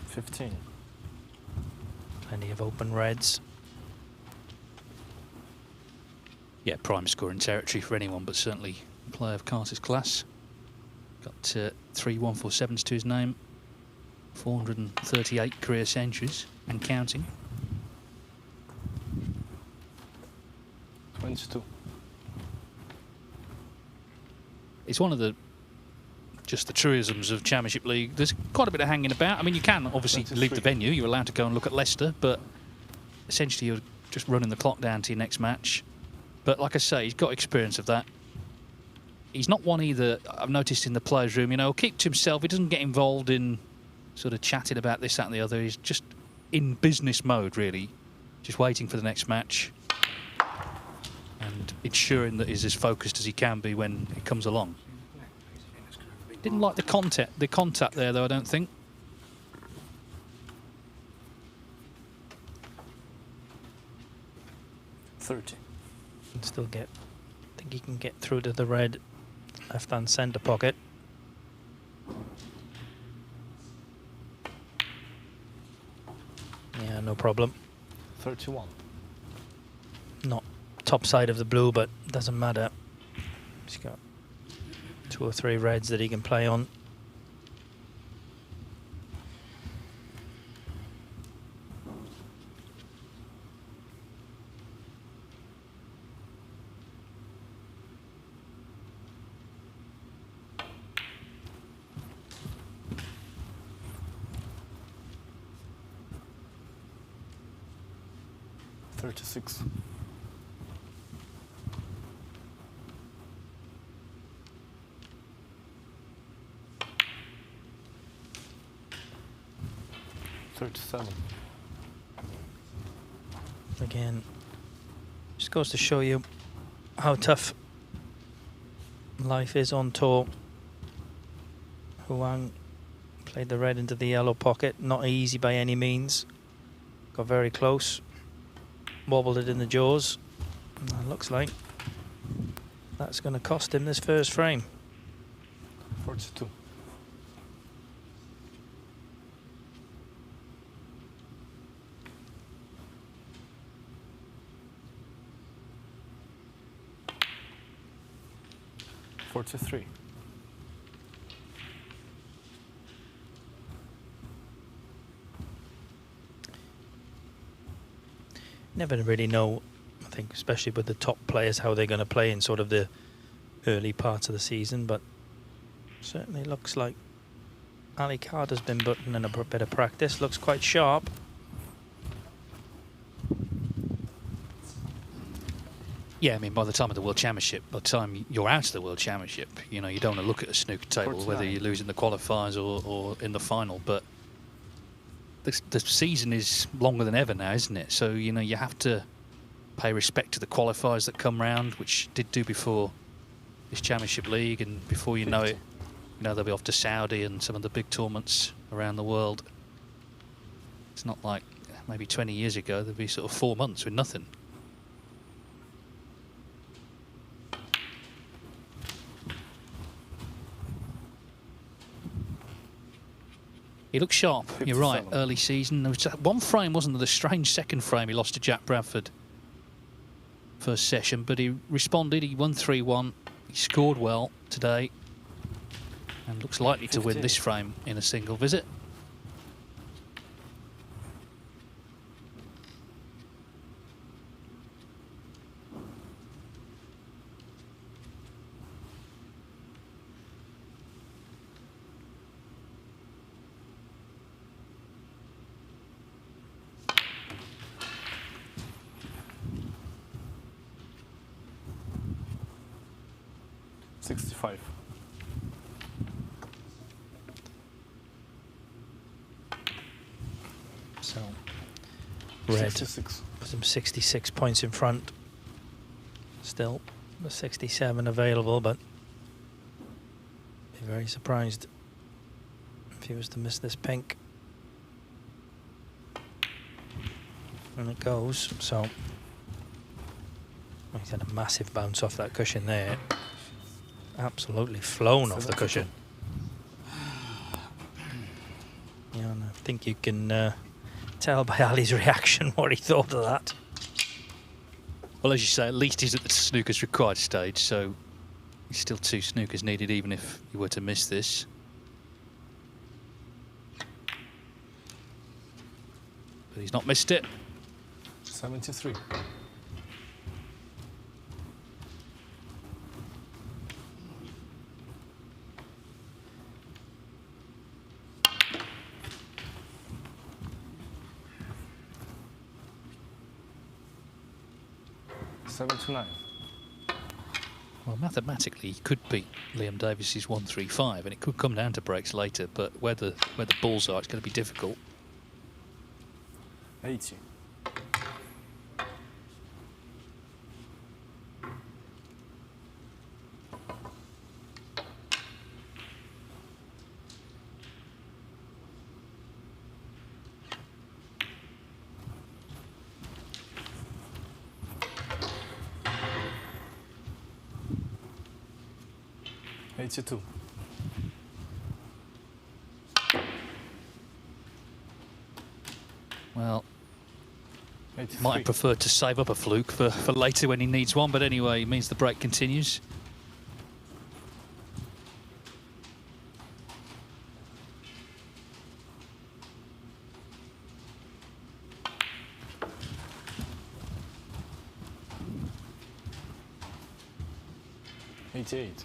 15. Plenty of open reds. Yeah, prime scoring territory for anyone, but certainly a player of Carter's class. Got 3 147s to his name, 438 career centuries and counting. 22. It's one of the truisms of Championship League. There's quite a bit of hanging about. I mean, you can obviously leave the venue. You're allowed to go and look at Leicester, but essentially you're just running the clock down to your next match. But like I say, he's got experience of that. He's not one either, I've noticed in the players' room, you know, keep to himself. He doesn't get involved in sort of chatting about this, that and the other. He's just in business mode, really. Just waiting for the next match and ensuring that he's as focused as he can be when it comes along. Didn't like the contact there, though, I don't think. Can still get, I think he can get through to the red left-hand centre pocket. Yeah, no problem. 31. Not top side of the blue, but doesn't matter. He's got 2 or 3 reds that he can play on. Six. Again, just goes to show you how tough life is on tour. Huang played the red into the yellow pocket. Not easy by any means. Got very close. Wobbled it in the jaws. And it looks like that's going to cost him this first frame. 42. Never really know, I think, especially with the top players, how they're going to play in sort of the early parts of the season, but certainly looks like Ali Carter's been putting in a bit of practice. Looks quite sharp. Yeah, I mean, by the time of the World Championship, by the time you're out of the World Championship, you know, you don't want to look at a snooker table, 49. whether you lose in the qualifiers or in the final, but the season is longer than ever now, isn't it? So, you know, you have to pay respect to the qualifiers that come round, which did do before this Championship League, and before you know it, you know, they'll be off to Saudi and some of the big tournaments around the world. It's not like maybe 20 years ago, there'd be sort of 4 months with nothing. He looks sharp, 57. You're right, early season. There was one frame, wasn't there? The strange second frame he lost to Jack Bradford first session, but he responded, he won 3-1. He scored well today and looks likely to win this frame in a single visit. So, red 66. puts him 66 points in front. Still, the 67 available, but be very surprised if he was to miss this pink. And it goes, so he's had a massive bounce off that cushion there. Absolutely flown off the cushion. Yeah, and I think you can tell by Ali's reaction what he thought of that. Well, as you say, at least he's at the snooker's required stage, so there's still 2 snookers needed even if you were to miss this. But he's not missed it. 73. Well, mathematically, he could beat Liam Davis's 135, and it could come down to breaks later. But where the balls are, it's going to be difficult. 80. Two. Well, might have preferred to save up a fluke for later when he needs one, but anyway, it means the break continues. $88.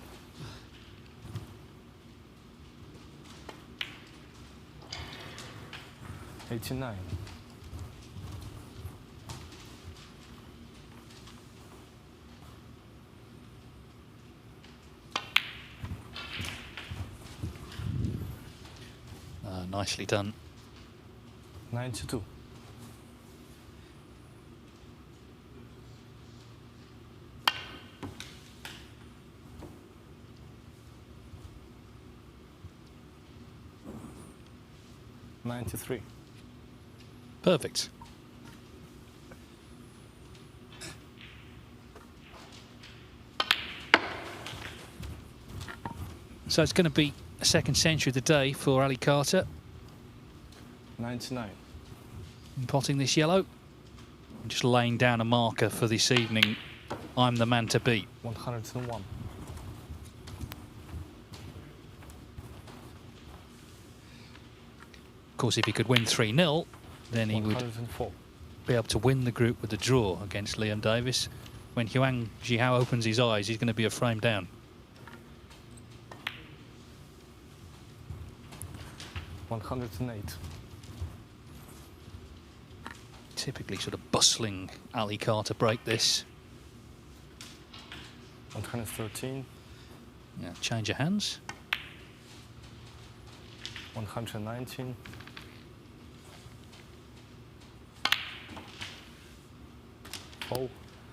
89. Nicely done. 92. $93. Perfect. So it's going to be a second century of the day for Ali Carter. 99. In potting this yellow. And just laying down a marker for this evening. I'm the man to beat. 101. Of course, if he could win 3-0, then he would 104. be able to win the group with a draw against Liam Davis. When Huang Zhihao opens his eyes, he's going to be a frame down. 108. Typically sort of bustling Ali Carter break this. 113. Yeah, change of hands. 119.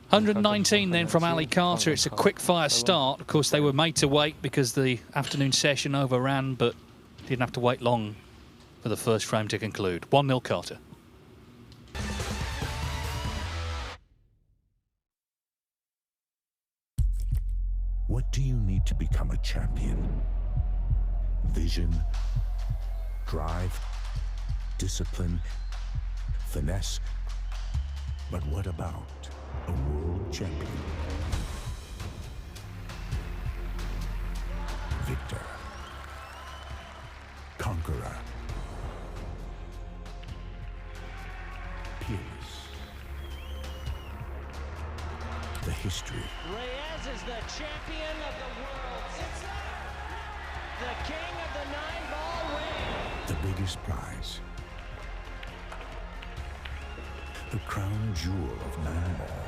119 then from Ali Carter. It's a quick fire start. Of course, they were made to wait because the afternoon session overran, but didn't have to wait long for the first frame to conclude. 1-0 Carter. What do you need to become a champion? Vision, drive, discipline, finesse. But what about a world champion? Victor, conqueror, peerless. The history. Reyes is the champion of the world. It's the king of the 9-ball ring. The biggest prize. The crown jewel of 9-ball.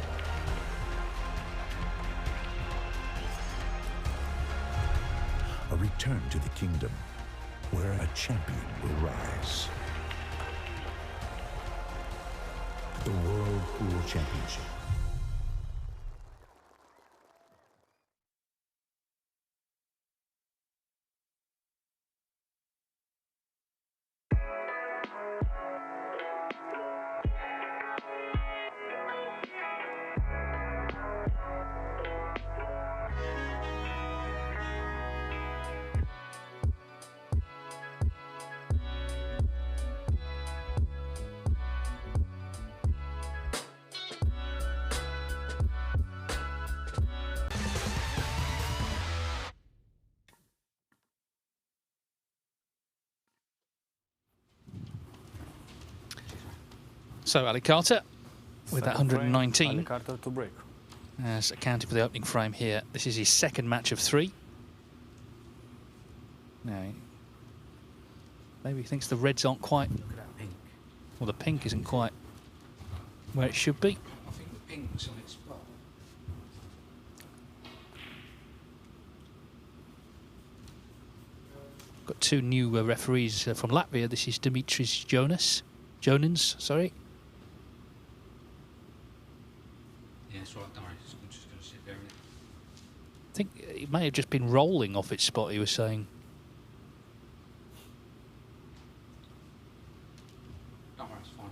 A return to the kingdom where a champion will rise. The World Pool Championship. So Ali Carter with that 119. Ali Carter to break. As accounted for the opening frame here. This is his second match of 3. Now, maybe he thinks the reds aren't quite... Look at that pink. Well, the pink isn't quite where it should be. I think the pink's on its spot. Got 2 new referees from Latvia. This is Dimitris Jonins, sorry. Yeah, that's right, don't worry. I'm just going to sit there. I think it may have just been rolling off its spot, he was saying. Don't worry, it's fine.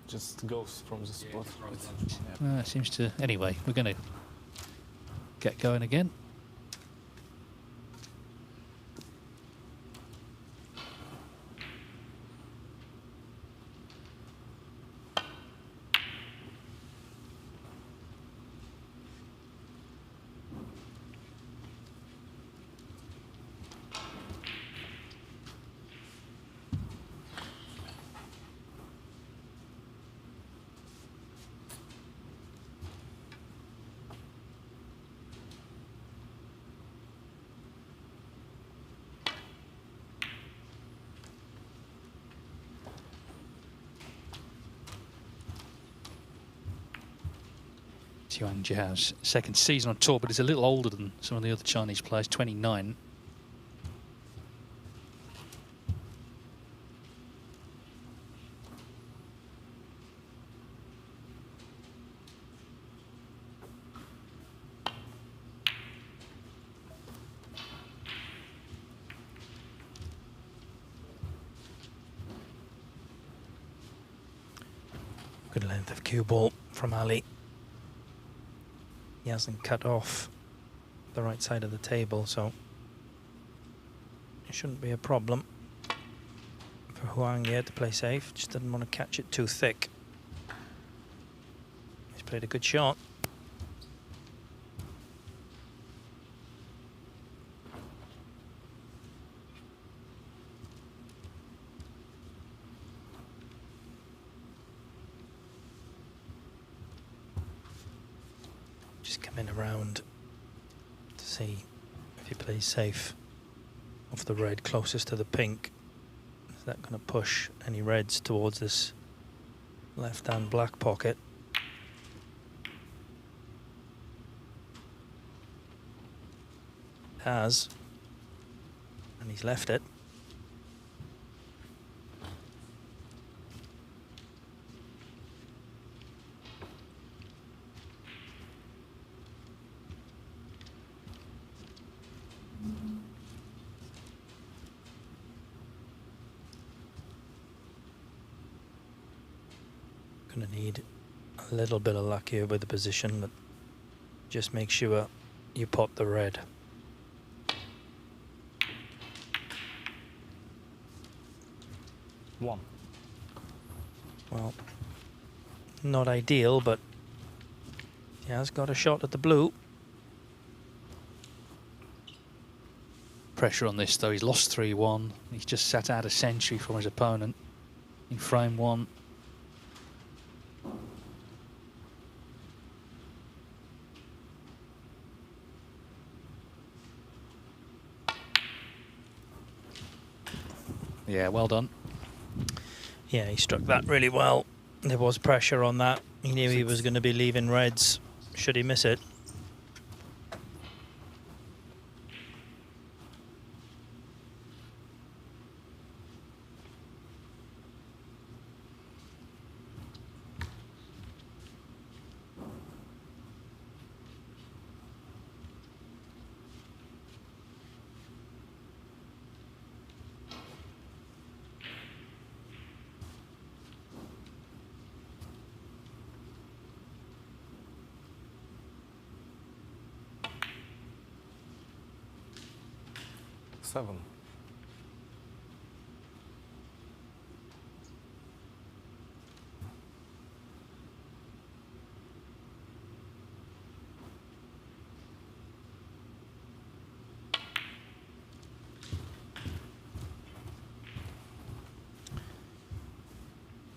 Just goes from the spot. It seems to... Anyway, we're going to get going again. Yuan Jiao's second season on tour, but he's a little older than some of the other Chinese players, 29. Good length of cue ball from Ali. He hasn't cut off the right side of the table, so it shouldn't be a problem for Huang here to play safe. Just didn't want to catch it too thick. He's played a good shot. Just come in around to see if he plays safe off the red closest to the pink. Is that going to push any reds towards this left-hand black pocket? It has, and he's left it. Going to need a little bit of luck here with the position, but just make sure you pot the red. One. Well, not ideal, but he has got a shot at the blue. Pressure on this though, he's lost 3-1. He's just sat out a century from his opponent in frame 1. Yeah, well done. Yeah, he struck that really well. There was pressure on that. He knew he was going to be leaving reds should he miss it. Seven.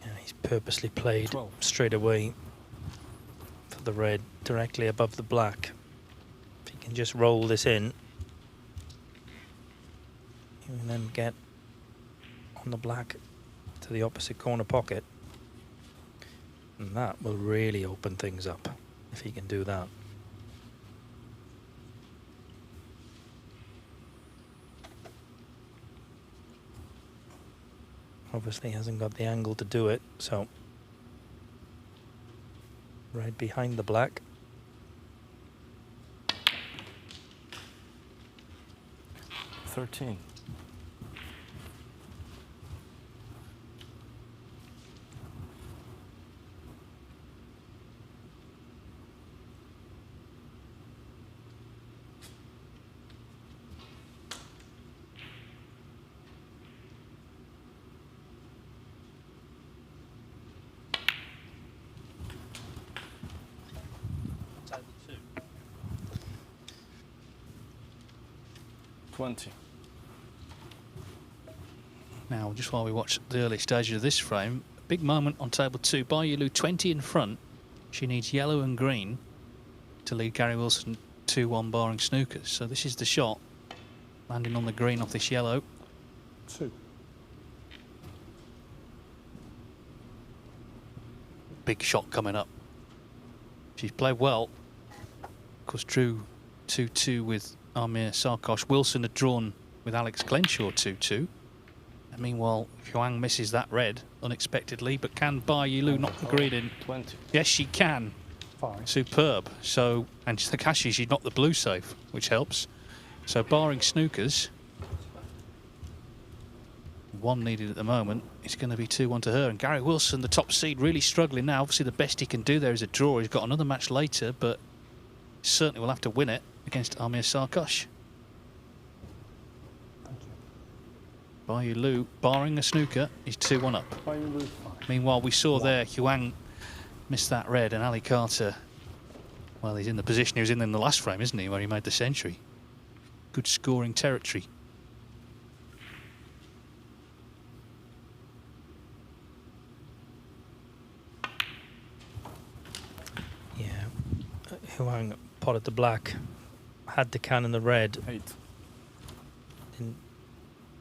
Yeah, he's purposely played straight away for the red directly above the black. If he can just roll this in, he can then get on the black to the opposite corner pocket, and that will really open things up if he can do that. Obviously hasn't got the angle to do it, so red behind the black. $13. Now, just while we watch the early stages of this frame, big moment on table 2. Bar Yulu 20 in front. She needs yellow and green to lead Gary Wilson 2-1 barring Snookers. So this is the shot. Landing on the green off this yellow. 2. Big shot coming up. She's played well. Of course, drew 2-2 with Amir Sarkosh. Wilson had drawn with Alex Glenshaw 2-2. And meanwhile, Huang misses that red unexpectedly, but can Bar Yulu knock the green in? 20. Yes, she can. Fine. Superb. So, and Takashi, she knocked the blue safe, which helps. So, barring Snookers, one needed at the moment. It's going to be 2-1 to her. And Gary Wilson, the top seed, really struggling now. Obviously, the best he can do there is a draw. He's got another match later, but certainly will have to win it against Amir Sarkosh. Bar Yulu, barring a snooker, is 2-1 up. Meanwhile, we saw there Huang missed that red, and Ali Carter, well, he's in the position he was in the last frame, isn't he, where he made the century. Good scoring territory. Yeah, Huang potted the black, had the cannon the red. 8. Didn't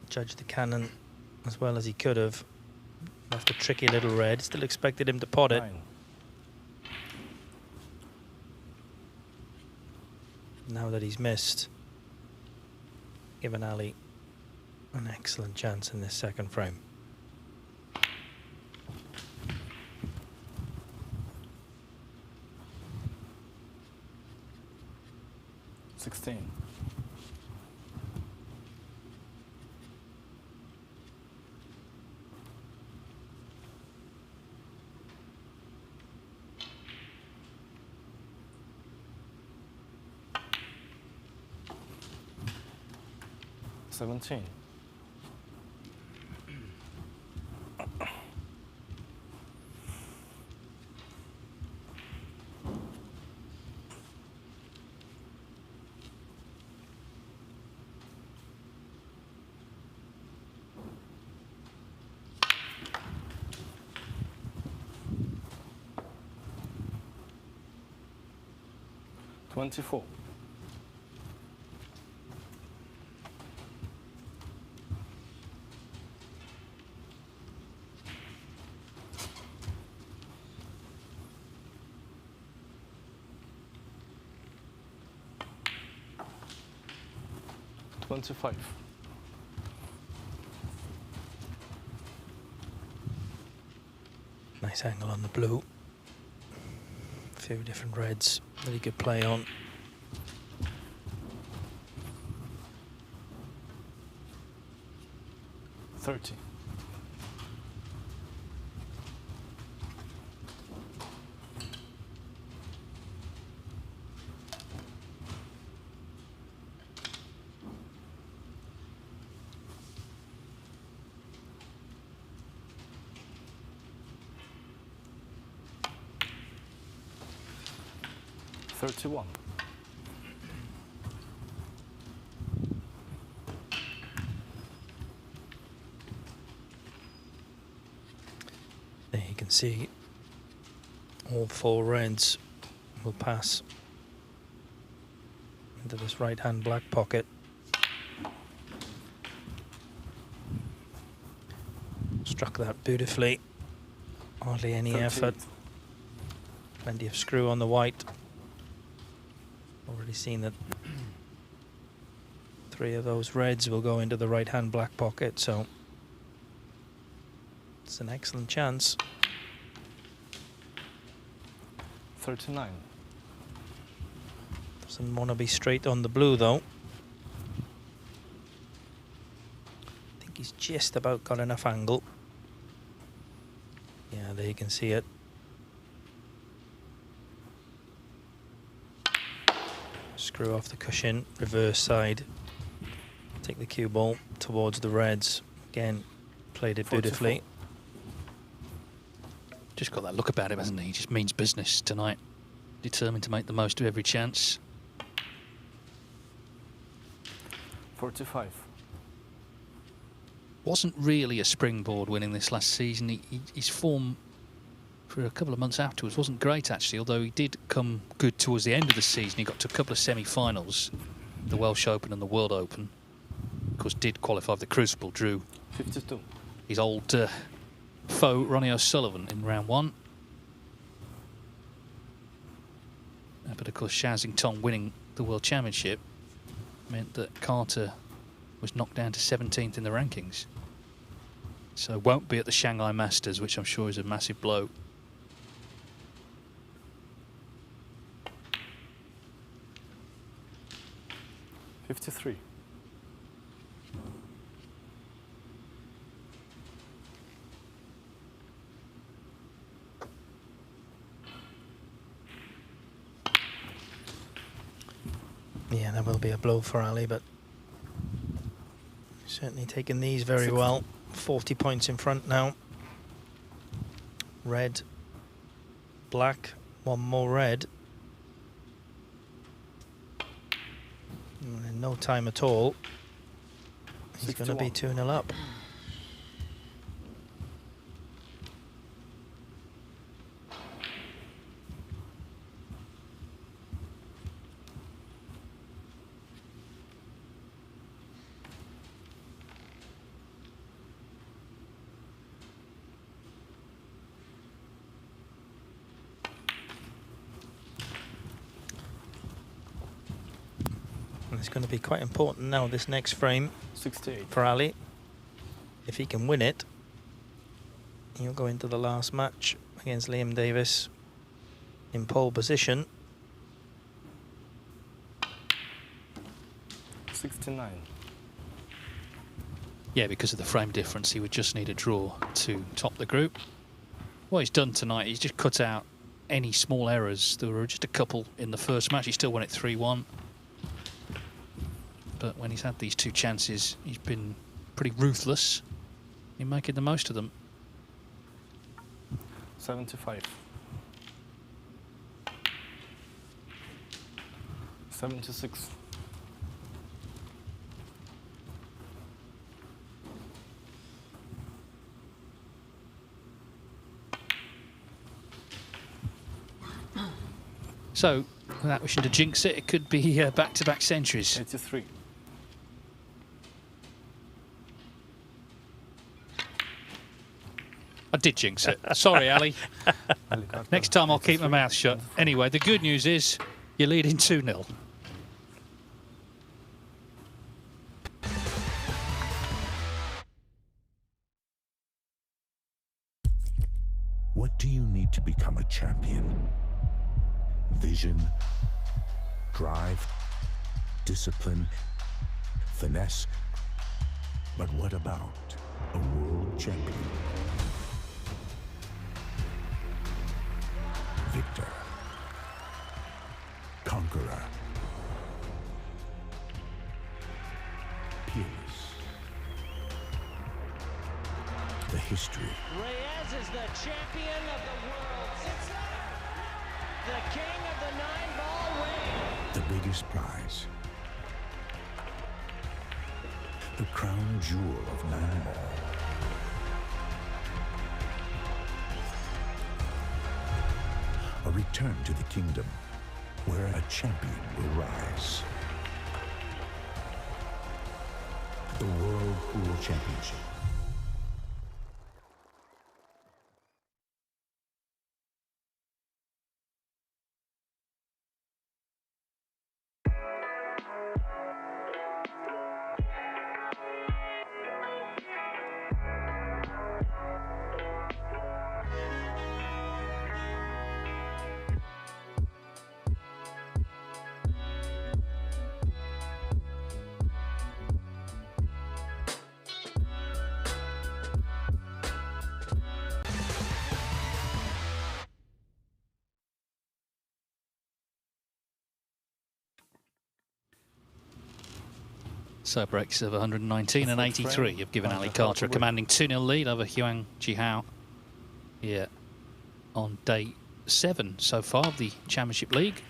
judge the cannon as well as he could have. Left a tricky little red. Still expected him to pot it. 9. Now that he's missed, given Ali an excellent chance in this second frame. $16. $17. $24. $25. Nice angle on the blue. A few different reds that he could play on. $30. $31. There you can see all 4 reds will pass into this right-hand black pocket. Struck that beautifully. Hardly any effort. Plenty of screw on the white. Already seen that 3 of those reds will go into the right-hand black pocket, so it's an excellent chance. 39. Doesn't want to be straight on the blue, though. I think he's just about got enough angle. Yeah, there you can see it. Screw off the cushion, reverse side. Take the cue ball towards the reds. Again, played it beautifully. Just got that look about him, hasn't he? He just means business tonight. Determined to make the most of every chance. 45. Wasn't really a springboard winning this last season. His form for a couple of months afterwards wasn't great, actually, although he did come good towards the end of the season. He got to a couple of semi-finals, the Welsh Open and the World Open. Of course, did qualify for the Crucible, drew 52. His old foe, Ronnie O'Sullivan, in round 1. But of course, Shazing Tong winning the World Championship meant that Carter was knocked down to 17th in the rankings. So won't be at the Shanghai Masters, which I'm sure is a massive blow. $53. Yeah, that will be a blow for Ali, but certainly taking these very well. 40 points in front now. Red, black, 1 more red. And in no time at all, he's going to be 2-0 up. It's going to be quite important now, this next frame 68 for Ali. If he can win it, he'll go into the last match against Liam Davis in pole position. 69. Yeah, because of the frame difference, he would just need a draw to top the group. What he's done tonight, he's just cut out any small errors. There were just a couple in the first match. He still won it 3-1. But when he's had these 2 chances, he's been pretty ruthless in making the most of them. 75. 76. So, without wishing to jinx it, it could be back-to-back centuries. 83. I did jinx it. Sorry, Ali. Next time I'll keep my mouth shut. Anyway, the good news is you're leading 2-0. What do you need to become a champion? Vision, drive, discipline, finesse. But what about a world champion? Victor, conqueror, peerless. The history. Reyes is the champion of the world. It's the king of the 9-ball ring. The biggest prize. The crown jewel of 9-ball. return to the kingdom where a champion will rise. The World Pool Championship. So breaks of 119 and 83 have given Ali Carter a commanding 2-0 lead over Huang Jihao here on day 7 so far of the Championship League.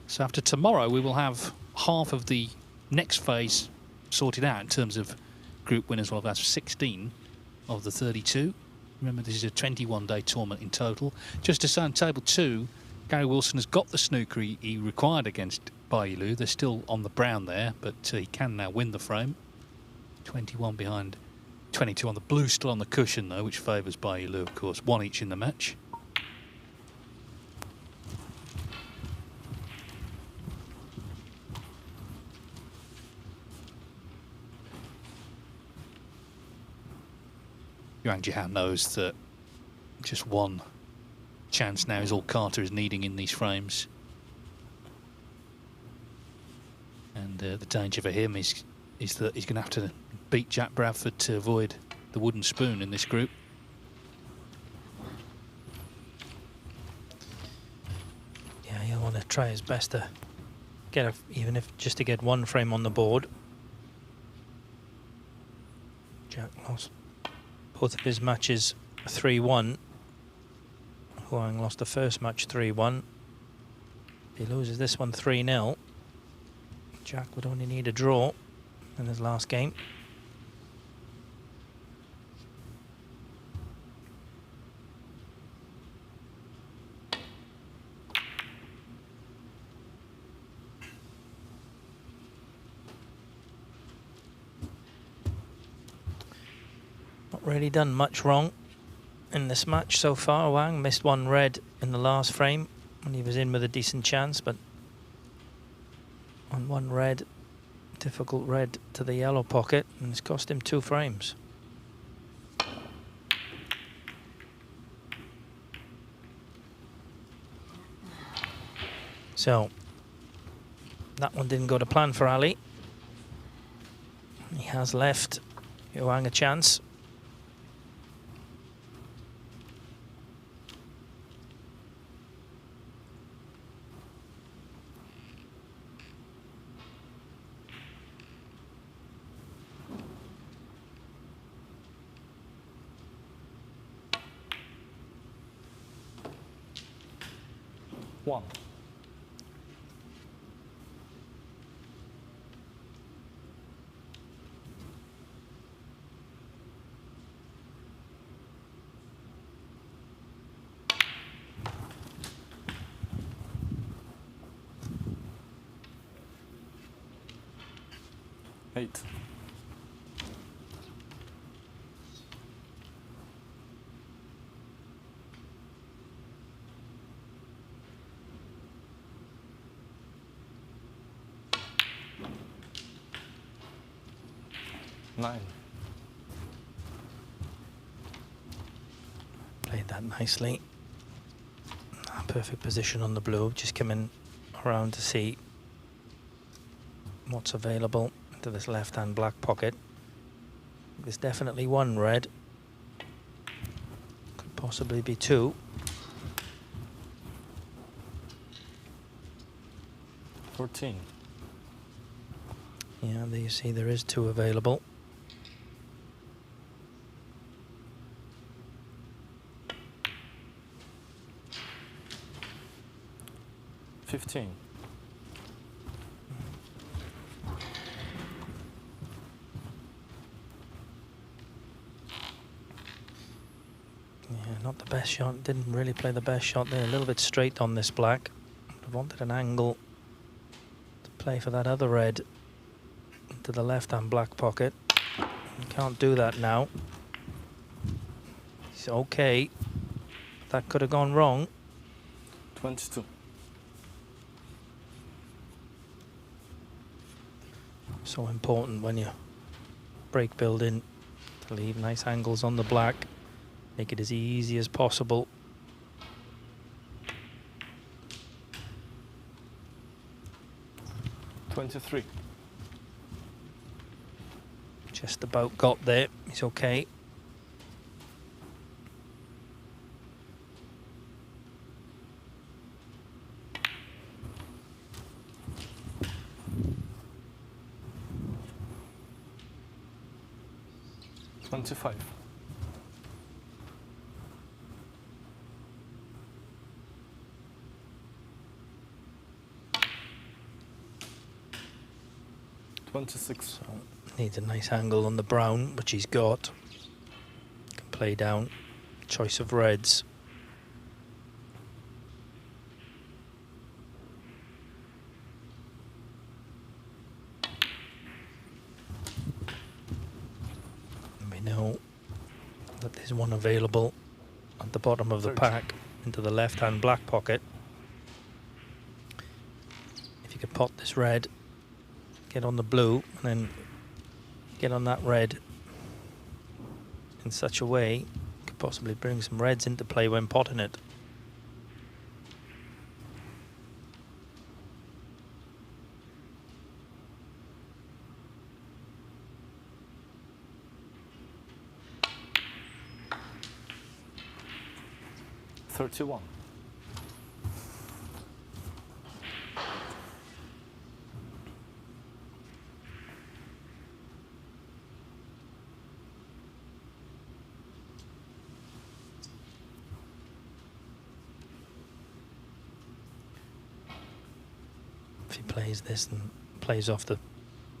So after tomorrow we will have half of the next phase sorted out in terms of group winners. We'll have 16 of the 32. Remember, this is a 21-day tournament in total. Just to say, on table 2, Gary Wilson has got the snooker he required against Bai Lu. They're still on the brown there, but he can now win the frame. 21 behind 22 on the blue, still on the cushion though, which favours Bai Lu, of course. 1 each in the match. Yuan Jihao knows that just one chance now is all Carter is needing in these frames. And the danger for him is that he's going to have to beat Jack Bradford to avoid the wooden spoon in this group. Yeah, he'll want to try his best to get even if just to get one frame on the board. Jack lost both of his matches 3-1. Huang lost the first match 3-1. If he loses this one 3-0, Jack would only need a draw in his last game. Not really done much wrong in this match so far. Wang missed one red in the last frame when he was in with a decent chance, but on one red, difficult red to the yellow pocket, and it's cost him 2 frames. So that one didn't go to plan for Ali. He has left Huang a chance. One. Eight. Nine. Played that nicely. Perfect position on the blue. Just coming around to see what's available to this left-hand black pocket. There's definitely one red. Could possibly be 2. 14. Yeah, there you see there is 2 available. 15. Yeah, not the best shot. Didn't really play the best shot there. A little bit straight on this black. I wanted an angle to play for that other red to the left-hand black pocket. You can't do that now. It's okay. That could have gone wrong. 22. So important when you break building to leave nice angles on the black. Make it as easy as possible. $23. Just about got there. It's okay. $25. $26. So needs a nice angle on the brown, which he's got. Can play down. Choice of reds. And we know that there's one available at the bottom of the pack into the left-hand black pocket. If you could pot this red, get on the blue, and then get on that red in such a way you could possibly bring some reds into play when potting it. $31. If he plays this and plays off the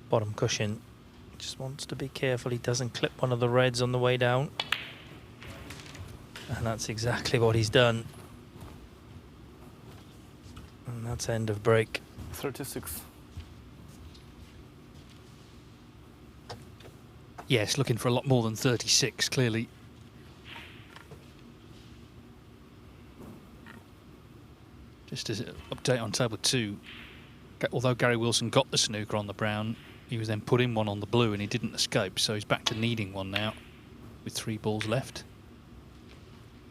bottom cushion, just wants to be careful he doesn't clip one of the reds on the way down. And that's exactly what he's done. And that's end of break. 36. Yes, looking for a lot more than 36, clearly. Just as an update on table 2, although Gary Wilson got the snooker on the brown, he was then put in one on the blue and he didn't escape, so he's back to needing one now with 3 balls left.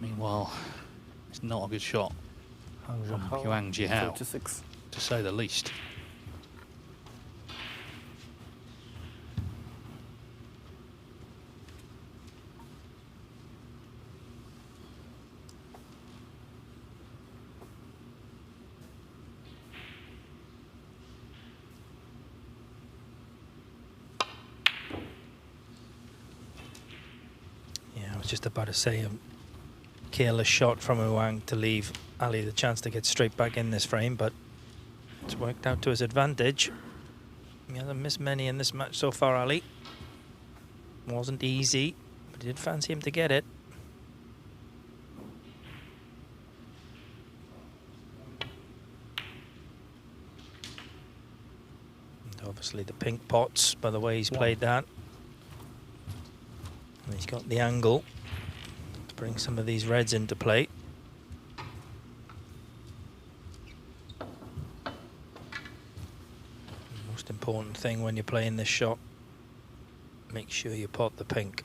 Meanwhile, it's not a good shot from Yuang Jihao, to say the least. Yeah, I was just about to say careless shot from Yuang to leave Ali the chance to get straight back in this frame, but it's worked out to his advantage. He hasn't missed many in this match so far, Ali. Wasn't easy, but he did fancy him to get it. And obviously the pink pots, by the way he's played that. And he's got the angle to bring some of these reds into play. Most important thing when you're playing this shot, make sure you pot the pink.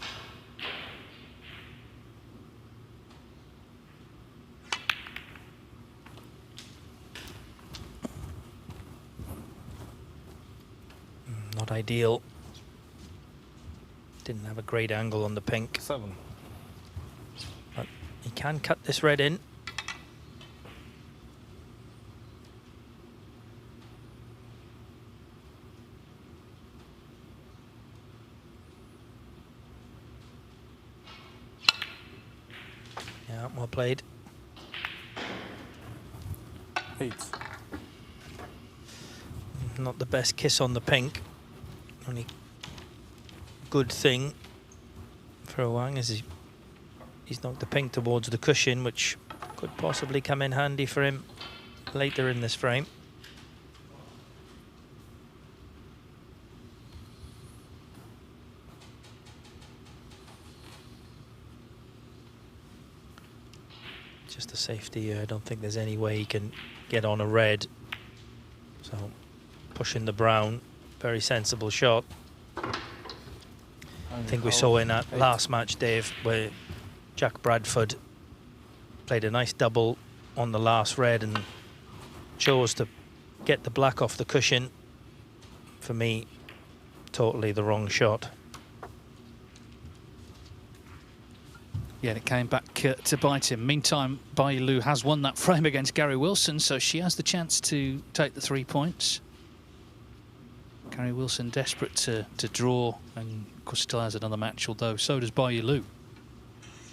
Not ideal. Didn't have a great angle on the pink. 7. But he can cut this red in. Yeah, well played. 8. Not the best kiss on the pink. Only good thing for Yuang is he he's knocked the pink towards the cushion, which could possibly come in handy for him later in this frame. Just a safety here. I don't think there's any way he can get on a red. So pushing the brown, very sensible shot. I think we saw in that last match, Dave, where Jack Bradford played a nice double on the last red and chose to get the black off the cushion. For me, totally the wrong shot. Yeah, it came back to bite him. Meantime, Bai Lu has won that frame against Gary Wilson, so she has the chance to take the 3 points. Gary Wilson desperate to draw, and of course still has another match, although so does Bai Lu.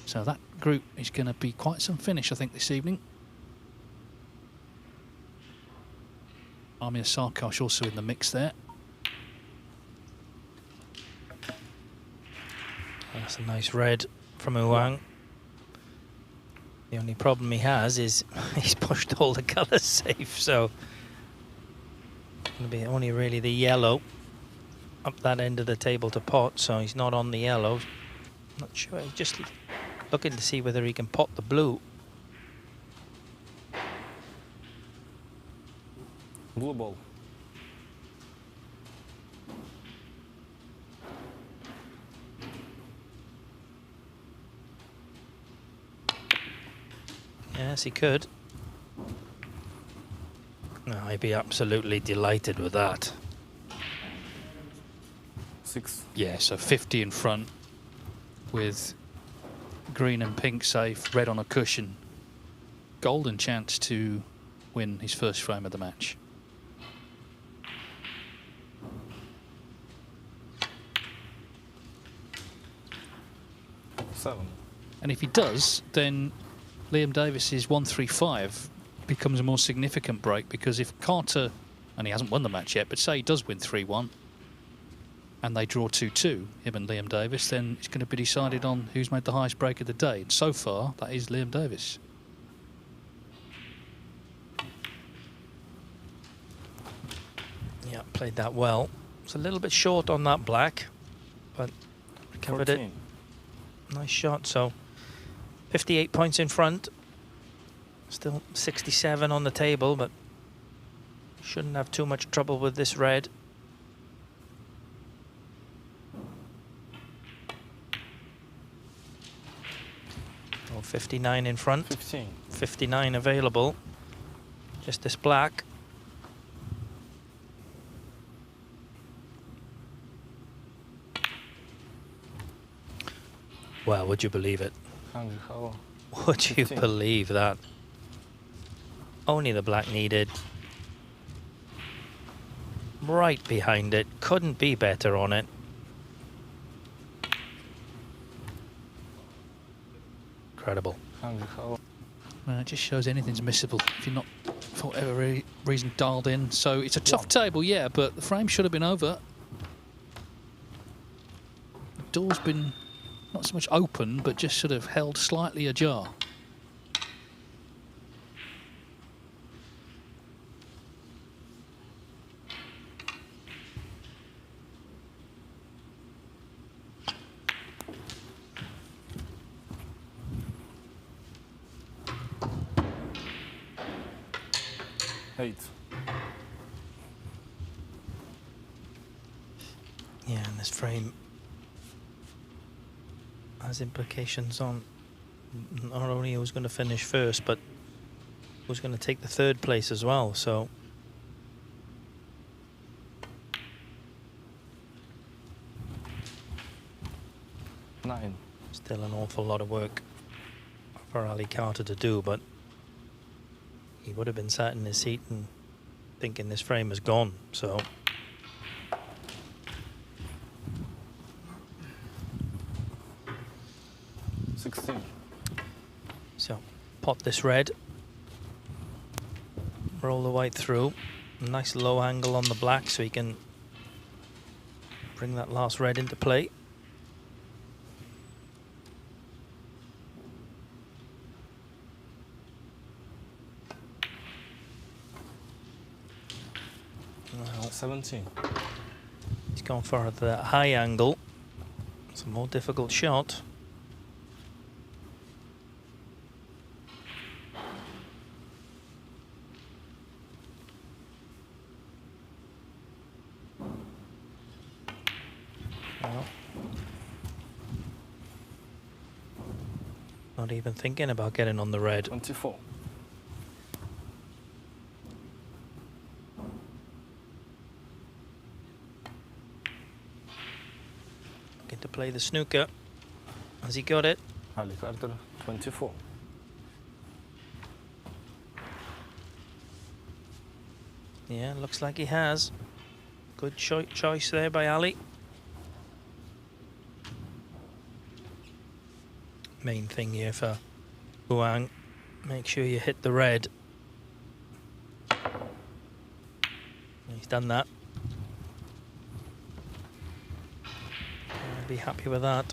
So that group is going to be quite some finish, I think, this evening. Amir Sarkash also in the mix there. That's a nice red from Huang. The only problem he has is he's pushed all the colours safe, so it'll be only really the yellow up that end of the table to pot, so he's not on the yellow. Not sure, he's just looking to see whether he can pot the blue. Blue ball. Yes, he could. No, I'd be absolutely delighted with that. 6. Yeah, so 50 in front with green and pink safe, red on a cushion. Golden chance to win his first frame of the match. And if he does, then Liam Davis's 1-3-5 becomes a more significant break, because if Carter, and he hasn't won the match yet, but say he does win 3-1 and they draw 2-2, him and Liam Davis, then it's going to be decided on who's made the highest break of the day. And so far, that is Liam Davis. Yeah, played that well. It's a little bit short on that black, but recovered 14. It. Nice shot. So 58 points in front. Still 67 on the table, but shouldn't have too much trouble with this red. Oh, 59 in front. 15. 59 available. Just this black. Well, would you believe it? Would you believe that? Only the black needed. Right behind it. Couldn't be better on it. Incredible. It just shows anything's missable if you're not, for whatever reason, dialed in. So it's a tough table, yeah, but the frame should have been over. The door's been not so much open, but just sort of held slightly ajar. Yeah, and this frame has implications on not only who's going to finish first, but who's going to take the third place as well. So still an awful lot of work for Ali Carter to do, but he would have been sat in his seat and thinking this frame is gone. So pot this red, roll the white through, nice low angle on the black so he can bring that last red into play. 17. He's gone for the high angle. It's a more difficult shot. Well, not even thinking about getting on the red. 24. Looking to play the snooker. Has he got it? Ali Carter, 24. Yeah, looks like he has. Good choice there by Ali. Main thing here for Huang, make sure you hit the red. He's done that. I'll be happy with that.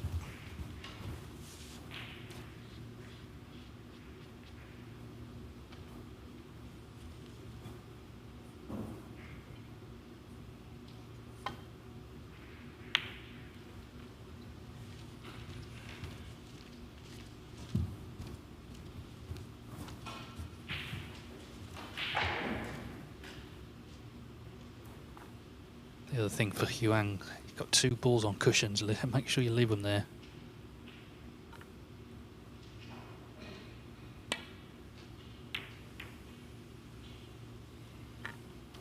The other thing for Huang, you've got 2 balls on cushions. Make sure you leave them there.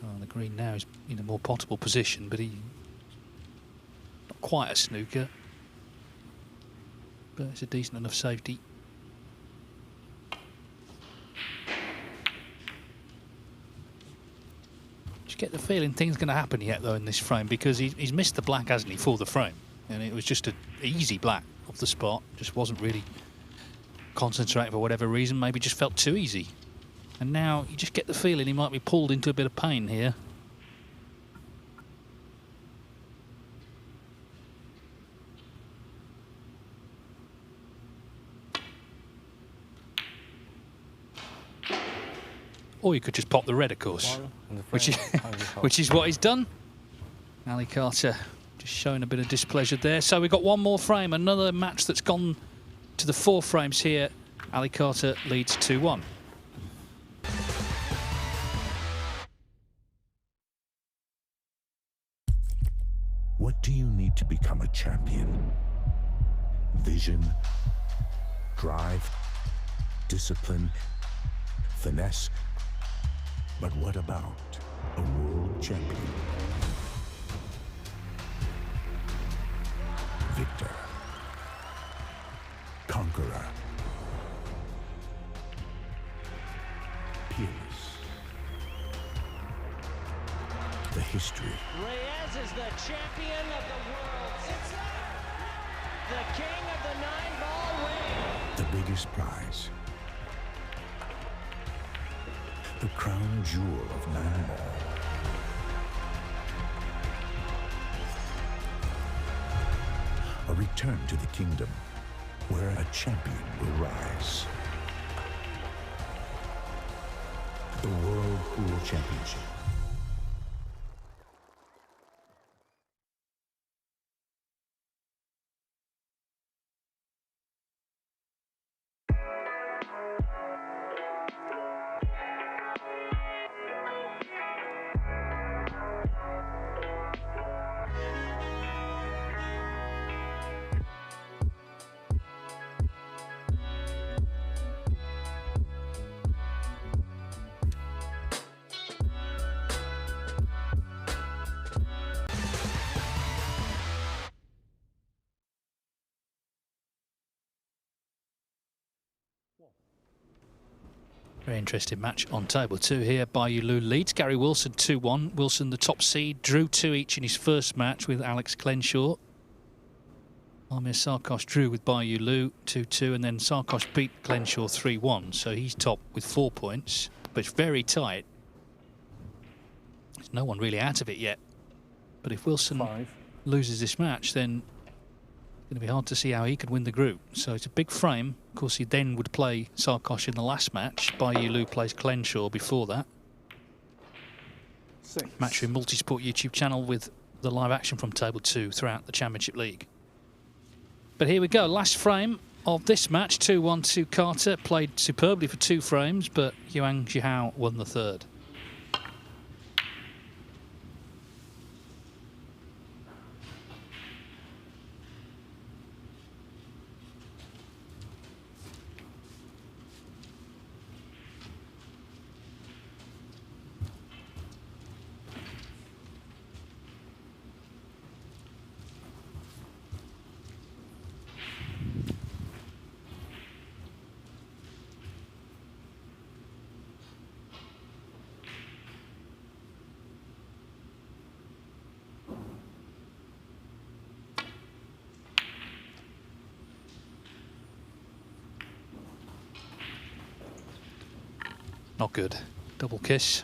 Oh, the green now is in a more potable position, but he not quite a snooker, but it's a decent enough safety. Get the feeling things going to happen yet though in this frame, because he's missed the black, hasn't he, for the frame, and it was just an easy black off the spot. Just wasn't really concentrating for whatever reason, maybe just felt too easy, and now you just get the feeling he might be pulled into a bit of pain here. Or you could just pop the red, of course, which is what he's done. Ali Carter just showing a bit of displeasure there. So we've got one more frame, another match that's gone to the 4 frames here. Ali Carter leads 2-1. What do you need to become a champion? Vision, drive, discipline, finesse. But what about a world champion? Victor. Conqueror. Peerless. The history. Reyes is the champion of the world. It's the king of the 9-ball ring. The biggest prize. The crown jewel of 9-ball. A return to the kingdom where a champion will rise. The World Pool Championship. Very interesting match on table 2 here. Baiyu Lu leads. Gary Wilson 2-1. Wilson, the top seed, drew 2 each in his first match with Alex Clenshaw. Amir Sarkosh drew with Baiyu Lu 2-2, and then Sarkosh beat Clenshaw 3-1. So he's top with 4 points, but it's very tight. There's no one really out of it yet. But if Wilson loses this match, then it's going to be hard to see how he could win the group. So it's a big frame. Of course, he then would play Sarkosh in the last match. Baiyu Lu plays Clenshaw before that. Matchroom Multisport YouTube channel with the live action from Table 2 throughout the Championship League. But here we go, last frame of this match, 2-1 to Carter. Played superbly for 2 frames, but Yuan Zhihao won the third. Not good. Double kiss.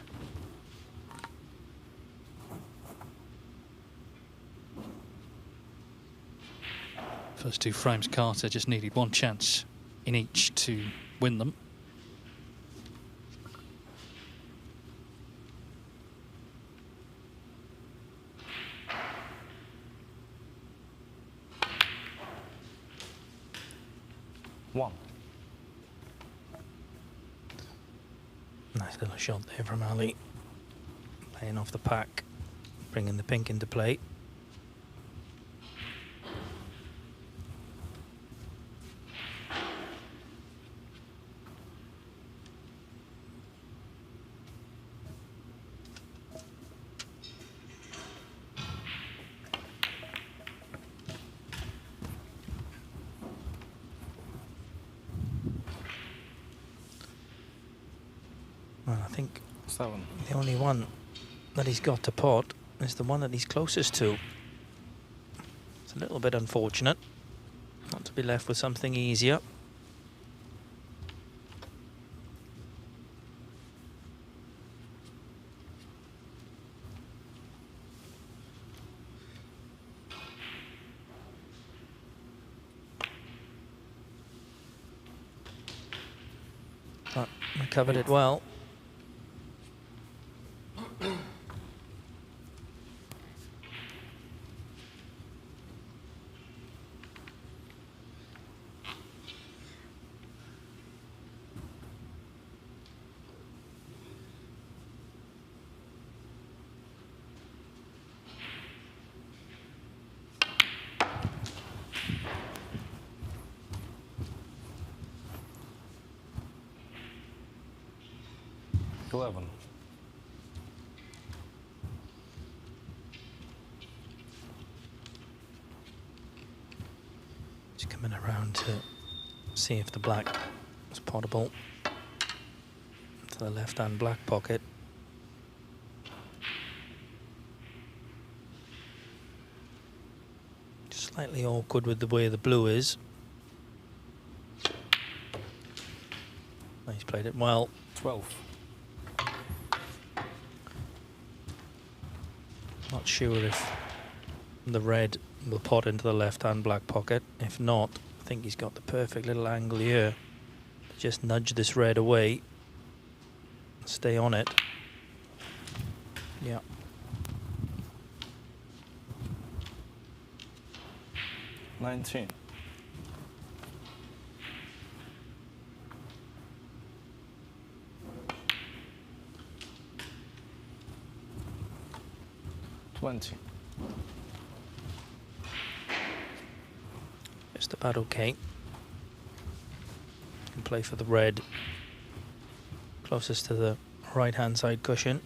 First 2 frames, Carter just needed 1 chance in each to win them. Nice little shot there from Ali. Playing off the pack, bringing the pink into play. Well, I think 7. The only one that he's got to pot is the one that he's closest to. It's a little bit unfortunate not to be left with something easier. But recovered it well. Just coming around to see if the black is potable to the left-hand black pocket. Just slightly awkward with the way the blue is. He's played it well. 12. Not sure if the red will pot into the left-hand black pocket. If not, I think he's got the perfect little angle here. Just nudge this red away. Stay on it. Yeah. $19. $20. Just about okay. Can play for the red. Closest to the right-hand side cushion.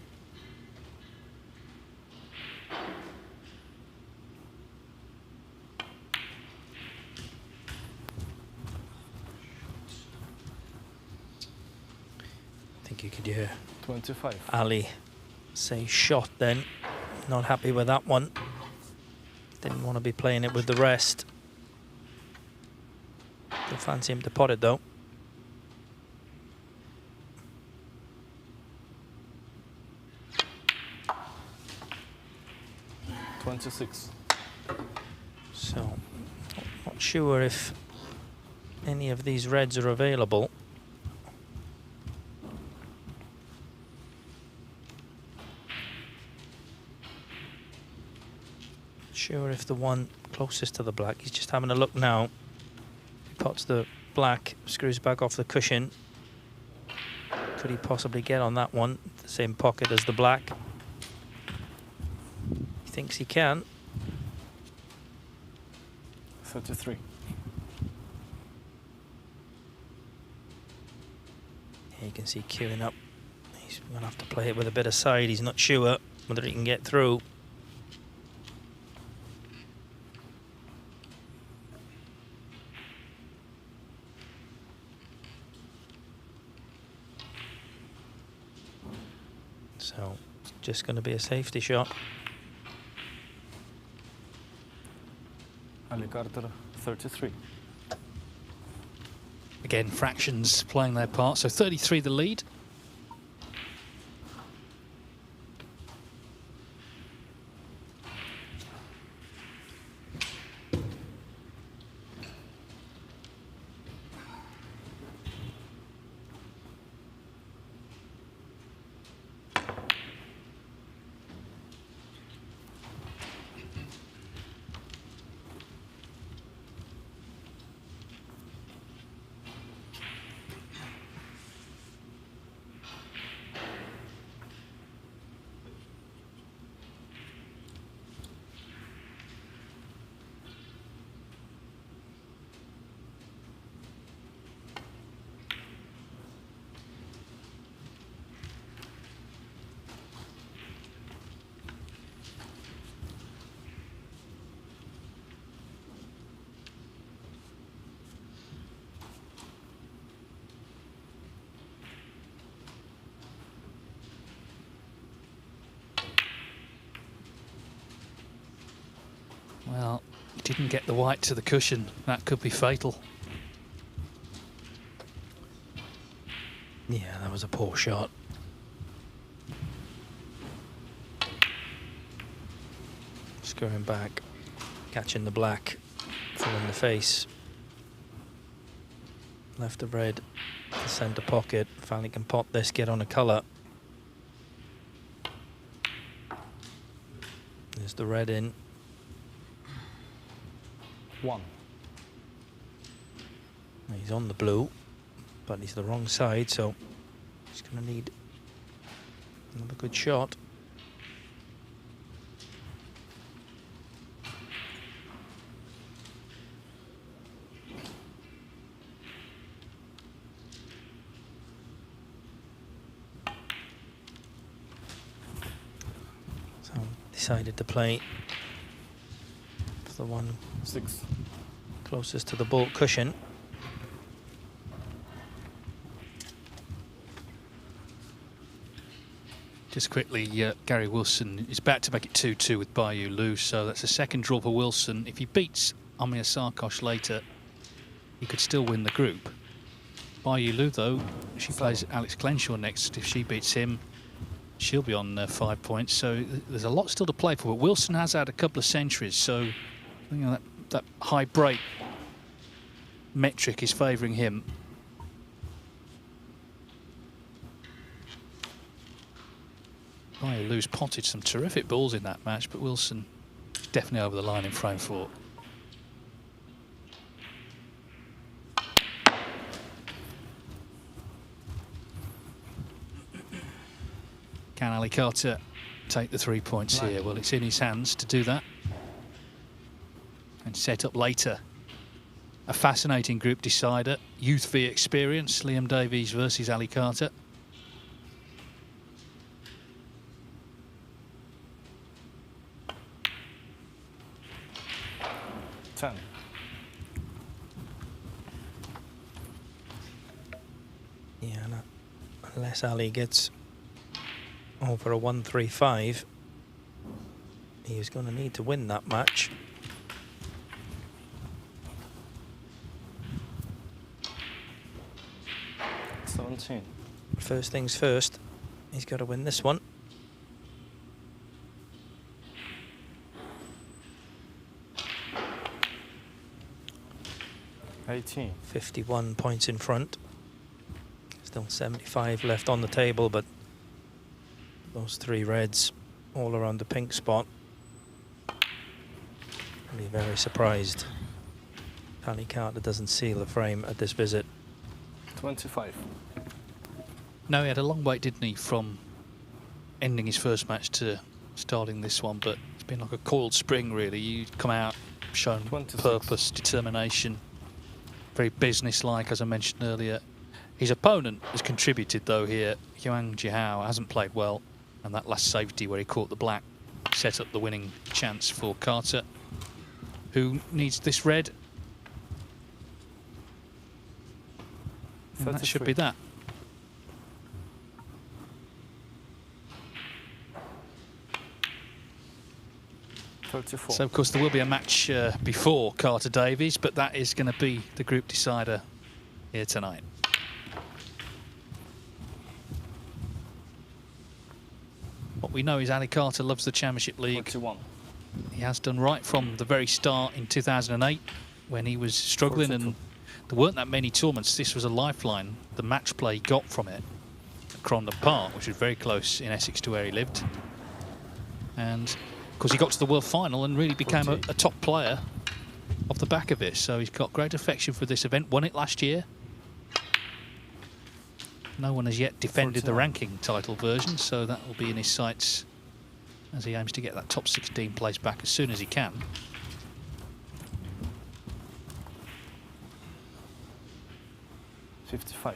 I think you could hear 25. Ali say shot then. Not happy with that one. Didn't want to be playing it with the rest. Don't fancy him to pot it though. $26. So, not sure if any of these reds are available. Sure if the one closest to the black, he's just having a look now. He pots the black, screws back off the cushion. Could he possibly get on that one? The same pocket as the black. He thinks he can. 33. Here you can see queuing up. He's going to have to play it with a bit of side. He's not sure whether he can get through. So it's just going to be a safety shot. Ali Carter, 33. Again, fractions playing their part. So 33 the lead. Well, he didn't get the white to the cushion. That could be fatal. Yeah, that was a poor shot. Screwing back, catching the black, full in the face. Left of red, the centre pocket. Finally can pot this, get on a colour. There's the red in. 1. He's on the blue, but he's the wrong side, so he's going to need another good shot. So decided to play for the one 6 closest to the ball cushion. Just quickly, Gary Wilson is back to make it 2-2 with Bayu Liu, so that's a second draw for Wilson. If he beats Amir Sarkosh later, he could still win the group. Bayu Liu, though, she plays Alex Clenshaw next. If she beats him, she'll be on 5 points. So there's a lot still to play for. But Wilson has had a couple of centuries, so you know, that high break metric is favouring him. Bayu Liu's potted some terrific balls in that match, but Wilson definitely over the line in frame 4. Can Ali Carter take the 3 points here? Well, it's in his hands to do that and set up later a fascinating group decider. Youth v experience, Liam Davies versus Ali Carter. Yeah, unless Ali gets over a 1-3-5, he's going to need to win that match. First things first, he's got to win this one. $18. 51 points in front. Still 75 left on the table, but those 3 reds all around the pink spot. I'll be very surprised Ali Carter doesn't seal the frame at this visit. 25. No, he had a long wait, didn't he, from ending his first match to starting this one, but it's been like a coiled spring, really. You come out, shown 26. purpose, determination, very business-like, as I mentioned earlier. His opponent has contributed, though, here. Yuan Jihao hasn't played well, and that last safety where he caught the black set up the winning chance for Carter, who needs this red. And that should be that. So, of course, there will be a match before Carter Davies, but that is going to be the group decider here tonight. What we know is Ali Carter loves the Championship League. 21. He has done right from the very start in 2008 when he was struggling, and there weren't that many tournaments. This was a lifeline. The match play he got from it at Crondon Park, which was very close in Essex to where he lived. And of course, he got to the World Final and really became a top player off the back of it. So he's got great affection for this event. Won it last year. No one has yet defended the ranking title version, so that will be in his sights as he aims to get that top 16 place back as soon as he can. $55.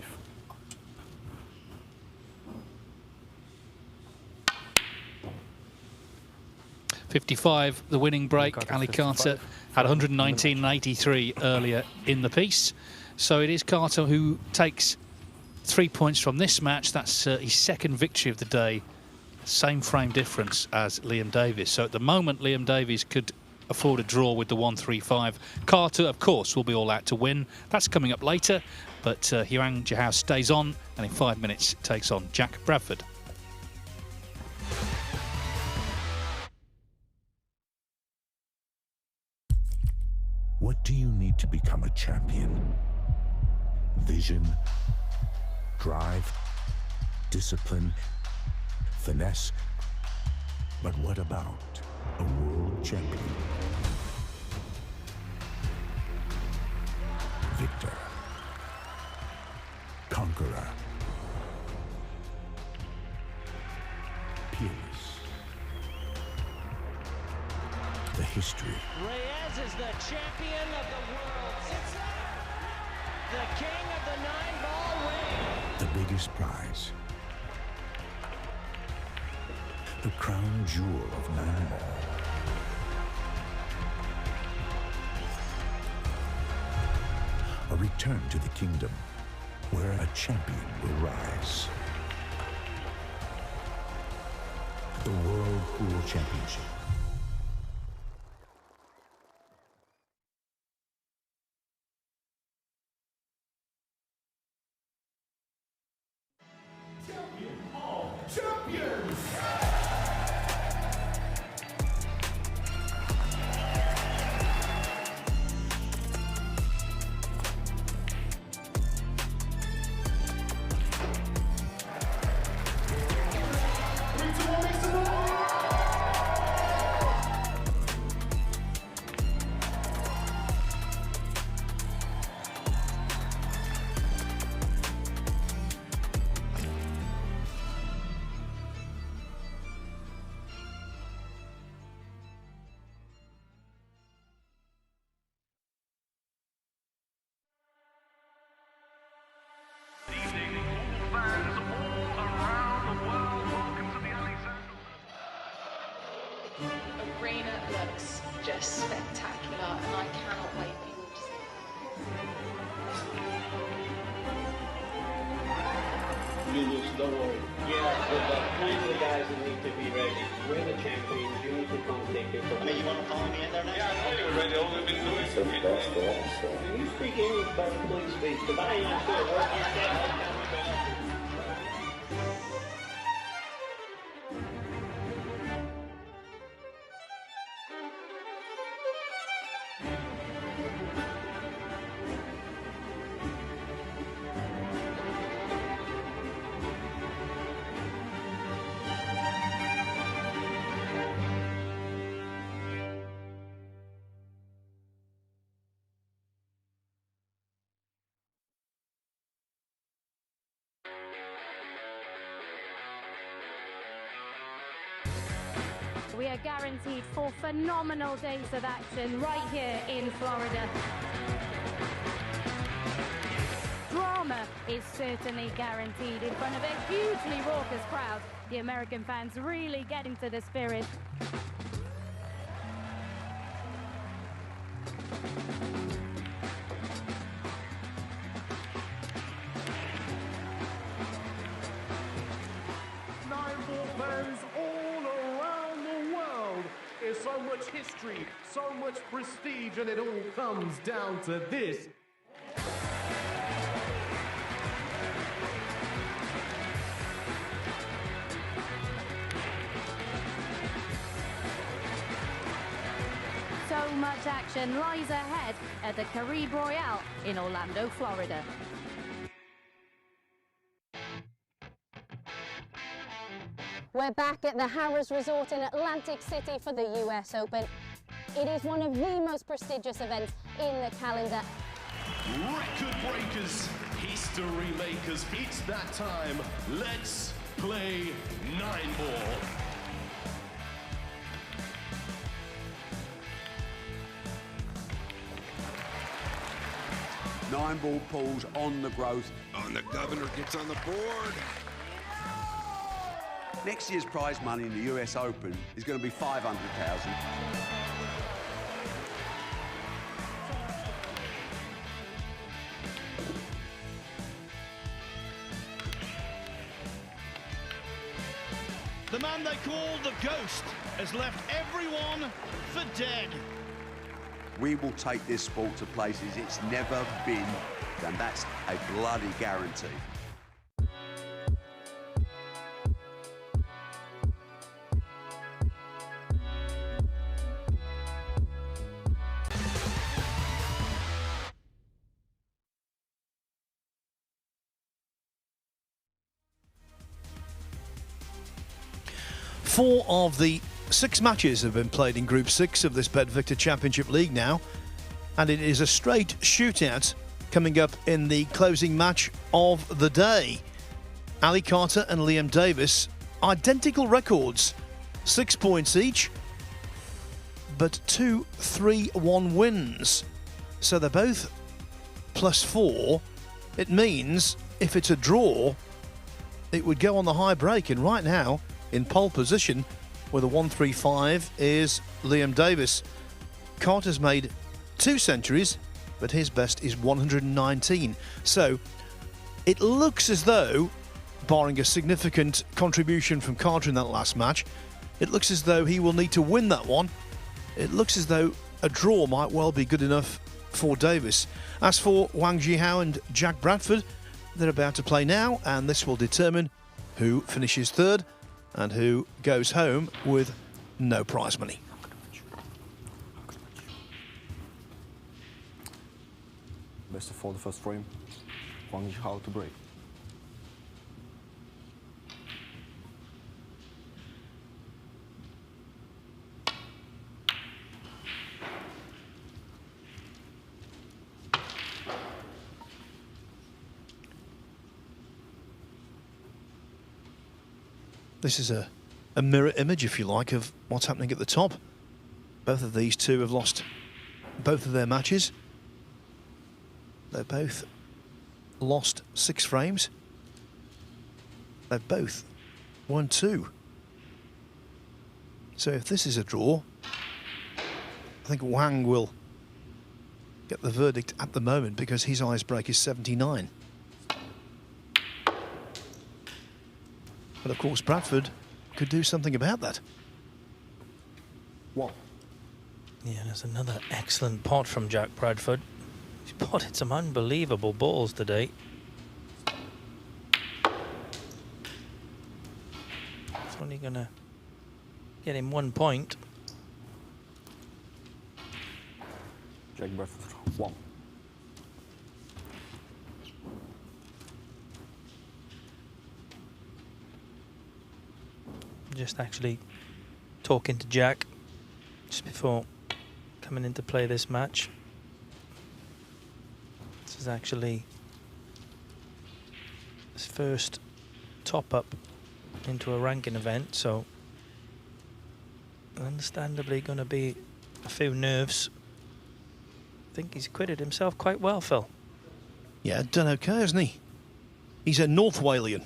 $55, the winning break. Ali Carter had 119 and 83 earlier in the piece. So it is Carter who takes 3 points from this match. That's his second victory of the day. Same frame difference as Liam Davies. So at the moment, Liam Davies could afford a draw with the 135. Carter, of course, will be all out to win. That's coming up later. But Yuan Jihao stays on, and in 5 minutes takes on Jack Bradford. What do you need to become a champion? Vision, drive, discipline, finesse. But what about a world champion? Victor, conqueror, peerless. The history. Reyes is the champion of the world. It's the king of the 9-ball ring. The biggest prize. The crown jewel of 9-ball. A return to the kingdom where a champion will rise. The World Pool Championship. Arena looks just spectacular, and I cannot wait for you all to see it. Lulus, don't worry. Yeah, but the kinds of guys that need to be ready. We're the champions. You need to come take your place. You want to follow me in there now? Yeah, I know you're ready. All we've been doing. Can you speak English, but please speak? Because I ain't sure what you said. we are guaranteed 4 phenomenal days of action right here in Florida. Drama is certainly guaranteed in front of a hugely raucous crowd. The American fans really getting to the spirit. Nine-ball fans all around the world. There's so much history, so much prestige, and it all comes down to this. So much action lies ahead at the Caribe Royale in Orlando, Florida. We're back at the Harrah's Resort in Atlantic City for the US Open. It is one of the most prestigious events in the calendar. Record breakers, history makers, it's that time. Let's play 9-ball. Nine-ball pulls on the growth. And the governor gets on the board. Next year's prize money in the US Open is going to be $500,000. The man they call the Ghost has left everyone for dead. We will take this sport to places it's never been, and that's a bloody guarantee. Four of the 6 matches have been played in Group 6 of this BetVictor Championship League now, and it is a straight shootout coming up in the closing match of the day. Ali Carter and Liam Davis, identical records, 6 points each, but 2 3-1 wins. So they're both +4. It means if it's a draw, it would go on the high break, and right now, in pole position with a 135 is Liam Davis. Carter's made 2 centuries, but his best is 119. So it looks as though, barring a significant contribution from Carter in that last match, it looks as though he will need to win that one. It looks as though a draw might well be good enough for Davis. As for Wang Jihao and Jack Bradford, they're about to play now, and this will determine who finishes third and who goes home with no prize money. Best of 4 the first frame. Wang Jihao to break. This is a mirror image, if you like, of what's happening at the top. Both of these two have lost both of their matches. They've both lost 6 frames. They've both won 2. So if this is a draw, I think Wang will get the verdict at the moment because his ice break is 79. But of course, Bradford could do something about that. What? Yeah, there's another excellent pot from Jack Bradford. He's potted some unbelievable balls today. It's only going to get him 1 point. Jack Bradford, 1. Just actually talking to Jack just before coming into play this match. This is actually his first top up into a ranking event, so understandably going to be a few nerves. I think he's acquitted himself quite well, Phil. Yeah, done okay, hasn't he? He's a North Walian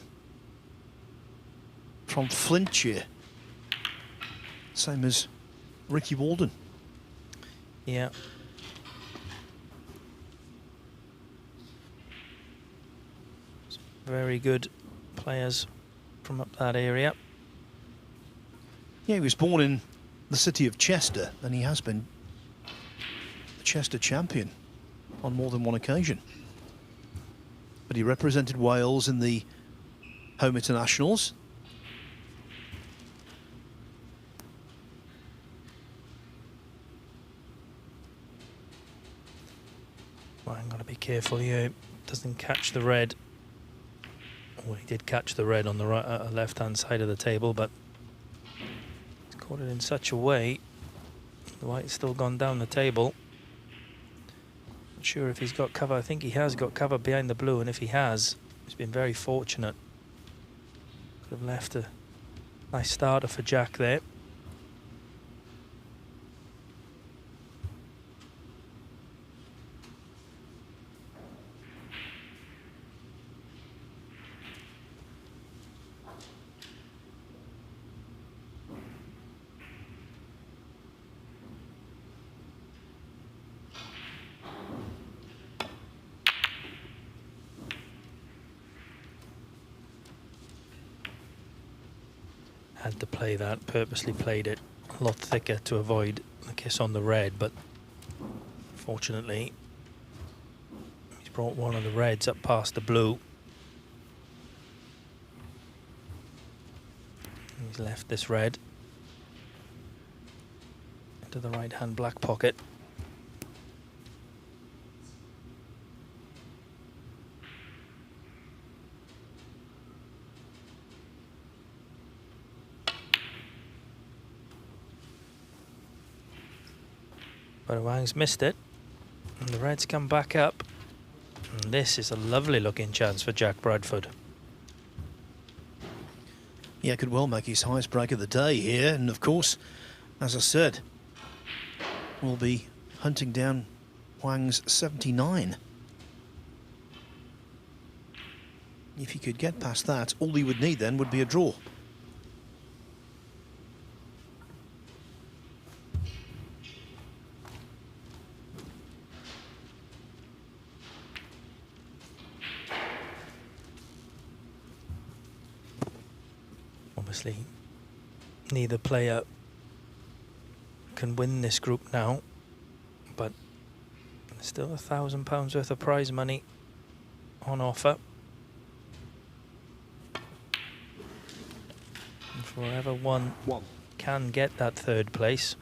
from Flintshire. Same as Ricky Walden. Yeah. Very good players from up that area. Yeah, he was born in the city of Chester, and he has been the Chester champion on more than one occasion. But he represented Wales in the home internationals. Well, I'm going to be careful here. Doesn't catch the red. Well, he did catch the red on the right, left-hand side of the table, but he's caught it in such a way. The white's still gone down the table. Not sure if he's got cover. I think he has got cover behind the blue, and if he has, he's been very fortunate. Could have left a nice starter for Jack there. Had to play that, purposely played it a lot thicker to avoid the kiss on the red, but fortunately he's brought one of the reds up past the blue. He's left this red into the right hand black pocket. But Wang's missed it, and the reds come back up, and this is a lovely looking chance for Jack Bradford. Yeah, could well make his highest break of the day here, and of course, as I said, we'll be hunting down Wang's 79. If he could get past that, all he would need then would be a draw. Obviously, neither player can win this group now, but there's still £1,000 worth of prize money on offer. And for whoever one can get that third place,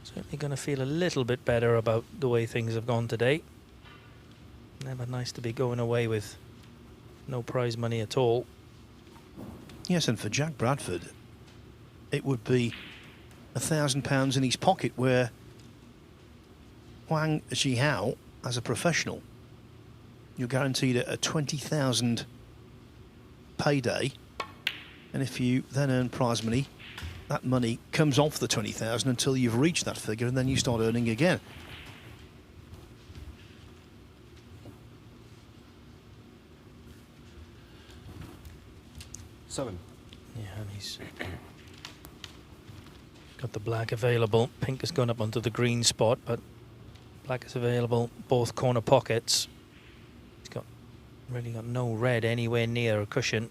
certainly going to feel a little bit better about the way things have gone today. Never nice to be going away with no prize money at all. Yes, and for Jack Bradford, it would be £1,000 in his pocket, where Wang Zhihao, as a professional, you're guaranteed a 20,000 payday, and if you then earn prize money, that money comes off the 20,000 until you've reached that figure, and then you start earning again. Seven. Yeah, and he's got the black available. Pink has gone up onto the green spot, but black is available both corner pockets. He's got really got no red anywhere near a cushion.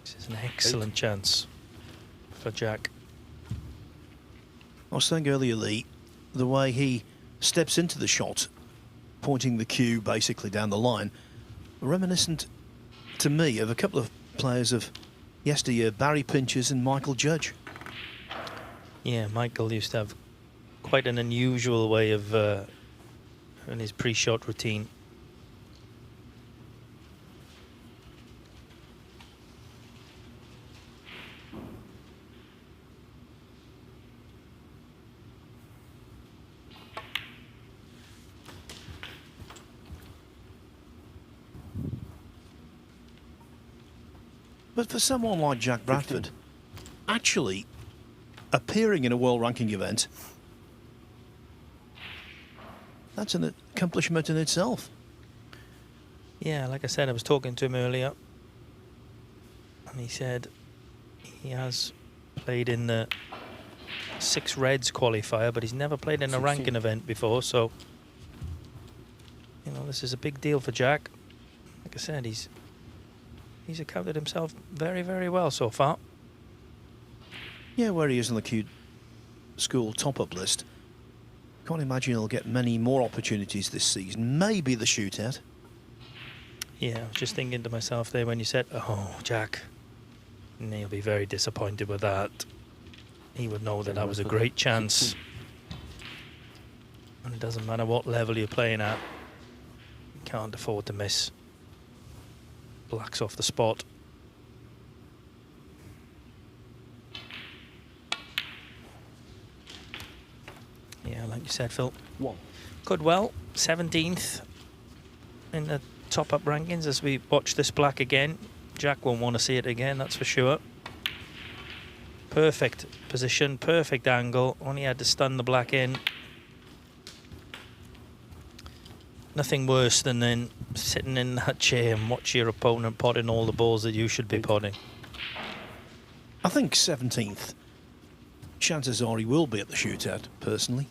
This is an excellent chance for Jack. I was saying earlier, Lee, the way he steps into the shot, pointing the cue basically down the line, reminiscent to me of a couple of players of yesteryear, Barry Pinchers and Michael Judge. Yeah, Michael used to have quite an unusual way of in his pre-shot routine. But for someone like Jack Bradford, actually appearing in a world ranking event, that's an accomplishment in itself. Yeah, like I said, I was talking to him earlier, and he said he has played in the 6 Reds qualifier, but he's never played in a ranking event before, so you know, this is a big deal for Jack. Like I said, he's accounted himself very, very well so far. Yeah, where he is on the Q School top-up list. Can't imagine he'll get many more opportunities this season. Maybe the shootout. Yeah, I was just thinking to myself there when you said, oh, Jack, and he'll be very disappointed with that. He would know that that was a great chance. And it doesn't matter what level you're playing at. You can't afford to miss. Black's off the spot. Yeah, like you said, Phil. Could well, 17th in the top-up rankings as we watch this black again. Jack won't want to see it again, that's for sure. Perfect position, perfect angle. Only had to stun the black in. Nothing worse than then sitting in that chair and watch your opponent potting all the balls that you should be potting. I think 17th. Chances are he will be at the shootout, personally.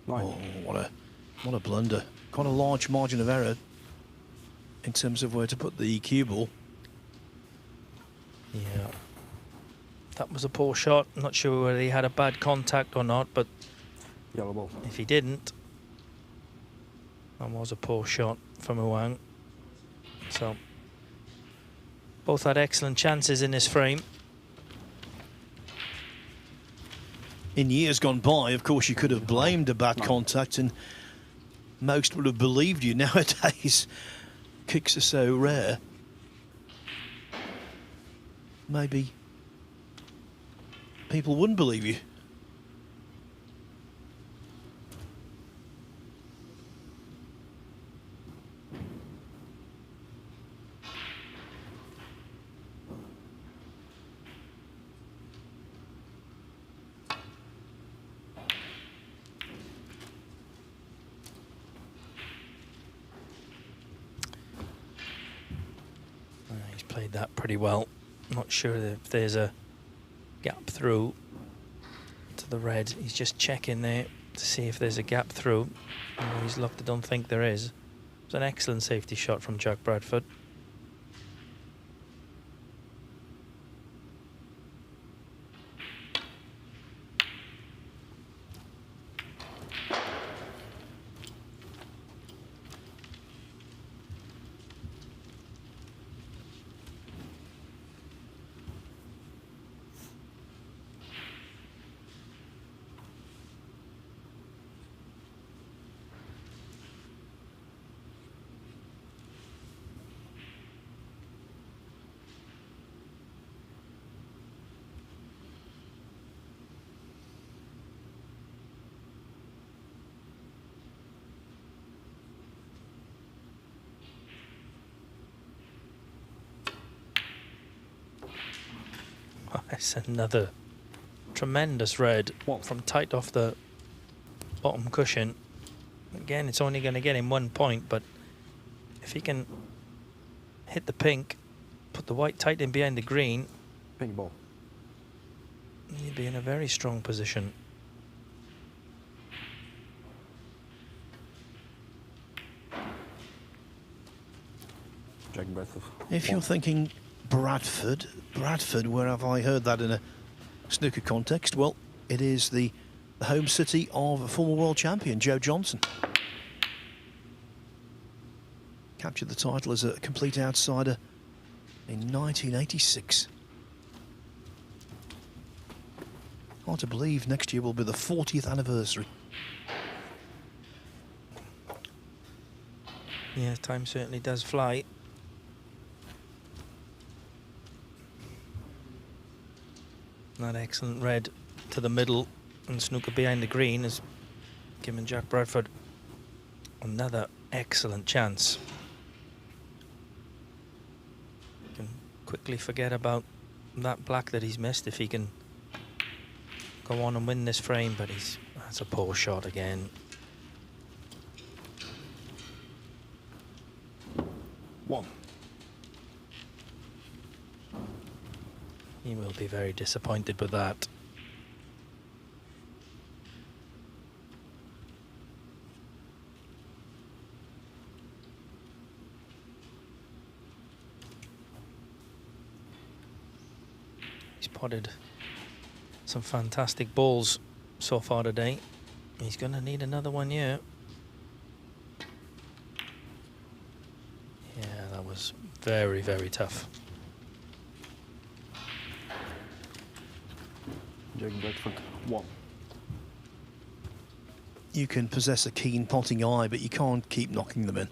Oh, what a blunder. Quite a large margin of error in terms of where to put the cue ball. Yeah. That was a poor shot. I'm not sure whether he had a bad contact or not, but yellow ball. If he didn't, that was a poor shot from Huang. So both had excellent chances in this frame. In years gone by, of course, you could have blamed a bad contact and most would have believed you. Nowadays, kicks are so rare. Maybe people wouldn't believe you. He's played that pretty well. Not sure if there's a gap through to the red. He's just checking there to see if there's a gap through. He's looked, I don't think there is. It's an excellent safety shot from Jack Bradford. That's another tremendous red from tight off the bottom cushion. Again, it's only going to get him 1 point, but if he can hit the pink, put the white tight in behind the green, pink ball, he'd be in a very strong position. Jack Bradford. If you're thinking Bradford, where have I heard that in a snooker context? Well, it is the home city of a former world champion, Joe Johnson. Captured the title as a complete outsider in 1986. Hard to believe next year will be the 40th anniversary. Yeah, time certainly does fly. That excellent red to the middle and snooker behind the green has giving Jack Bradford another excellent chance. Can quickly forget about that black that he's missed if he can go on and win this frame, but that's a poor shot again. One. He will be very disappointed with that. He's potted some fantastic balls so far today. He's going to need another one here. Yeah, that was very, very tough. Jack Bradford, 1. You can possess a keen potting eye, but you can't keep knocking them in.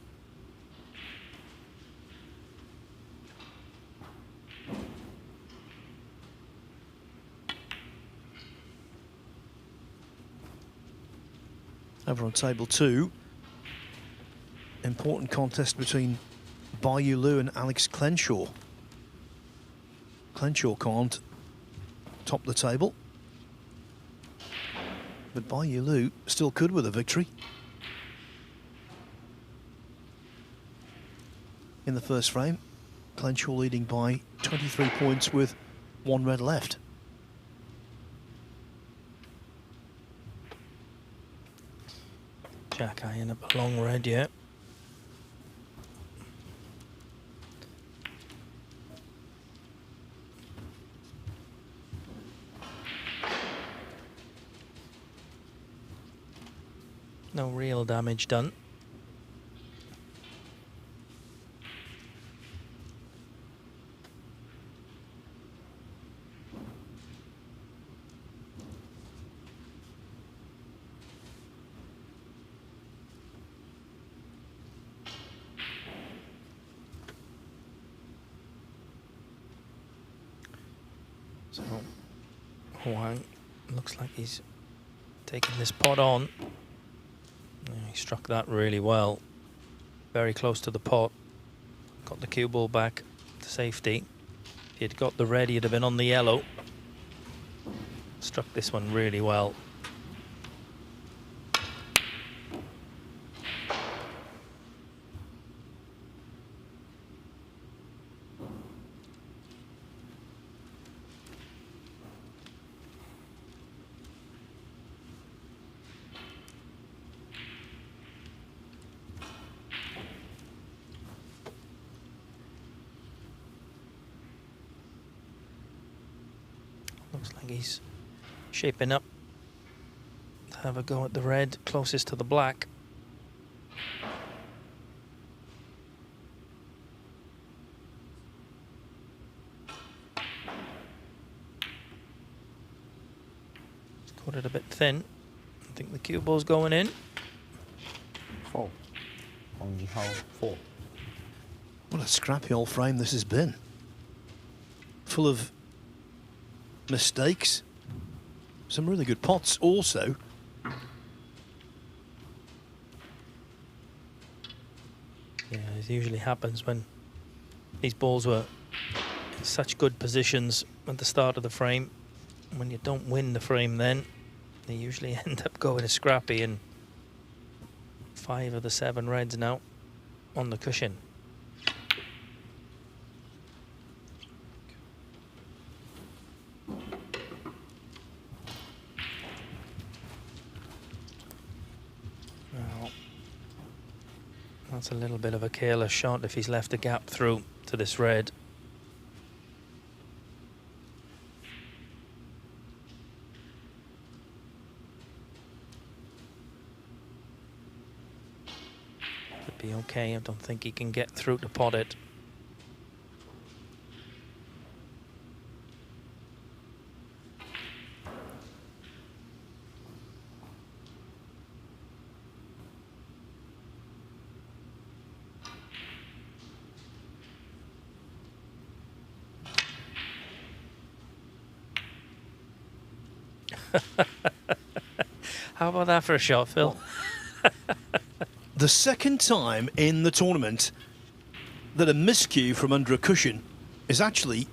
Over on table 2, important contest between Bayu Liu and Alex Clenshaw. Clenshaw can't top the table, but Bayu Liu still could with a victory. In the first frame, Clenshaw leading by 23 points with 1 red left. Jack eyeing up a long red yet. No real damage done. So Huang looks like he's taking this pot on. Yeah, he struck that really well. Very close to the pot. Got the cue ball back to safety. If he'd got the red, he'd have been on the yellow. Struck this one really well. Looks like he's shaping up to have a go at the red closest to the black. He's caught it a bit thin. I think the cue ball's going in. 4. Hong Ji-hao, 4. What a scrappy old frame this has been. Full of mistakes. Some really good pots also. Yeah, it usually happens when these balls were in such good positions at the start of the frame. When you don't win the frame then, they usually end up going scrappy, and 5 of the 7 reds now on the cushion. That's a little bit of a careless shot if he's left a gap through to this red. Could be okay. I don't think he can get through to pot it. How about that for a shot, Phil? The second time in the tournament that a miscue from under a cushion is actually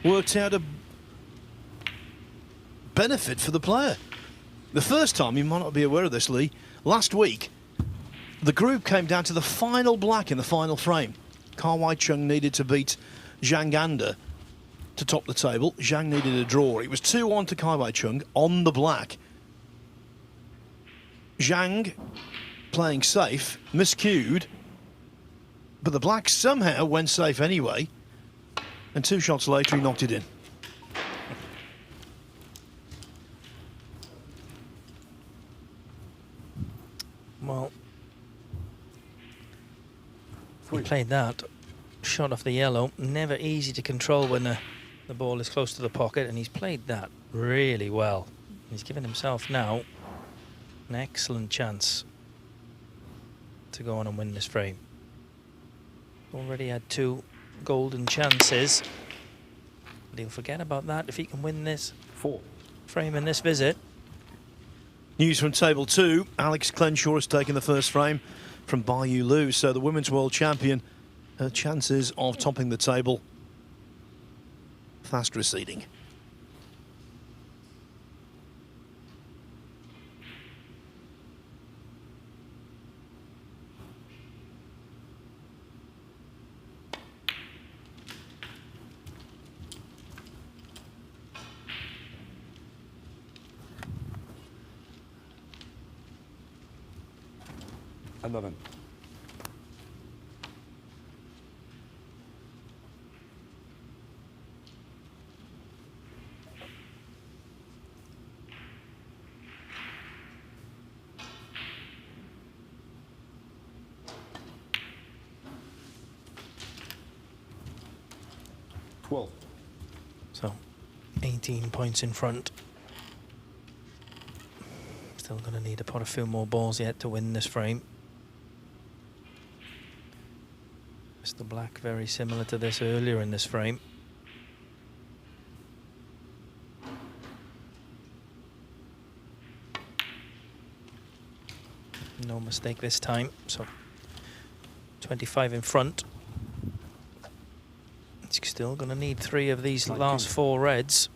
worked out a benefit for the player. The first time, you might not be aware of this, Lee, last week, the group came down to the final black in the final frame. Ka Wai Chung needed to beat Zhang Anda to top the table. Zhang needed a draw. It was 2-1 to Ka Wai Chung on the black. Zhang, playing safe, miscued, but the black somehow went safe anyway, and 2 shots later he knocked it in. Well, he played that shot off the yellow. Never easy to control when the ball is close to the pocket, and he's played that really well. He's given himself now an excellent chance to go on and win this frame. Already had 2 golden chances, but he'll forget about that if he can win this frame in this visit. News from table 2. Alex Clenshaw has taken the first frame from Bayu Liu, so the women's world champion, her chances of topping the table fast receding. Eleven. So 18 points in front. Still going to need to put a few more balls yet to win this frame. Mr. Black very similar to this earlier in this frame. No mistake this time, so 25 in front. It's still going to need 3 of these last 4 reds.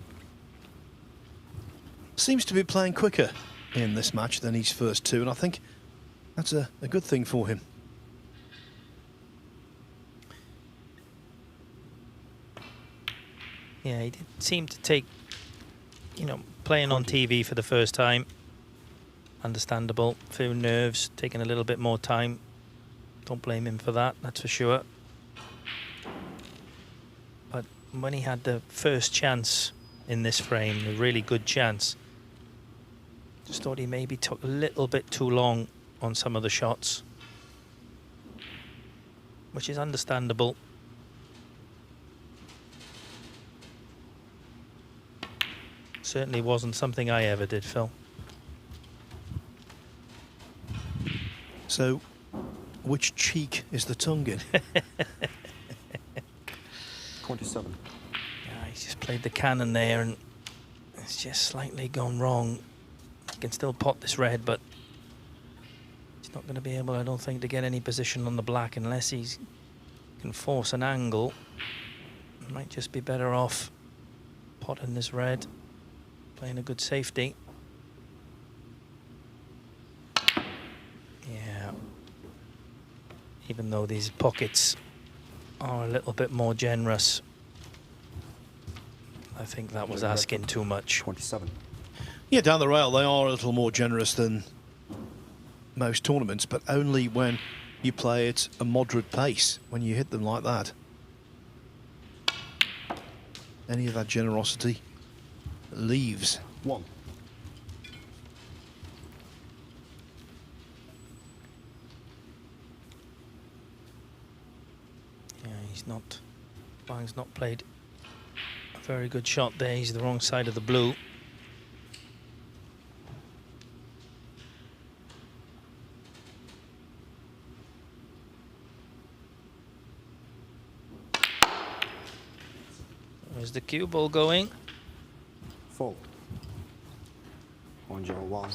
Seems to be playing quicker in this match than his first 2, and I think that's a good thing for him. Yeah, he did seem to take, you know, playing on TV for the first time. Understandable, few nerves, taking a little bit more time. Don't blame him for that, that's for sure. But when he had the first chance in this frame, a really good chance, just thought he maybe took a little bit too long on some of the shots, which is understandable. Certainly wasn't something I ever did, Phil. So, which cheek is the tongue in? 27. Yeah, he's just played the cannon there and it's just slightly gone wrong. He can still pot this red, but he's not going to be able, I don't think, to get any position on the black unless he can force an angle. Might just be better off potting this red, playing a good safety. Yeah. Even though these pockets are a little bit more generous, I think that was asking too much. 27. Yeah, down the rail they are a little more generous than most tournaments, but only when you play at a moderate pace, when you hit them like that. Any of that generosity leaves. 1. Yeah, Wang's not played a very good shot there. He's the wrong side of the blue. Where's the cue ball going? 4. 101.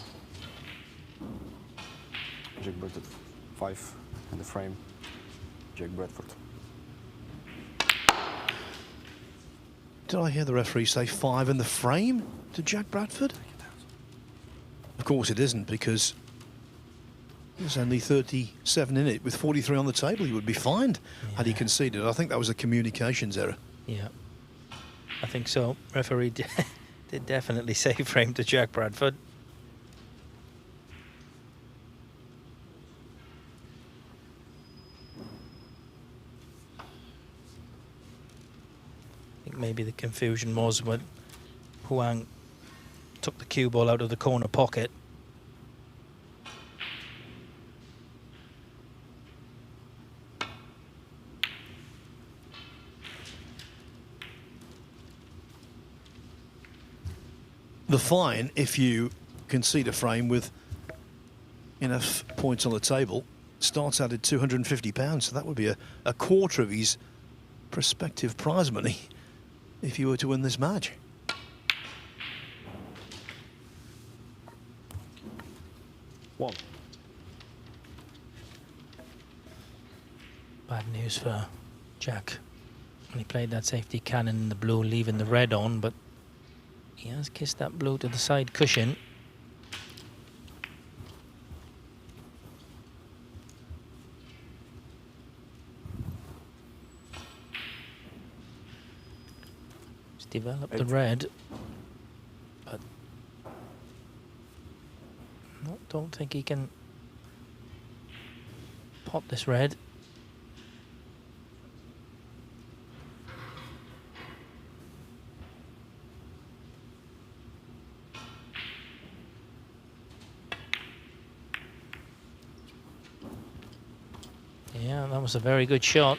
Jack Bradford 5 in the frame. Jack Bradford. Did I hear the referee say 5 in the frame to Jack Bradford? Of course it isn't, because there's only 37 in it. With 43 on the table, he would be fined had he conceded. I think that was a communications error. Yeah, I think so. Referee did definitely say frame to Jack Bradford. I think maybe the confusion was when Huang took the cue ball out of the corner pocket. The fine, if you concede a frame with enough points on the table, starts out at £250. So that would be a quarter of his prospective prize money if you were to win this match. One. Bad news for Jack. He played that safety cannon in the blue, leaving the red on, but he has kissed that blue to the side cushion. He's developed the red, but don't think he can pot this red. Yeah, that was a very good shot.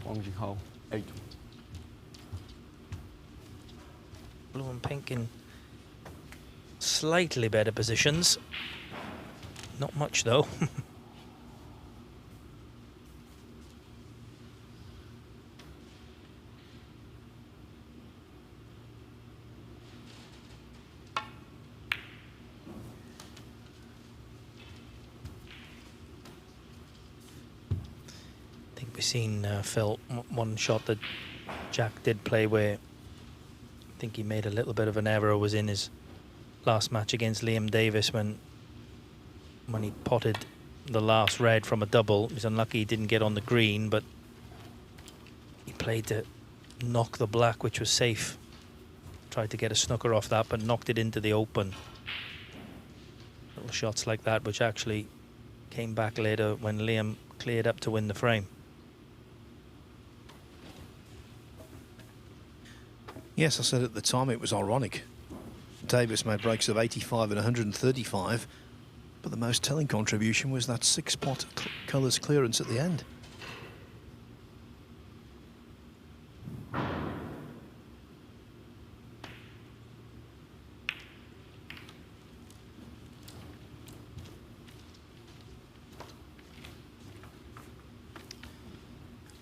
Wang Jinghao, 8. Blue and pink in slightly better positions. Not much though. We've seen Phil, one shot that Jack did play where I think he made a little bit of an error, was in his last match against Liam Davis when he potted the last red from a double. He's unlucky he didn't get on the green, but he played to knock the black, which was safe. Tried to get a snooker off that, but knocked it into the open. Little shots like that, which actually came back later when Liam cleared up to win the frame. Yes, I said at the time it was ironic. Davis made breaks of 85 and 135, but the most telling contribution was that 6-spot colours clearance at the end.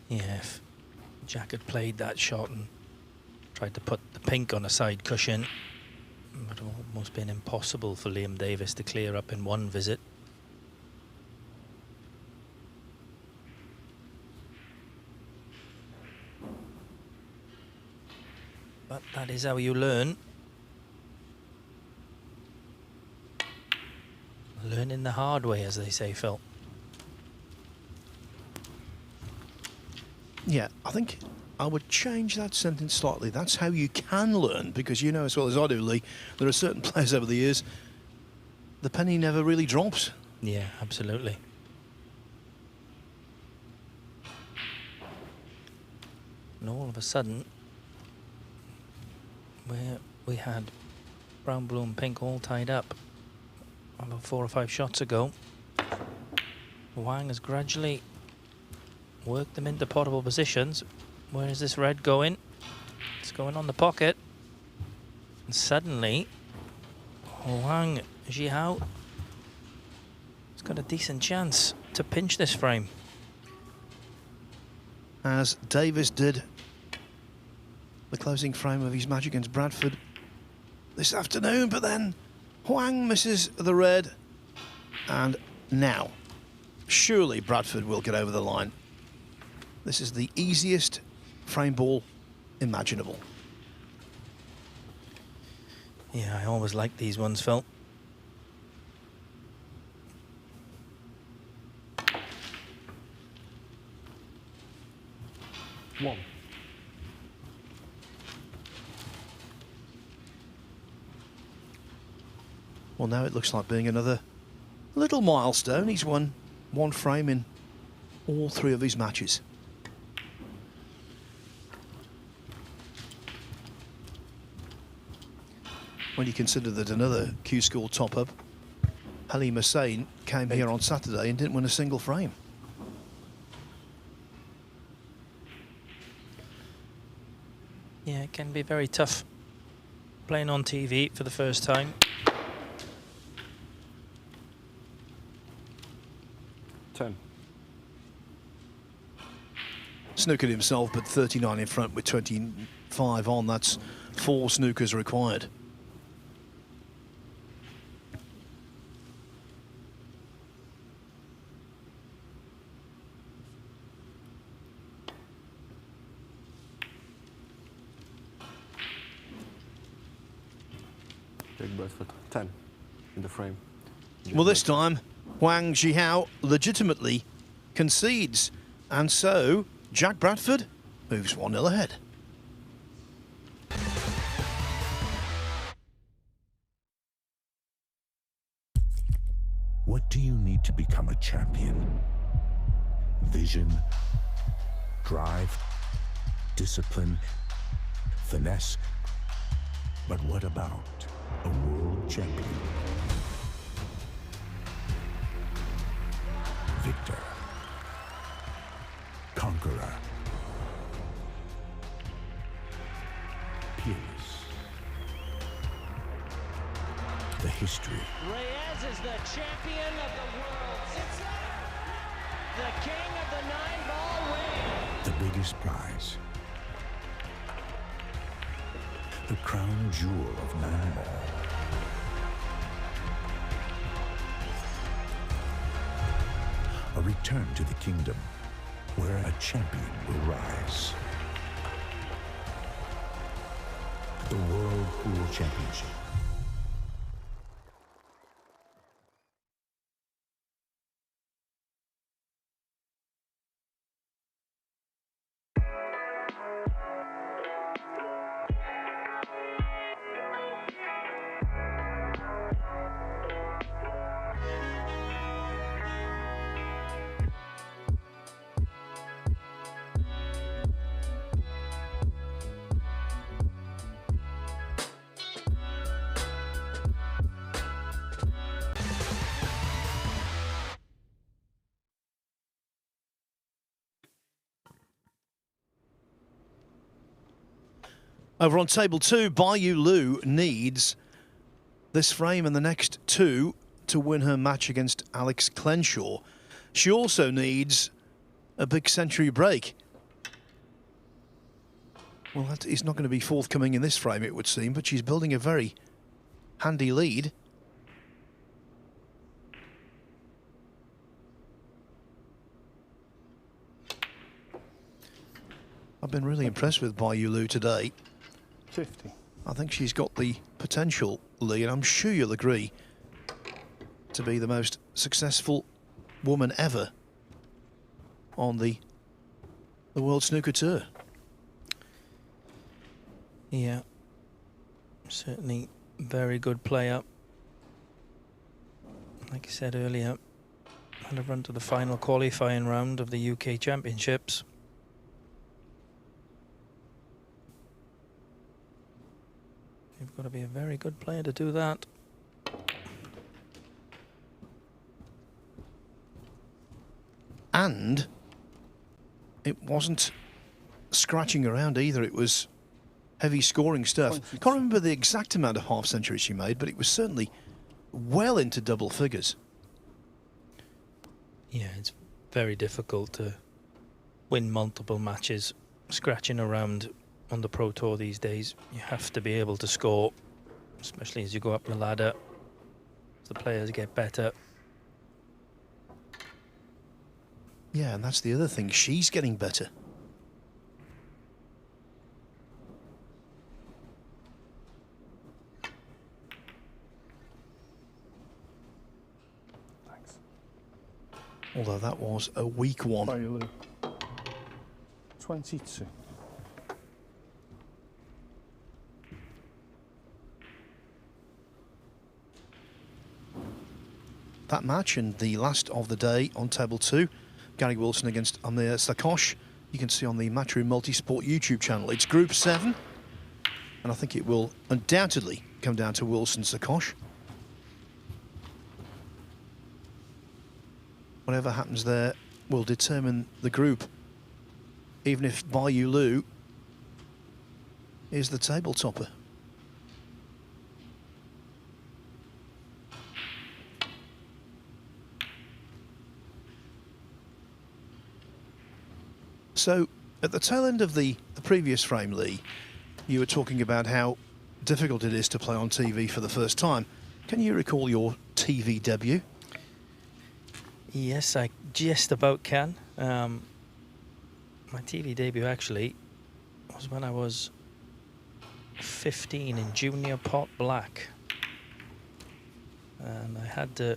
Yeah, if Jack had played that shot and tried to put the pink on a side cushion, it would have almost been impossible for Liam Davis to clear up in one visit. But that is how you learn. Learning the hard way, as they say, Phil. Yeah, I think I would change that sentence slightly. That's how you can learn, because you know as well as I do, Lee, there are certain players over the years, the penny never really drops. Yeah, absolutely. And all of a sudden, where we had brown, blue and pink all tied up about 4 or 5 shots ago, Wang has gradually worked them into potable positions. Where is this red going? It's going on the pocket. And suddenly, Wang Zhihao has got a decent chance to pinch this frame. As Davis did the closing frame of his match against Bradford this afternoon, but then Huang misses the red, and now, surely Bradford will get over the line. This is the easiest frame ball imaginable. Yeah, I always like these ones, Phil. One. Well, now it looks like being another little milestone. He's won one frame in all 3 of his matches. When you consider that another Q-School top-up, Halim Hussain, came here on Saturday and didn't win a single frame. Yeah, it can be very tough playing on TV for the first time. Snookered himself, but 39 in front with 25 on. That's 4 snookers required. Big Bradford, 10 in the frame. Well, this time, Huang Zhihao legitimately concedes. And so, Jack Bradford moves 1-0 ahead. What do you need to become a champion? Vision, drive, discipline, finesse. But what about a world champion? Victor. Conqueror. Peerless. The history. Reyes is the champion of the world. It's the king of the 9-ball ring. The biggest prize. The crown jewel of 9-ball. A return to the kingdom where a champion will rise. The World Pool Championship. Over on table 2, Baiyu Liu needs this frame and the next 2 to win her match against Alex Clenshaw. She also needs a big century break. Well, that is not going to be forthcoming in this frame, it would seem, but she's building a very handy lead. I've been really impressed with Baiyu Liu today. 50. I think she's got the potential, Lee, and I'm sure you'll agree, to be the most successful woman ever on the World Snooker Tour. Yeah, certainly very good player. Like I said earlier, had a run to the final qualifying round of the UK Championships. You've got to be a very good player to do that. And it wasn't scratching around either. It was heavy scoring stuff. Can't remember the exact amount of half centuries she made, but it was certainly well into double figures. Yeah, it's very difficult to win multiple matches scratching around on the Pro Tour these days. You have to be able to score, especially as you go up the ladder. as the players get better. Yeah, and that's the other thing. She's getting better. Thanks. Although that was a weak one. Bye, Lou. 22. That match and the last of the day on table 2, Gary Wilson against Amir Sakosh. You can see on the Matchroom Multisport YouTube channel. It's Group 7, and I think it will undoubtedly come down to Wilson Sakosh. Whatever happens there will determine the group, even if Bayou Lu is the table topper. So, at the tail end of the previous frame, Lee, you were talking about how difficult it is to play on TV for the first time. Can you recall your TV debut? Yes, I just about can. My TV debut actually was when I was 15 in Junior Pot Black. And I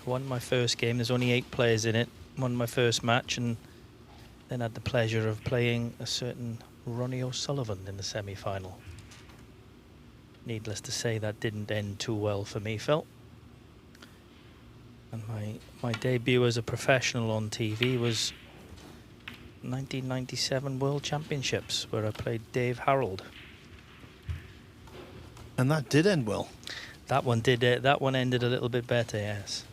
won my first game. There's only 8 players in it. Won my first match and then had the pleasure of playing a certain Ronnie O'Sullivan in the semi-final. Needless to say, that didn't end too well for me, Phil. And my debut as a professional on TV was 1997 World Championships, where I played Dave Harold. And that did end well. That one did. That one ended a little bit better, yes.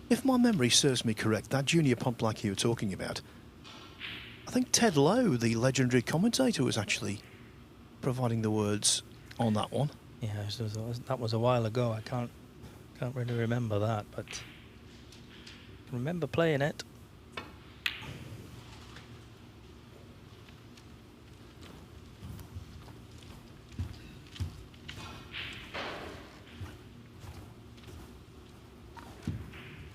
If my memory serves me correct, that Junior Pot Black you were talking about, I think Ted Lowe, the legendary commentator, was actually providing the words on that one. Yeah, that was a while ago. I can't really remember that, but I remember playing it.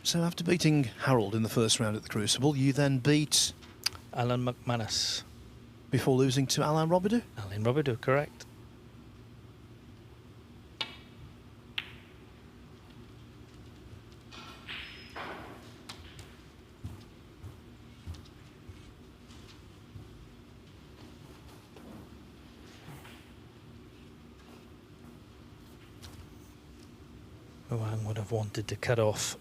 So after beating Harold in the first round at the Crucible, you then beat Alan McManus. Before losing to Alain Robidoux? Alain Robidoux, correct. Wang would have wanted to cut off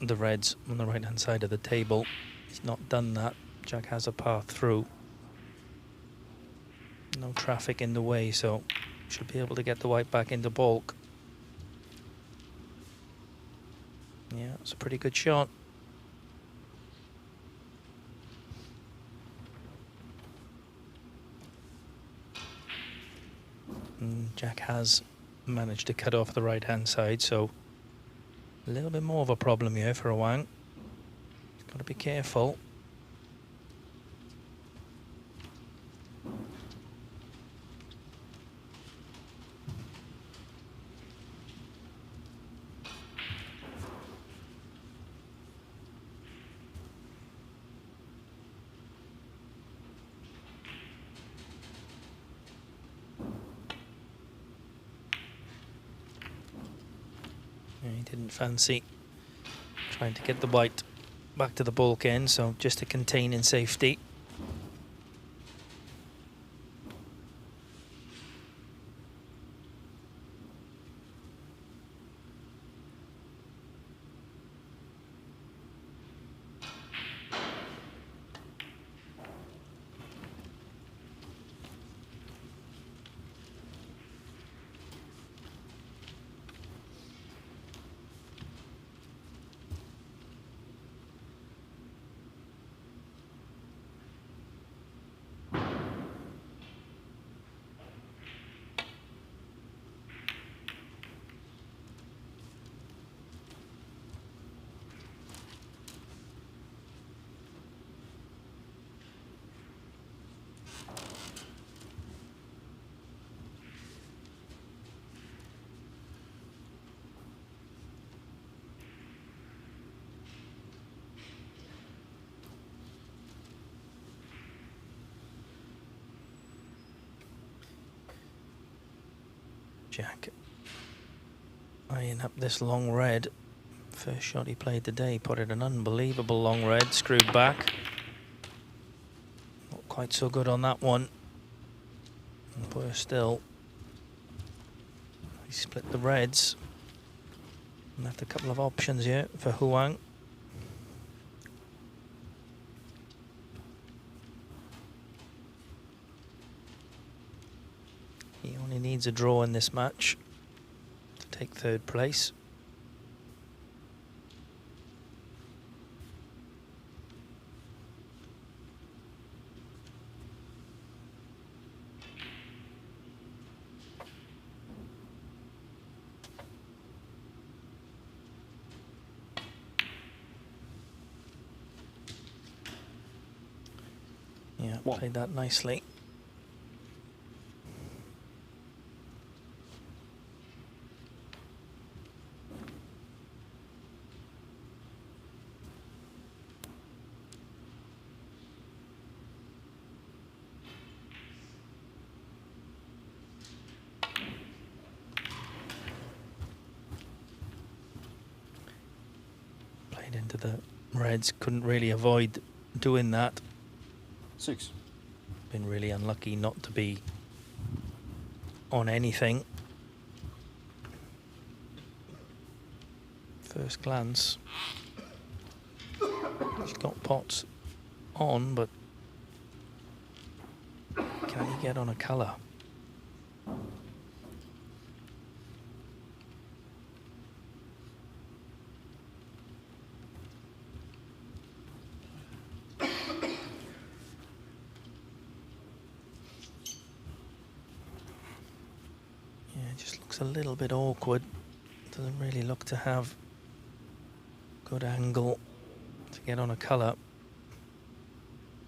the reds on the right hand side of the table. He's not done that. Jack has a path through. No traffic in the way, so should be able to get the white back into balk. Yeah, it's a pretty good shot. And Jack has managed to cut off the right hand side, so a little bit more of a problem here for Wang. He's got to be careful. He didn't fancy trying to get the white back to the balk end, so just to contain in safety. Jack eyeing up this long red. First shot he played today, put it an unbelievable long red, screwed back. Not quite so good on that one. And worse still, he split the reds. Left a couple of options here for Huang. He only needs a draw in this match to take third place. Yeah, played that nicely. Played into the reds, couldn't really avoid doing that. 6. Been really unlucky not to be on anything. First glance, he's got pots on, but can he get on a colour? A little bit awkward. Doesn't really look to have good angle to get on a colour.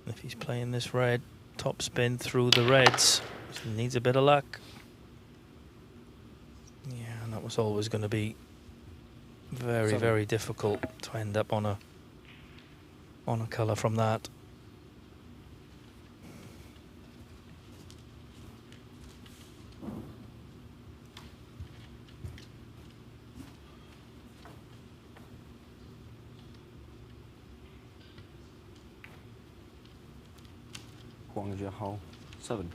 If he's playing this red, top spin through the reds, he needs a bit of luck. Yeah, and that was always going to be very, very difficult to end up on a colour from that. Huang Jiahao, 7.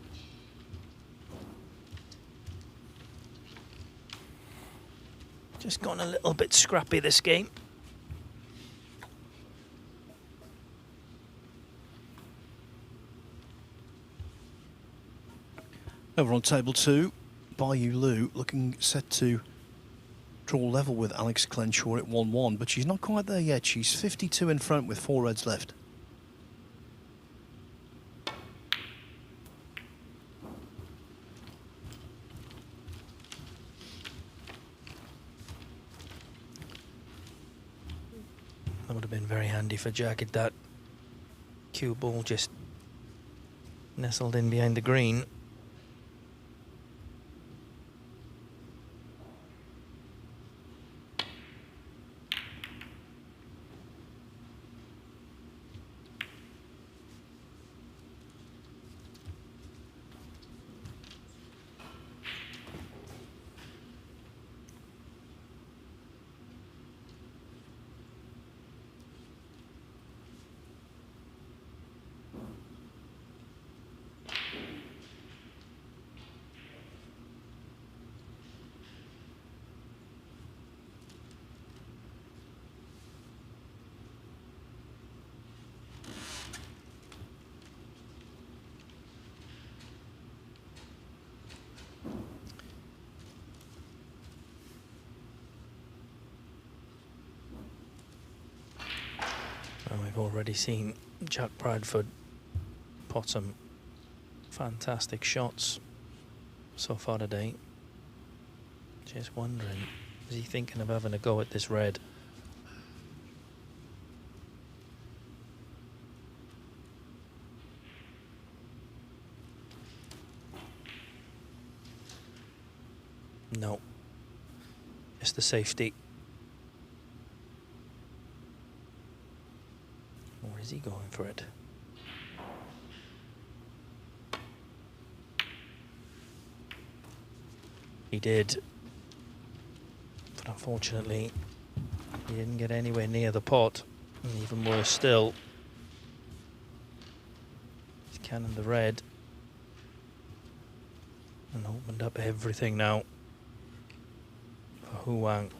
Just gone a little bit scrappy this game. Over on table 2, Bayu Liu looking set to draw level with Alex Clenshaw at 1-1, but she's not quite there yet. She's 52 in front with 4 reds left. That would have been very handy for Jack if that cue ball just nestled in behind the green. And we've already seen Jack Bradford pot some fantastic shots so far today. Just wondering, is he thinking of having a go at this red? No. Just the safety. Or is he going for it? He did. But unfortunately, he didn't get anywhere near the pot. And even worse still, he's cannoned the red. And opened up everything now for Huang.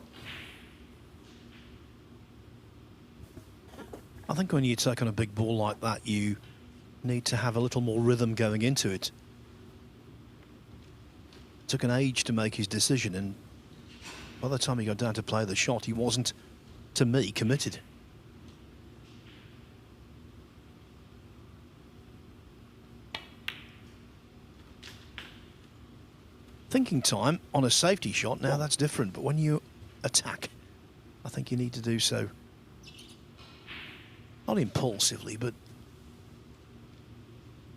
I think when you take on a big ball like that, you need to have a little more rhythm going into it. Took an age to make his decision, and by the time he got down to play the shot, he wasn't, to me, committed. Thinking time on a safety shot, now that's different, but when you attack, I think you need to do so not impulsively, but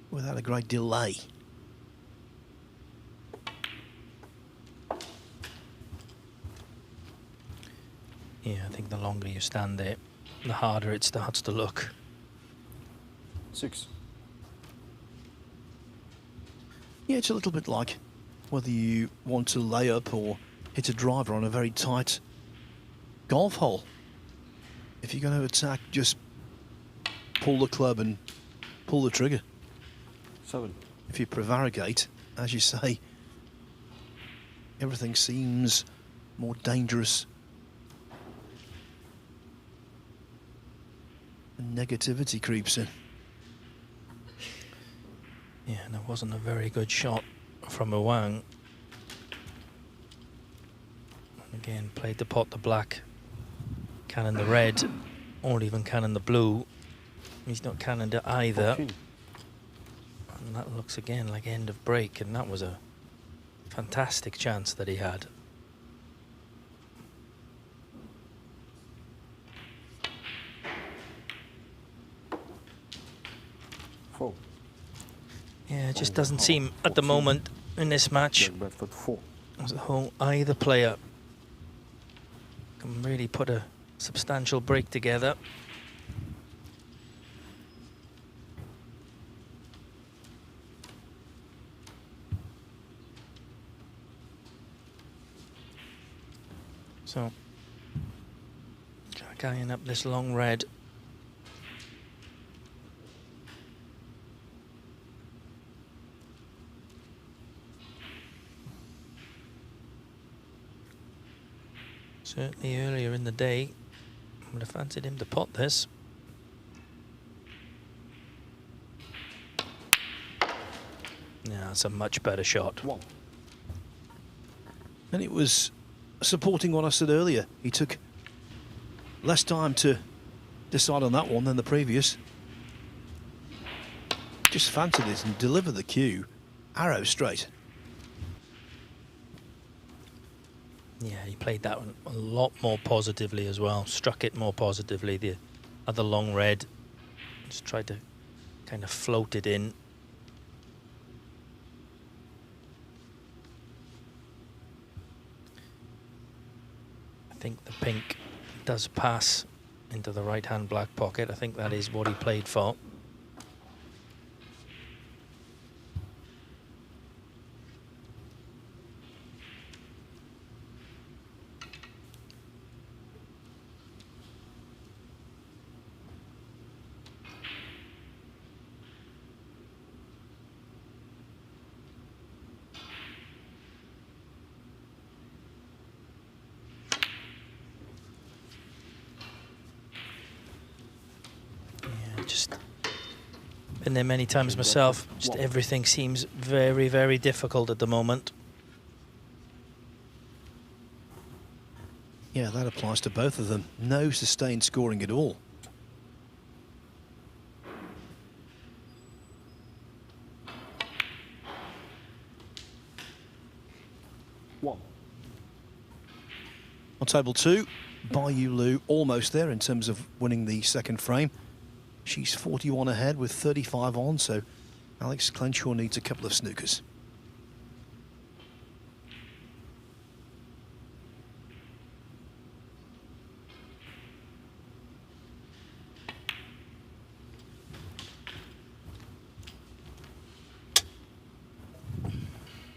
without a great delay. Yeah, I think the longer you stand there, the harder it starts to look. 6. Yeah, it's a little bit like whether you want to lay up or hit a driver on a very tight golf hole. If you're going to attack, just pull the club and pull the trigger. 7. If you prevaricate, as you say, everything seems more dangerous. And negativity creeps in. Yeah, and it wasn't a very good shot from Huang. Again, played the pot the black, cannon the red, or even cannon the blue. He's not cannoned it either. 14. And that looks again like end of break, and that was a fantastic chance that he had. Yeah, it just doesn't seem at the moment in this match as though either player can really put a substantial break together. So, carrying up this long red. Certainly earlier in the day, I would have fancied him to pot this. Yeah, it's a much better shot. And it was supporting what I said earlier. He took less time to decide on that one than the previous. Just fancied it and delivered the cue. Arrow straight. Yeah, he played that one a lot more positively as well. Struck it more positively. The other long red, just tried to kind of float it in. I think the pink does pass into the right-hand black pocket. I think that is what he played for. Been there many times myself. Just everything seems very, very difficult at the moment. Yeah, that applies to both of them. No sustained scoring at all. On table 2, Baiyu Liu almost there in terms of winning the second frame. She's 41 ahead with 35 on, so Alex Clenshaw needs a couple of snookers.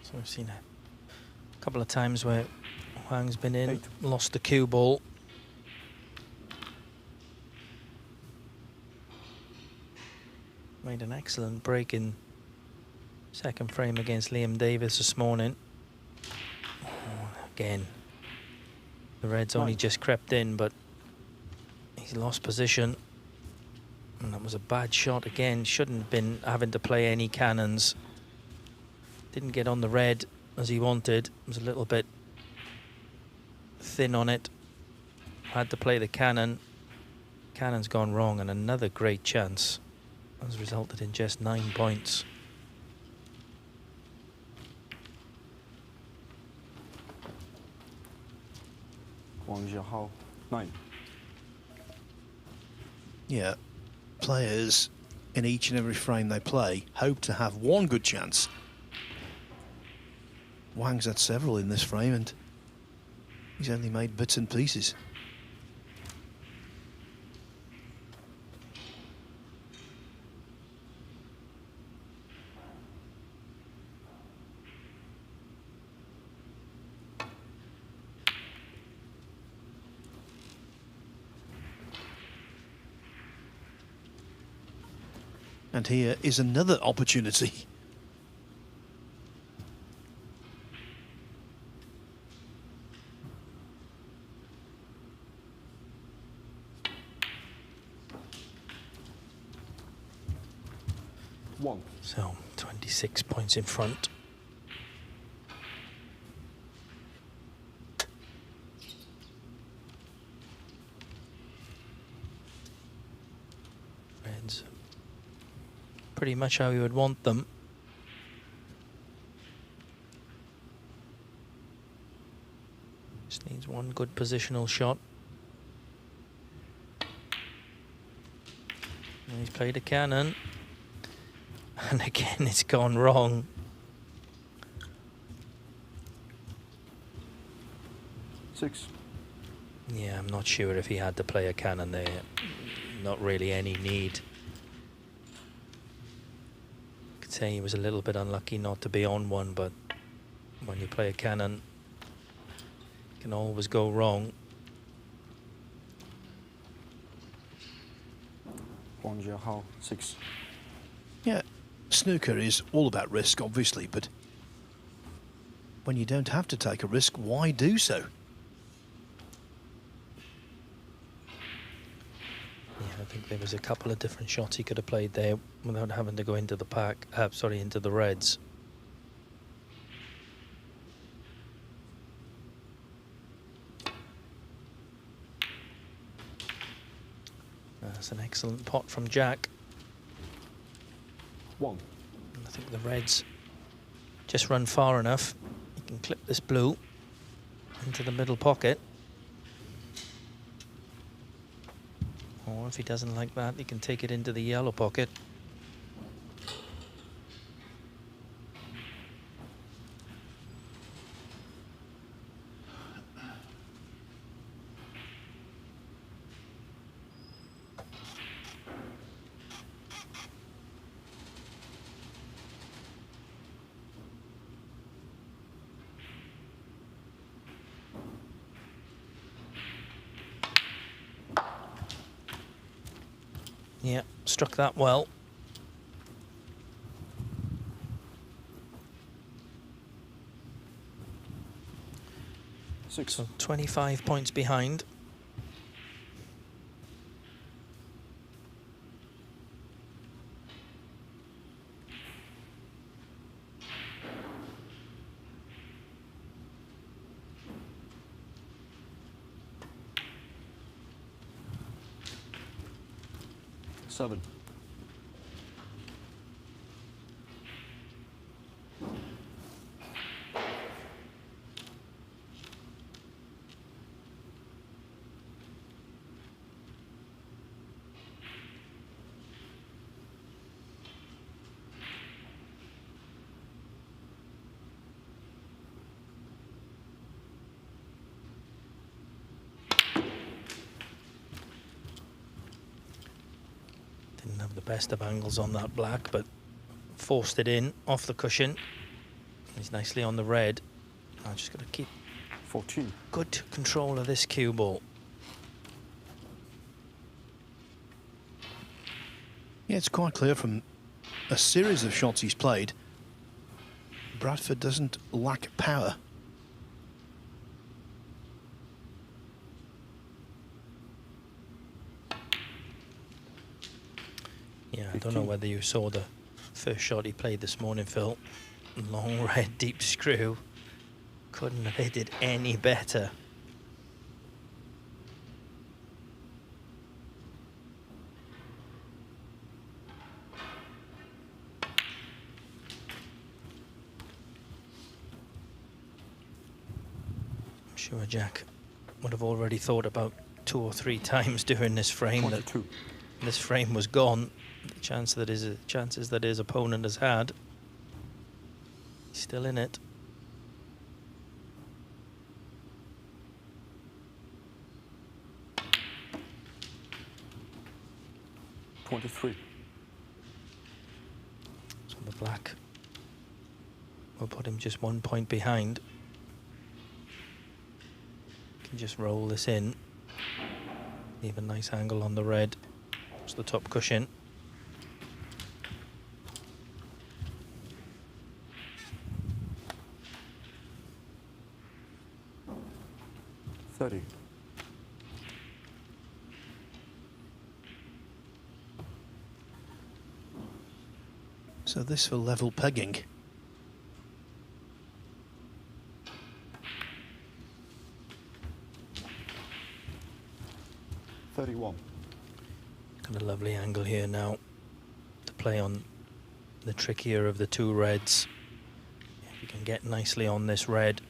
So we've seen a couple of times where Huang's been in, lost the cue ball. Made an excellent break in second frame against Liam Davis this morning. Oh, again, the red's only just crept in, but he's lost position. And that was a bad shot again. Shouldn't have been having to play any cannons. Didn't get on the red as he wanted. Was a little bit thin on it. Had to play the cannon. Cannon's gone wrong, and another great chance has resulted in just 9 points. Wang Jiahao, 9. Yeah, players in each and every frame they play hope to have one good chance. Wang's had several in this frame, and he's only made bits and pieces. And here is another opportunity. So 26 points in front. Reds pretty much how you would want them. Just needs one good positional shot. And he's played a cannon. And again, it's gone wrong. Six. Yeah, I'm not sure if he had to play a cannon there. Not really any need. Could say he was a little bit unlucky not to be on one, but when you play a cannon, it can always go wrong. Wang Jiahao, 6. Yeah, snooker is all about risk, obviously, but when you don't have to take a risk, why do so? Yeah, I think there was a couple of different shots he could have played there without having to go into the pack. Sorry, into the reds. That's an excellent pot from Jack. 1. I think the reds just run far enough. You can clip this blue into the middle pocket. Or if he doesn't like that, he can take it into the yellow pocket. Yeah, struck that well. Six. So 25 points behind. Seven. Didn't have the best of angles on that black, but forced it in off the cushion. He's nicely on the red. I'm just going to keep 14. good control of this cue ball. Yeah, it's quite clear from a series of shots he's played, Bradford doesn't lack power. Yeah, I don't know whether you saw the first shot he played this morning, Phil. Long red deep screw. Couldn't have hit it any better. I'm sure Jack would have already thought about 2 or 3 times during this frame 22. that this frame was gone. The chances that his opponent has had. He's still in it. So the black will put him just 1 point behind. Can just roll this in. Leave a nice angle on the red. It's the top cushion. So this for level pegging. Got a lovely angle here now to play on the trickier of the 2 reds. If you can get nicely on this red,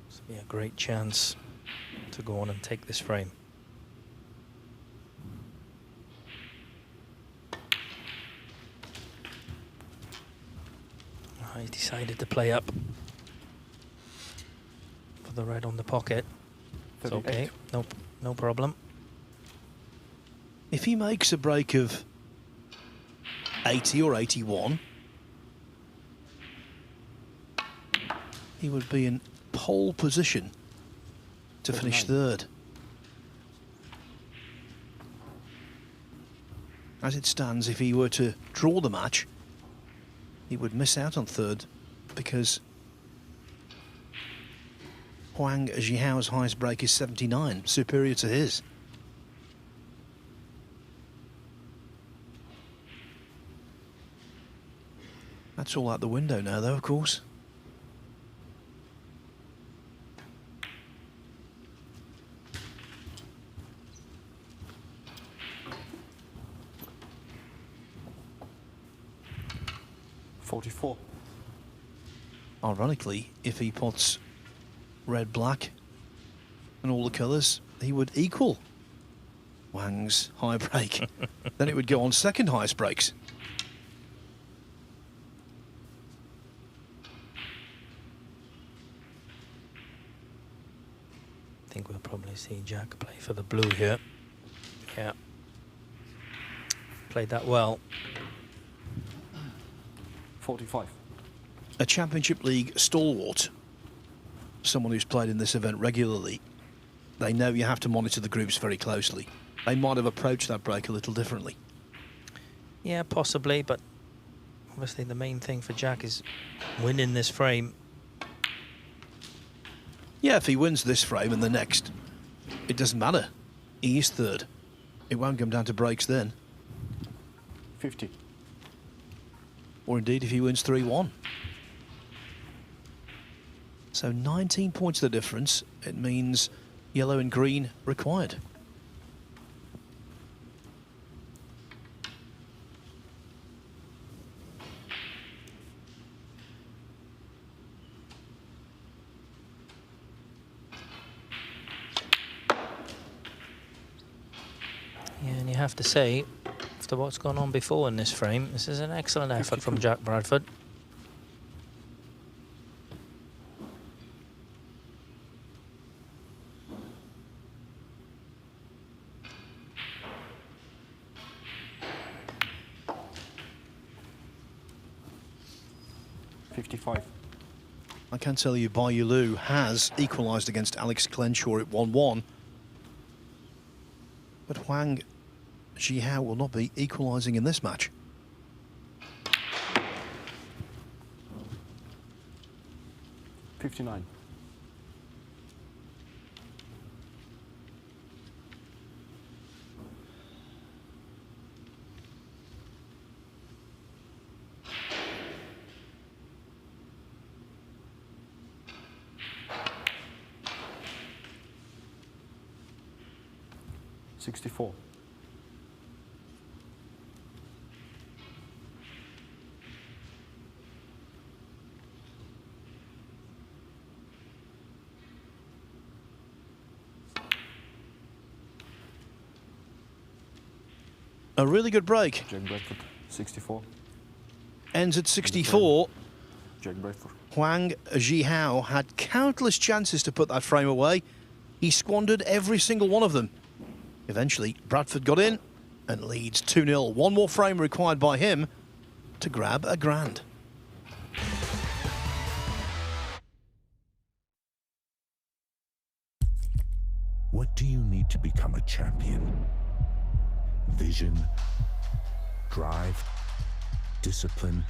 this will be a great chance to go on and take this frame. He decided to play up for the red on the pocket. It's okay, no problem. If he makes a break of 80 or 81, he would be in pole position to finish 3rd. As it stands, if he were to draw the match, he would miss out on 3rd because Huang Jiao's highest break is 79, superior to his. That's all out the window now, though, of course. Ironically, if he puts red, black and all the colours, he would equal Wang's high break. Then it would go on second highest breaks. I think we'll probably see Jack play for the blue here. Yeah. Played that well. 45. A Championship League stalwart, someone who's played in this event regularly, they know you have to monitor the groups very closely. They might have approached that break a little differently. Yeah, possibly, but obviously the main thing for Jack is winning this frame. Yeah, if he wins this frame and the next, it doesn't matter. He is 3rd. It won't come down to breaks then. 50. Or indeed if he wins 3-1. So 19 points the difference. It means yellow and green required. Yeah, and you have to say, after what's gone on before in this frame, this is an excellent effort from Jack Bradford. 55. I can tell you Bayulu has equalised against Alex Clenshaw at 1-1. But Huang Zhihao will not be equalising in this match. $59. $64. A really good break. Jack Bradford, 64. Ends at 64. Jack Bradford. Huang Zhihao had countless chances to put that frame away. He squandered every single one of them. Eventually, Bradford got in and leads 2-0. One more frame required by him to grab a grand. What do you need to become a champion? Vision, drive, discipline,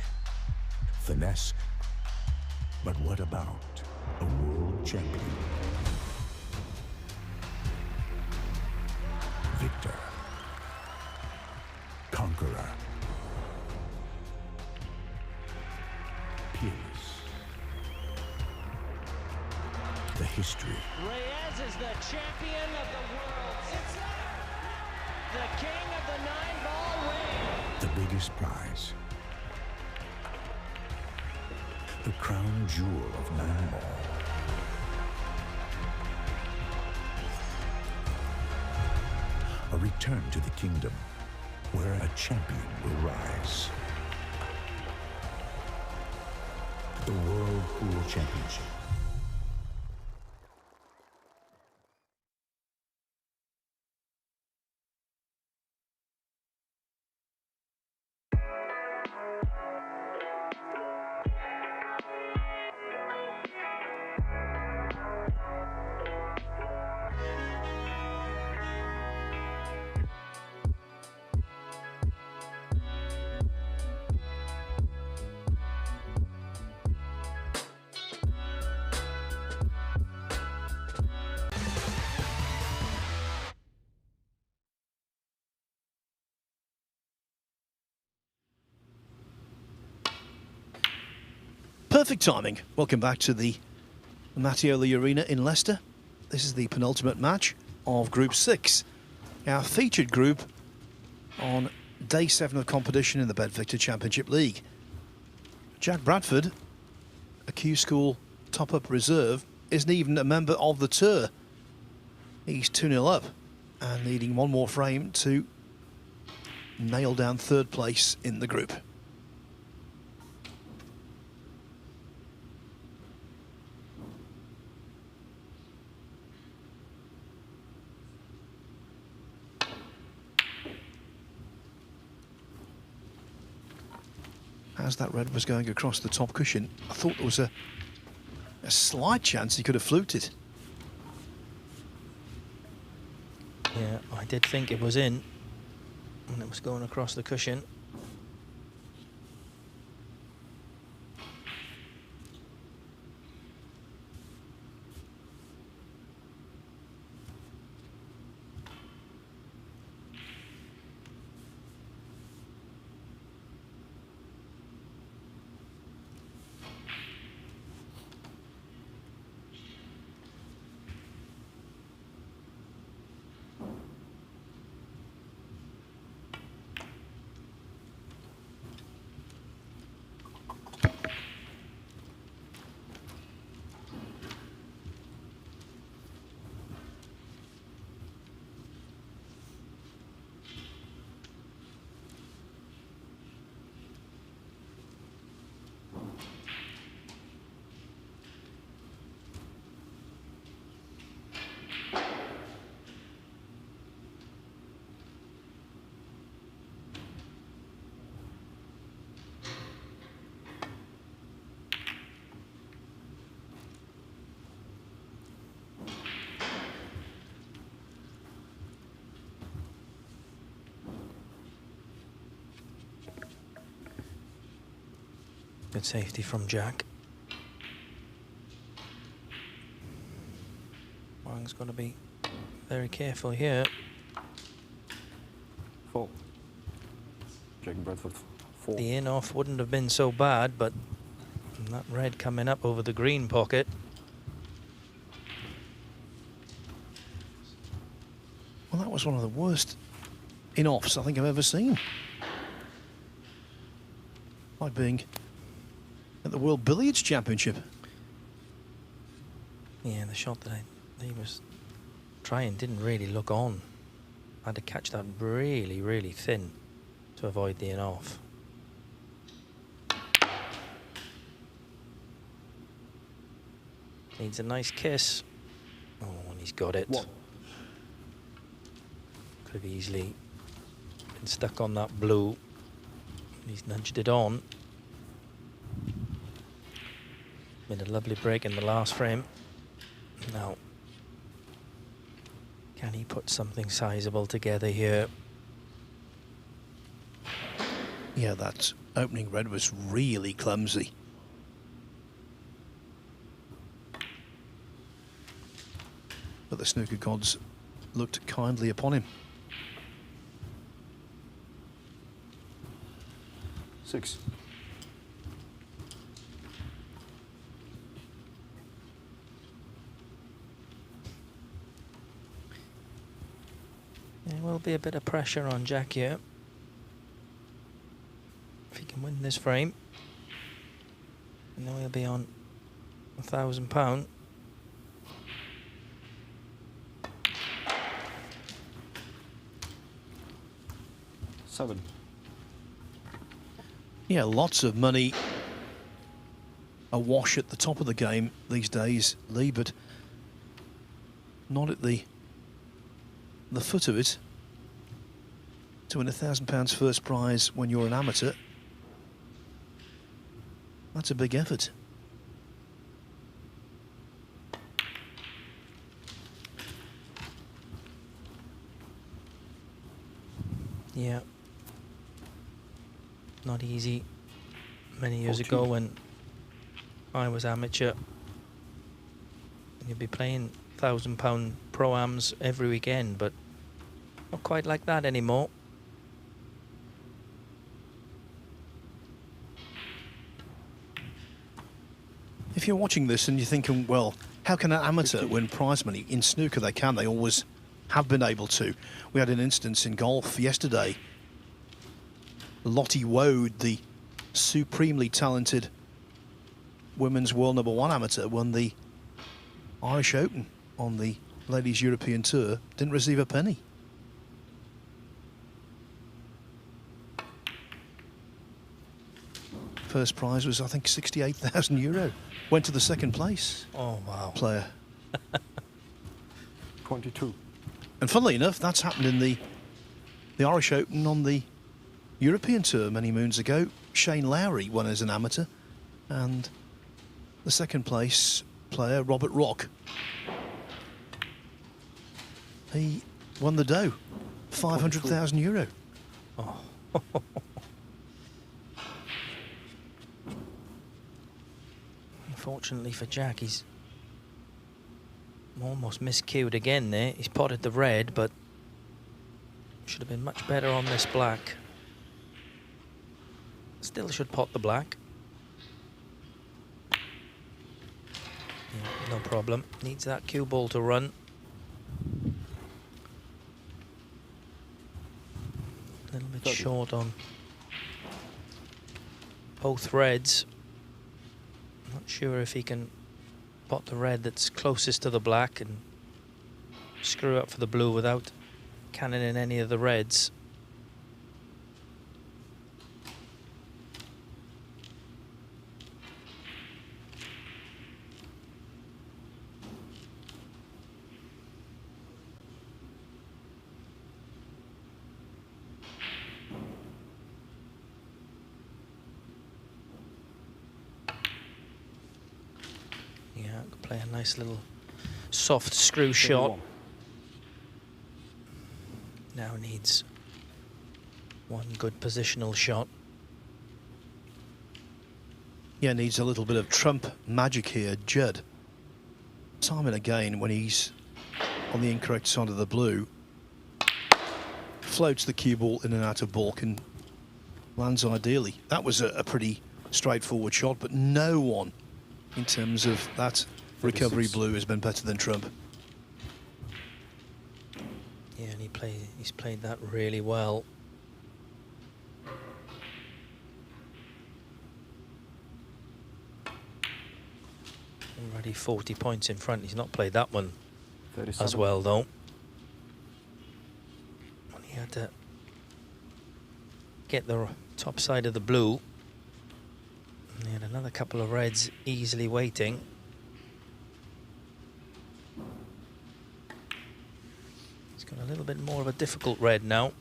finesse. But what about a world champion? Victor, conqueror, peerless. The history, Reyes is the champion of the world. It's the king of the 9-ball ring. the biggest prize, the crown jewel of 9-ball. A return to the kingdom where a champion will rise. The World Pool Championship. Perfect timing. Welcome back to the Mattioli Arena in Leicester. This is the penultimate match of Group 6. Our featured group on day 7 of competition in the BetVictor Championship League. Jack Bradford, a Q School top-up reserve, isn't even a member of the tour. He's 2-0 up and needing one more frame to nail down third place in the group. As that red was going across the top cushion, I thought there was a slight chance he could have fluked it. Yeah, I did think it was in when it was going across the cushion. Good safety from Jack. Wang's got to be very careful here. Four. Jack Bradford, 4. The in-off wouldn't have been so bad, but that red coming up over the green pocket. Well, that was one of the worst in-offs I think I've ever seen. Like being at the World Billiards Championship. Yeah, the shot that he was trying didn't really look on. I had to catch that really, really thin to avoid the in-off. Needs a nice kiss. Oh, and he's got it. One. Could have easily been stuck on that blue. He's nudged it on. Made a lovely break in the last frame. Now, can he put something sizable together here? Yeah, that opening red was really clumsy. But the snooker gods looked kindly upon him. 6. There will be a bit of pressure on Jack here. If he can win this frame, and then we'll be on £1,000. 7. Yeah, lots of money awash at the top of the game these days, Lee, but not at the foot of it. To win £1,000 first prize when you're an amateur, that's a big effort. Yeah. Not easy. Many years ago when I was amateur, you'd be playing £1,000 pro-ams every weekend, but not quite like that anymore. If you're watching this and you're thinking, well, how can an amateur win prize money? In snooker they can, they always have been able to. We had an instance in golf yesterday. Lottie Woad, the supremely talented women's world #1 amateur, won the Irish Open on the Ladies European Tour, didn't receive a penny. First prize was, I think, €68,000. Went to the second place. Oh, wow. Player. 22. And funnily enough, that's happened in the Irish Open on the European Tour many moons ago. Shane Lowry won as an amateur, and the second place player, Robert Rock, he won the dough, €500,000. Oh. Unfortunately for Jack, he's almost miscued again there. He's potted the red, but should have been much better on this black. Still should pot the black. Yeah, no problem. Needs that cue ball to run. A little bit short on both reds. Not sure if he can pot the red that's closest to the black and screw up for the blue without cannoning any of the reds. Play a nice little soft screw shot. Now needs one good positional shot. Yeah, needs a little bit of trump magic here, Judd. Time and again, when he's on the incorrect side of the blue, floats the cue ball in and out of balk and lands ideally. That was a pretty straightforward shot, but no one in terms of that recovery blue has been better than Trump. Yeah, and he's played that really well. Already 40 points in front. He's not played that one 37. as well, though. He had to get the top side of the blue. And he had another couple of reds easily waiting. He's got a little bit more of a difficult red now.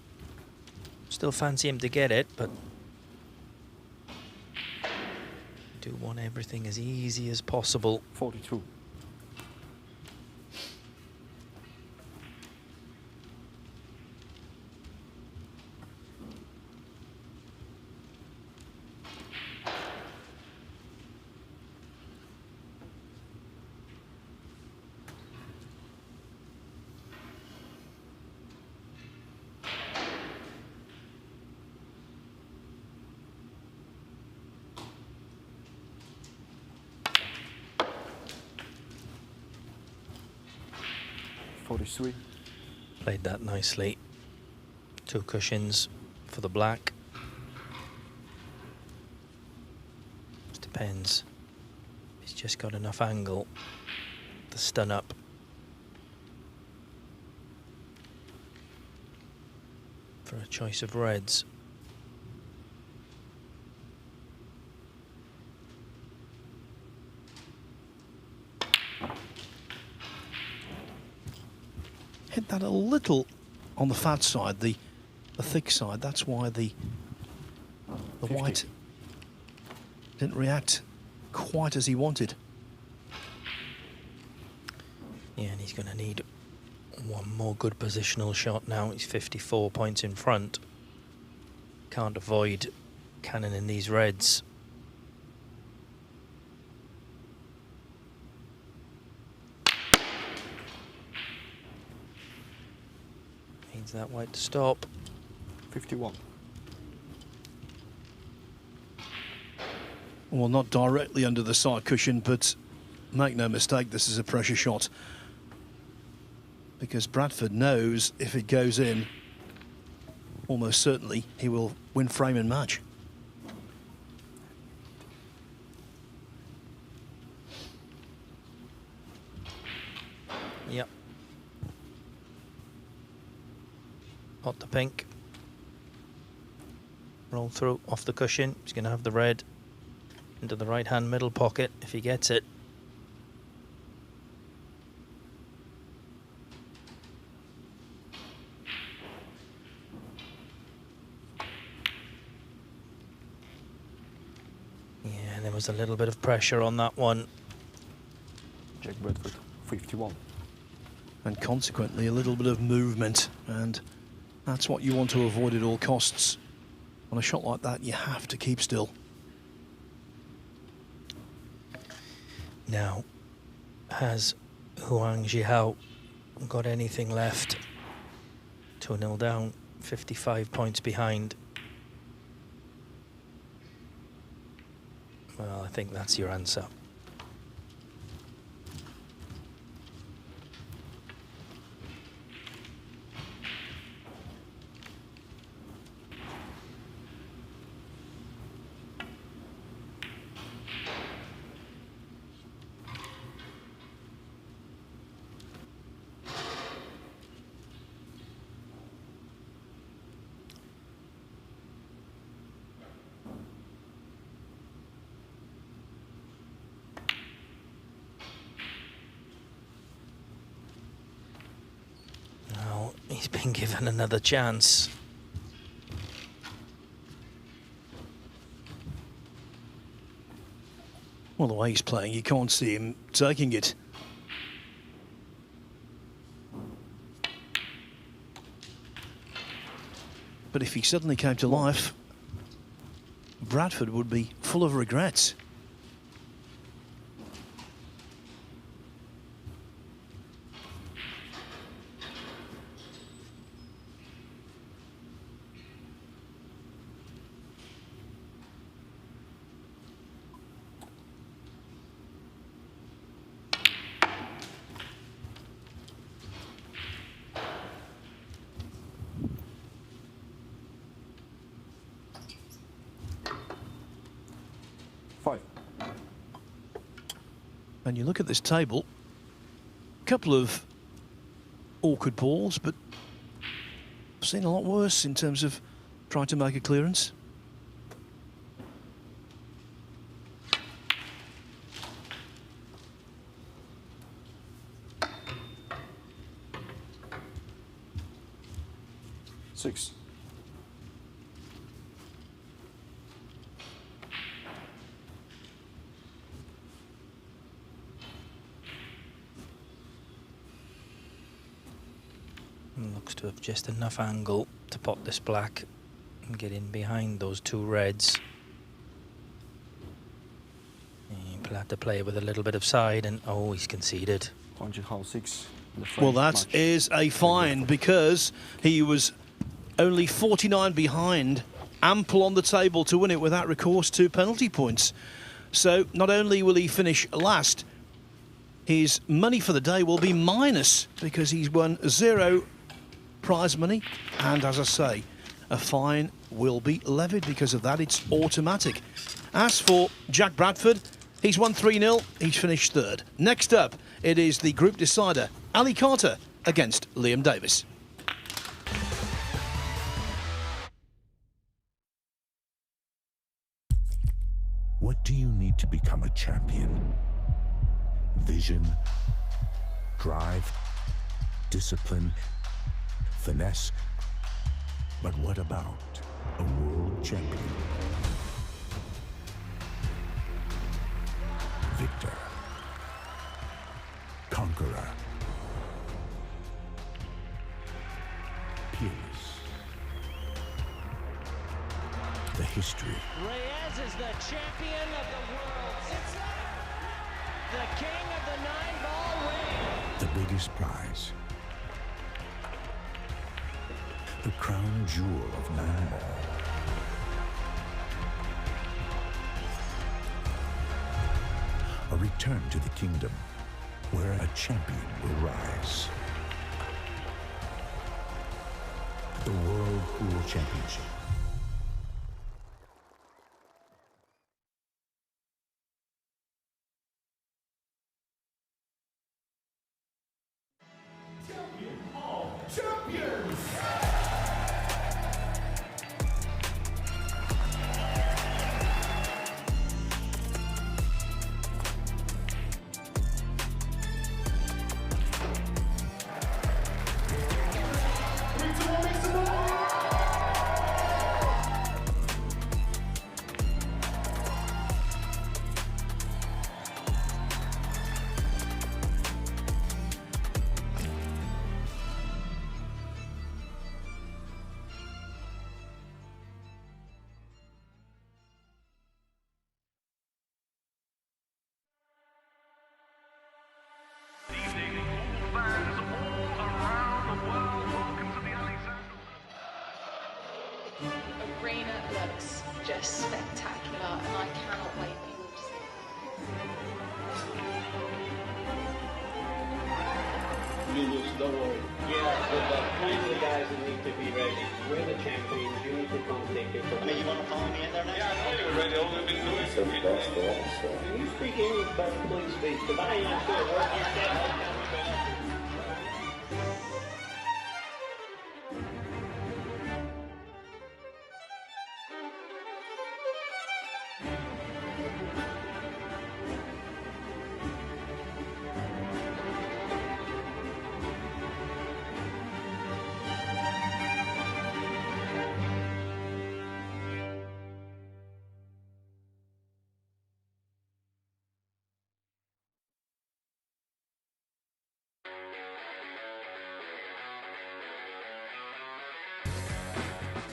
Still fancy him to get it, but do want everything as easy as possible. 42. Played that nicely. 2 cushions for the black. Just depends. He's just got enough angle to stun up. For a choice of reds. Hit that a little on the fat side, the thick side. That's why the white didn't react quite as he wanted. Yeah, and he's going to need one more good positional shot now. He's 54 points in front. Can't avoid cannon in these reds. Needs that white to stop. 51. Well, not directly under the side cushion, but make no mistake, this is a pressure shot. Because Bradford knows if it goes in, almost certainly he will win frame and match. Yep. Pot the pink. Roll through off the cushion. He's going to have the red into the right hand middle pocket if he gets it. Yeah, there was a little bit of pressure on that one. Jack Bradford, 51. And consequently a little bit of movement, and that's what you want to avoid at all costs. On a shot like that, you have to keep still. Now, has Huang Zhihao got anything left? 2-0 down, 55 points behind. Well, I think that's your answer. He's been given another chance. Well, the way he's playing, you can't see him taking it. But if he suddenly came to life, Bradford would be full of regrets. 5. And you look at this table, a couple of awkward balls, but I've seen a lot worse in terms of trying to make a clearance. Six. Looks to have just enough angle to pot this black and get in behind those two reds. He'll have to play with a little bit of side, and oh, he's conceded. 6. Well, that is a fine because he was only 49 behind, ample on the table to win it without recourse to penalty points. So not only will he finish last, his money for the day will be minus because he's won 0 prize money, and as I say, a fine will be levied because of that. It's automatic. As for Jack Bradford, he's won 3-0, he's finished third. Next up, it is the group decider, Ali Carter against Liam Davis. What do you need to become a champion? Vision, drive, discipline, finesse. But what about a world champion? Victor, conqueror, peerless. The history. Reyes is the champion of the world. It's the king of the 9-ball ring. The biggest prize. The crown jewel of 9-ball. A return to the kingdom where a champion will rise. The World Pool Championship. Arena looks just spectacular, and I cannot wait for you all to see it. Julius, don't worry. Yeah, but plenty of guys that need to be ready. We're the champions. You need to come take it from me. You want to follow me in there now? Yeah, I know you're ready. All we've been doing is Can you speak English better, please speak? Because I ain't sure what you said.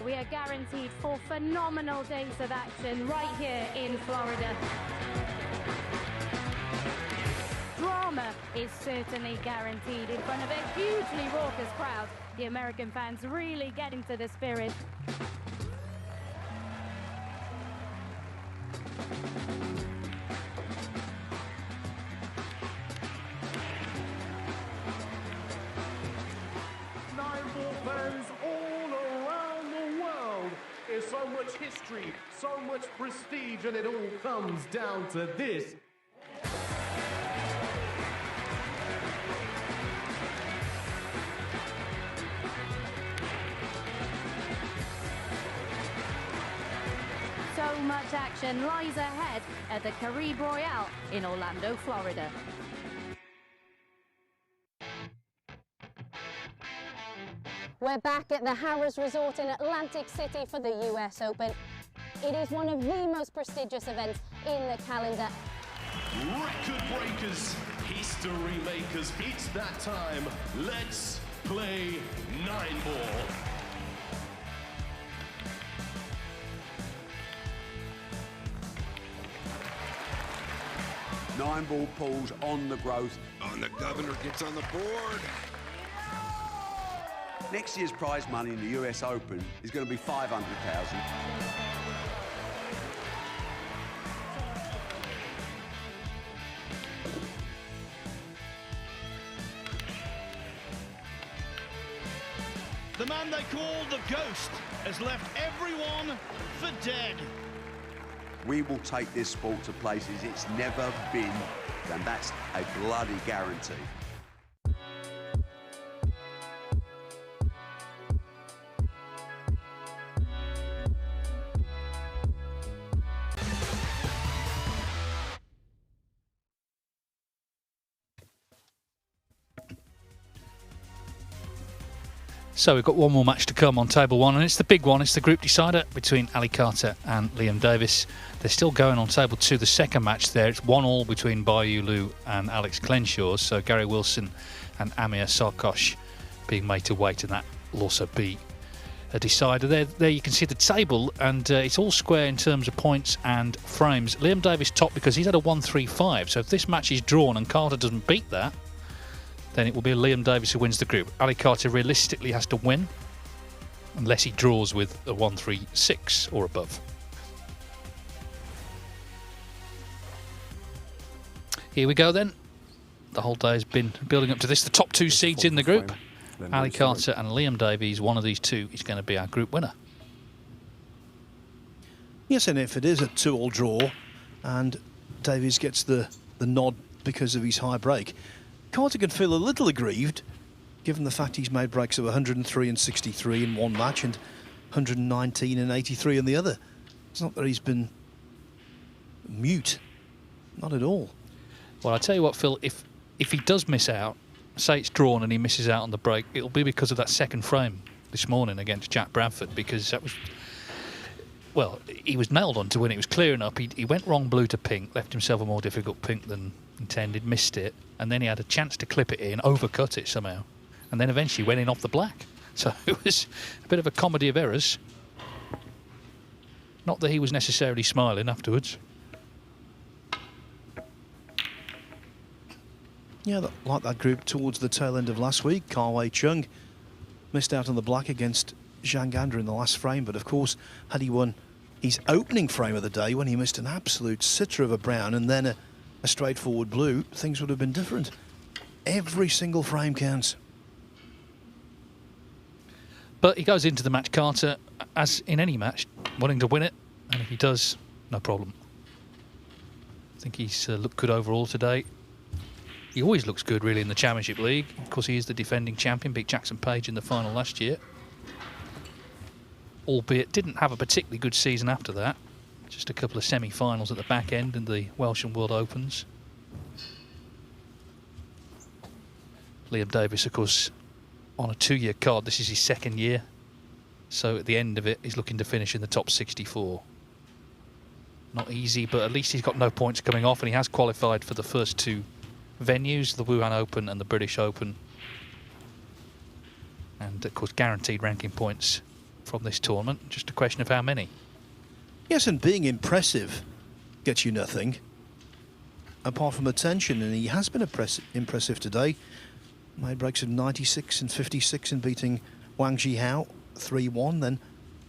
We are guaranteed 4 phenomenal days of action right here in Florida. Drama is certainly guaranteed in front of a hugely raucous crowd. The American fans really get into the spirit. Fans all around the world. It's so much much history, so much prestige, and it all comes down to this. So much action lies ahead at the Caribe Royale in Orlando, Florida. We're back at the Harrah's Resort in Atlantic City for the US Open. It is one of the most prestigious events in the calendar. Record breakers, history makers, it's that time. Let's play 9-ball. Nine-ball pulls on the growth. And the governor gets on the board. Next year's prize money in the US Open is going to be $500,000. The man they call the Ghost has left everyone for dead. We will take this sport to places it's never been, and that's a bloody guarantee. So we've got one more match to come on table one, and it's the big one. It's the group decider between Ali Carter and Liam Davis. They're still going on table two. The second match there, it's 1-1 between Bayu Liu and Alex Clenshaw. So Gary Wilson and Amir Sarkosh being made to wait, and that will also be a decider. There you can see the table, and it's all square in terms of points and frames. Liam Davis top because he's had a 1-3-5. So if this match is drawn and Carter doesn't beat that, then it will be Liam Davis who wins the group. Ali Carter realistically has to win unless he draws with a 1-3-6 or above. Here we go then. The whole day has been building up to this. The top two seeds in the group, Ali Carter and Liam Davies. One of these two is going to be our group winner. Yes, and if it is a 2-all draw and Davies gets the nod because of his high break, Carter can feel a little aggrieved, given the fact he's made breaks of 103 and 63 in one match and 119 and 83 in the other. It's not that he's been mute, not at all. Well, I tell you what, Phil, if he does miss out, say it's drawn and he misses out on the break, it'll be because of that second frame this morning against Jack Bradford, because that was, well, he was nailed on to win. It was clear enough. He went wrong blue to pink, left himself a more difficult pink than intended, missed it, and then he had a chance to clip it in, overcut it somehow, and then eventually went in off the black. So it was a bit of a comedy of errors. Not that he was necessarily smiling afterwards. Yeah, like that group towards the tail end of last week. Kawei Chung missed out on the black against Zhang Gander in the last frame, but of course, had he won his opening frame of the day when he missed an absolute sitter of a brown and then a straightforward blue, things would have been different. Every single frame counts. But he goes into the match, Carter, as in any match, wanting to win it, and if he does, no problem. I think he's looked good overall today. He always looks good, really, in the Championship League. Of course, he is the defending champion, beat Jackson Page in the final last year. Albeit didn't have a particularly good season after that. Just a couple of semi-finals at the back end in the Welsh and World Opens. Liam Davis, of course, on a 2-year card. This is his second year. So at the end of it, he's looking to finish in the top 64. Not easy, but at least he's got no points coming off, and he has qualified for the first two venues, the Wuhan Open and the British Open. And, of course, guaranteed ranking points from this tournament. Just a question of how many. Yes, and being impressive gets you nothing, apart from attention, and he has been impressive today. Made breaks of 96 and 56 in beating Wang Zhihao 3-1, then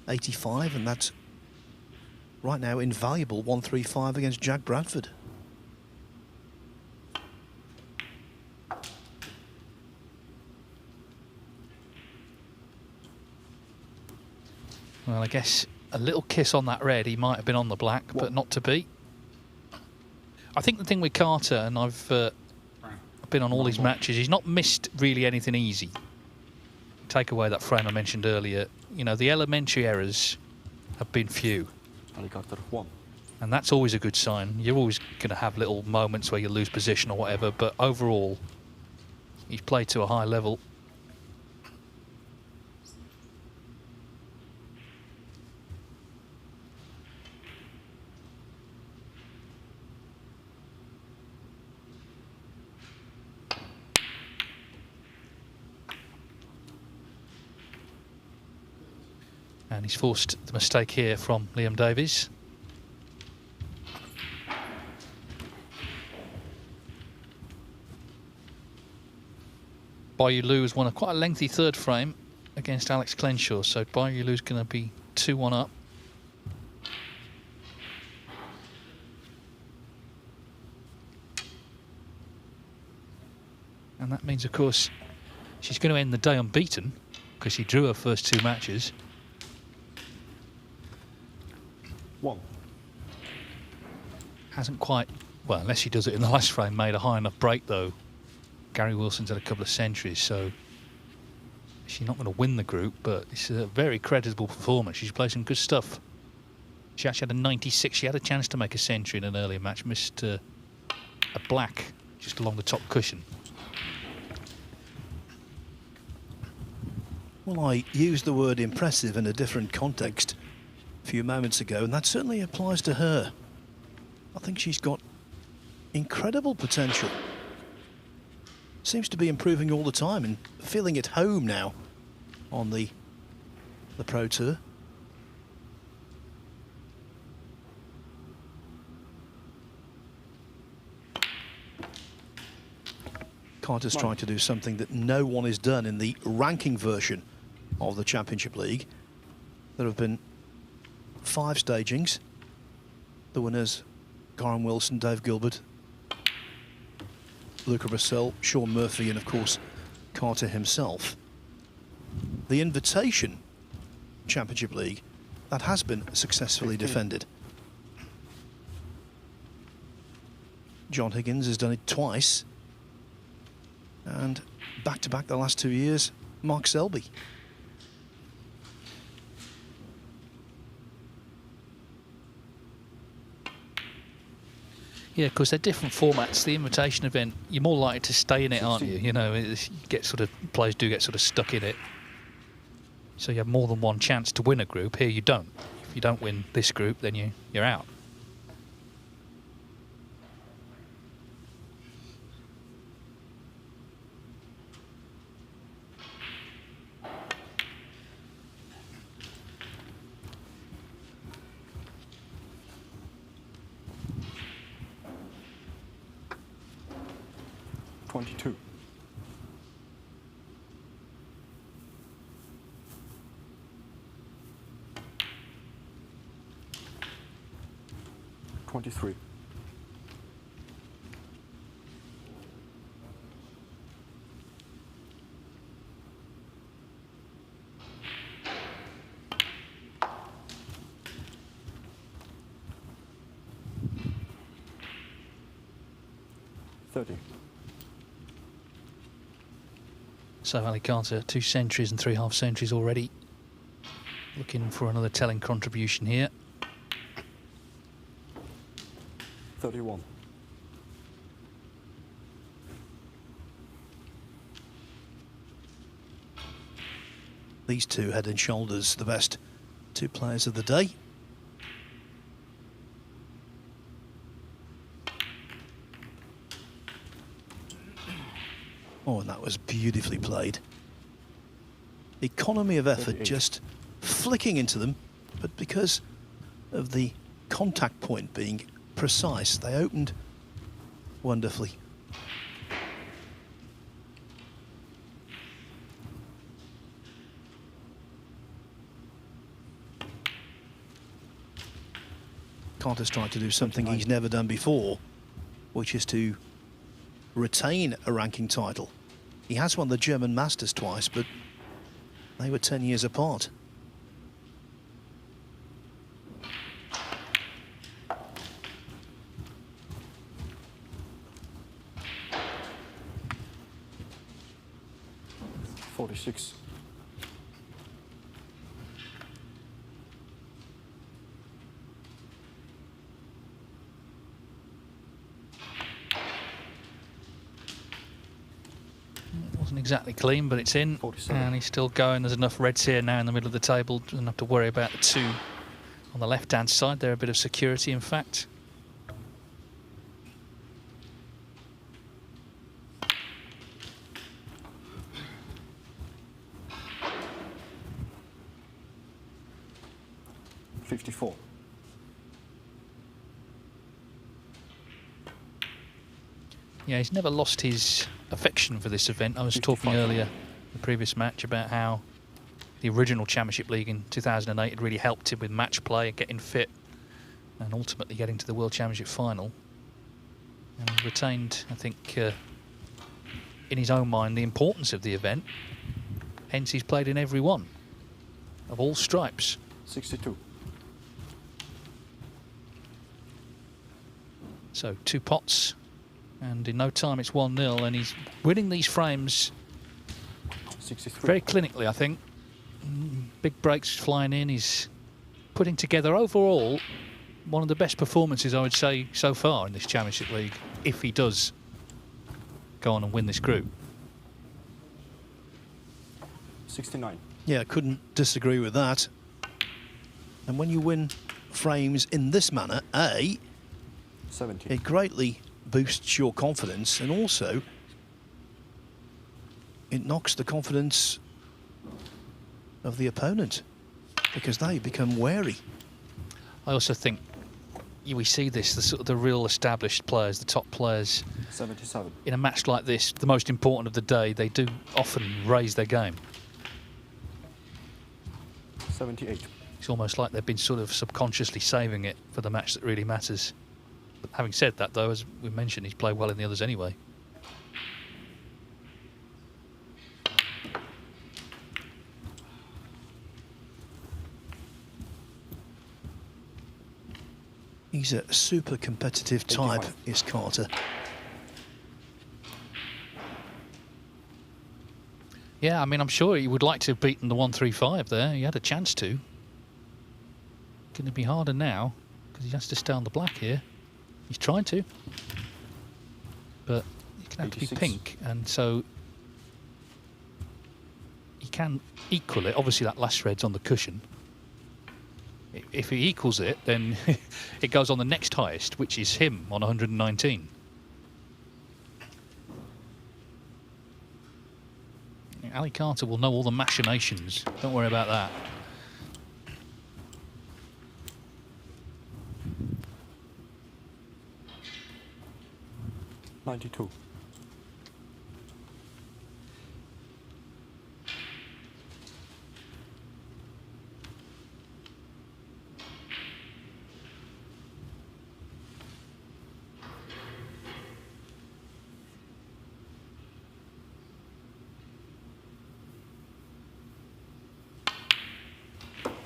85, and that's right now invaluable 1-3-5 against Jack Bradford. Well, I guess a little kiss on that red, he might have been on the black, but not to be. I think the thing with Carter, and I've been on all his matches, he's not missed really anything easy. Take away that frame I mentioned earlier, you know, the elementary errors have been few. And that's always a good sign. You're always going to have little moments where you lose position or whatever, but overall, he's played to a high level. And he's forced the mistake here from Liam Davies. Bayou Lu has won quite a lengthy third frame against Alex Clenshaw, so Bayou Lu's going to be 2-1 up. And that means, of course, she's going to end the day unbeaten because she drew her first 2 matches. 1. Hasn't quite, well, unless she does it in the last frame, made a high enough break though. Gary Wilson's had a couple of centuries, so she's not going to win the group, but it's a very creditable performance. She's played some good stuff. She actually had a 96. She had a chance to make a century in an earlier match, missed a black just along the top cushion. Well, I used the word impressive in a different context a few moments ago, and that certainly applies to her. I think she's got incredible potential. Seems to be improving all the time and feeling at home now on the Pro Tour. Carter's trying to do something that no one has done in the ranking version of the Championship League. There have been 5 stagings. The winners, Karen Wilson, Dave Gilbert, Luca Brissell, Sean Murphy, and of course Carter himself. The Invitation Championship League, that has been successfully defended. John Higgins has done it twice, and back-to-back the last 2 years, Mark Selby. Yeah, because they're different formats. The invitation event, you're more likely to stay in it, aren't you? You know, players do get sort of stuck in it. So you have more than one chance to win a group. Here you don't. If you don't win this group, then you're out. .22. .23. .30. So Ali Carter, 2 centuries and 3 half centuries already. Looking for another telling contribution here. 31. These two head and shoulders the best 2 players of the day. Oh, and that was beautifully played. Economy of effort, just flicking into them, but because of the contact point being precise, they opened wonderfully. Carter's tried to do something he's never done before, which is to retain a ranking title. He has won the German Masters twice, but they were 10 years apart. 46. Wasn't exactly clean, but it's in. 47. And he's still going. There's enough reds here now in the middle of the table. Doesn't have to worry about the two on the left-hand side. They're a bit of security, in fact. $54. Yeah, he's never lost his affection for this event. I was talking earlier in the previous match about how the original Championship League in 2008 had really helped him with match play, getting fit, and ultimately getting to the World Championship final. And he retained, I think, in his own mind, the importance of the event. Hence, he's played in every one of all stripes. 62. So 2 pots. And in no time, it's 1-0, and he's winning these frames 63. very clinically, I think. Big breaks flying in. He's putting together, overall, one of the best performances, I would say, so far in this Championship League, if he does go on and win this group. 69. Yeah, I couldn't disagree with that. And when you win frames in this manner, 70. It greatly boosts your confidence, and also it knocks the confidence of the opponent because they become wary. I also think we see this, the sort of the real established players, the top players. 77. In a match like this, the most important of the day, they do often raise their game. 78. It's almost like they've been sort of subconsciously saving it for the match that really matters. But having said that, though, as we mentioned, he's played well in the others anyway. He's a super competitive type, 85. is Carter. Yeah, I mean, I'm sure he would like to have beaten the 135 there. He had a chance to. Going to be harder now because he has to stay on the black here. He's trying to, but he can have to be 86. pink, and so he can equal it. Obviously, that last red's on the cushion. If he equals it, then it goes on the next highest, which is him on 119. Ali Carter will know all the machinations. Don't worry about that. $92.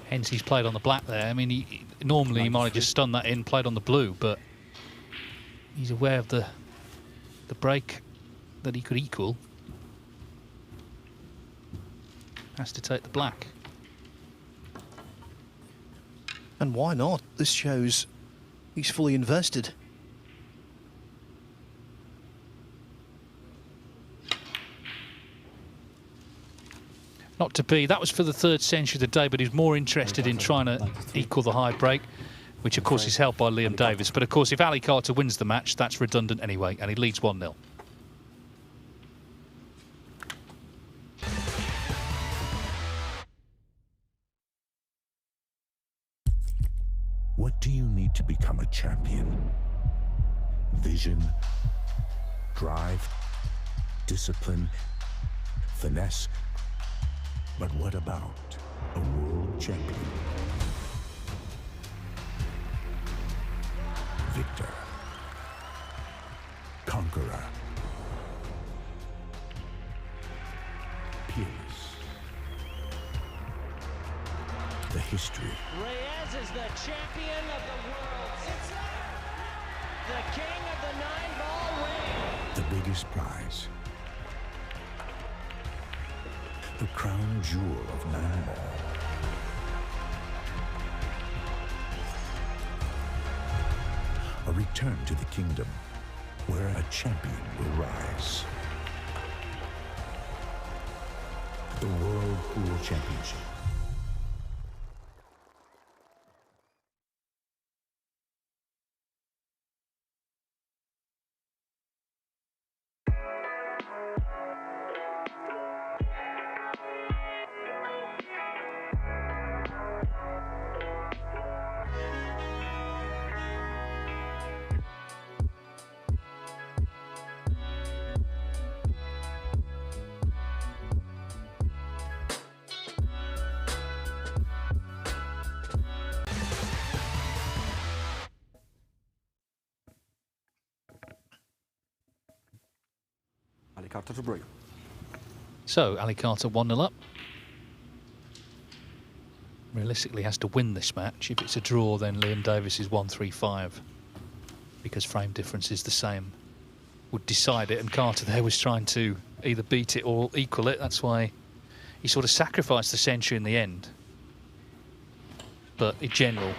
Hence, he's played on the black there. I mean, normally he might have just stunned that in, played on the blue, but he's aware of the break that he could equal. Has to take the black. And why not? This shows he's fully invested. Not to be. That was for the third century of the day, but he's more interested in trying to equal the high break, which of course is held by Liam Davis. But of course, if Ali Carter wins the match, that's redundant anyway, and he leads 1-0. What do you need to become a champion? Vision, drive, discipline, finesse. But what about a world champion? Victor, conqueror, peerless. The history, Reyes is the champion of the world. It's the king of the 9-ball ring. the biggest prize. the crown jewel of nine ball. A return to the kingdom where a champion will rise. The World Pool Championship. Ali Carter to break. So, Ali Carter 1-0 up. Realistically has to win this match. If it's a draw, then Liam Davis is 1-3-5. Because frame difference is the same. Would decide it, and Carter there was trying to either beat it or equal it. That's why he sort of sacrificed the century in the end. But in general,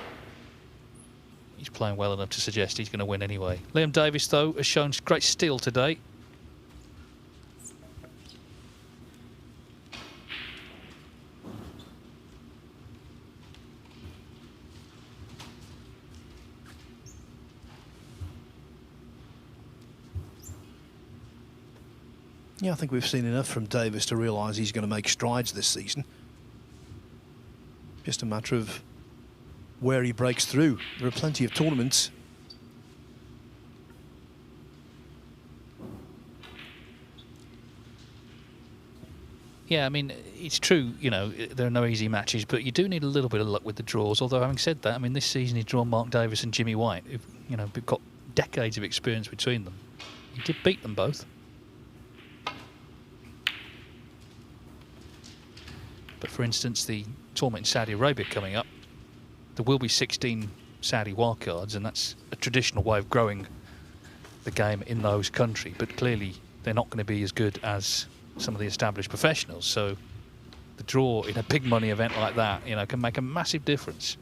he's playing well enough to suggest he's going to win anyway. Liam Davis, though, has shown great steel today. Yeah, I think we've seen enough from Davis to realise he's going to make strides this season. Just a matter of where he breaks through. There are plenty of tournaments. Yeah, I mean, it's true, you know, there are no easy matches, but you do need a little bit of luck with the draws. Although, having said that, I mean, this season he's drawn Mark Davis and Jimmy White, who've, you know, got decades of experience between them. He did beat them both. But for instance, the tournament in Saudi Arabia coming up, there will be 16 Saudi wildcards, and that's a traditional way of growing the game in those countries. But clearly, they're not going to be as good as some of the established professionals. So the draw in a big money event like that, you know, can make a massive difference.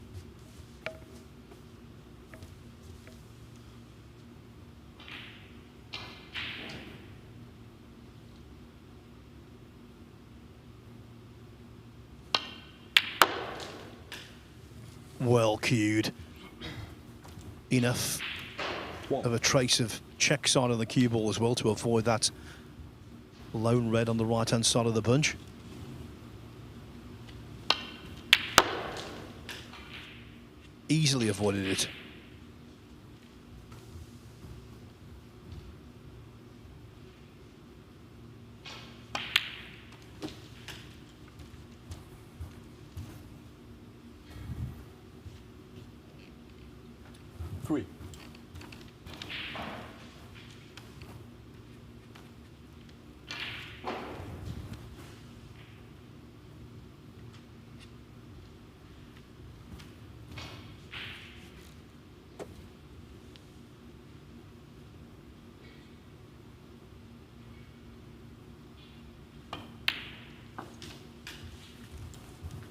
Well cued. Enough of a trace of check side of the cue ball as well to avoid that lone red on the right hand side of the bunch. Easily avoided it. Three.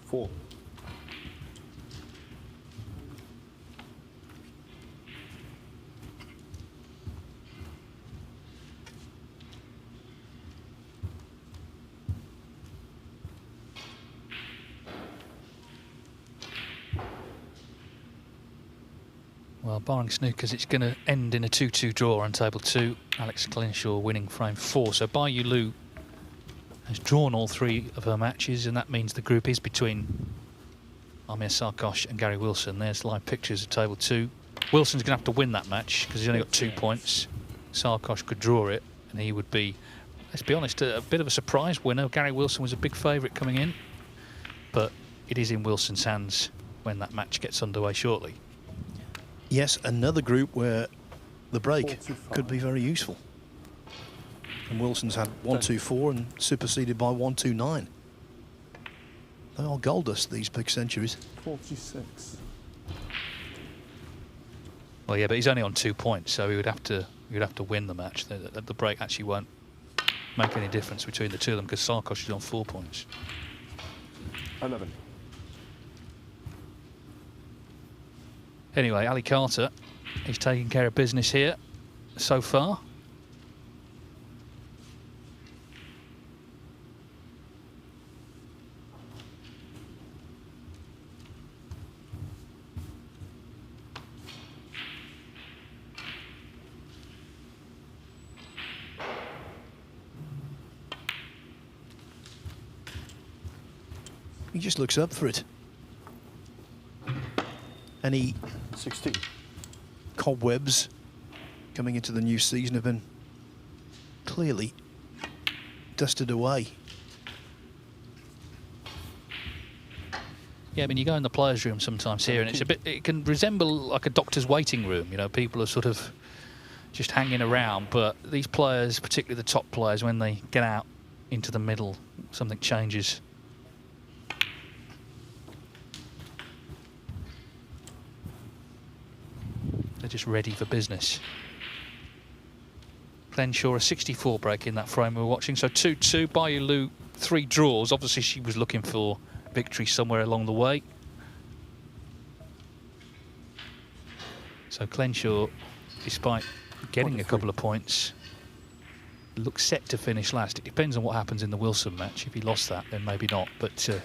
Four. Well, barring snookers, it's going to end in a 2-2 draw on table 2. Alex Clinshaw winning frame 4. So Bai Lu has drawn all 3 of her matches, and that means the group is between Amir Sarkosh and Gary Wilson. There's live pictures of table 2. Wilson's going to have to win that match because he's only got 2 points. Sarkosh could draw it, and he would be, let's be honest, a bit of a surprise winner. Gary Wilson was a big favourite coming in, but it is in Wilson's hands when that match gets underway shortly. Yes, another group where the break could be very useful. And Wilson's had 1-2-4 and superseded by 1-2-9. They are gold dust, these big centuries. 46. Well, yeah, but he's only on 2 points, so he would have to win the match. The break actually won't make any difference between the two of them because Sarkos is on 4 points. 11. Anyway, Ali Carter, he's taking care of business here so far. He just looks up for it. Any 16 cobwebs coming into the new season have been clearly dusted away. Yeah, I mean, you go in the players' room sometimes here, and it can resemble like a doctor's waiting room. You know, people are sort of just hanging around, but these players, particularly the top players, when they get out into the middle, something changes. They're just ready for business. Glenshaw, a 64 break in that frame we were watching. So 2-2, Bayou 3 draws. Obviously, she was looking for victory somewhere along the way. So Glenshaw, despite getting a couple of points, looks set to finish last. It depends on what happens in the Wilson match. If he lost that, then maybe not. But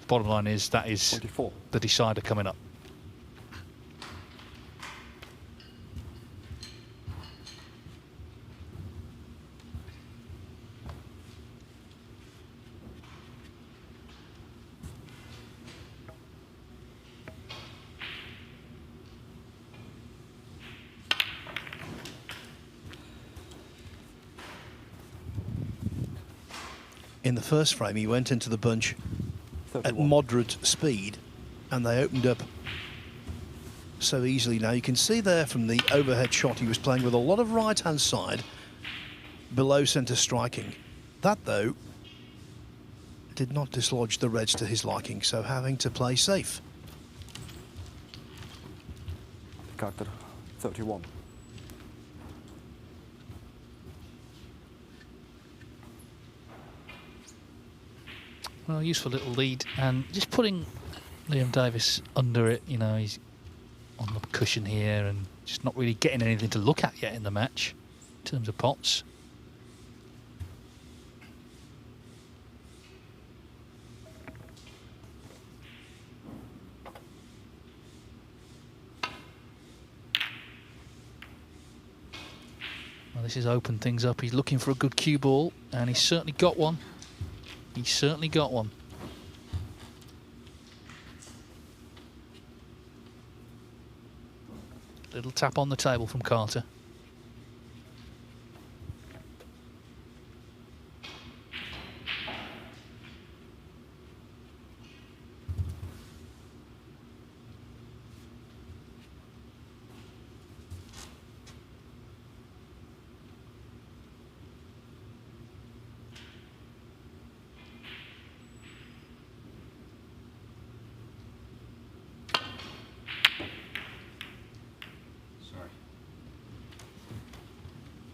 bottom line is that is 24. The decider coming up. In the first frame, he went into the bunch 31. At moderate speed, and they opened up so easily. Now you can see there from the overhead shot he was playing with a lot of right-hand side below centre striking. That, though, did not dislodge the Reds to his liking, so having to play safe. Carter, 31. Well, useful little lead, and just putting Liam Davis under it. You know, he's on the cushion here and just not really getting anything to look at yet in the match in terms of pots. Well, this has opened things up. He's looking for a good cue ball, and he's certainly got one. He's certainly got one. Little tap on the table from Carter.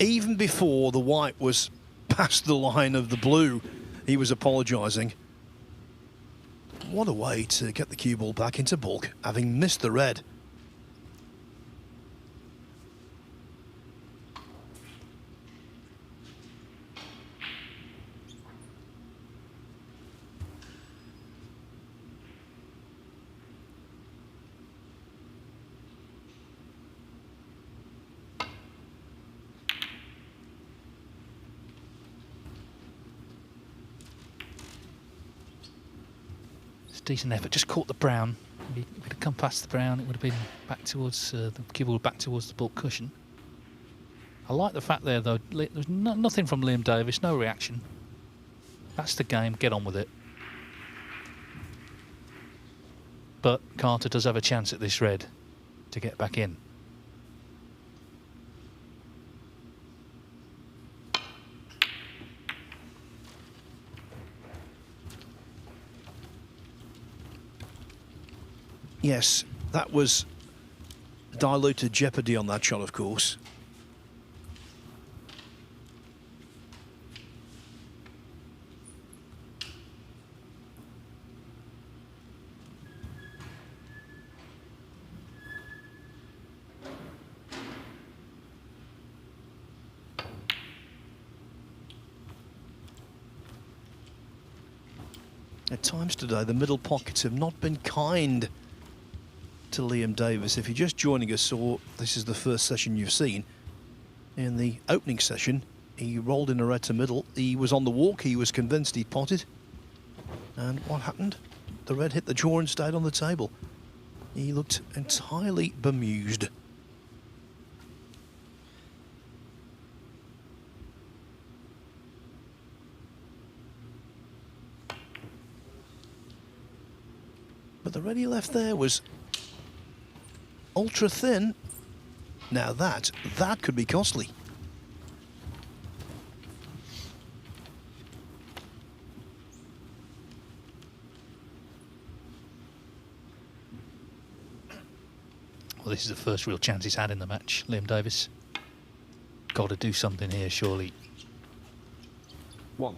Even before the white was past the line of the blue, he was apologising. What a way to get the cue ball back into bulk, having missed the red. Decent effort, just caught the brown. If he could have come past the brown, it would have been back towards the cue ball, back towards the bulk cushion. I like the fact there, though, there's nothing from Liam Davis, no reaction. That's the game, get on with it. But Carter does have a chance at this red to get back in. Yes, that was diluted jeopardy on that shot, of course. At times today, the middle pockets have not been kind to Liam Davis. If you're just joining us, or this is the first session you've seen, in the opening session, he rolled in a red to middle. He was on the walk. He was convinced he'd potted. And what happened? The red hit the draw and stayed on the table. He looked entirely bemused. But the red he left there was ultra thin. Now that could be costly. Well, this is the first real chance he's had in the match, Liam Davis. Got to do something here, surely. 1.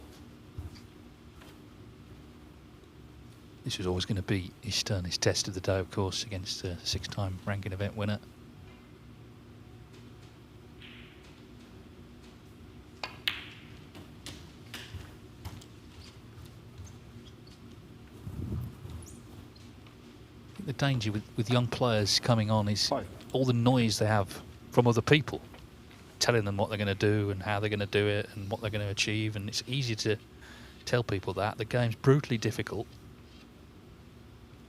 This was always going to be his sternest test of the day, of course, against a 6-time ranking event winner. The danger with young players coming on is all the noise they have from other people telling them what they're going to do and how they're going to do it and what they're going to achieve, and it's easy to tell people that. The game's brutally difficult.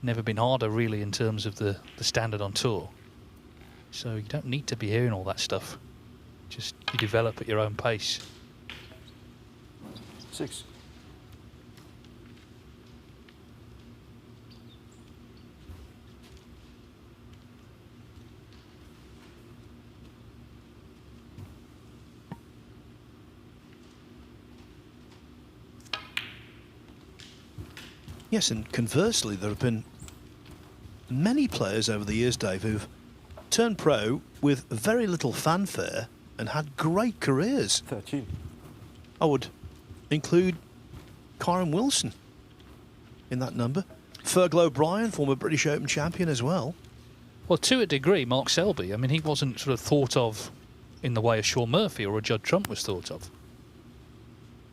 Never been harder, really, in terms of the standard on tour. So you don't need to be hearing all that stuff. Just you develop at your own pace. 6. Yes, and conversely, there have been many players over the years, Dave, who've turned pro with very little fanfare and had great careers. 13. I would include Kyron Wilson in that number. Fergal O'Brien, former British Open champion as well. Well, to a degree, Mark Selby. I mean, he wasn't sort of thought of in the way a Shaun Murphy or a Judd Trump was thought of.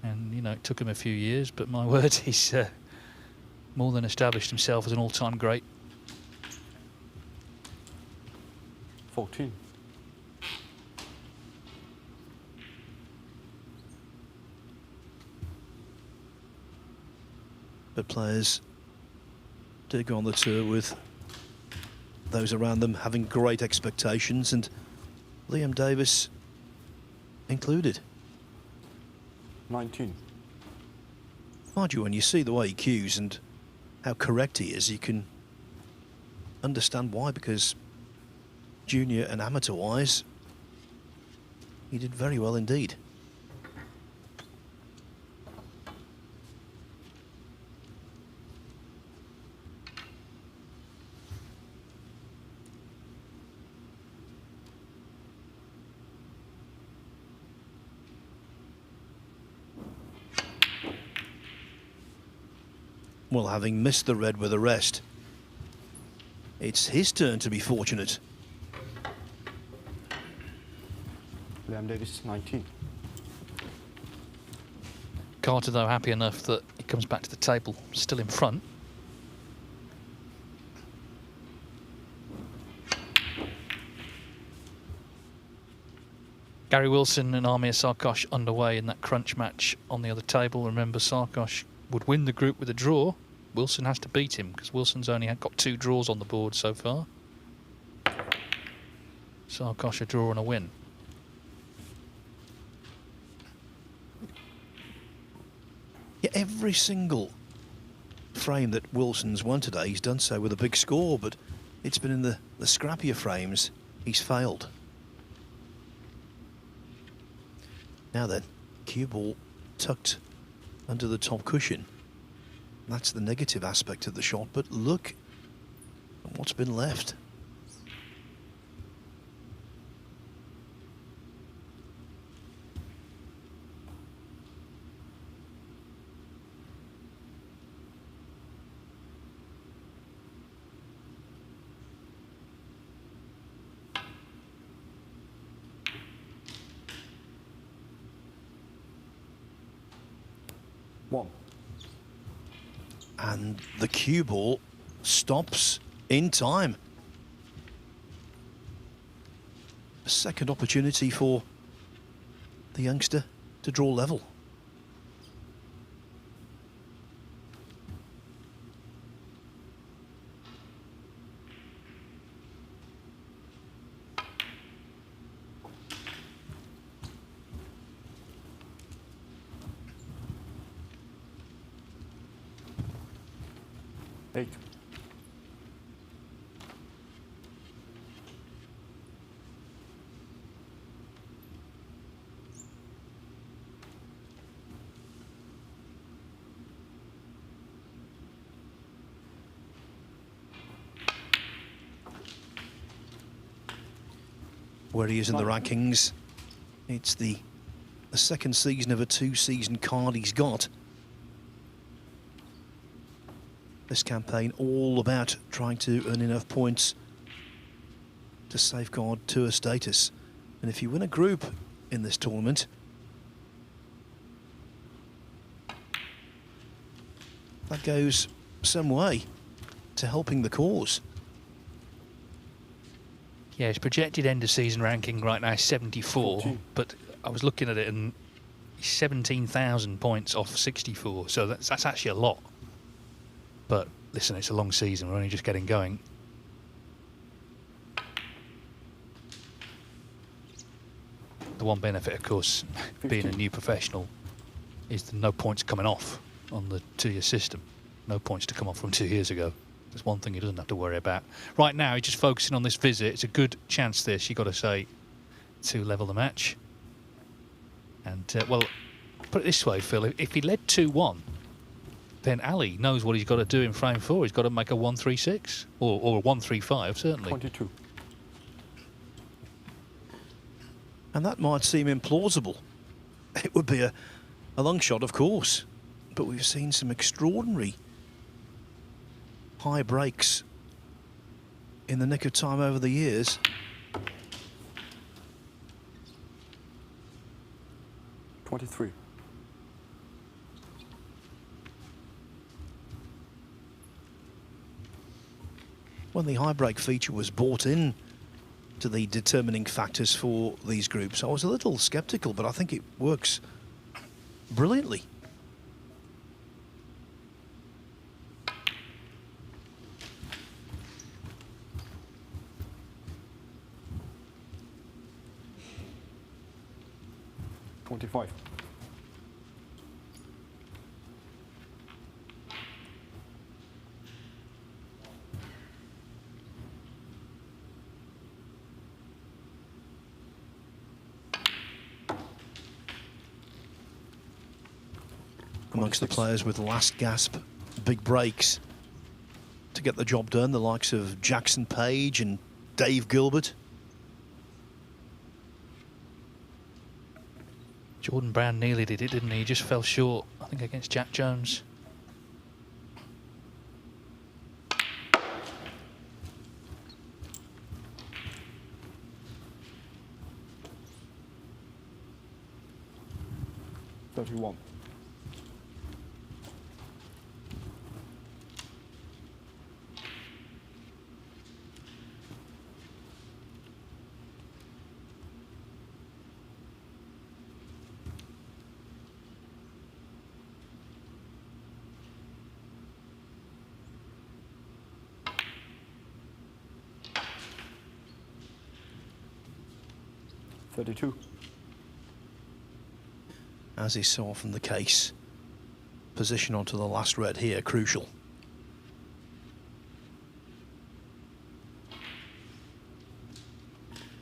And, you know, it took him a few years, but my word, he's more than established himself as an all-time great. 14. But players do go on the tour with those around them having great expectations, and Liam Davis included. 19. Mind you, when you see the way he cues and how correct he is, you can understand why, because junior and amateur wise, he did very well indeed. Well, having missed the red with a rest, it's his turn to be fortunate. Liam Davis, 19. Carter, though, happy enough that he comes back to the table still in front. Gary Wilson and Amir Sarkosh underway in that crunch match on the other table. Remember, Sarkosh would win the group with a draw. Wilson has to beat him because Wilson's only got 2 draws on the board so far. Sarkosh a draw and a win. Yeah, every single frame that Wilson's won today, he's done so with a big score, but it's been in the scrappier frames he's failed. Now then, cue ball tucked under the top cushion. That's the negative aspect of the shot, but look at what's been left. And the cue ball stops in time. A second opportunity for the youngster to draw level. Eight. Where he is in the rankings, it's the second season of a 2-season card he's got. This campaign all about trying to earn enough points to safeguard tour status. And if you win a group in this tournament, that goes some way to helping the cause. Yeah, his projected end of season ranking right now is 74, 14. but I was looking at it and he's 17,000 points off 64, so that's actually a lot. But listen, it's a long season, we're only just getting going. The one benefit, of course, being a new professional, is the no points coming off on the 2-year system. No points to come off from 2 years ago. There's one thing he doesn't have to worry about. Right now, he's just focusing on this visit. It's a good chance this, you've got to say, to level the match. And, well, put it this way, Phil, if he led 2-1, then Ali knows what he's got to do in frame 4. He's got to make a 1-3-6 or a 1-3-5, certainly. 22. And that might seem implausible. It would be a long shot, of course. But we've seen some extraordinary high breaks in the nick of time over the years. $23. When the high break feature was brought in to the determining factors for these groups, I was a little sceptical, but I think it works brilliantly. $25. Amongst the players with last gasp big breaks to get the job done, the likes of Jackson Page and Dave Gilbert. Jordan Brown nearly did it, didn't he? He just fell short, I think, against Jack Jones. $31. $32. As is so often the case, position onto the last red here, crucial.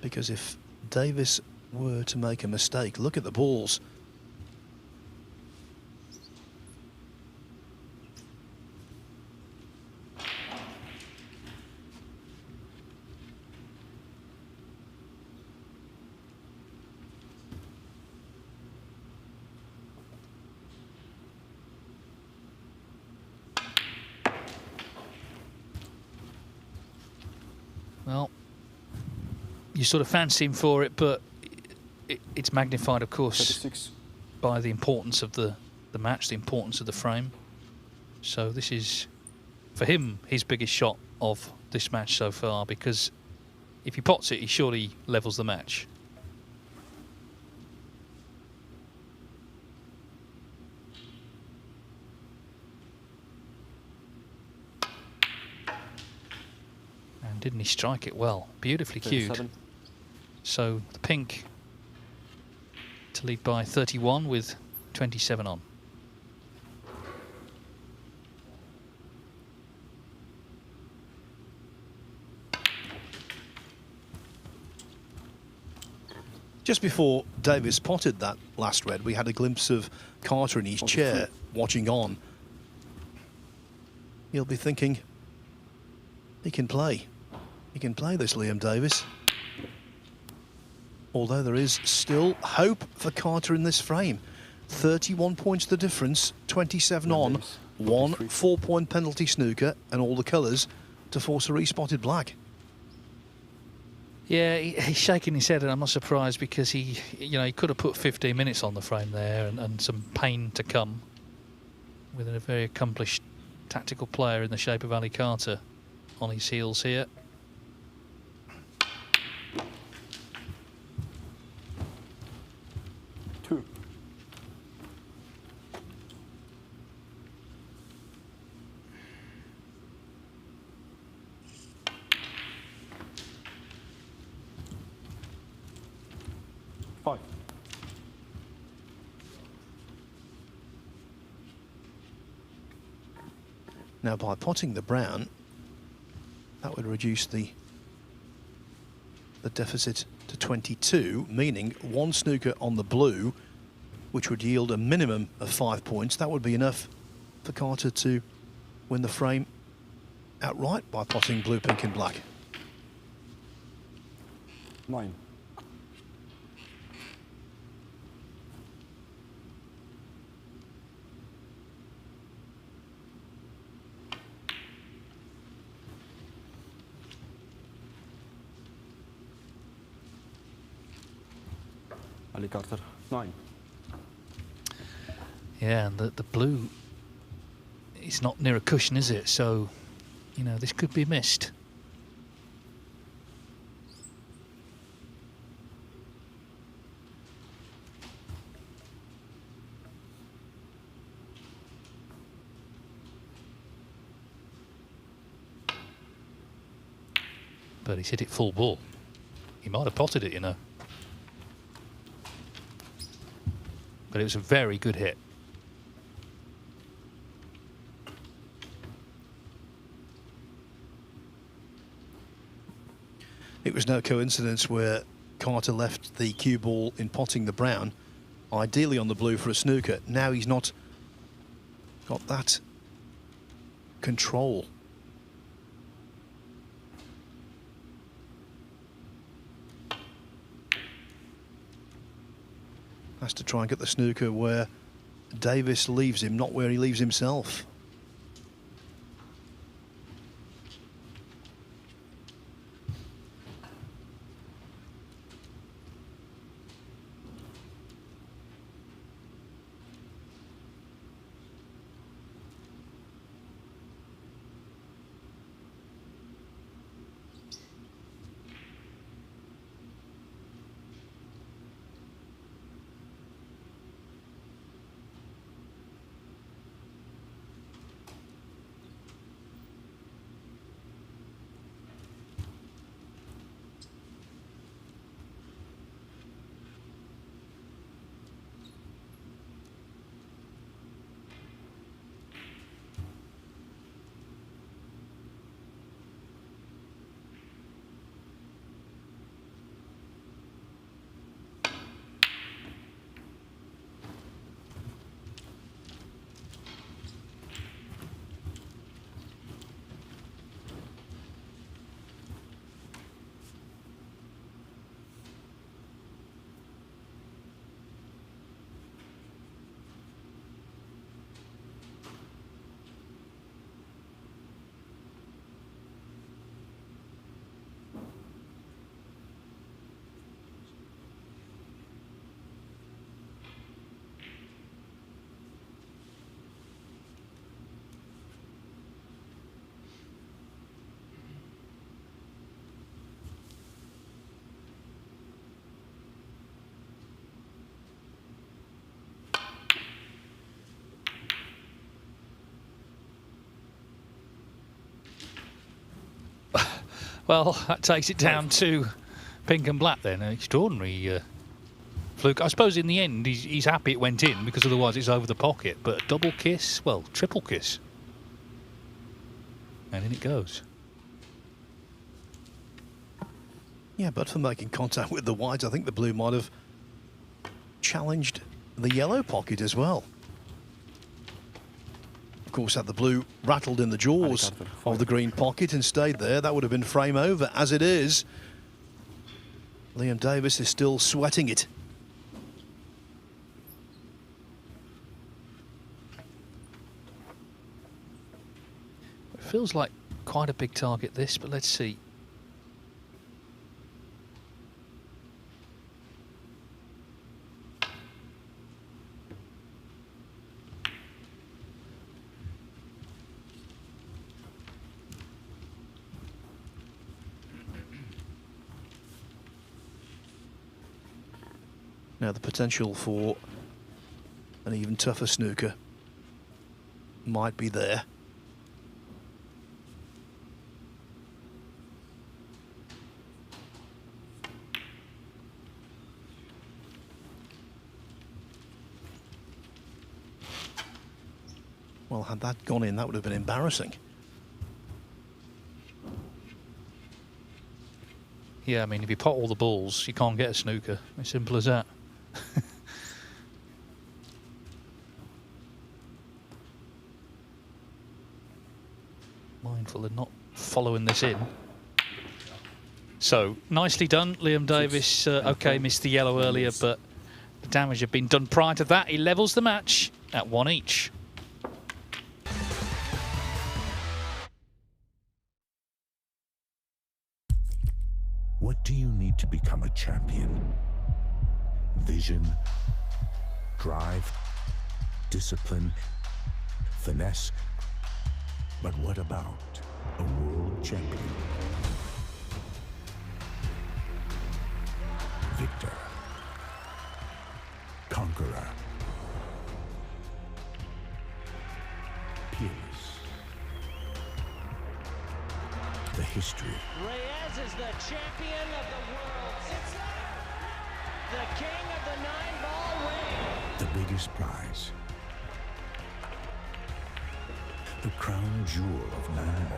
Because if Davis were to make a mistake, look at the balls. Well, you sort of fancy him for it, but it's magnified, of course, 36. by the importance of the match, the importance of the frame. So this is, for him, his biggest shot of this match so far, because if he pots it, he surely levels the match. And didn't he strike it well? Beautifully cued. So the pink to lead by 31 with 27 on. Just before Davis potted that last red, we had a glimpse of Carter in his chair watching on. He'll be thinking, he can play. He can play this, Liam Davis. Although there is still hope for Carter in this frame. 31 points the difference, 27 on, 1 4-point penalty snooker, and all the colours to force a respotted black. Yeah, he's shaking his head, and I'm not surprised, because he could have put 15 minutes on the frame there, and some pain to come with a very accomplished tactical player in the shape of Ali Carter on his heels here. Now, by potting the brown, that would reduce the deficit to 22, meaning 1 snooker on the blue, which would yield a minimum of 5 points. That would be enough for Carter to win the frame outright by potting blue, pink and black. 9. Ali Carter, 9. Yeah, and the blue is not near a cushion, is it? So, this could be missed. But he's hit it full ball. He might have potted it, But it was a very good hit. It was no coincidence where Carter left the cue ball in potting the brown, ideally on the blue for a snooker. Now he's not got that control. Has to try and get the snooker where Davis leaves him, not where he leaves himself. Well, that takes it down to pink and black then. An extraordinary fluke. I suppose in the end he's happy it went in because otherwise it's over the pocket. But a double kiss, well, triple kiss. And in it goes. Yeah, but for making contact with the white, I think the blue might have challenged the yellow pocket as well. Of course, had the blue rattled in the jaws of the green pocket and stayed there, that would have been frame over. As it is, Liam Davis is still sweating it. It feels like quite a big target this, but let's see. Now the potential for an even tougher snooker might be there. Well, had that gone in, that would have been embarrassing. Yeah, I mean, if you pot all the balls, you can't get a snooker. As simple as that. Mindful of not following this in. So, nicely done, Liam Davis. OK, missed the yellow earlier, but the damage had been done prior to that. He levels the match at 1 each. What do you need to become a champion? Vision, drive, discipline, finesse. But what about a world champion? Victor, conqueror, peerless. The history. Reyes is the champion of the world. It's the king of the 9-ball ring. The biggest prize. The crown jewel of 9-ball.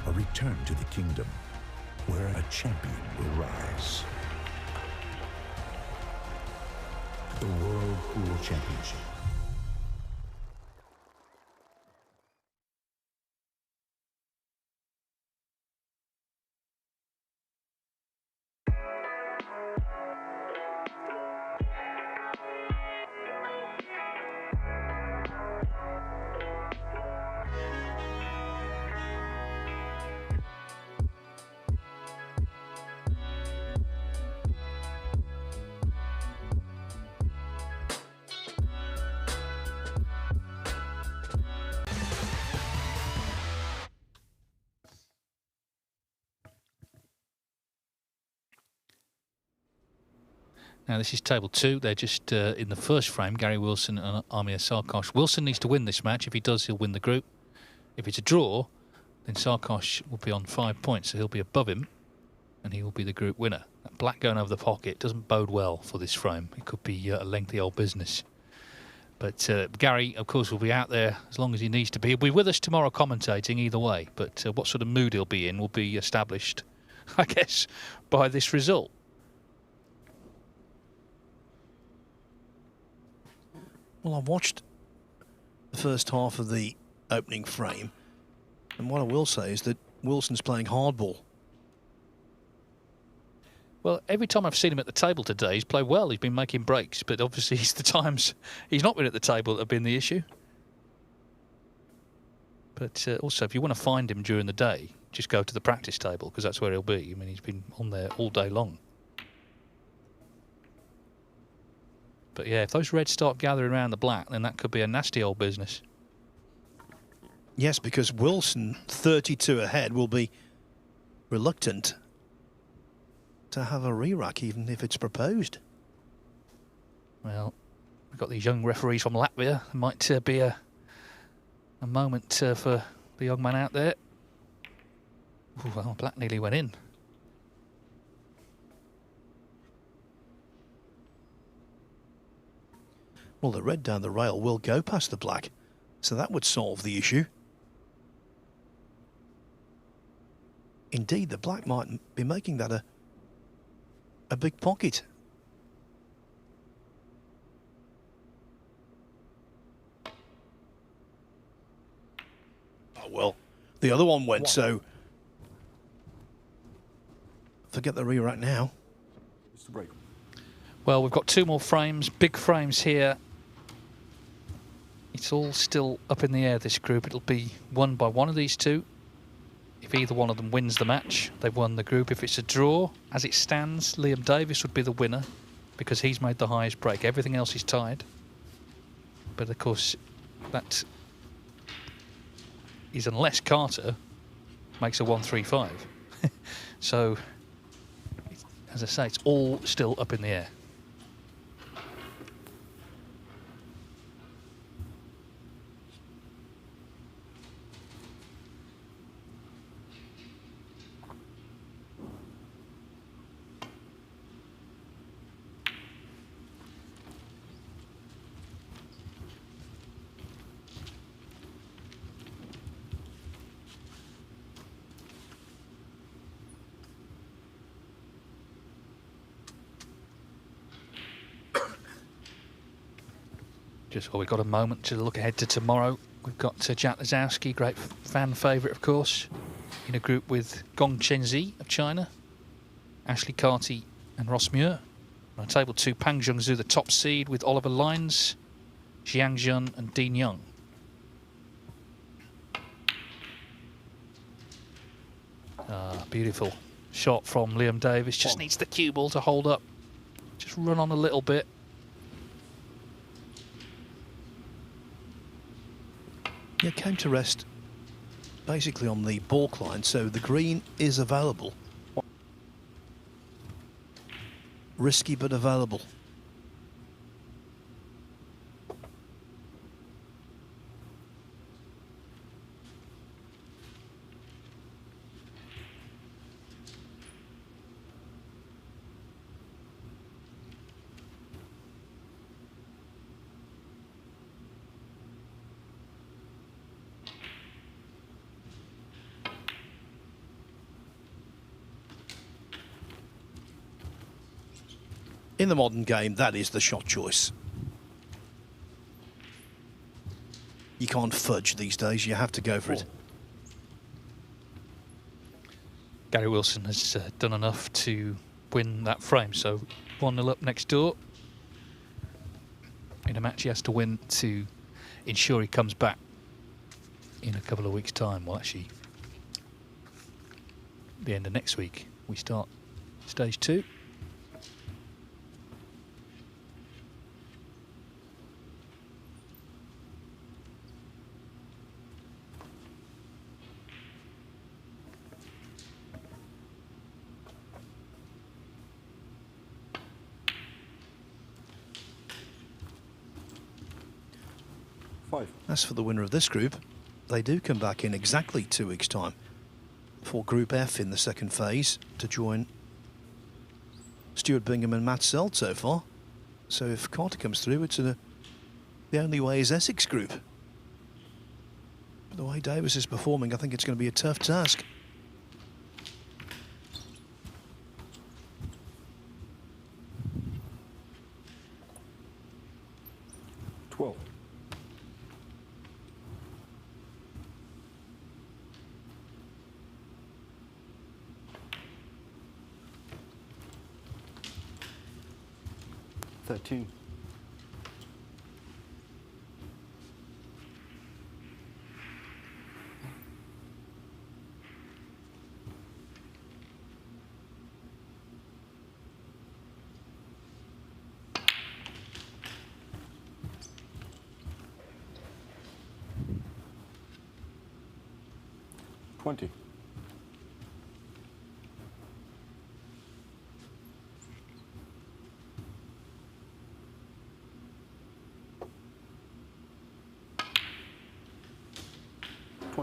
A return to the kingdom where a champion will rise. The World Pool Championship. Now this is table 2. They're just in the first frame, Gary Wilson and Amir Sarkosh. Wilson needs to win this match. If he does, he'll win the group. If it's a draw, then Sarkosh will be on 5 points, so he'll be above him, and he will be the group winner. That black going over the pocket doesn't bode well for this frame. It could be a lengthy old business. But Gary, of course, will be out there as long as he needs to be. He'll be with us tomorrow commentating either way, but what sort of mood he'll be in will be established, I guess, by this result. Well, I've watched the first half of the opening frame, and what I will say is that Wilson's playing hardball. Well, every time I've seen him at the table today, he's played well. He's been making breaks, but obviously it's the times he's not been at the table that have been the issue. But also, if you want to find him during the day, just go to the practice table, because that's where he'll be. I mean, he's been on there all day long. But yeah, if those reds start gathering around the black, then that could be a nasty old business. Yes, because Wilson, 32 ahead, will be reluctant to have a re-rack, even if it's proposed. Well, we've got these young referees from Latvia. It might be a A moment for the young man out there. Ooh, well, black nearly went in. Well, the red down the rail will go past the black, so that would solve the issue. Indeed, the black might be making that a big pocket. Oh, well, the other one went, so forget the re-rack now. It's the break. Well, we've got 2 more frames, big frames here. It's all still up in the air, this group. It'll be won by one of these two. If either one of them wins the match, they've won the group. If it's a draw, as it stands, Liam Davis would be the winner because he's made the highest break. Everything else is tied. But of course, that is unless Carter makes a 1-3-5. So, as I say, it's all still up in the air. Just while we've got a moment to look ahead to tomorrow, we've got Jack Lazowski, great fan favourite, of course, in a group with Gong Chenzi of China, Ashley Carty and Ross Muir. On table 2, Pang Zhengzhou, the top seed, with Oliver Lines, Jiang Jun and Dean Young. Beautiful shot from Liam Davis. Just needs the cue ball to hold up. Just run on a little bit. Yeah, came to rest basically on the balk line, so the green is available. Risky but available. In the modern game, that is the shot choice. You can't fudge these days, you have to go for it. Gary Wilson has done enough to win that frame, so 1-0 up next door. In a match he has to win to ensure he comes back in a couple of weeks' time. Well, actually, the end of next week, we start stage 2. As for the winner of this group, they do come back in exactly 2 weeks' time for Group F in the second phase to join Stuart Bingham and Matt Selt so far. So if Carter comes through, it's the only way is Essex group. But the way Davis is performing, I think it's going to be a tough task.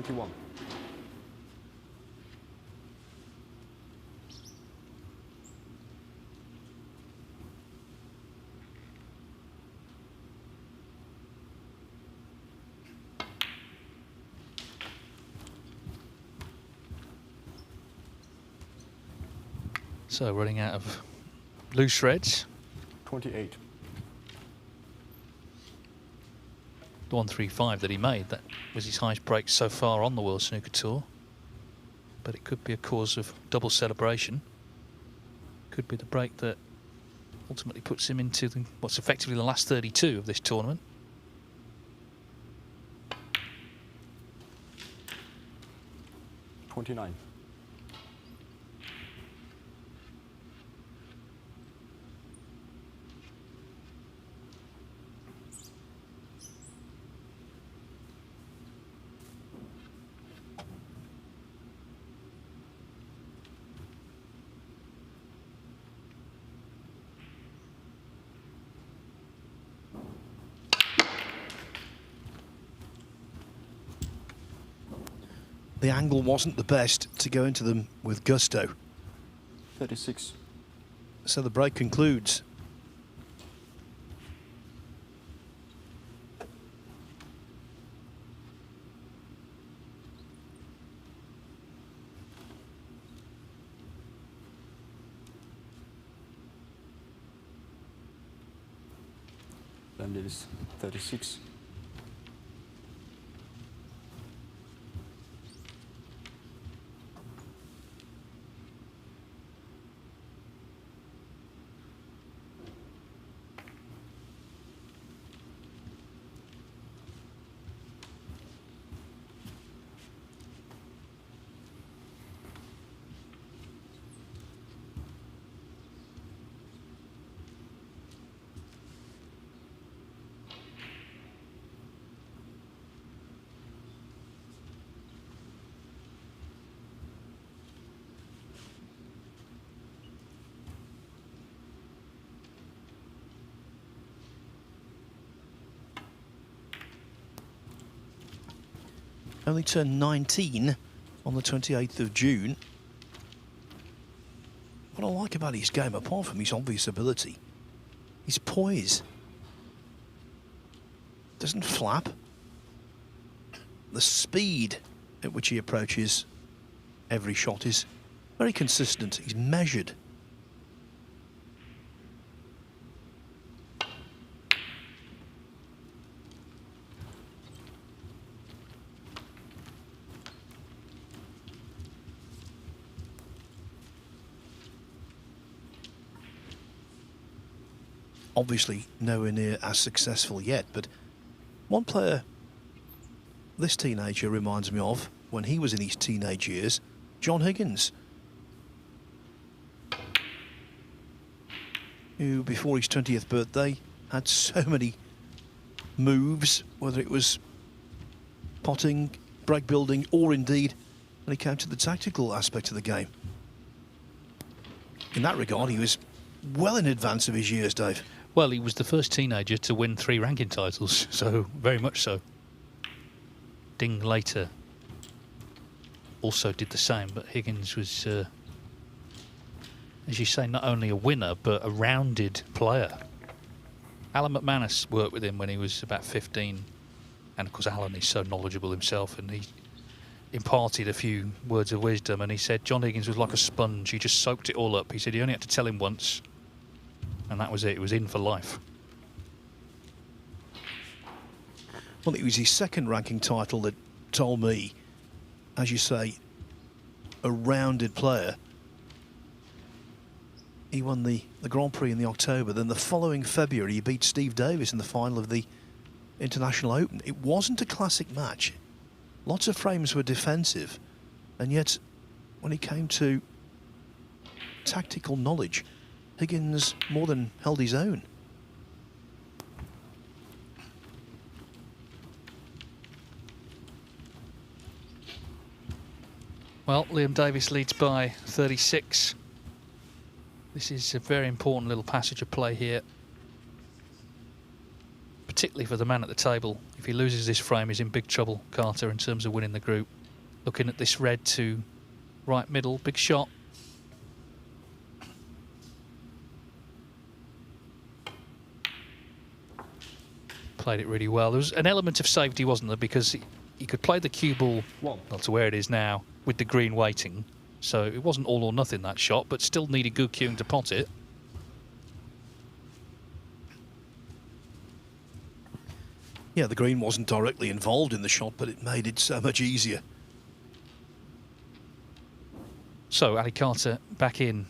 21. So running out of loose threads. 28. The 135 that he made, that was his highest break so far on the World Snooker Tour. But it could be a cause of double celebration. Could be the break that ultimately puts him into what's effectively the last 32 of this tournament. $29. The angle wasn't the best to go into them with gusto. 36. So the break concludes. Then it is 36. Only turned 19 on the 28th of June. What I like about his game, apart from his obvious ability, his poise. Doesn't flap. The speed at which he approaches every shot is very consistent. He's measured. Obviously nowhere near as successful yet, but one player this teenager reminds me of when he was in his teenage years, John Higgins, who before his 20th birthday had so many moves, whether it was potting, break building, or indeed when it came to the tactical aspect of the game. In that regard, he was well in advance of his years, Dave. Well, he was the first teenager to win 3 ranking titles, so very much so. Ding later also did the same, but Higgins was, as you say, not only a winner, but a rounded player. Alan McManus worked with him when he was about 15, and of course Alan is so knowledgeable himself, and he imparted a few words of wisdom, and he said John Higgins was like a sponge. He just soaked it all up. He said he only had to tell him once, and that was it. It was in for life. Well, it was his second ranking title that told me, as you say, a rounded player. He won the Grand Prix in the October. Then the following February, he beat Steve Davis in the final of the International Open. It wasn't a classic match. Lots of frames were defensive. And yet, when it came to tactical knowledge, Higgins more than held his own. Well, Liam Davis leads by 36. This is a very important little passage of play here. particularly for the man at the table. If he loses this frame, he's in big trouble, Carter, in terms of winning the group. Looking at this red to right middle, big shot. Played it really well. There was an element of safety, wasn't there? Because he could play the cue ball, well, to where it is now, with the green waiting. So it wasn't all or nothing, that shot, but still needed good cueing to pot it. Yeah, the green wasn't directly involved in the shot, but it made it so much easier. So Ali Carter back in.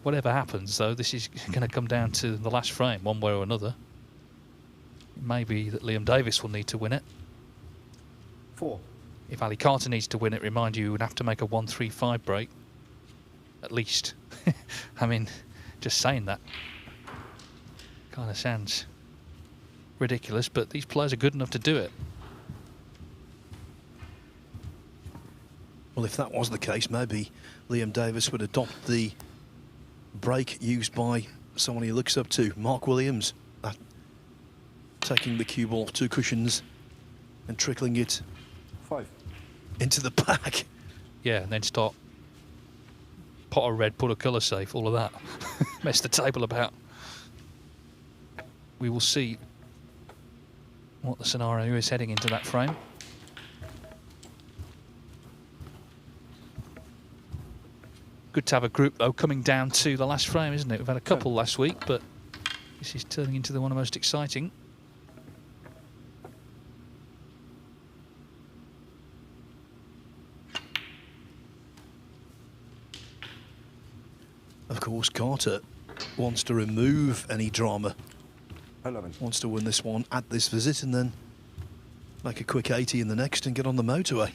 Whatever happens, though, this is going to come down to the last frame, one way or another. It may be that Liam Davis will need to win it. 4. If Ali Carter needs to win it, remind you, he would have to make a 1-3-5 break. At least. I mean, just saying that kind of sounds ridiculous, but these players are good enough to do it. Well, if that was the case, maybe Liam Davis would adopt the break used by someone he looks up to, Mark Williams, taking the cue ball off 2 cushions and trickling it 5 into the pack. Yeah, and then start pot a red, put a colour safe, all of that. Mess the table about. We will see what the scenario is heading into that frame. Good to have a group, though, coming down to the last frame, isn't it? We've had a couple last week, but this is turning into the one of the most exciting. Of course, Carter wants to remove any drama. 11. Wants to win this one at this visit and then make a quick 80 in the next and get on the motorway.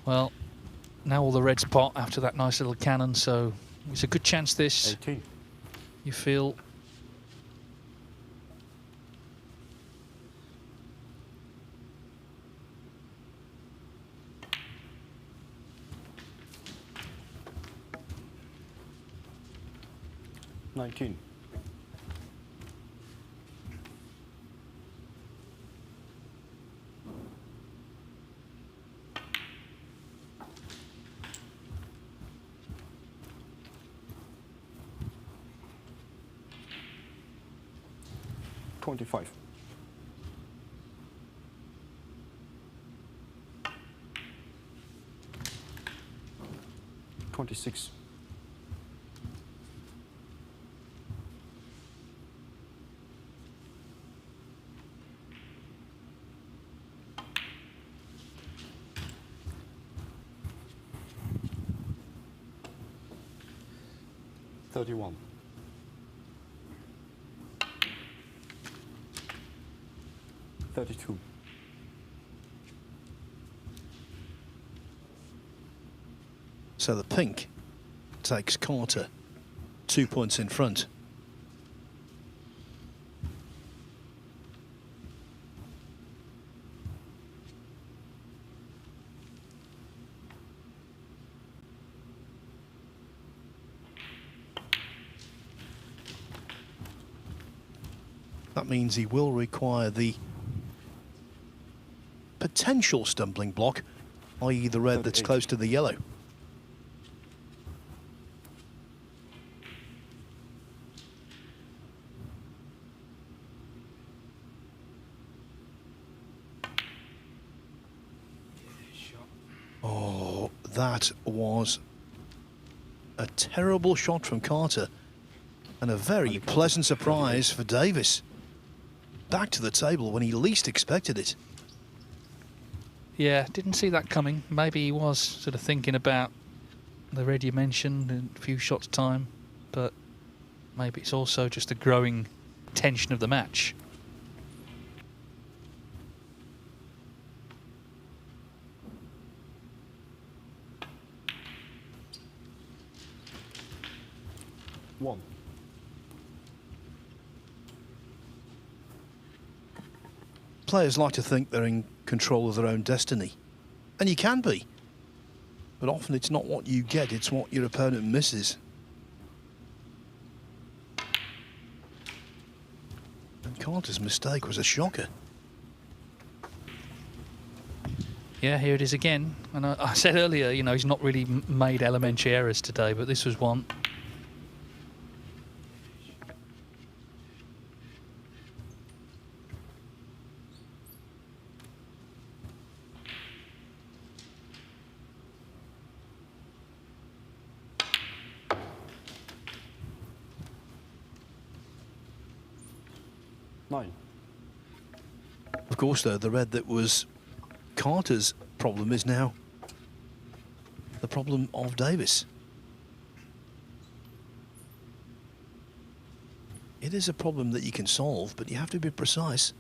Well, now all the reds pot after that nice little cannon, so it's a good chance this. 18. You feel. $19. $25. $26. $31. $32. So the pink takes Carter 2 points in front. That means he will require the potential stumbling block, i.e. the red that's close to the yellow. Oh, that was a terrible shot from Carter and a very pleasant surprise for Davis. Back to the table when he least expected it. Yeah, didn't see that coming. Maybe he was sort of thinking about the red you mentioned in a few shots' time, but maybe it's also just the growing tension of the match. 1. Players like to think they're in control of their own destiny. And you can be. But often it's not what you get, it's what your opponent misses. And Carter's mistake was a shocker. Yeah, here it is again. And I said earlier, you know, he's not really made elementary errors today, but this was one. Of course, though, the red that was Carter's problem is now the problem of Davis. It is a problem that you can solve, but you have to be precise.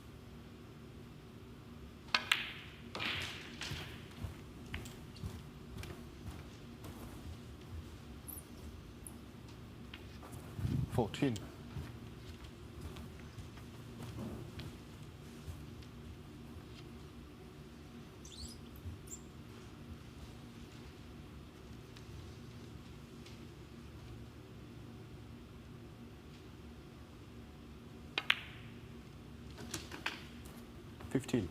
$14. $15.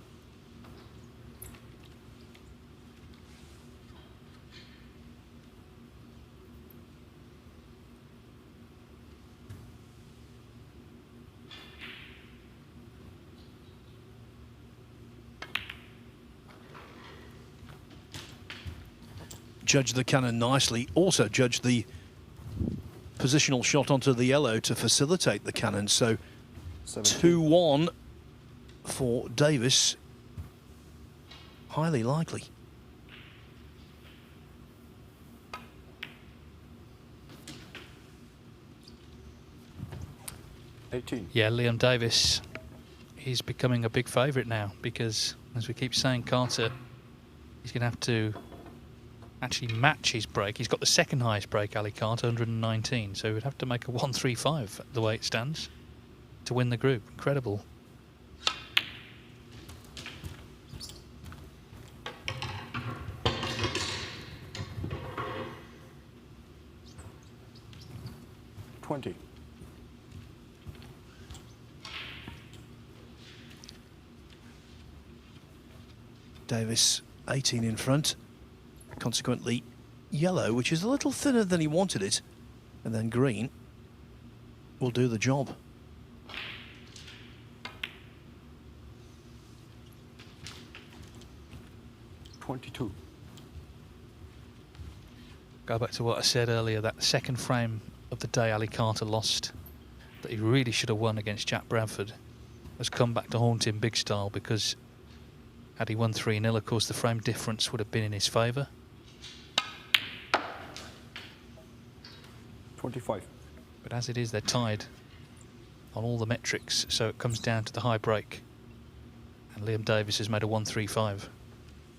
Judged the cannon nicely, also judged the positional shot onto the yellow to facilitate the cannon. So 2-1 for Davis, highly likely. Yeah, Liam Davis, he's becoming a big favourite now because, as we keep saying, Carter, he's going to have to actually match his break. He's got the second highest break, Ali Carter, 119, so he would have to make a 135 the way it stands to win the group. Incredible. Davis 18 in front, consequently yellow, which is a little thinner than he wanted it, and then green will do the job. $22. Go back to what I said earlier, that second frame of the day Ali Carter lost, that he really should have won against Jack Bradford, has come back to haunt him big style, because had he won 3-0, of course, the frame difference would have been in his favour. 25. But as it is, they're tied on all the metrics, so it comes down to the high break. And Liam Davis has made a 135.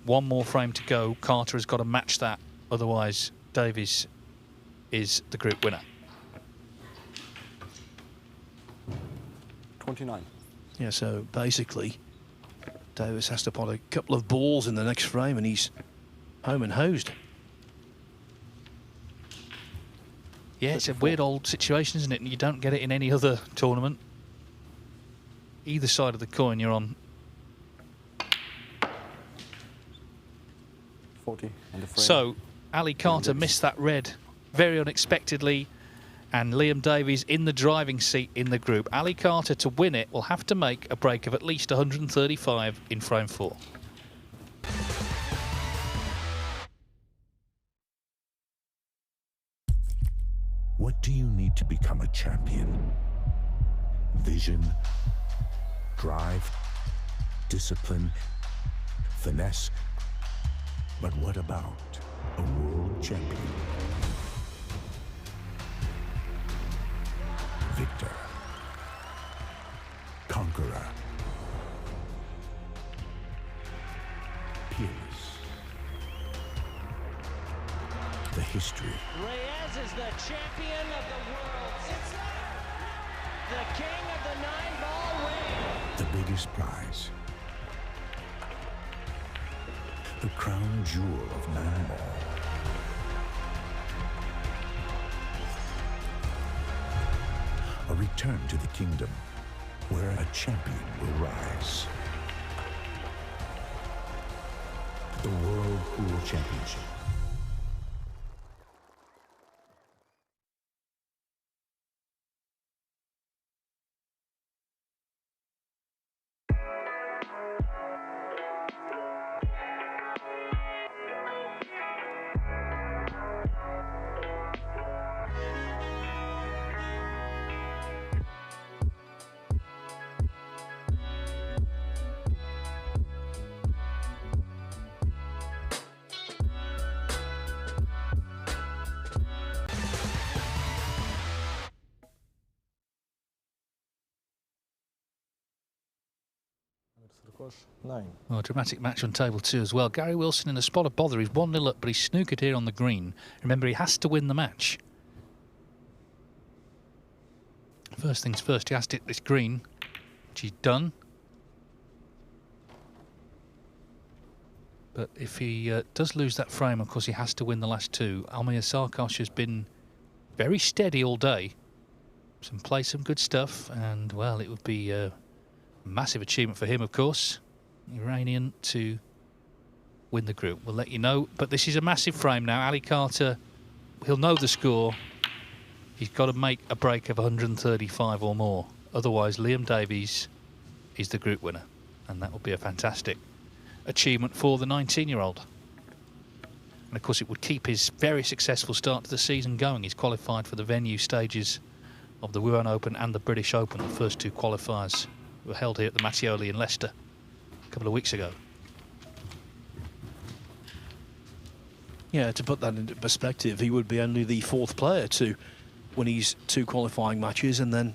One more frame to go. Carter has got to match that, otherwise Davis is the group winner. 29. Yeah, so basically Davis has to pot a couple of balls in the next frame and he's home and hosed. Yeah, it's a weird old situation, isn't it? And you don't get it in any other tournament. Either side of the coin you're on. 40 on the frame. So Ali Carter missed that red very unexpectedly, and Liam Davies in the driving seat in the group. Ali Carter, to win it, will have to make a break of at least 135 in frame 4. What do you need to become a champion? Vision, drive, discipline, finesse. But what about a world champion? Victor, conqueror, peerless, the history. Reyes is the champion of the world. It's the king of the 9-ball ring. The biggest prize. The crown jewel of 9-ball. A return to the kingdom where a champion will rise. The World Pool Championship. Oh, dramatic match on table 2 as well. Gary Wilson in a spot of bother. He's 1-0 up, but he's snookered here on the green. Remember, he has to win the match. First things first, he has to hit this green, which he's done. But if he does lose that frame, of course, he has to win the last 2. Amir Sarkosh has been very steady all day. Play some good stuff, and, well, it would be a massive achievement for him, of course. Iranian to win the group. We'll let you know. But this is a massive frame now. Ali Carter, he'll know the score. He's got to make a break of 135 or more. Otherwise, Liam Davies is the group winner. And that would be a fantastic achievement for the 19-year-old. And, of course, it would keep his very successful start to the season going. He's qualified for the venue stages of the Wuhan Open and the British Open. The first 2 qualifiers were held here at the Mattioli in Leicester a couple of weeks ago. Yeah, to put that into perspective, he would be only the 4th player to win his 2 qualifying matches and then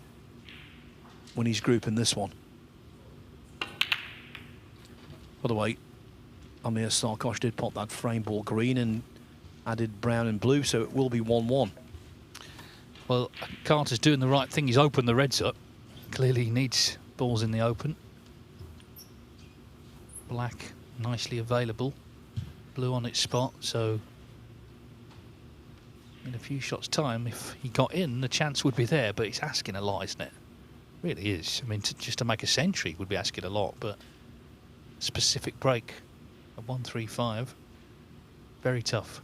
win his group in this one. By the way, Amir Sarkosh did pop that frame ball green and added brown and blue, so it will be 1-1. Well, Carter's doing the right thing. He's opened the reds up. Clearly he needs balls in the open. Black nicely available. Blue on its spot, so in a few shots' time, if he got in, the chance would be there, but it's asking a lot, isn't it? It really is. I mean, just to make a century would be asking a lot, but specific break at 135, very tough.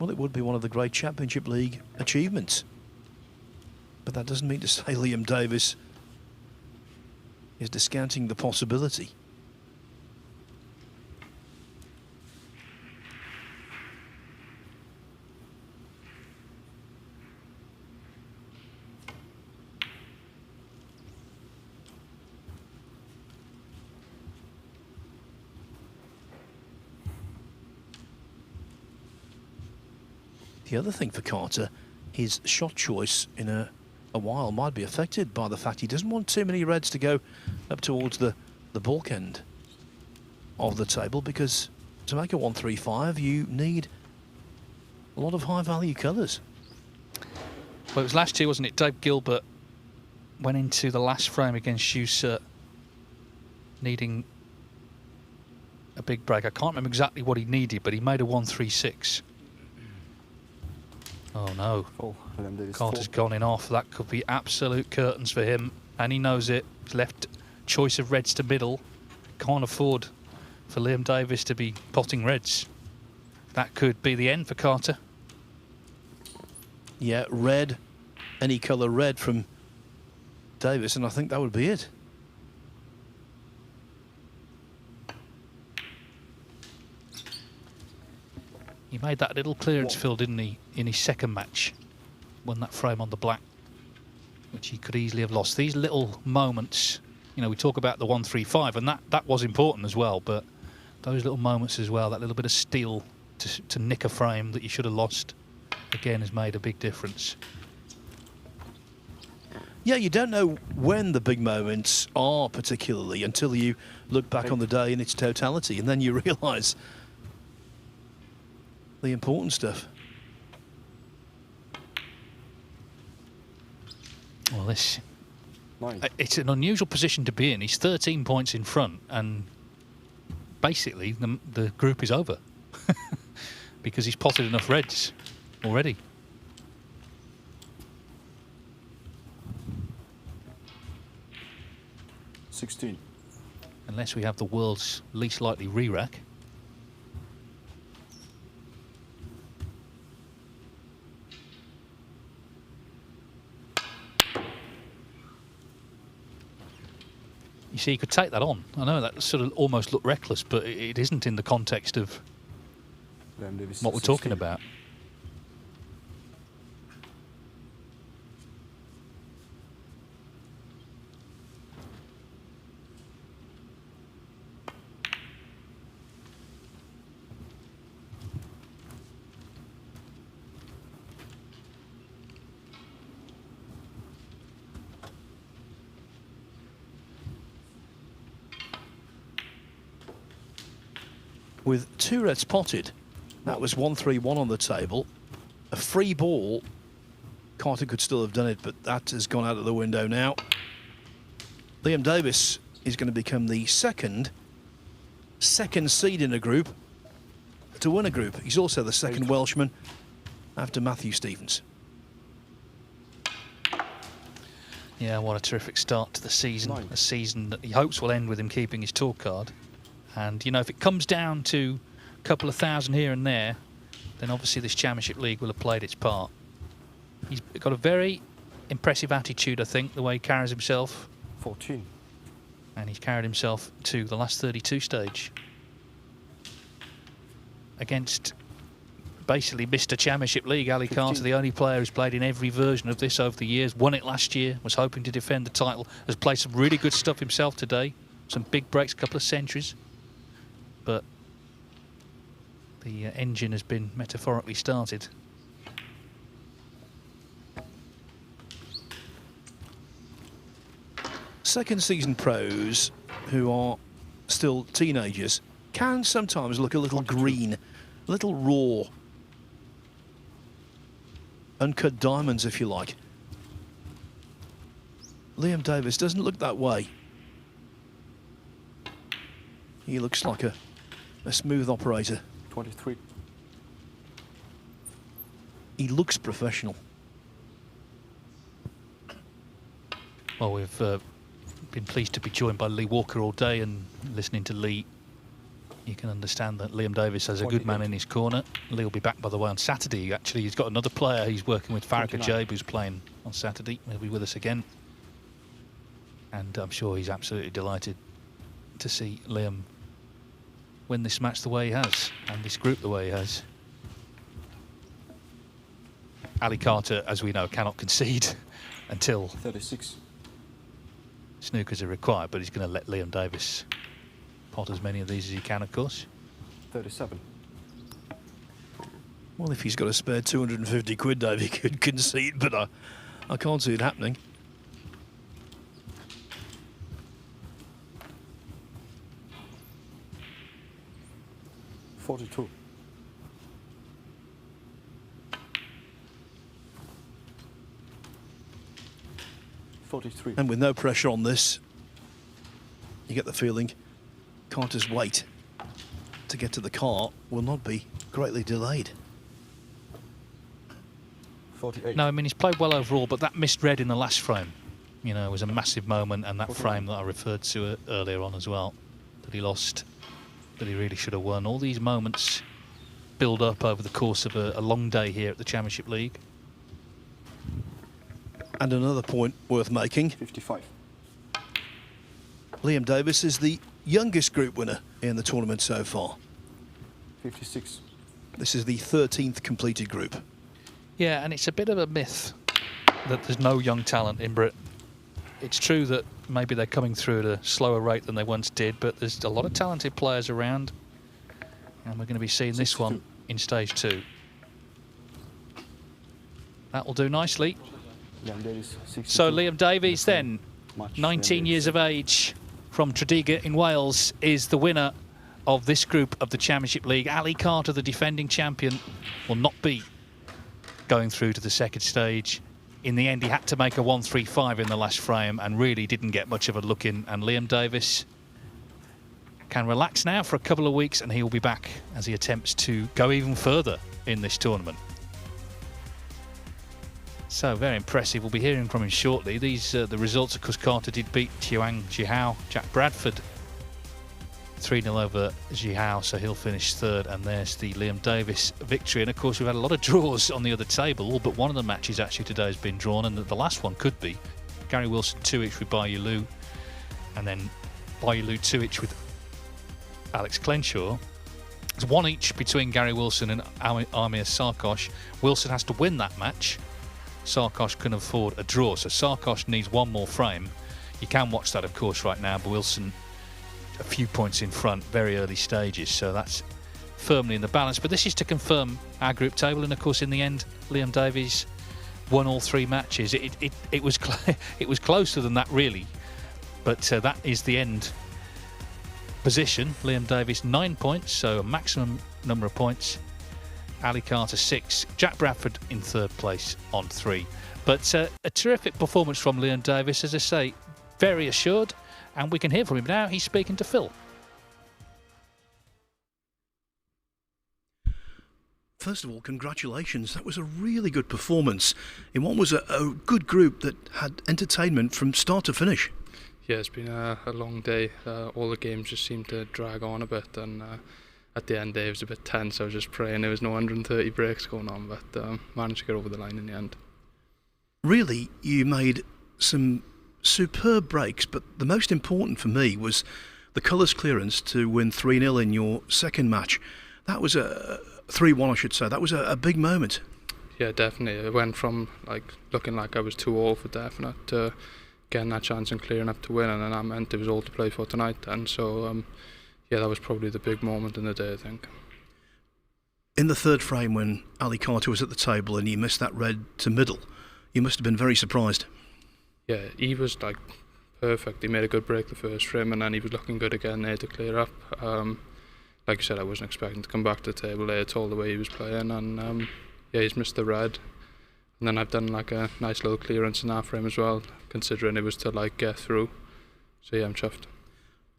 Well, it would be one of the great Championship League achievements. But that doesn't mean to say Liam Davies is discounting the possibility. The other thing for Carter, his shot choice in a while might be affected by the fact he doesn't want too many reds to go up towards the bulk end of the table, because to make a 135 you need a lot of high value colours. Well, it was last year, wasn't it? Dave Gilbert went into the last frame against Schuster needing a big break. I can't remember exactly what he needed, but he made a 136. Oh no, Carter's gone in off. That could be absolute curtains for him, and he knows it. He's left choice of reds to middle. Can't afford for Liam Davies to be potting reds. That could be the end for Carter. Yeah, red, any colour red from Davies, and I think that would be it. He made that little clearance fill, didn't he, in his second match? Won that frame on the black, which he could easily have lost. These little moments, you know, we talk about the 135, and that was important as well, but those little moments as well, that little bit of steel to nick a frame that you should have lost, again, has made a big difference. Yeah, you don't know when the big moments are particularly until you look back on the day in its totality, and then you realise the important stuff. Well, it's an unusual position to be in. He's 13 points in front, and basically the group is over because he's potted enough reds already. Unless we have the world's least likely re-rack. You see, you could take that on. I know that sort of almost looked reckless, but it isn't in the context of what we're talking about. With 2 reds potted, that was 1-3-1 on the table. A free ball, Carter could still have done it, but that has gone out of the window now. Liam Davis is going to become the second seed in a group to win a group. He's also the second Welshman after Matthew Stevens. Yeah, what a terrific start to the season. A season that he hopes will end with him keeping his tour card. And, you know, if it comes down to a couple of thousand here and there, then obviously this Championship League will have played its part. He's got a very impressive attitude, I think, the way he carries himself. 14. And he's carried himself to the last 32 stage. Against basically Mr. Championship League, Ali Carter, the only player who's played in every version of this over the years, won it last year, was hoping to defend the title, has played some really good stuff himself today, some big breaks, a couple of centuries. But the engine has been metaphorically started. Second season pros who are still teenagers can sometimes look a little green, a little raw. Uncut diamonds, if you like. Liam Davis doesn't look that way. He looks like a smooth operator. 23. He looks professional. Well, we've been pleased to be joined by Lee Walker all day, and listening to Lee, you can understand that Liam Davis has a good man in his corner. Lee will be back, by the way, on Saturday. Actually, he's got another player he's working with, Farrakh Ajaib, who's playing on Saturday. He'll be with us again. And I'm sure he's absolutely delighted to see Liam win this match the way he has, and this group the way he has. Ali Carter, as we know, cannot concede until 36. Snookers are required, but he's going to let Liam Davis pot as many of these as he can, of course. 37. Well, if he's got a spare 250 quid, Dave, he could concede, but I can't see it happening. $42. $43. And with no pressure on this, you get the feeling Carter's wait to get to the car will not be greatly delayed. 48. No, I mean, he's played well overall, but that missed red in the last frame, you know, was a massive moment, and that frame that I referred to earlier on as well, that he lost, that he really should have won. All these moments build up over the course of a long day here at the Championship League. And another point worth making. 55. Liam Davis is the youngest group winner in the tournament so far. 56. This is the 13th completed group. Yeah, and it's a bit of a myth that there's no young talent in Britain. It's true that maybe they're coming through at a slower rate than they once did, but there's a lot of talented players around, and we're going to be seeing this one in stage 2. That will do nicely. Yeah, there is 62. So Liam Davies then, 19 years of age, from Tredegar in Wales, is the winner of this group of the Championship League. Ali Carter, the defending champion, will not be going through to the second stage. In the end, he had to make a 1-3-5 in the last frame and really didn't get much of a look in. And Liam Davies can relax now for a couple of weeks, and he will be back as he attempts to go even further in this tournament. So very impressive. We'll be hearing from him shortly. These the results. Of course, Carter did beat Chuang Jihao. Jack Bradford 3-0 over Jihao, so he'll finish third. And there's the Liam Davies victory. And of course, we've had a lot of draws on the other table. All but one of the matches actually today has been drawn, and the last one could be. Gary Wilson 2-each with Bai Lu, and then Bai Lu 2-each with Alex Clenshaw. It's 1 each between Gary Wilson and Amir Sarkosh. Wilson has to win that match. Sarkosh can afford a draw, so Sarkosh needs one more frame. You can watch that, of course, right now, but Wilson a few points in front, very early stages, so that's firmly in the balance. But this is to confirm our group table, and of course, in the end, Liam Davies won all 3 matches. It was it was closer than that, really, but that is the end position. Liam Davies 9 points, so a maximum number of points. Ali Carter 6, Jack Bradford in third place on 3. But a terrific performance from Liam Davies, as I say, very assured, and we can hear from him now. He's speaking to Phil. First of all, congratulations. That was a really good performance in what was a good group that had entertainment from start to finish. Yeah, it's been a long day. All the games just seemed to drag on a bit, and at the end it was a bit tense. I was just praying there was no 130 breaks going on, but managed to get over the line in the end. Really, you made some superb breaks, but the most important for me was the colours clearance to win 3-0 in your second match. That was a 3-1, I should say. That was a big moment. Yeah, definitely. It went from looking like I was too old for definite to getting that chance and clearing up to win, and then that meant it was all to play for tonight. And so yeah, that was probably the big moment in the day, I think. In the third frame, when Ali Carter was at the table and he missed that red to middle, you must have been very surprised. Yeah, he was perfect. He made a good break the first frame, and then he was looking good again there to clear up. Like I said, I wasn't expecting to come back to the table there at all the way he was playing, and yeah, he's missed the red. And then I've done a nice little clearance in that frame as well, considering it was to get through. So yeah, I'm chuffed.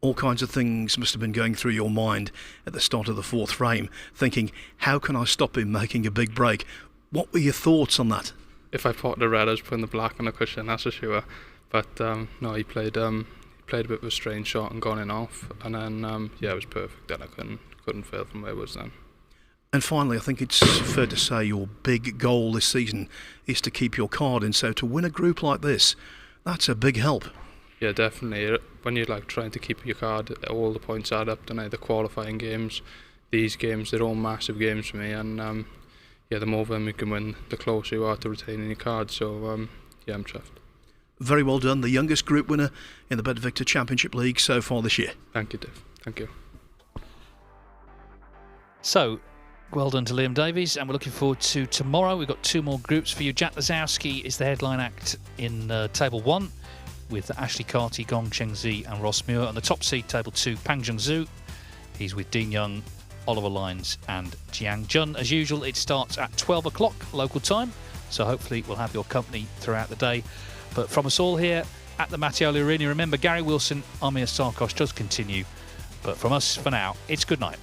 All kinds of things must have been going through your mind at the start of the fourth frame, thinking, how can I stop him making a big break? What were your thoughts on that? If I potted the red, I was putting the black on the cushion, that's for sure. But no, he played a bit of a strange shot and gone in off, and then yeah, it was perfect. Then I couldn't fail from where it was then. And finally, I think it's fair to say your big goal this season is to keep your card in. So to win a group like this, that's a big help. Yeah, definitely. When you're trying to keep your card, all the points add up. The qualifying games, these games, they're all massive games for me. And yeah, the more of them you can win, the closer you are to retaining your card. So yeah, I'm chuffed. Very well done. The youngest group winner in the BetVictor Championship League so far this year. Thank you, Dave. Thank you. So, well done to Liam Davies, and we're looking forward to tomorrow. We've got 2 more groups for you. Jack Lazowski is the headline act in Table 1 with Ashley Carty, Gong Chengzi and Ross Muir. On the top seed, Table 2, Pang Jung-Zhu. He's with Dean Young, Oliver Lyons and Jiang Jun. As usual, it starts at 12 o'clock local time, so hopefully we'll have your company throughout the day. But from us all here at the Mattioli Arena, remember, Gary Wilson, Amir Sarkosh does continue. But from us, for now, it's good night.